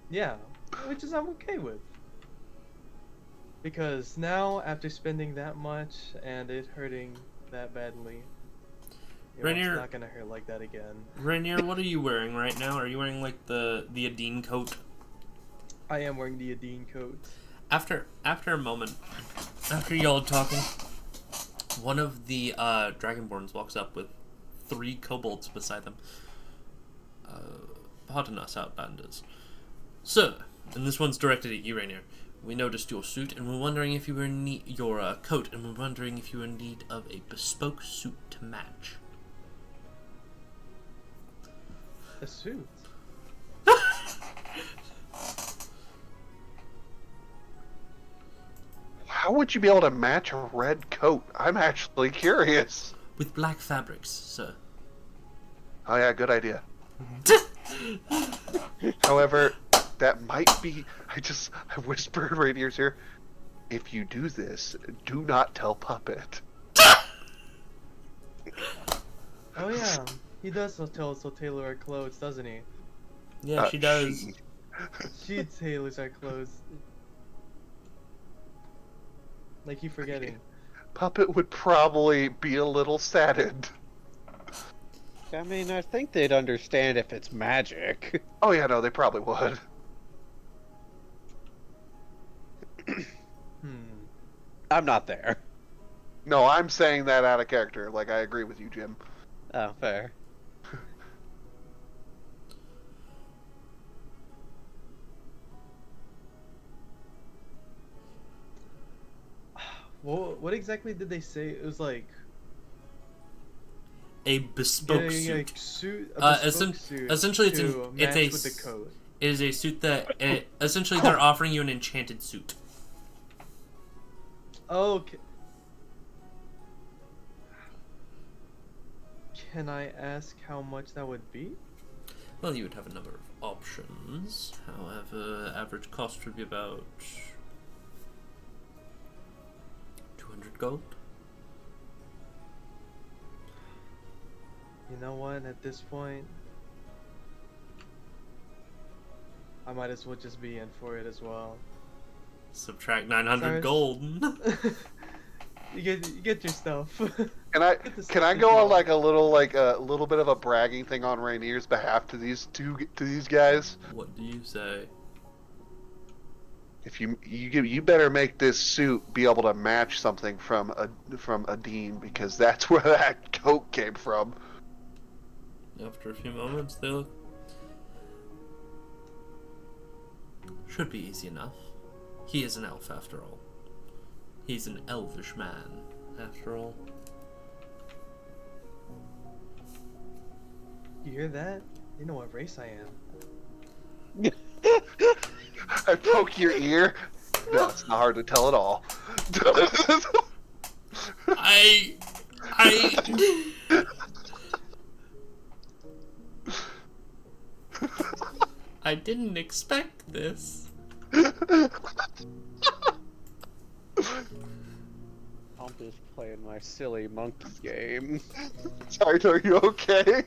Yeah, which is I'm okay with. Because now, after spending that much and it hurting that badly, Rainier, it's not gonna hurt like that again. Rainier, what are you wearing right now? Are you wearing like the Adine coat? I am wearing the Adine coat. After a moment, after y'all talking, one of the Dragonborns walks up with 3 kobolds beside them. Pardon us, outlanders. Sir, and this one's directed at you, Rainier. We noticed your suit, and we're wondering if you were in need your coat, and we're wondering if you were in need of a bespoke suit to match. A suit? How would you be able to match a red coat? I'm actually curious. With black fabrics, sir. Oh yeah, good idea. However, that might be... I whispered in Rainier's ear, if you do this, do not tell Puppet. Oh yeah, he does tell us to tailor our clothes, doesn't he? Yeah, she does. She tailors our clothes. Like you forgetting. Puppet would probably be a little saddened. I mean, I think they'd understand if it's magic. Oh yeah, no, they probably would. I'm not there. No, I'm saying that out of character. Like, I agree with you, Jim. Oh, fair. What exactly did they say? It was like a bespoke suit. Suit. Essentially, it's with the coat. It is a suit that essentially they're offering you an enchanted suit. Okay. Can I ask how much that would be? Well, you would have a number of options. However, average cost would be about 200 gold. You know what? At this point, I might as well just be in for it as well. Subtract 900 Cyrus? gold. You get your stuff. Can I Get the can stuff I that go you on want. like a little bit of a bragging thing on Rainier's behalf to these guys? What do you say? If you better make this suit be able to match something from a Dean, because that's where that coat came from. After a few moments, they look. Should be easy enough. He is an elf after all. He's an elvish man after all. You hear that? You know what race I am. I poke your ear. No, it's not hard to tell at all. I didn't expect this. I'm just playing my silly monkey game. Sorry, are you okay?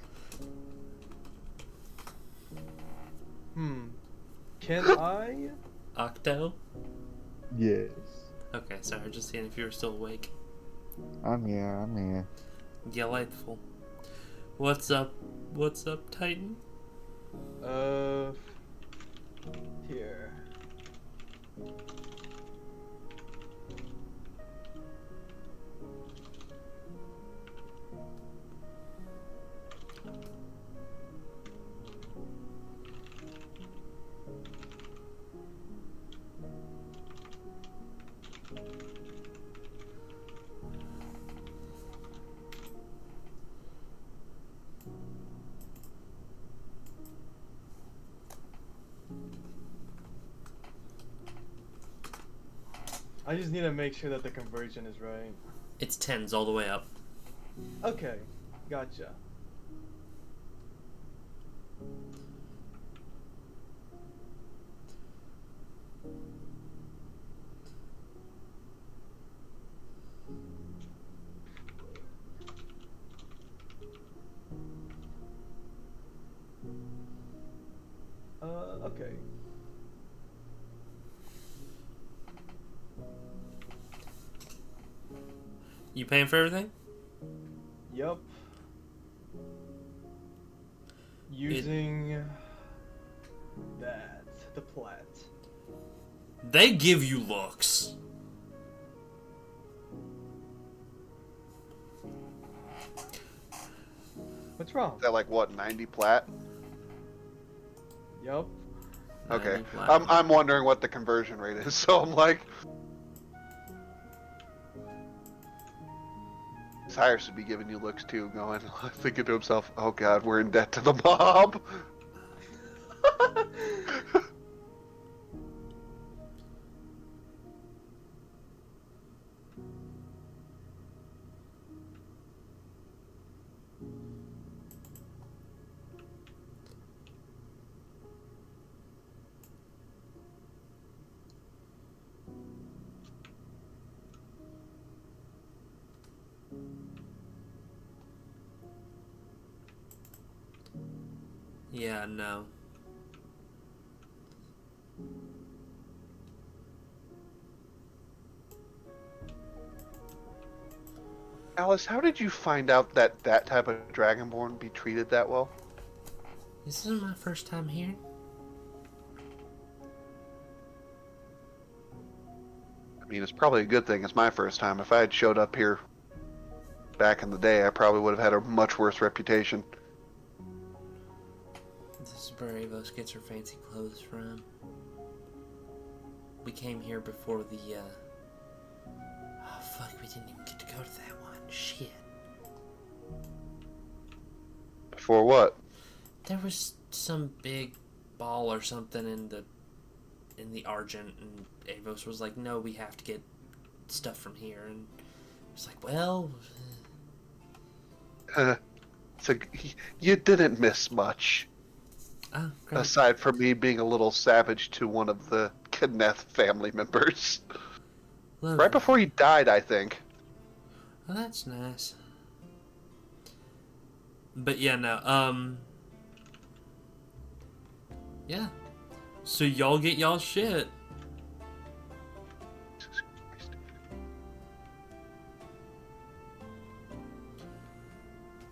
Can I? Octo? Yes. Okay, sorry, just seeing if you were still awake. I'm here. Delightful. What's up? What's up, Titan? Here. I just need to make sure that the conversion is right. It's tens all the way up. Okay, gotcha. Okay. You paying for everything? Yup. Using that, the plat. They give you looks. What's wrong? Is that like what, 90 plat? Yup. Okay. 90 plat. I'm wondering what the conversion rate is, so I'm like, Cyrus would be giving you looks too, going, thinking to himself, oh god, we're in debt to the mob. Yeah, no. Alice, how did you find out that that type of Dragonborn be treated that well? This isn't my first time here. I mean, it's probably a good thing it's my first time. If I had showed up here back in the day, I probably would have had a much worse reputation. This is where Avos gets her fancy clothes from. We came here before the, Oh, fuck, we didn't even get to go to that one. Shit. Before what? There was some big ball or something in the Argent, and Avos was like, no, we have to get stuff from here, and it's like, well... So you didn't miss much. Oh, great. Aside from me being a little savage to one of the Kenneth family members. Lovely. Right before he died, I think. Oh, that's nice. But yeah, no, yeah. So y'all get y'all shit.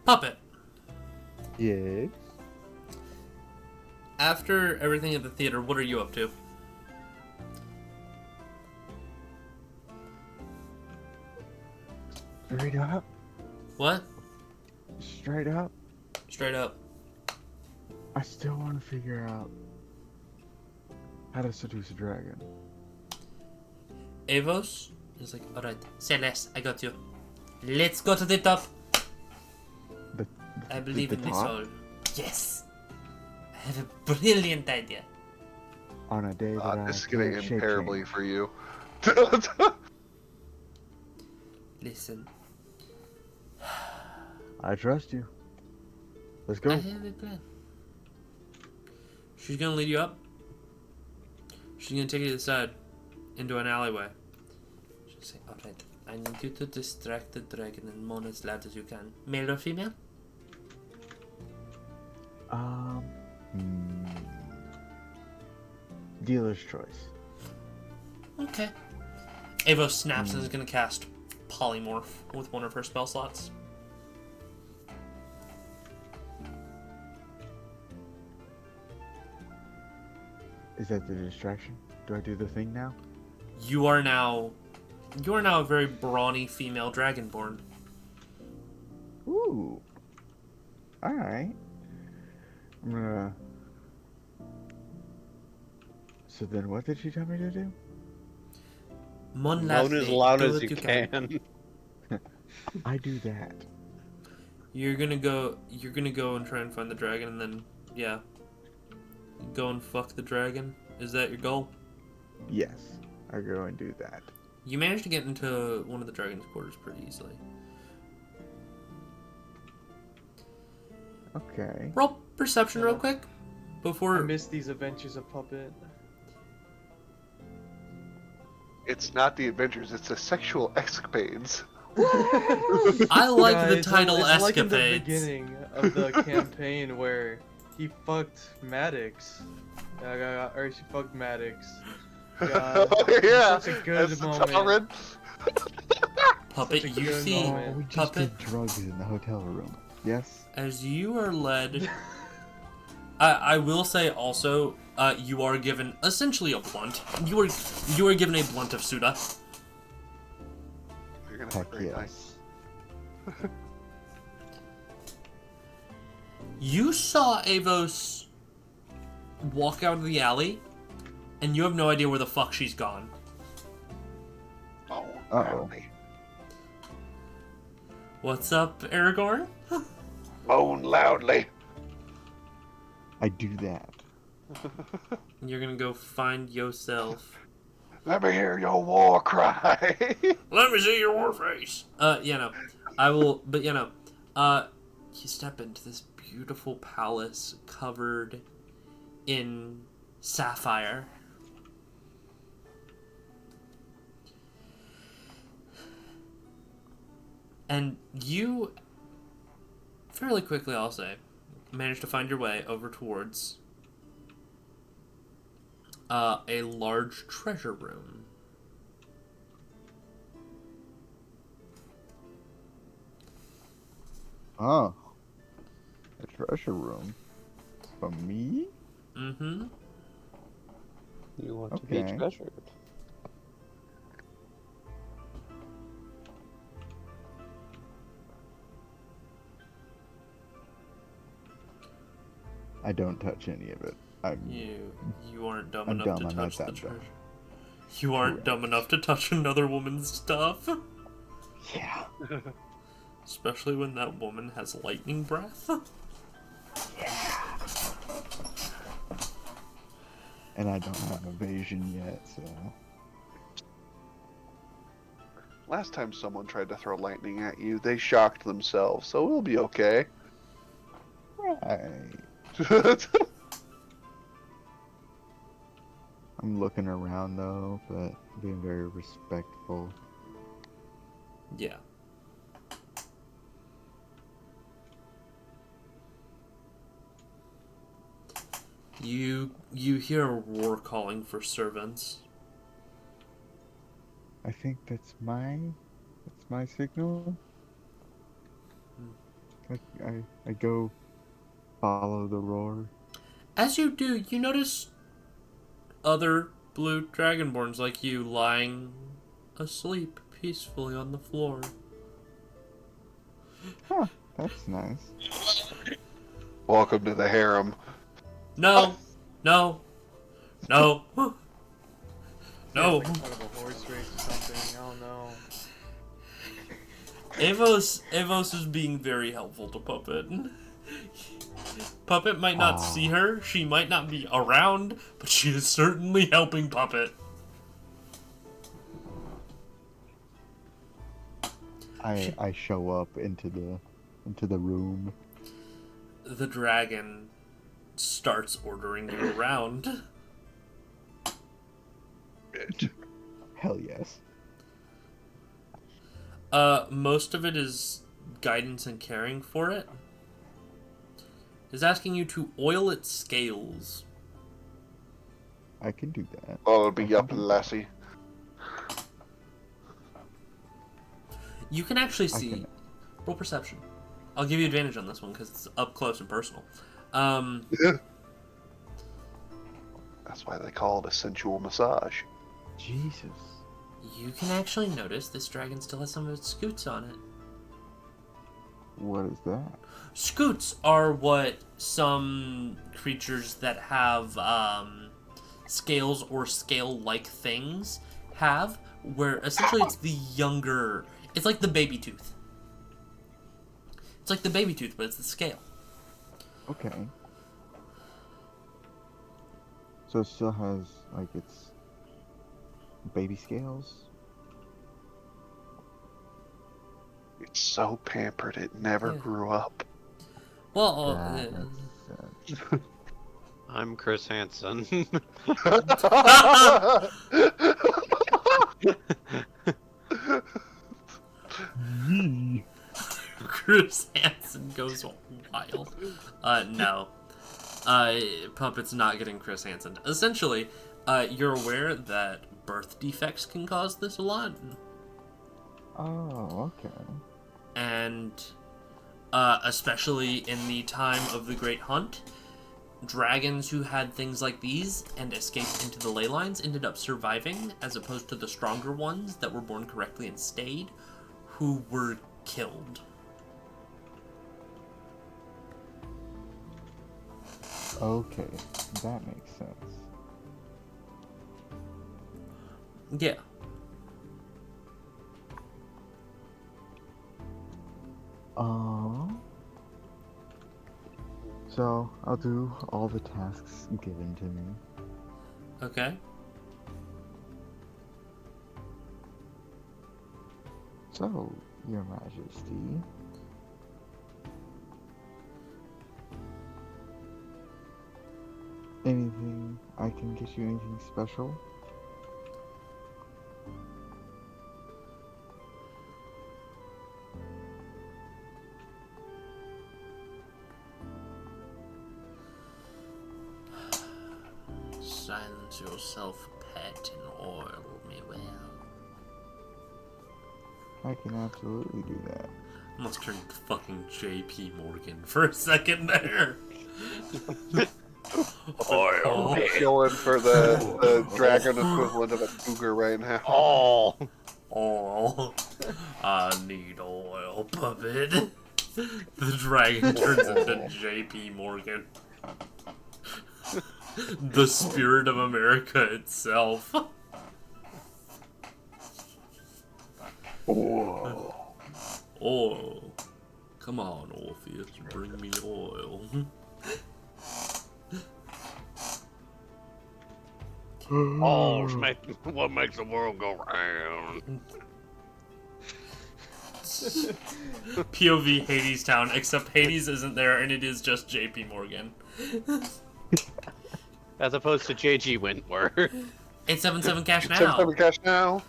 Puppet. Yes. After everything at the theater, what are you up to? Straight up. What? Straight up. Straight up. I still want to figure out how to seduce a dragon. Avos is like, alright, say less, I got you. Let's go to the top. I believe in this top? all. Yes. I have a brilliant idea. On a day that I This is gonna can't end shape terribly change. for you. Listen, I trust you. Let's I go. have a plan. She's gonna lead you up. She's gonna take you to the side, into an alleyway. She'll say, alright, I need you to distract the dragon and moan as loud as you can. Male or female? Dealer's choice. Okay. Avos snaps and is gonna cast Polymorph with one of her spell slots. Is that the distraction? Do I do the thing now? You are now a very brawny female dragonborn. Ooh. Alright. I'm gonna... So then what did she tell me to do? Moan Moan as loud as you can. I do that. You're gonna go and try and find the dragon, and then yeah, go and fuck the dragon. Is that your goal? Yes. I go and do that. You managed to get into one of the dragon's quarters pretty easily. Okay. Roll perception real quick I before. missed these adventures of Puppet. It's not the adventures, it's the sexual escapades. I like Yeah, the it's title it's like in the Escapades. beginning of the campaign where he fucked Maddox. Or she fucked Maddox. God, Oh, yeah. Such a good That's moment. Tauren. Puppet, Such a you good see moment. We just Puppet did drugs in the hotel room. Yes? as you are led. I will say also, you are given essentially a blunt. You are given a blunt of Suda. You're gonna Heck be very yes. nice. You saw Avos walk out of the alley, and you have no idea where the fuck she's gone. Oh, Uh-oh. What's up, Aragorn? Moan loudly. I do that. You're gonna go find yourself. Let me hear your war cry. Let me see your war face. No. I will, but you step into this beautiful palace covered in sapphire. And you, fairly quickly, I'll say, manage to find your way over towards a large treasure room. Oh. A treasure room? For me? Mm-hmm. You want to be Okay. treasured. I don't touch any of it. You aren't dumb I'm enough dumb, to I'm not touch the that dumb. treasure. You aren't dumb enough to touch another woman's stuff. Yeah. Especially when that woman has lightning breath. And I don't have evasion yet, so... Last time someone tried to throw lightning at you, they shocked themselves, so we'll be okay. Right. I'm looking around though, but being very respectful. Yeah. You hear a roar calling for servants. I think that's my signal. I go follow the roar. As you do, you notice other blue dragonborns like you lying asleep peacefully on the floor. Huh, that's nice. Welcome to the harem. No, no, no, no. Like part of a horse race or something. I don't know. Avos is being very helpful to Puppet. Puppet might not see her, she might not be around, but she is certainly helping Puppet. I show up into the room. The dragon starts ordering you around. Hell yes. Most of it is guidance and caring for it. Is asking you to oil its scales. I can do that. Oh, it'll be up, Lassie. You can actually see. Roll perception. I'll give you advantage on this one because it's up close and personal. That's why they call it a sensual massage. Jesus. You can actually notice this dragon still has some of its scoots on it. What is that? Scoots are what some creatures that have scales or scale-like things have, where essentially it's the younger... It's like the baby tooth. It's like the baby tooth, but it's the scale. Okay. So it still has, like, its baby scales? It's so pampered, it never grew up. Well, I'm Chris Hansen. Chris Hansen goes wild. No. Puppet's not getting Chris Hansen. Essentially, you're aware that birth defects can cause this a lot. Oh, okay. And especially in the time of the Great Hunt, dragons who had things like these and escaped into the ley lines ended up surviving, as opposed to the stronger ones that were born correctly and stayed, who were killed. Okay, that makes sense. Yeah. So I'll do all the tasks given to me. Okay. So, Your Majesty, anything I can get you? Anything special? Silence yourself, pet, and oil me well. I can absolutely do that. Almost turned fucking JP Morgan for a second there. Oil me. Going for the dragon equivalent of a cougar right now. Oh. I need oil, Puppet. The dragon turns into JP Morgan. The spirit of America itself. Whoa. Oil. Come on, Orpheus, bring me oil. Oh, what makes the world go round? POV Hades Town, except Hades isn't there and it is just JP Morgan. As opposed to JG Wentworth. 877 cash now. 877 cash now.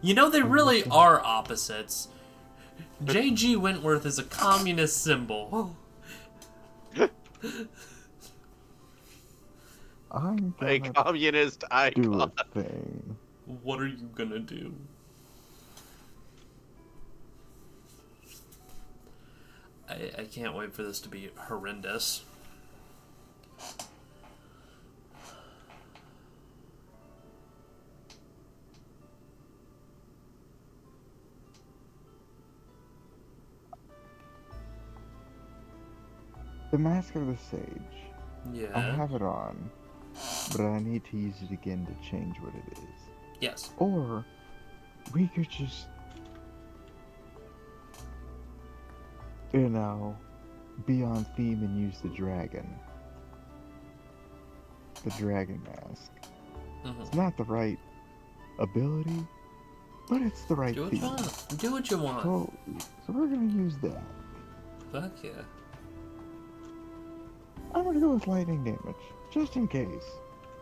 You know, they really are opposites. JG Wentworth is a communist symbol. I'm A gonna communist do icon. a thing. What are you gonna do? I can't wait for this to be horrendous. The Mask of the Sage. I Yeah. have it on, but I need to use it again to change what it is. Yes. Or we could just, you know, be on theme and use the dragon. The dragon mask. It's not the right ability, but it's the right Do what you theme. want. Do what you want. So we're gonna use that. Fuck yeah. I'm gonna go with lightning damage, just in case.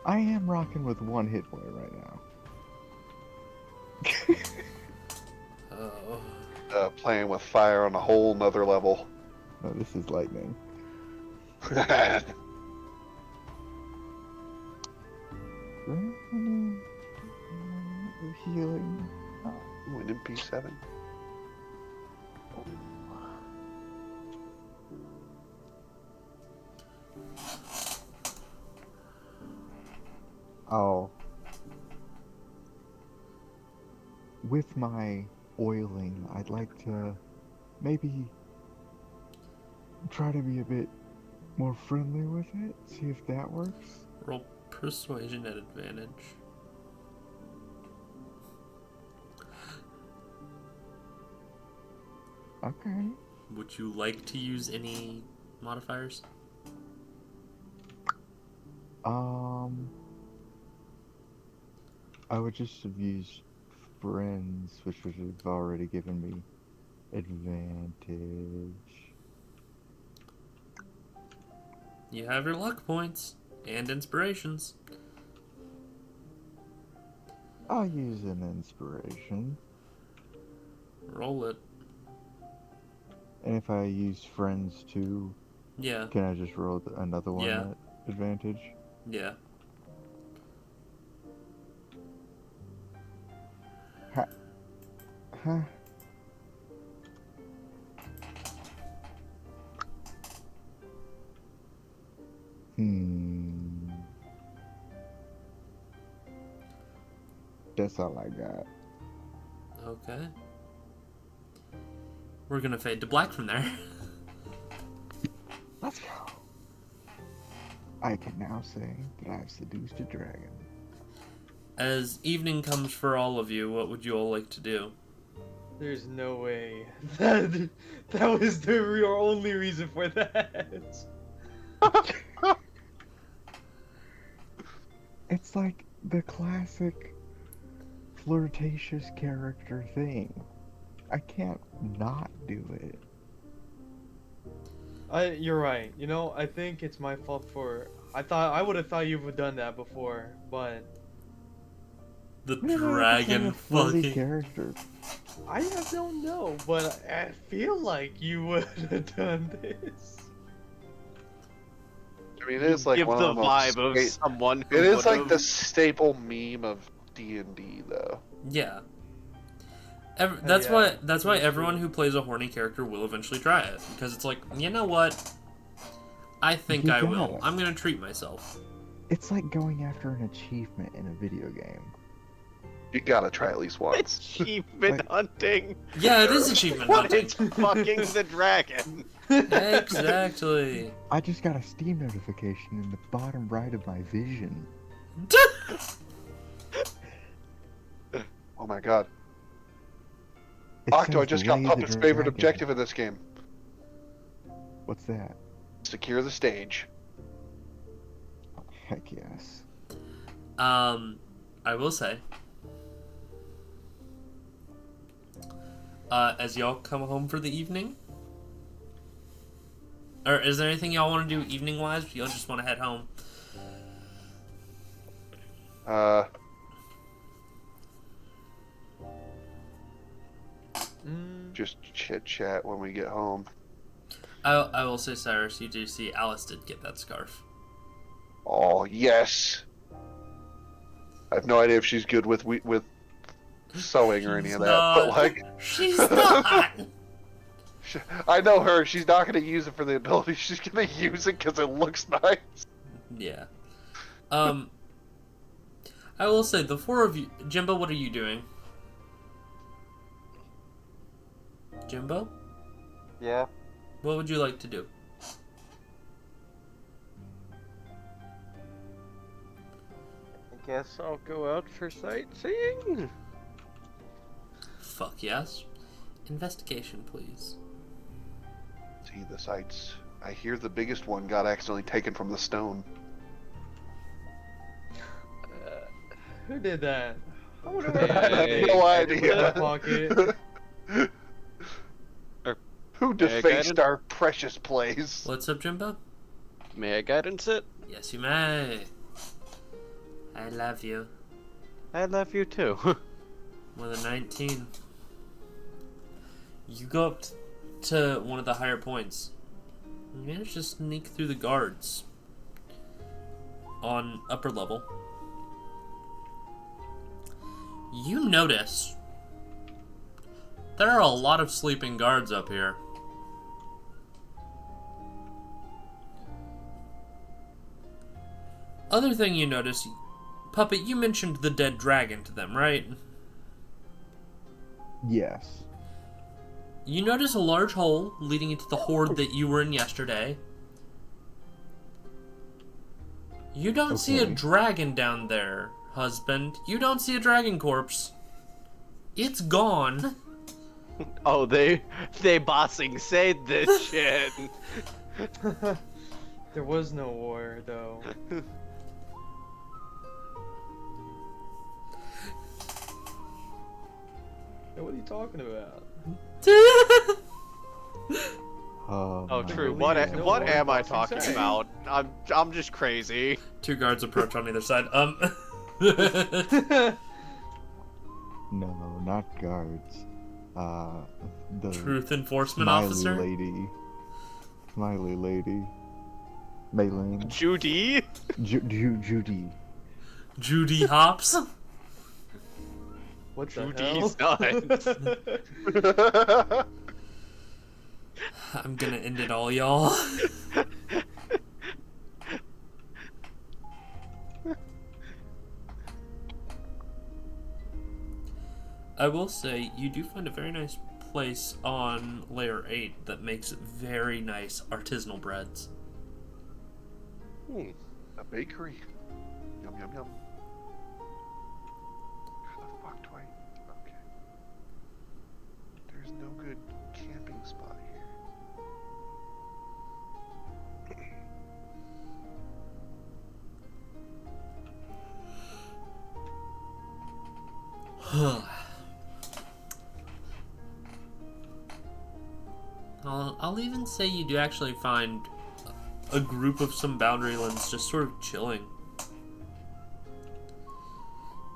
I am rocking with 1 hit point right now. Oh. Playing with fire on a whole nother level. No, this is lightning. Healing. Win in P7. Oh. With my oiling, I'd like to maybe try to be a bit more friendly with it, see if that works. Roll persuasion at advantage. Okay. Would you like to use any modifiers? I would just have used friends, which would have already given me advantage. You have your luck points and inspirations. I'll use an inspiration. Roll it. And if I use friends too, Yeah. can I just roll another one Yeah. at advantage? Yeah. Huh. That's all I got. Okay. We're gonna fade to black from there. Let's go. I can now say that I've seduced a dragon. As evening comes for all of you, what would you all like to do? There's no way. That was the real only reason for that. It's like the classic flirtatious character thing. I can't not do it. You're right. You know, I think it's my fault for. I would have thought you would have done that before, but The Never dragon a flirty fucking. character. I don't know. But I feel like you would have done this. I mean, it is like Give one the of the vibe most of someone who It is like would've- the staple meme of D&D, though. Yeah. That's yeah, why. That's why that's everyone who plays a horny character will eventually try it, because it's like, you know what? I think You I got will. it. I'm gonna treat myself. It's like going after an achievement in a video game. You gotta try at least once. Achievement Like- hunting. Yeah, it is achievement What hunting. is fucking the dragon? Exactly. I just got a Steam notification in the bottom right of my vision. Oh my god. It Octo, I says just got Lay the Puppet's favorite Dragon. objective in this game. What's that? Secure the stage. Heck yes. I will say, as y'all come home for the evening, or is there anything y'all want to do evening-wise? Or y'all just want to head home? Just chit chat when we get home. I will say, Cyrus, you do see Alice did get that scarf. Oh yes. I have no idea if she's good with sewing or any She's of that, but not. like, She's not. I know her. She's not going to use it for the ability. She's going to use it because it looks nice. Yeah. I will say, the four of you... Jimbo, what are you doing? Jimbo? Yeah. What would you like to do? I guess I'll go out for sightseeing. Fuck yes. Investigation, please. See the sights. I hear the biggest one got accidentally taken from the stone. Who did that? I wonder I have no idea. Pocket. Who May I defaced guidance? our precious place? What's up, Jimbo? May I guidance it? Yes, you may. I love you. I love you too. With a 19. You go up to one of the higher points. You manage to sneak through the guards on upper level. You notice there are a lot of sleeping guards up here. Other thing you notice, Puppet, you mentioned the dead dragon to them, right? Yes. You notice a large hole leading into the horde that you were in yesterday. You don't see a Okay. dragon down there, husband. You don't see a dragon corpse. It's gone. Oh, they bossing said this shit. There was no war, though. Hey, what are you talking about? Oh, true. believe there's no What war am I bossing talking say. about? I'm just crazy. Two guards approach on either side. No, not guards. The Truth enforcement Smiley officer? lady. Smiley lady. Maylin. Judy? Judy. Judy Hops? What the Judy's hell? nuts. I'm gonna end it all, y'all. I will say, you do find a very nice place on layer 8 that makes very nice artisanal breads. A bakery. Yum yum yum. How the fuck do I? Okay. There's no good camping spot here. I'll even say you do actually find a group of some Boundarylands just sort of chilling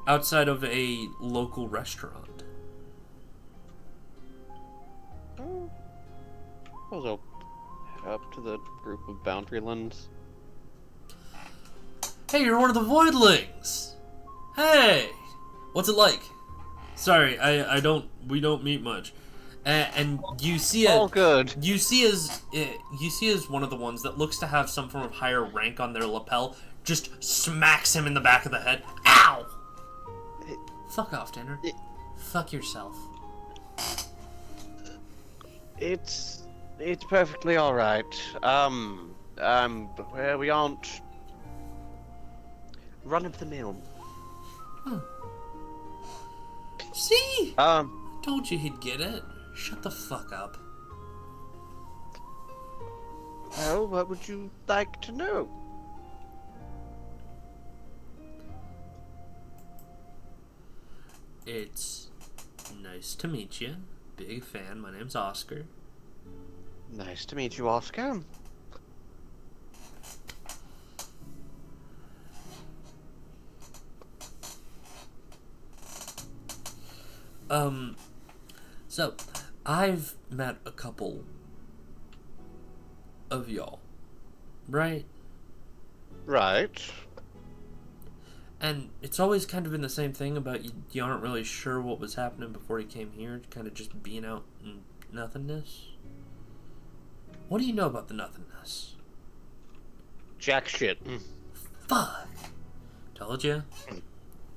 outside of a local restaurant. Also, head up to the group of Boundarylands. Hey, you're one of the Voidlings! Hey! What's it like? Sorry, we don't meet much. And you see All good. You see as one of the ones that looks to have some form of higher rank on their lapel just smacks him in the back of the head. Ow! Fuck off, Tanner. Fuck yourself. It's perfectly all right. Well, we aren't run of the mill. See? Told you he'd get it. Shut the fuck up. Well, what would you like to know? It's nice to meet you. Big fan. My name's Oscar. Nice to meet you, Oscar. So, I've met a couple of y'all, right? Right. And it's always kind of been the same thing about you aren't really sure what was happening before you came here, kind of just being out in nothingness. What do you know about the nothingness? Jack shit. Fuck. Told you.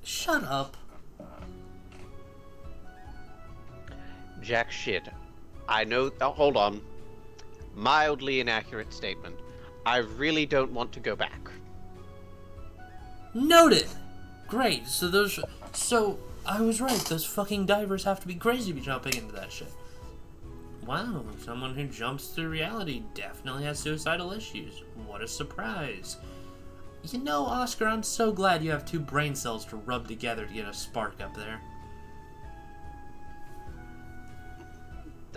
Shut up. Jack shit. I know. Oh, hold on. Mildly inaccurate statement. I really don't want to go back. Noted. Great. So I was right. Those fucking divers have to be crazy to be jumping into that shit. Wow, someone who jumps through reality definitely has suicidal issues. What a surprise. You know, Oscar, I'm so glad you have two brain cells to rub together to get a spark up there.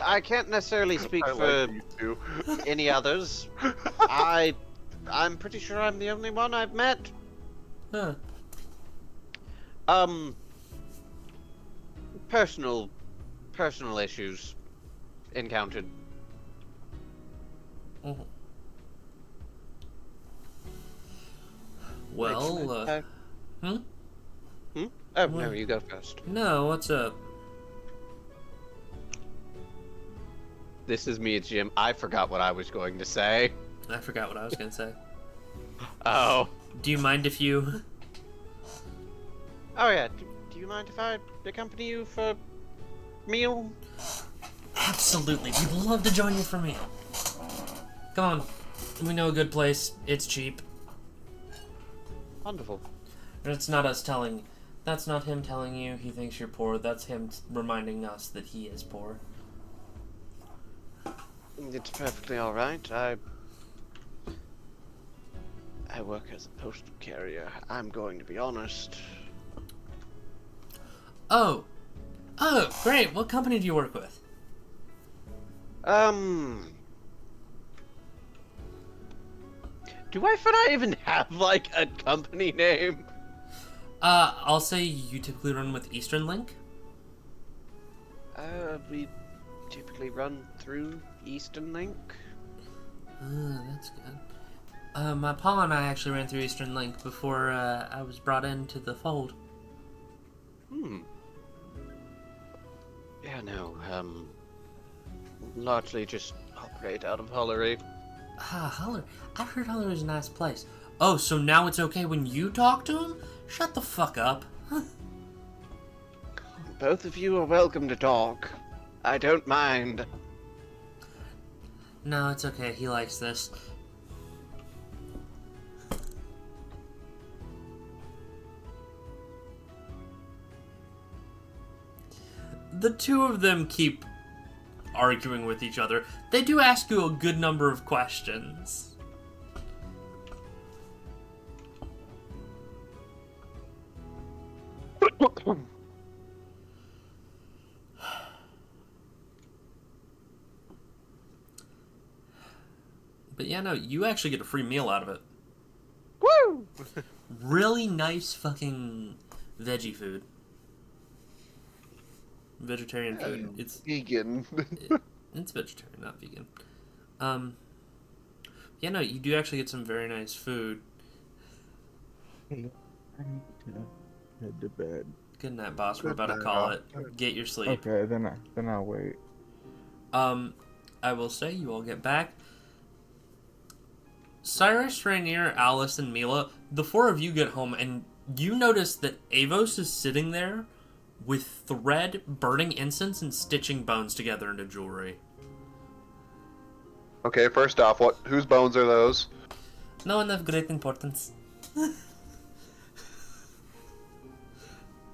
I can't necessarily speak I for like you too. any others. I'm pretty sure I'm the only one I've met. Huh. Personal issues encountered. Oh. Well, Oh, no, you go first. No, what's up? This is me, it's Jim. I forgot what I was going to say. I forgot what I was gonna say. Oh. Do you mind if you... Oh yeah, do you mind if I accompany you for meal? Absolutely. We'd love to join you for a meal. Come on. We know a good place. It's cheap. Wonderful. That's not us telling... That's not him telling you he thinks you're poor. That's him reminding us that he is poor. It's perfectly alright. I work as a postal carrier. I'm going to be honest. Oh, great. What company do you work with? Do I for not even have, like, a company name? I'll say you typically run with Eastern Link. We typically run through Eastern Link. That's good. My pa and I actually ran through Eastern Link before, I was brought into the fold. Yeah, no, largely just operate out of Hullery. Huller. I heard Hullery's a nice place. Oh, so now it's okay when you talk to him? Shut the fuck up. Both of you are welcome to talk. I don't mind. No, it's okay. He likes this. The two of them keep arguing with each other. They do ask you a good number of questions. But yeah, no, you actually get a free meal out of it. Woo! Really nice fucking veggie food. Vegetarian food. It's vegan. It's vegetarian, not vegan. Yeah, no, you do actually get some very nice food. I need to head to bed. Good night, boss. We're about to call it. Get your sleep. Okay, then I'll wait. I will say you all get back. Cyrus, Rainier, Alice, and Mila, the four of you get home, and you notice that Avos is sitting there with thread, burning incense, and stitching bones together into jewelry. Okay, first off, whose bones are those? No one of great importance.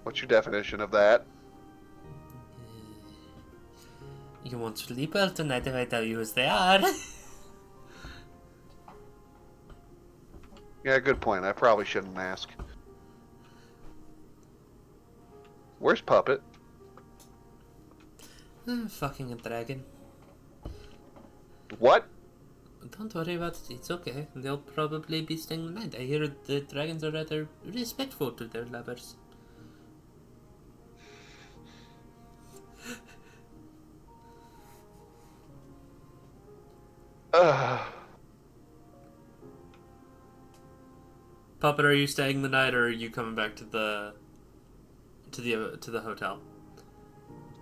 What's your definition of that? You won't sleep well tonight if I tell you whose they are. Yeah, good point. I probably shouldn't ask. Where's Puppet? Fucking a dragon. What? Don't worry about it, it's okay. They'll probably be staying the night. I hear the dragons are rather respectful to their lovers. Puppet, are you staying the night, or are you coming back to the hotel?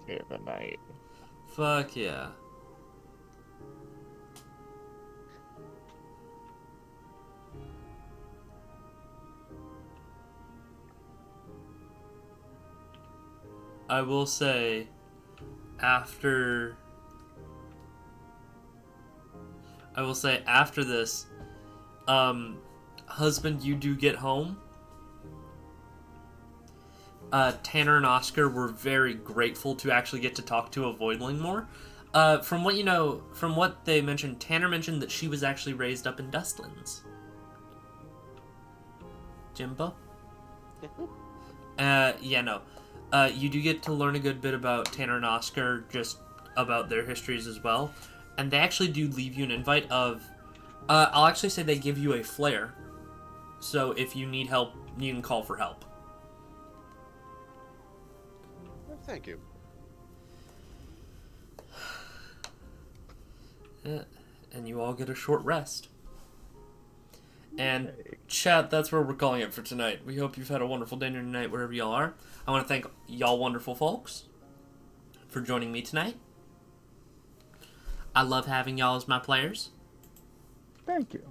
Stay the night. Fuck yeah. I will say, after this, husband, you do get home. Tanner and Oscar were very grateful to actually get to talk to a Voidling more. From what they mentioned, Tanner mentioned that she was actually raised up in Dustlands. Jimbo? Yeah, no. You do get to learn a good bit about Tanner and Oscar, just about their histories as well. And they actually do leave you an invite of... I'll actually say they give you a flare. So if you need help, you can call for help. Thank you. Yeah, and you all get a short rest. And chat, that's where we're calling it for tonight. We hope you've had a wonderful dinner tonight wherever y'all are. I want to thank y'all wonderful folks for joining me tonight. I love having y'all as my players. Thank you.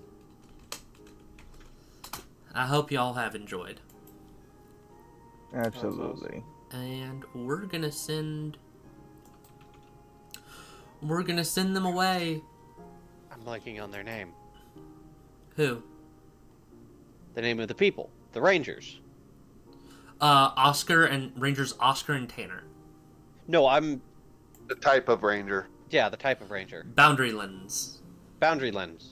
I hope y'all have enjoyed. Absolutely. And we're gonna send them away. I'm blanking on their name. Who? The name of the people. The Rangers. Rangers Oscar and Tanner. No, I'm... The type of ranger. Yeah, the type of ranger. Boundarylands. Boundarylands.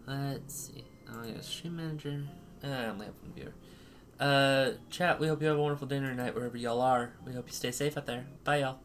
Let's see. Oh, yeah, stream manager. I only have one viewer. Chat, we hope you have a wonderful dinner tonight wherever y'all are. We hope you stay safe out there. Bye, y'all.